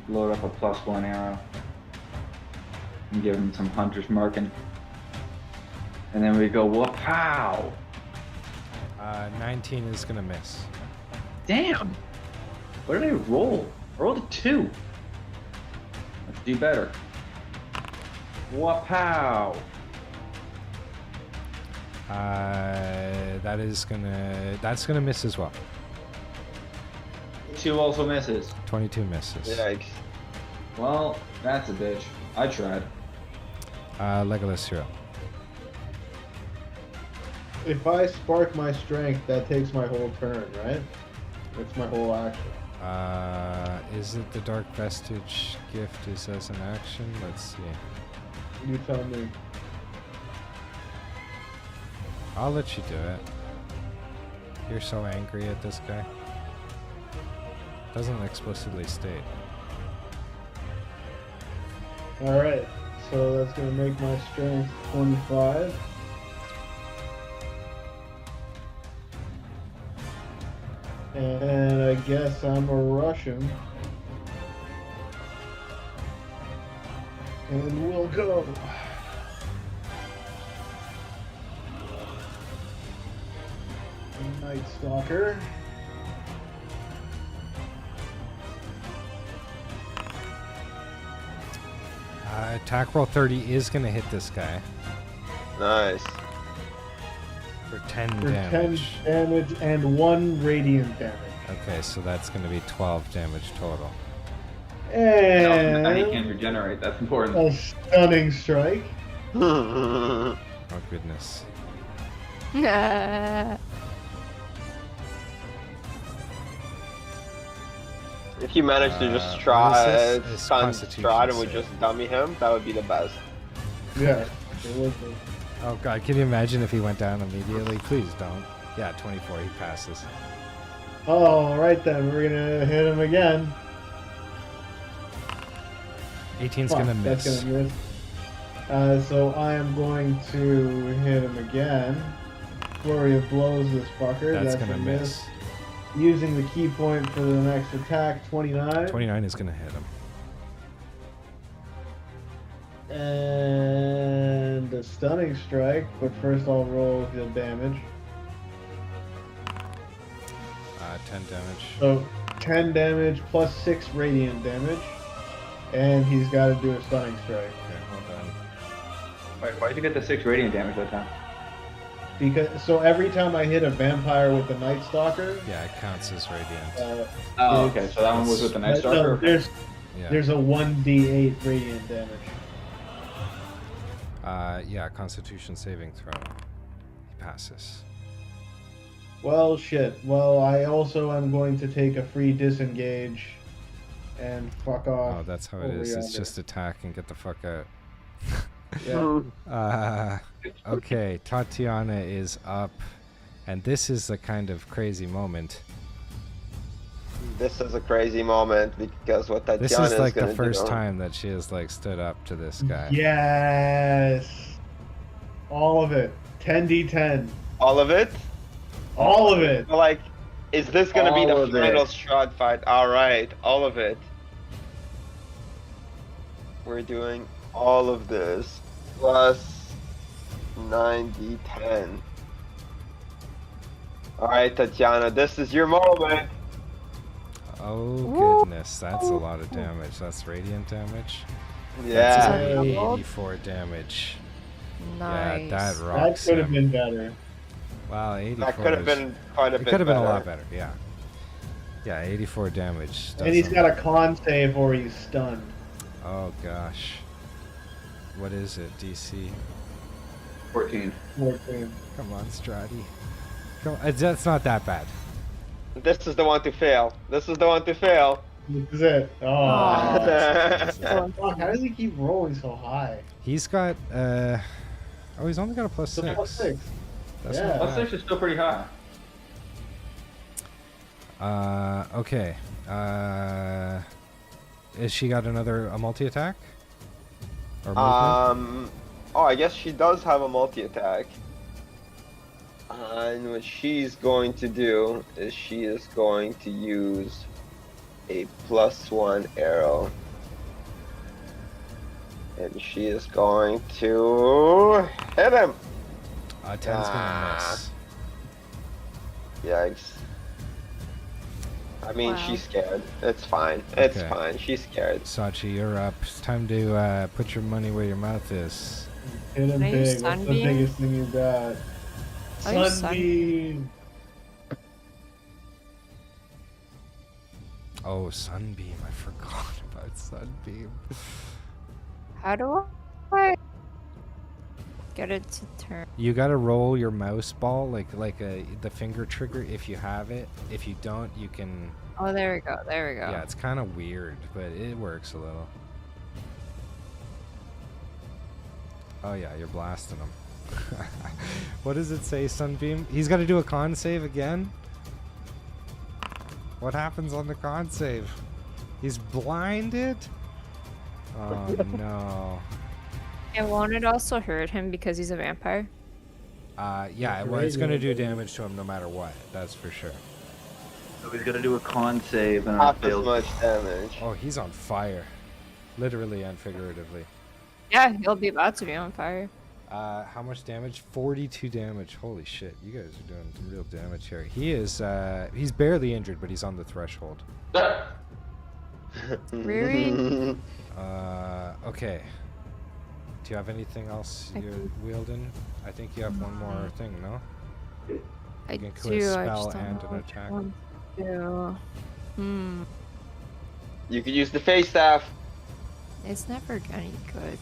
Load up a +1 arrow. And give him some hunter's marking. And then we go, wha-pow! 19 is gonna miss. Damn! What did I roll? I rolled a 2. Let's do better. Wha-pow! That's gonna miss as well. 2 also misses. 22 misses. Yikes. Well, that's a bitch. I tried. Legolas, you're up. If I spark my strength, that takes my whole turn, right? It's my whole action. Is it the Dark Vestige gift is as an action? Let's see. You tell me. I'll let you do it. You're so angry at this guy. Doesn't explicitly state. Alright, so that's gonna make my strength 25. And I guess I'm a Russian. And we'll go. Night Stalker. Attack roll 30 is gonna hit this guy Nice. for 10 For damage. 10 damage and 1 radiant damage. Okay, so that's gonna be 12 damage total. And Now he can regenerate. That's important. a stunning strike. Oh goodness. If you manage to just what try is this? It's stun Constitution Strahd and would save. just dummy him, that would be the best. Yeah, it would be. Oh god, can you imagine if he went down immediately? Please don't. Yeah, 24, he passes. All right then, we're gonna hit him again. 18's Fuck, gonna miss. That's gonna miss. So I am going to hit him again. Flurry of blows this fucker. That's a gonna miss. Using the key point for the next attack, 29. 29 is gonna hit him. And a stunning strike, but first I'll roll the damage. 10 damage. So 10 damage plus 6 radiant damage. And he's got to do a stunning strike. Okay, hold on. Wait, why'd you get the 6 radiant damage that time? Because so every time I hit a vampire with the Night Stalker, Yeah, it counts as radiant. Oh, okay. So that one was with the Night no, Stalker. Okay. Yeah. there's a 1d8 radiant damage. Yeah, Constitution saving throw. He passes. Well, shit. Well, I also am going to take a free disengage and fuck off. Oh, that's how it over is. It's yonder. just attack and get the fuck out. Yeah. Okay, Tatiana is up, and this is the kind of crazy moment. This is a crazy moment because what Tatiana This is like the gonna first do. time that she has like stood up to this guy. Yes. All of it. 10d10. All of it? All of it. Like, is this gonna be All the of it. final Strahd fight? Alright, all of it. We're doing all of this. Plus 9d10. Alright, Tatiana, this is your moment. Oh goodness, that's a lot of damage. That's radiant damage. Yeah. That's Yeah. 84 damage. Nice. Yeah, that That rocks could have him. been better. Wow, 84. That could have been quite a It bit could have been a better. lot better. Yeah. Yeah, 84 damage. And he's doesn't- got a con save or he's stunned. Oh gosh. What is it? DC. 14. 14. Come on, Strahd. Come on. That's not that bad. This is the one to fail. This is the one to fail. This is it. Oh. Oh. Fuck, how does he keep rolling so high? He's got oh, he's only got a plus So 6. plus 6. That's Yeah. not Plus bad. 6 is still pretty high. Okay. Is she got a multi-attack? Or movement? Oh, I guess she does have a multi-attack. And what she's going to do is she is going to use a +1 arrow. And she is going to hit him. 10's gonna miss. Yikes. I mean, Wow. she's scared. It's fine. It's Okay. fine. She's scared. Sachi, you're up. It's time to put your money where your mouth is. Hit him Can I use big. What's the Sunbeam? biggest thing you got? I'll use Sunbeam. Oh, Sunbeam. I forgot about Sunbeam. How do I get it to turn? You gotta roll your mouse ball like the finger trigger if you have it. If you don't, you can. Oh, there we go. There we go. Yeah, it's kind of weird, but it works a little. Oh yeah, you're blasting him. What does it say, Sunbeam? He's got to do a con save again? What happens on the con save? He's blinded? Oh no. And won't it also hurt him because he's a vampire? Yeah, well, it's going to do damage to him no matter what. That's for sure. So he's gonna do a con save and Half as failed. much damage. Oh, he's on fire. Literally and figuratively. Yeah, he'll be about to be on fire. How much damage? 42 damage. Holy shit. You guys are doing some real damage here. He is, he's barely injured, but he's on the threshold. Riri? Okay. Do you have anything else I you're think- wielding? I think you have one more thing, no? I You can do. quit I spell just don't and know an which attack. one to do. Hmm. You could use the face staff. It's never any good.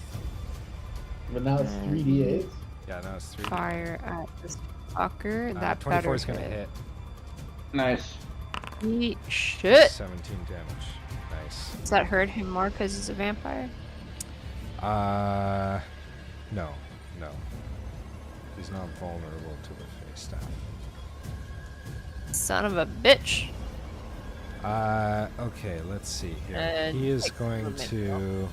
But now it's 3d8. Yeah, no, it's 3. Fire at this fucker. That 24 better is going to hit. Nice. Eat shit. 17 damage. Nice. Does that hurt him more because he's a vampire? No. No. He's not vulnerable to the face staff. Son of a bitch. Okay, let's see here. And He is take going movement, to...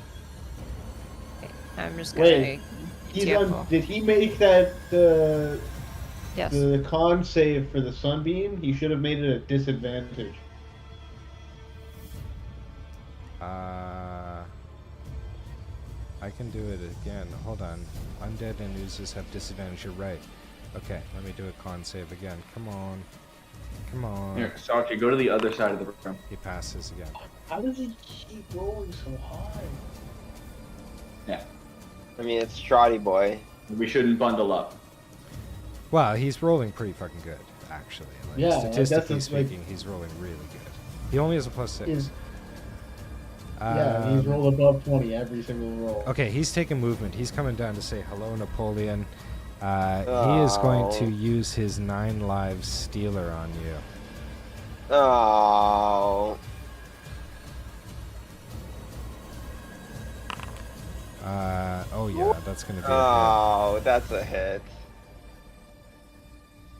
I'm just gonna. Wait, He's careful. on, did he make that Yes. the con save for the Sunbeam? He should have made it a disadvantage. I can do it again. Hold on. Undead and oozes have disadvantage. You're right. Okay, let me do a con save again. Come on. Come on. Here, Sachi, go to the other side of the room. He passes again. How does he keep rolling so high? Yeah. I mean, it's Strahd boy. We shouldn't bundle up. Well, he's rolling pretty fucking good, actually. Like, Yeah, statistically that's like- speaking, he's rolling really good. He only has a +6. Yeah, he's rolled above 20 every single roll. Okay, he's taking movement. He's coming down to say hello, Napoleon. He is going to use his 9 lives stealer on you. Oh. Oh yeah, that's gonna be a hit. Oh, that's a hit.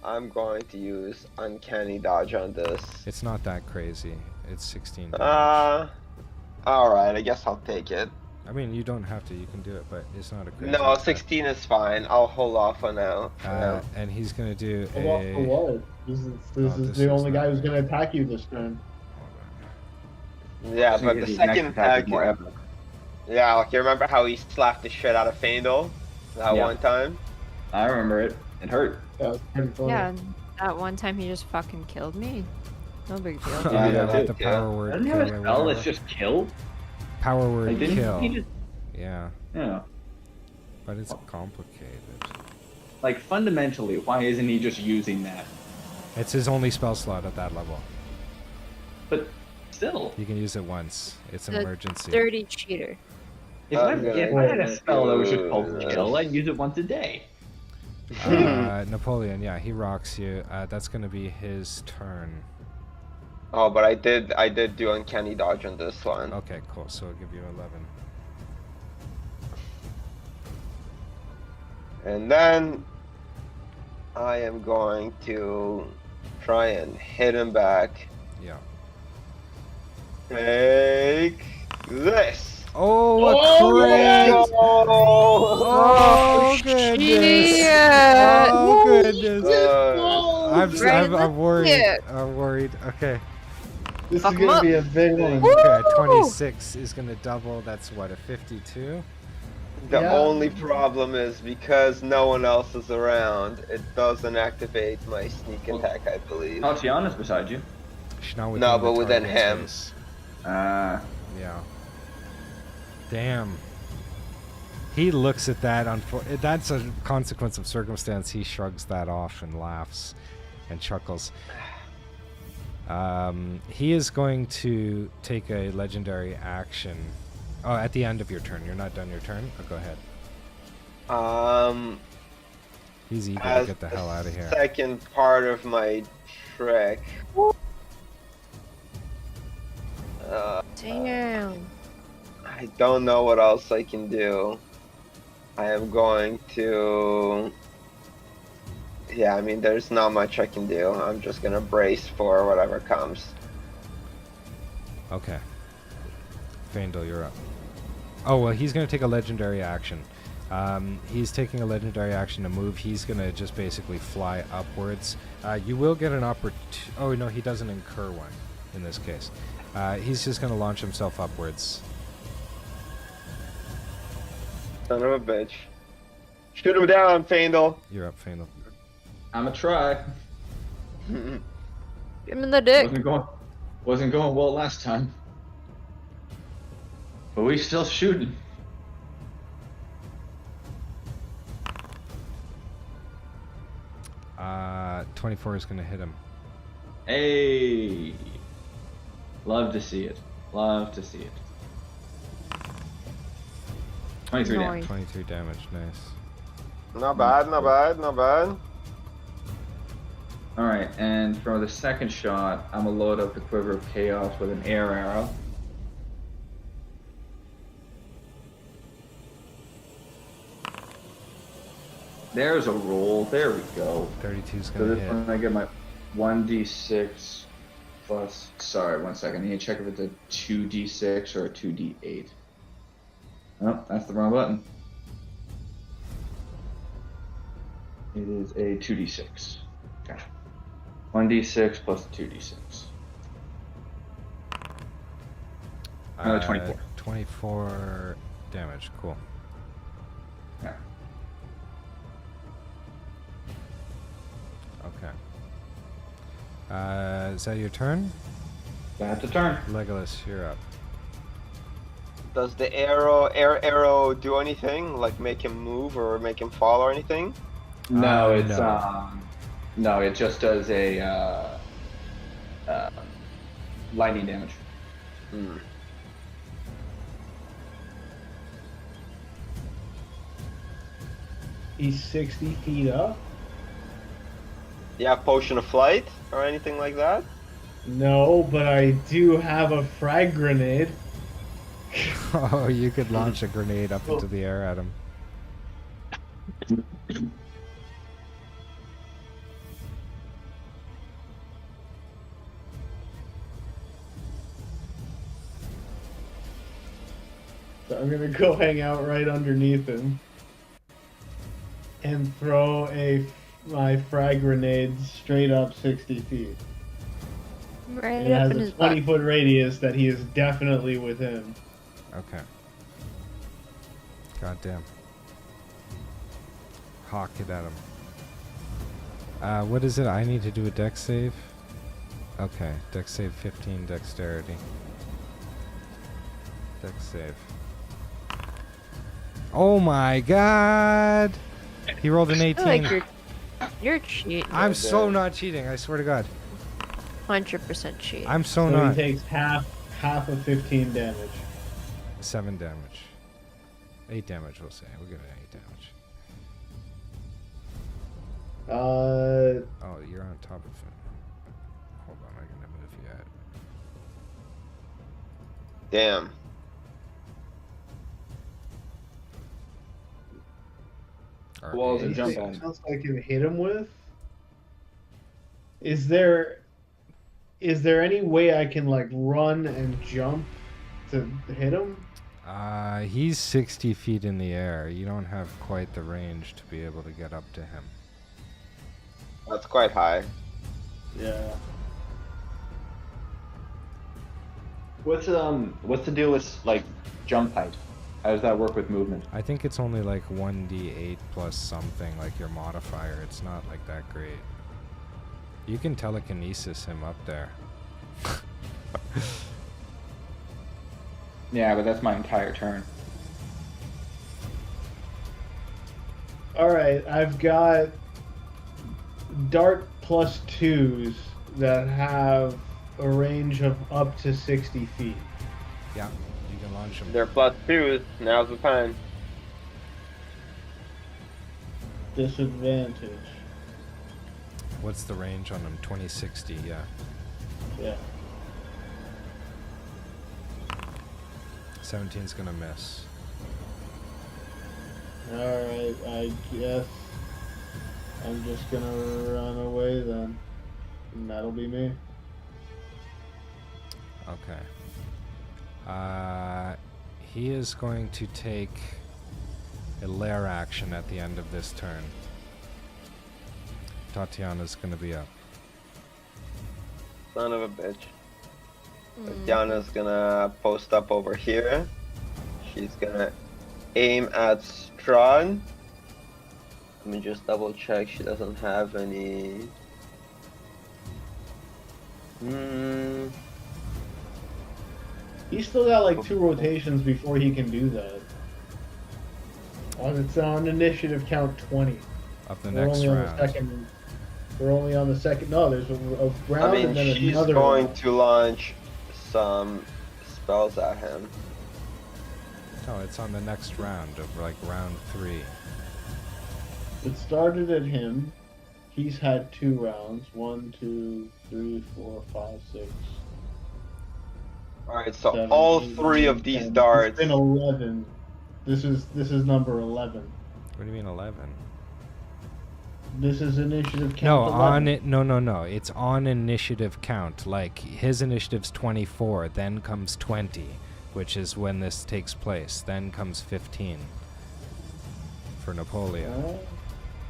I'm going to use uncanny dodge on this. It's not that crazy. It's 16 damage. Alright, I guess I'll take it. I mean, you don't have to. You can do it, but it's not a crazy. No, attack. 16 is fine. I'll hold off for now. And he's gonna do Hold off for a. what? This is this the is only not guy who's right. going to attack you this turn. Yeah, So but his the next second attack attack. is more epic. Yeah, like you remember how he slapped the shit out of Faendal that Yeah. one time? I remember it. It hurt. That was pretty funny. Yeah, that one time he just fucking killed me. No big deal. Yeah, Yeah, that let too. the power word Doesn't he kill have a or spell that's whatever. just kill? Power word Like, didn't kill. he just... Yeah, Yeah. but it's complicated. Like, fundamentally, why isn't he just using that? It's his only spell slot at that level. But still, You can use it once. It's an The emergency. Dirty cheater. if I'm I had a spell that was just called gonna- kill, I'd use it once a day. Napoleon, yeah, he rocks you. That's gonna be his turn. Oh, but I did do uncanny dodge on this one. Okay, cool. So I'll give you 11. And then I am going to try and hit him back. Yeah. Take this. Oh, a Oh, crit! Oh, Oh, goodness! Shit! Oh, goodness! Right in I'm the worried. pit. I'm worried. Okay. This Fuck is him going up. to be a big one. Okay, Woo! 26 is gonna double. That's what, a 52? The Yeah. only problem is because no one else is around, it doesn't activate my sneak attack, I believe. Tatiana's beside you. She's not No, the but within target's him. face. Ah. Yeah. Damn. He looks at that. That's a consequence of circumstance. He shrugs that off and laughs and chuckles. He is going to take a legendary action. Oh, at the end of your turn. You're not done your turn? Oh, go ahead. He's eager to As get the hell out of here. second part of my trick. Damn. I don't know what else I can do. I am going to... Yeah, I mean, there's not much I can do. I'm just gonna brace for whatever comes. Okay. Faendal, you're up. Oh, well, he's going to take a legendary action. He's taking a legendary action to move. He's going to just basically fly upwards. You will get an opportunity... Oh, no, he doesn't incur one in this case. He's just going to launch himself upwards. Son of a bitch. Shoot him down, Faendal. You're up, Faendal. I'm a try. Give him the dick. Wasn't going well last time. But we still shooting. Uh, 24 is going to hit him. Hey. Love to see it. Love to see it. 23 Nice. damage. 23 damage, nice. Not bad, not bad, not bad. Alright, and for the second shot, I'm gonna load up the Quiver of Chaos with an air arrow. There's a roll. There we go. 32 is So going to this hit. one I get my 1d6 plus. Sorry, 1 second. I need to check if it's a 2d6 or a 2d8. Oh, that's the wrong button. It is a 2d6. Okay. 1d6 plus 2d6. 24. 24 damage, cool. Yeah. Okay. Is that your turn? That's a turn. Legolas, you're up. Does the air arrow do anything? Like make him move or make him fall or anything? No, it's no. no, it just does a lightning damage. Hmm. He's 60 feet up? Do you have potion of flight or anything like that? No, but I do have a frag grenade. Oh, you could launch a grenade up into the air at him. So I'm gonna go hang out right underneath him and throw my frag grenade straight up 60 feet. Right It up has in a his butt. 20-foot radius that he is definitely within. Okay. Goddamn. Hawk it at him. What is it? I need to do a dex save? Okay, dex save 15, dexterity. Dex save. Oh my god! He rolled an I feel 18. like you're cheating. I'm so not cheating, I swear to god. 100% cheating. I'm so So not. he takes half of 15 damage. 7 damage. 8 damage, we'll say. We'll give it 8 damage. Oh, you're on top of him. Hold on, I'm gonna move you out. Damn. Or Walls eight. and jump Anything on. else I can hit him with? Is there any way I can like run and jump to hit him? He's 60 feet in the air. You don't have quite the range to be able to get up to him. That's quite high. Yeah. What's the deal with like jump height? How does that work with movement? I think it's only like 1d8 plus something, like your modifier. It's not like that great. You can telekinesis him up there. Yeah, but that's my entire turn. Alright, I've got dart plus 2s that have a range of up to 60 feet. Yeah, you can launch him. They're +2. Now's the time. Disadvantage. What's the range on him? 2060, yeah. Yeah. 17's gonna miss. Alright, I guess I'm just gonna run away then. And that'll be me. Okay. He is going to take a lair action at the end of this turn. Tatiana's gonna be up. Son of a bitch. Diana's gonna post up over here. She's gonna aim at Strahd. Let me just double check she doesn't have any. He's still got like 2 rotations before he can do that. It's on initiative count 20. Up the We're next only on the round. second. We're only on the second. No, there's a round I mean, and then she's another. going round. to launch some spells at him. No, it's on the next round of like round 3. It started at him. He's had 2 rounds. 1, 2, 3, 4, 5, 6. Alright, so 7, all 8, 3 of 9, these 10. darts. It's been 11. This is number 11. What do you mean 11? This is initiative count. No, 11. on it. No. It's on initiative count. Like his initiative's 24, then comes 20, which is when this takes place. Then comes 15 for Napoleon.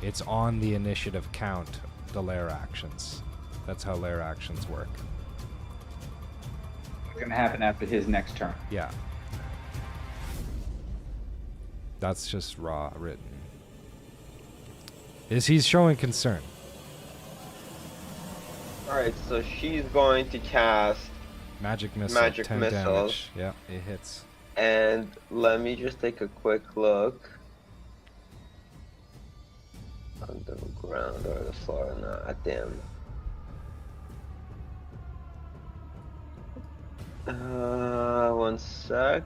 It's on the initiative count, the lair actions. That's how lair actions work. What's gonna happen after his next turn? Yeah. That's just raw written. He's showing concern. Alright, so she's going to cast, Magic missile, Magic 10 missiles. damage. Yeah, it hits. and let me just take a quick look. On the ground or the floor? Nah, damn. 1 sec.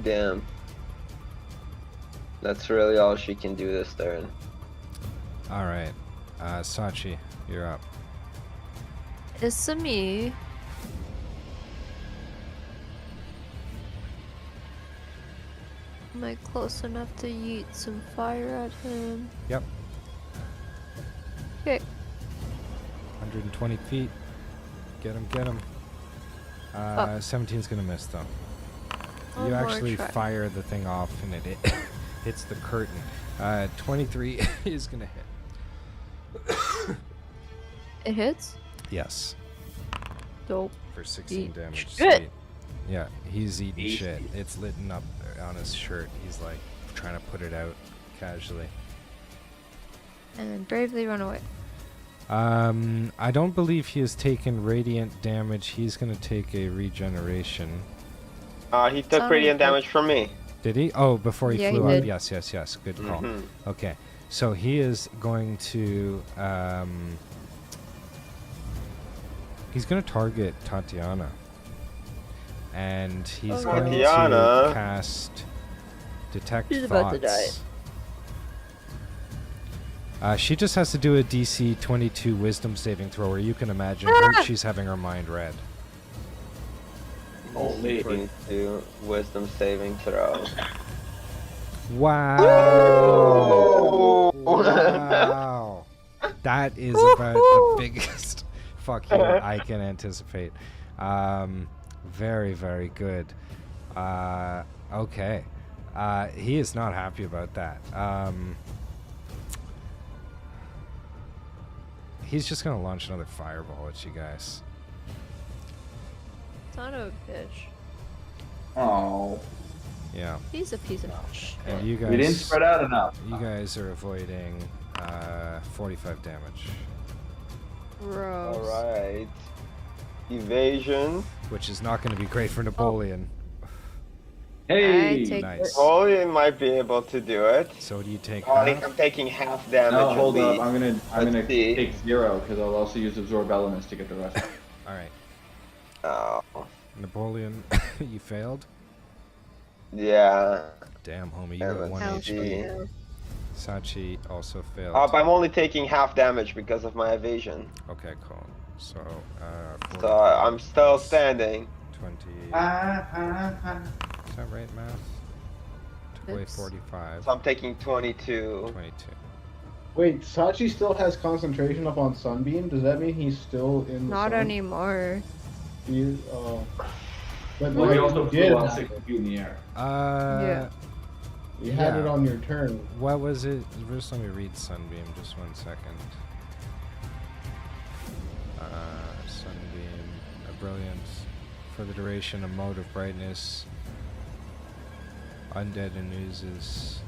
Damn. That's really all she can do this turn. All right. Sachi, you're up. It's a me. Am I close enough to yeet some fire at him? Yep. Okay. 120 feet. Get him, get him. 17's gonna miss though. One You more actually try. fire the thing off and it hits the curtain. 23 is gonna hit. It hits? Yes. Dope. For 16 Eat damage. shit. Sweet. Yeah, he's eating Eat shit. It's lit up on his shirt. He's like trying to put it out casually. And then bravely run away. I don't believe he has taken radiant damage. He's gonna take a regeneration. He took Sounded radiant good. damage from me. Did he? Oh, before he Yeah, he flew up. did. Yes, yes, yes. Good call. Mhm. Okay, so he is going to he's going to target Tatiana, and he's Oh, going to Tatiana. cast Detect She's Thoughts. about to die. She just has to do a DC 22 Wisdom saving throw, where you can imagine she's having her mind read. Holy. 22 wisdom saving throw. Wow! Wow! That is about the biggest fuck you I can anticipate. Very, very good. Okay. He is not happy about that. He's just gonna launch another fireball at you guys. Son of a bitch. Oh, Yeah. He's a piece of shit. And you guys, we didn't spread out enough. you guys are avoiding 45 damage, Gross. Alright. Evasion. which is not going to be great for Napoleon. Hey, I take Nice. this. Napoleon might be able to do it. So do you take I think half? I'm taking half damage. no, at hold up. least. I'm gonna Let's see. take 0 because I'll also use absorb elements to get the rest. All right. Oh. Napoleon, you failed? Yeah. Damn, homie, you Yeah, got let's 1 Ouch. see. HP. Yeah. Sachi also failed. But I'm only taking half damage because of my evasion. Okay, cool. So, So I'm still standing. 20. Is Ah. that right, math? Took away Oops. 45. So I'm taking 22. 22. Wait, Sachi still has concentration up on Sunbeam. Does that mean he's still in the Not sun? anymore. Oh. But Well, like, you also you flew did. on 6 feet in the air. Yeah. You had yeah. it on your turn. What was it? Just let me read Sunbeam. Just 1 second. Sunbeam, a brilliance. For the duration, a mode of brightness. Undead and oozes.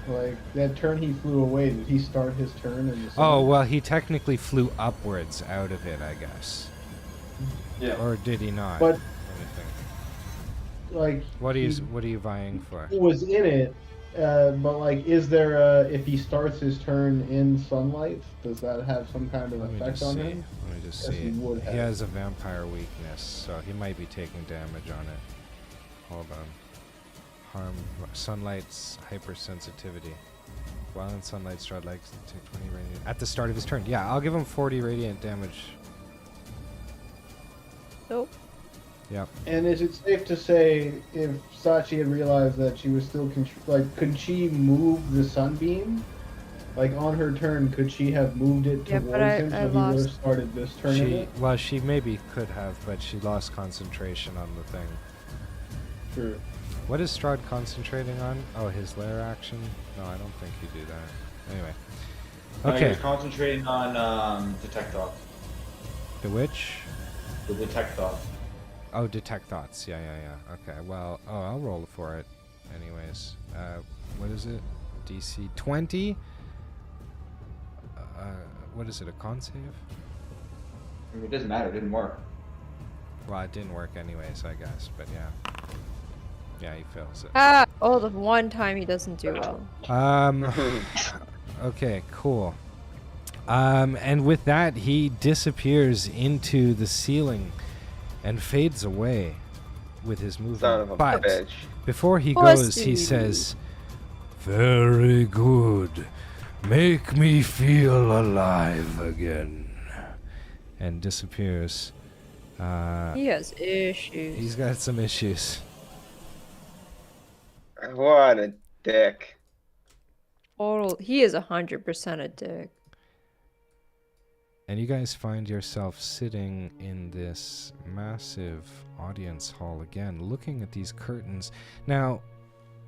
Like that turn he flew away. Did he start his turn in the sun? Oh, well, he technically flew upwards out of it, I guess. Yeah. Or did he not? But- Let me think. Like What are you, he what are you vying for? was in it, but like, is there if he starts his turn in sunlight, does that have some kind of Let me effect just on see. him? Let me just Yes, see. he would He have. has a vampire weakness, so he might be taking damage on it. Hold on. Harm. Sunlight's hypersensitivity. While in sunlight, Strahd likes to take 20 radiant. At the start of his turn. Yeah, I'll give him 40 radiant damage. Nope. Yep. And is it safe to say if Sachi had realized that she was still could she move the sunbeam? Like on her turn, could she have moved it Yeah, towards but I him so he would lost. have started this turn in She, it? well, she maybe could have, but she lost concentration on the thing. Sure. What is Strahd concentrating on? Oh, his lair action? No, I don't think he'd do that. Anyway. Okay. You're concentrating on detect thoughts. The witch? The detect thoughts. Oh, detect thoughts. Yeah, yeah, yeah. Okay, well, I'll roll for it. anyways. What is it? DC 20? What is it, a con save? It doesn't matter. It didn't work. Well, it didn't work anyways, I guess, but yeah. Yeah, he fails it. Oh, the one time he doesn't do well. Okay, cool. And with that, he disappears into the ceiling and fades away with his Son movement. of a But bitch. before he Pussy. goes, he says, "Very good. Make me feel alive again." And disappears. He has issues. He's got some issues. What a dick. He is 100% a dick. And you guys find yourself sitting in this massive audience hall again, looking at these curtains. Now,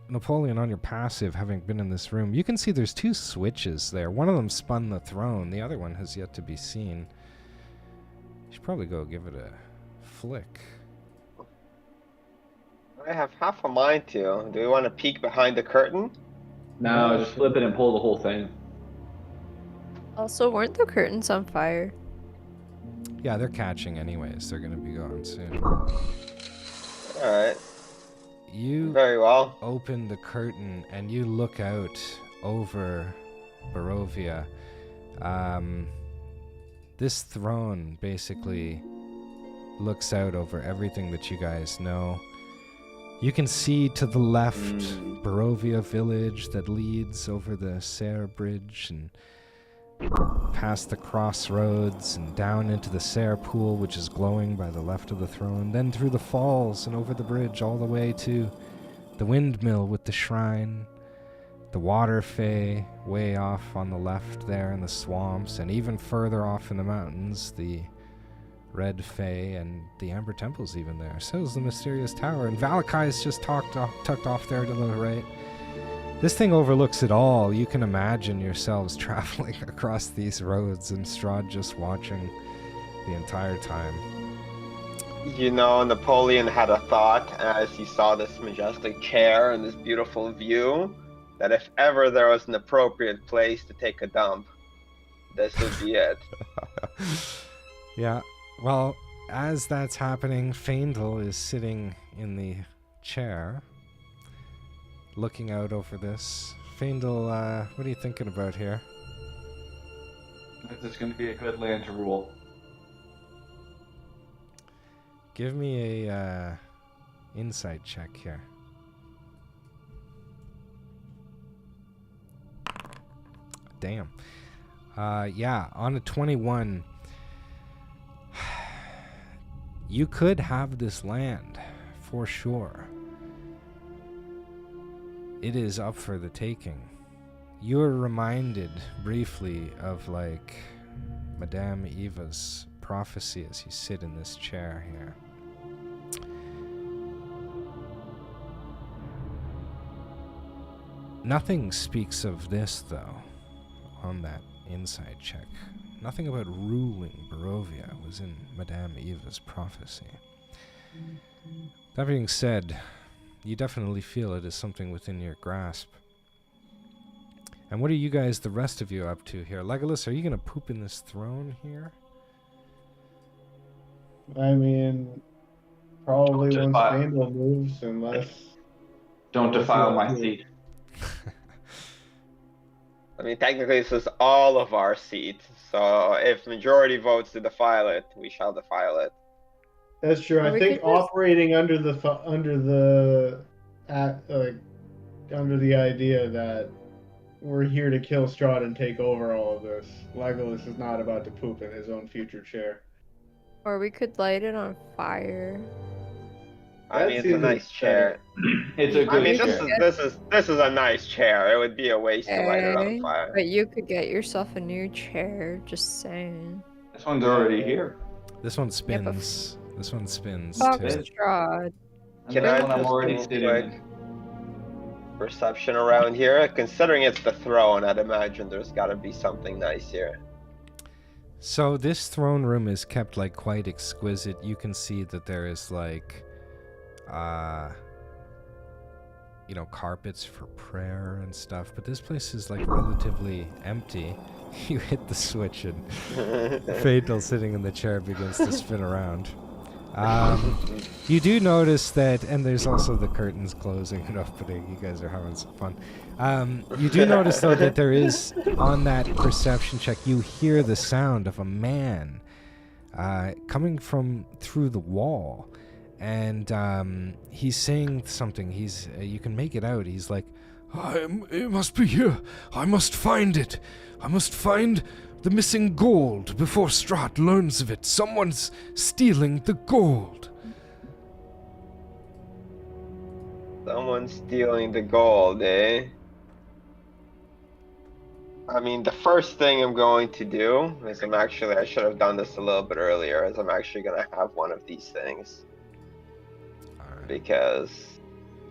Napoleon, on your passive, having been in this room, you can see there's 2 switches there. One of them spun the throne. The other one has yet to be seen. You should probably go give it a flick. I have half a mind to. Do we want to peek behind the curtain? No, just flip it and pull the whole thing. Also, weren't the curtains on fire? Yeah, they're catching anyways. They're going to be gone soon. Alright. You Very well. open the curtain and you look out over Barovia. This throne basically looks out over everything that you guys know. You can see to the left Barovia village that leads over the Serre Bridge and past the crossroads and down into the Serre Pool, which is glowing by the left of the throne, then through the falls and over the bridge all the way to the windmill with the shrine, the water fay way off on the left there in the swamps, and even further off in the mountains, the Red Fay, and the Amber Temple's even there. So is the Mysterious Tower, and Valakai's just tucked off there to the right. This thing overlooks it all. You can imagine yourselves traveling across these roads and Strahd just watching the entire time. You know, Napoleon had a thought as he saw this majestic chair and this beautiful view, that if ever there was an appropriate place to take a dump, this would be it. Yeah. Well, as that's happening, Faendal is sitting in the chair, looking out over this. Faendal, what are you thinking about here? This is going to be a good land to rule. Give me a insight check here. Damn. Yeah, on a 21, you could have this land, for sure. It is up for the taking. You're reminded briefly of, like, Madame Eva's prophecy as you sit in this chair here. Nothing speaks of this, though, on that insight check. Nothing about ruling Barovia was in Madame Eva's prophecy. That being said, you definitely feel it is something within your grasp. And what are you guys, the rest of you, up to here? Legolas, are you going to poop in this throne here? I mean, probably Just once buy- Faendal moves, unless... Don't defile my seat. I mean, technically this is all of our seat, so if majority votes to defile it, we shall defile it. That's true. Well, I we think could just- operating under the idea that we're here to kill Strahd and take over all of this. Legolas is not about to poop in his own future chair. Or we could light it on fire. I That mean, it's a seems nice chair. It's a good I mean, chair. this is a nice chair. It would be a waste to light it on Okay, fire. but you could get yourself a new chair, just saying. This one's already here. This one Yeah, but- spins. This one spins, Fuck too. Strahd. And Can this I one I'm just already do sitting quick in. perception around here? Considering it's the throne, I'd imagine there's got to be something nice here. So this throne room is kept, like, quite exquisite. You can see that there is, like, carpets for prayer and stuff, but this place is like relatively empty. You hit the switch and Fatal sitting in the chair begins to spin around. You do notice that, and there's also the curtains closing and opening. You guys are having some fun. You do notice, though, that there is, on that perception check, you hear the sound of a man coming from through the wall. And he's saying something. You can make it out. He's like, it must be here. I must find it. I must find the missing gold before Strahd learns of it. Someone's stealing the gold. Someone's stealing the gold, eh? I mean, the first thing I'm going to do is I should have done this a little bit earlier, is I'm actually going to have one of these things. Alright. Because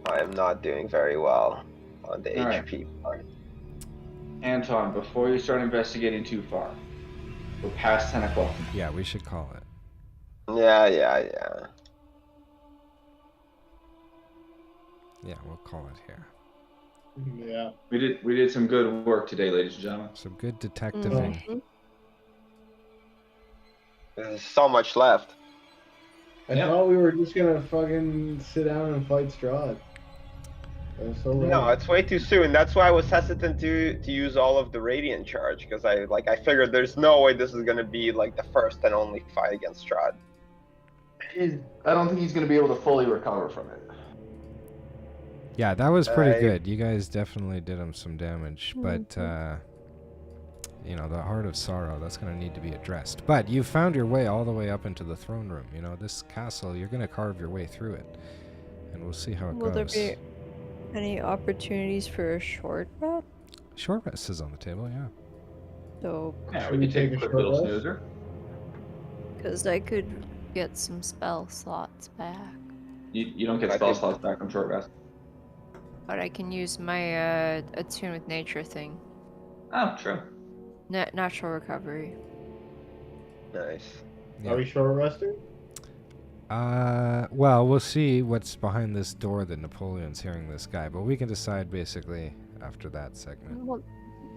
I am not doing very well on the All right. HP part. Anton, before you start investigating too far, we're past 10 o'clock. Yeah, we should call it. Yeah. Yeah, we'll call it here. Yeah. We did some good work today, ladies and gentlemen. Some good detectiving. Mhm. There's so much left. I Yeah. thought we were just gonna fucking sit down and fight Strahd. That was so late. No, it's way too soon. That's why I was hesitant to use all of the radiant charge, because I figured there's no way this is gonna be like the first and only fight against Strahd. I don't think he's going to be able to fully recover from it. Yeah, that was pretty I- good. You guys definitely did him some damage, but the Heart of Sorrow, that's going to need to be addressed. But you found your way all the way up into the throne room. This castle, you're going to carve your way through it, and we'll see how it Will there goes. be any opportunities for a short rest? Short rest is on the table, yeah. So, Yeah, Should we we can take take a a quick short little rest? snoozer. because I could get some spell slots back, You don't get I spell think- slots back from short rest. but I can use my attune with nature thing, Oh, true. natural recovery. Nice. Yeah. Are we short resting? Well, we'll see what's behind this door that Napoleon's hearing this guy, but we can decide basically after that segment. Well,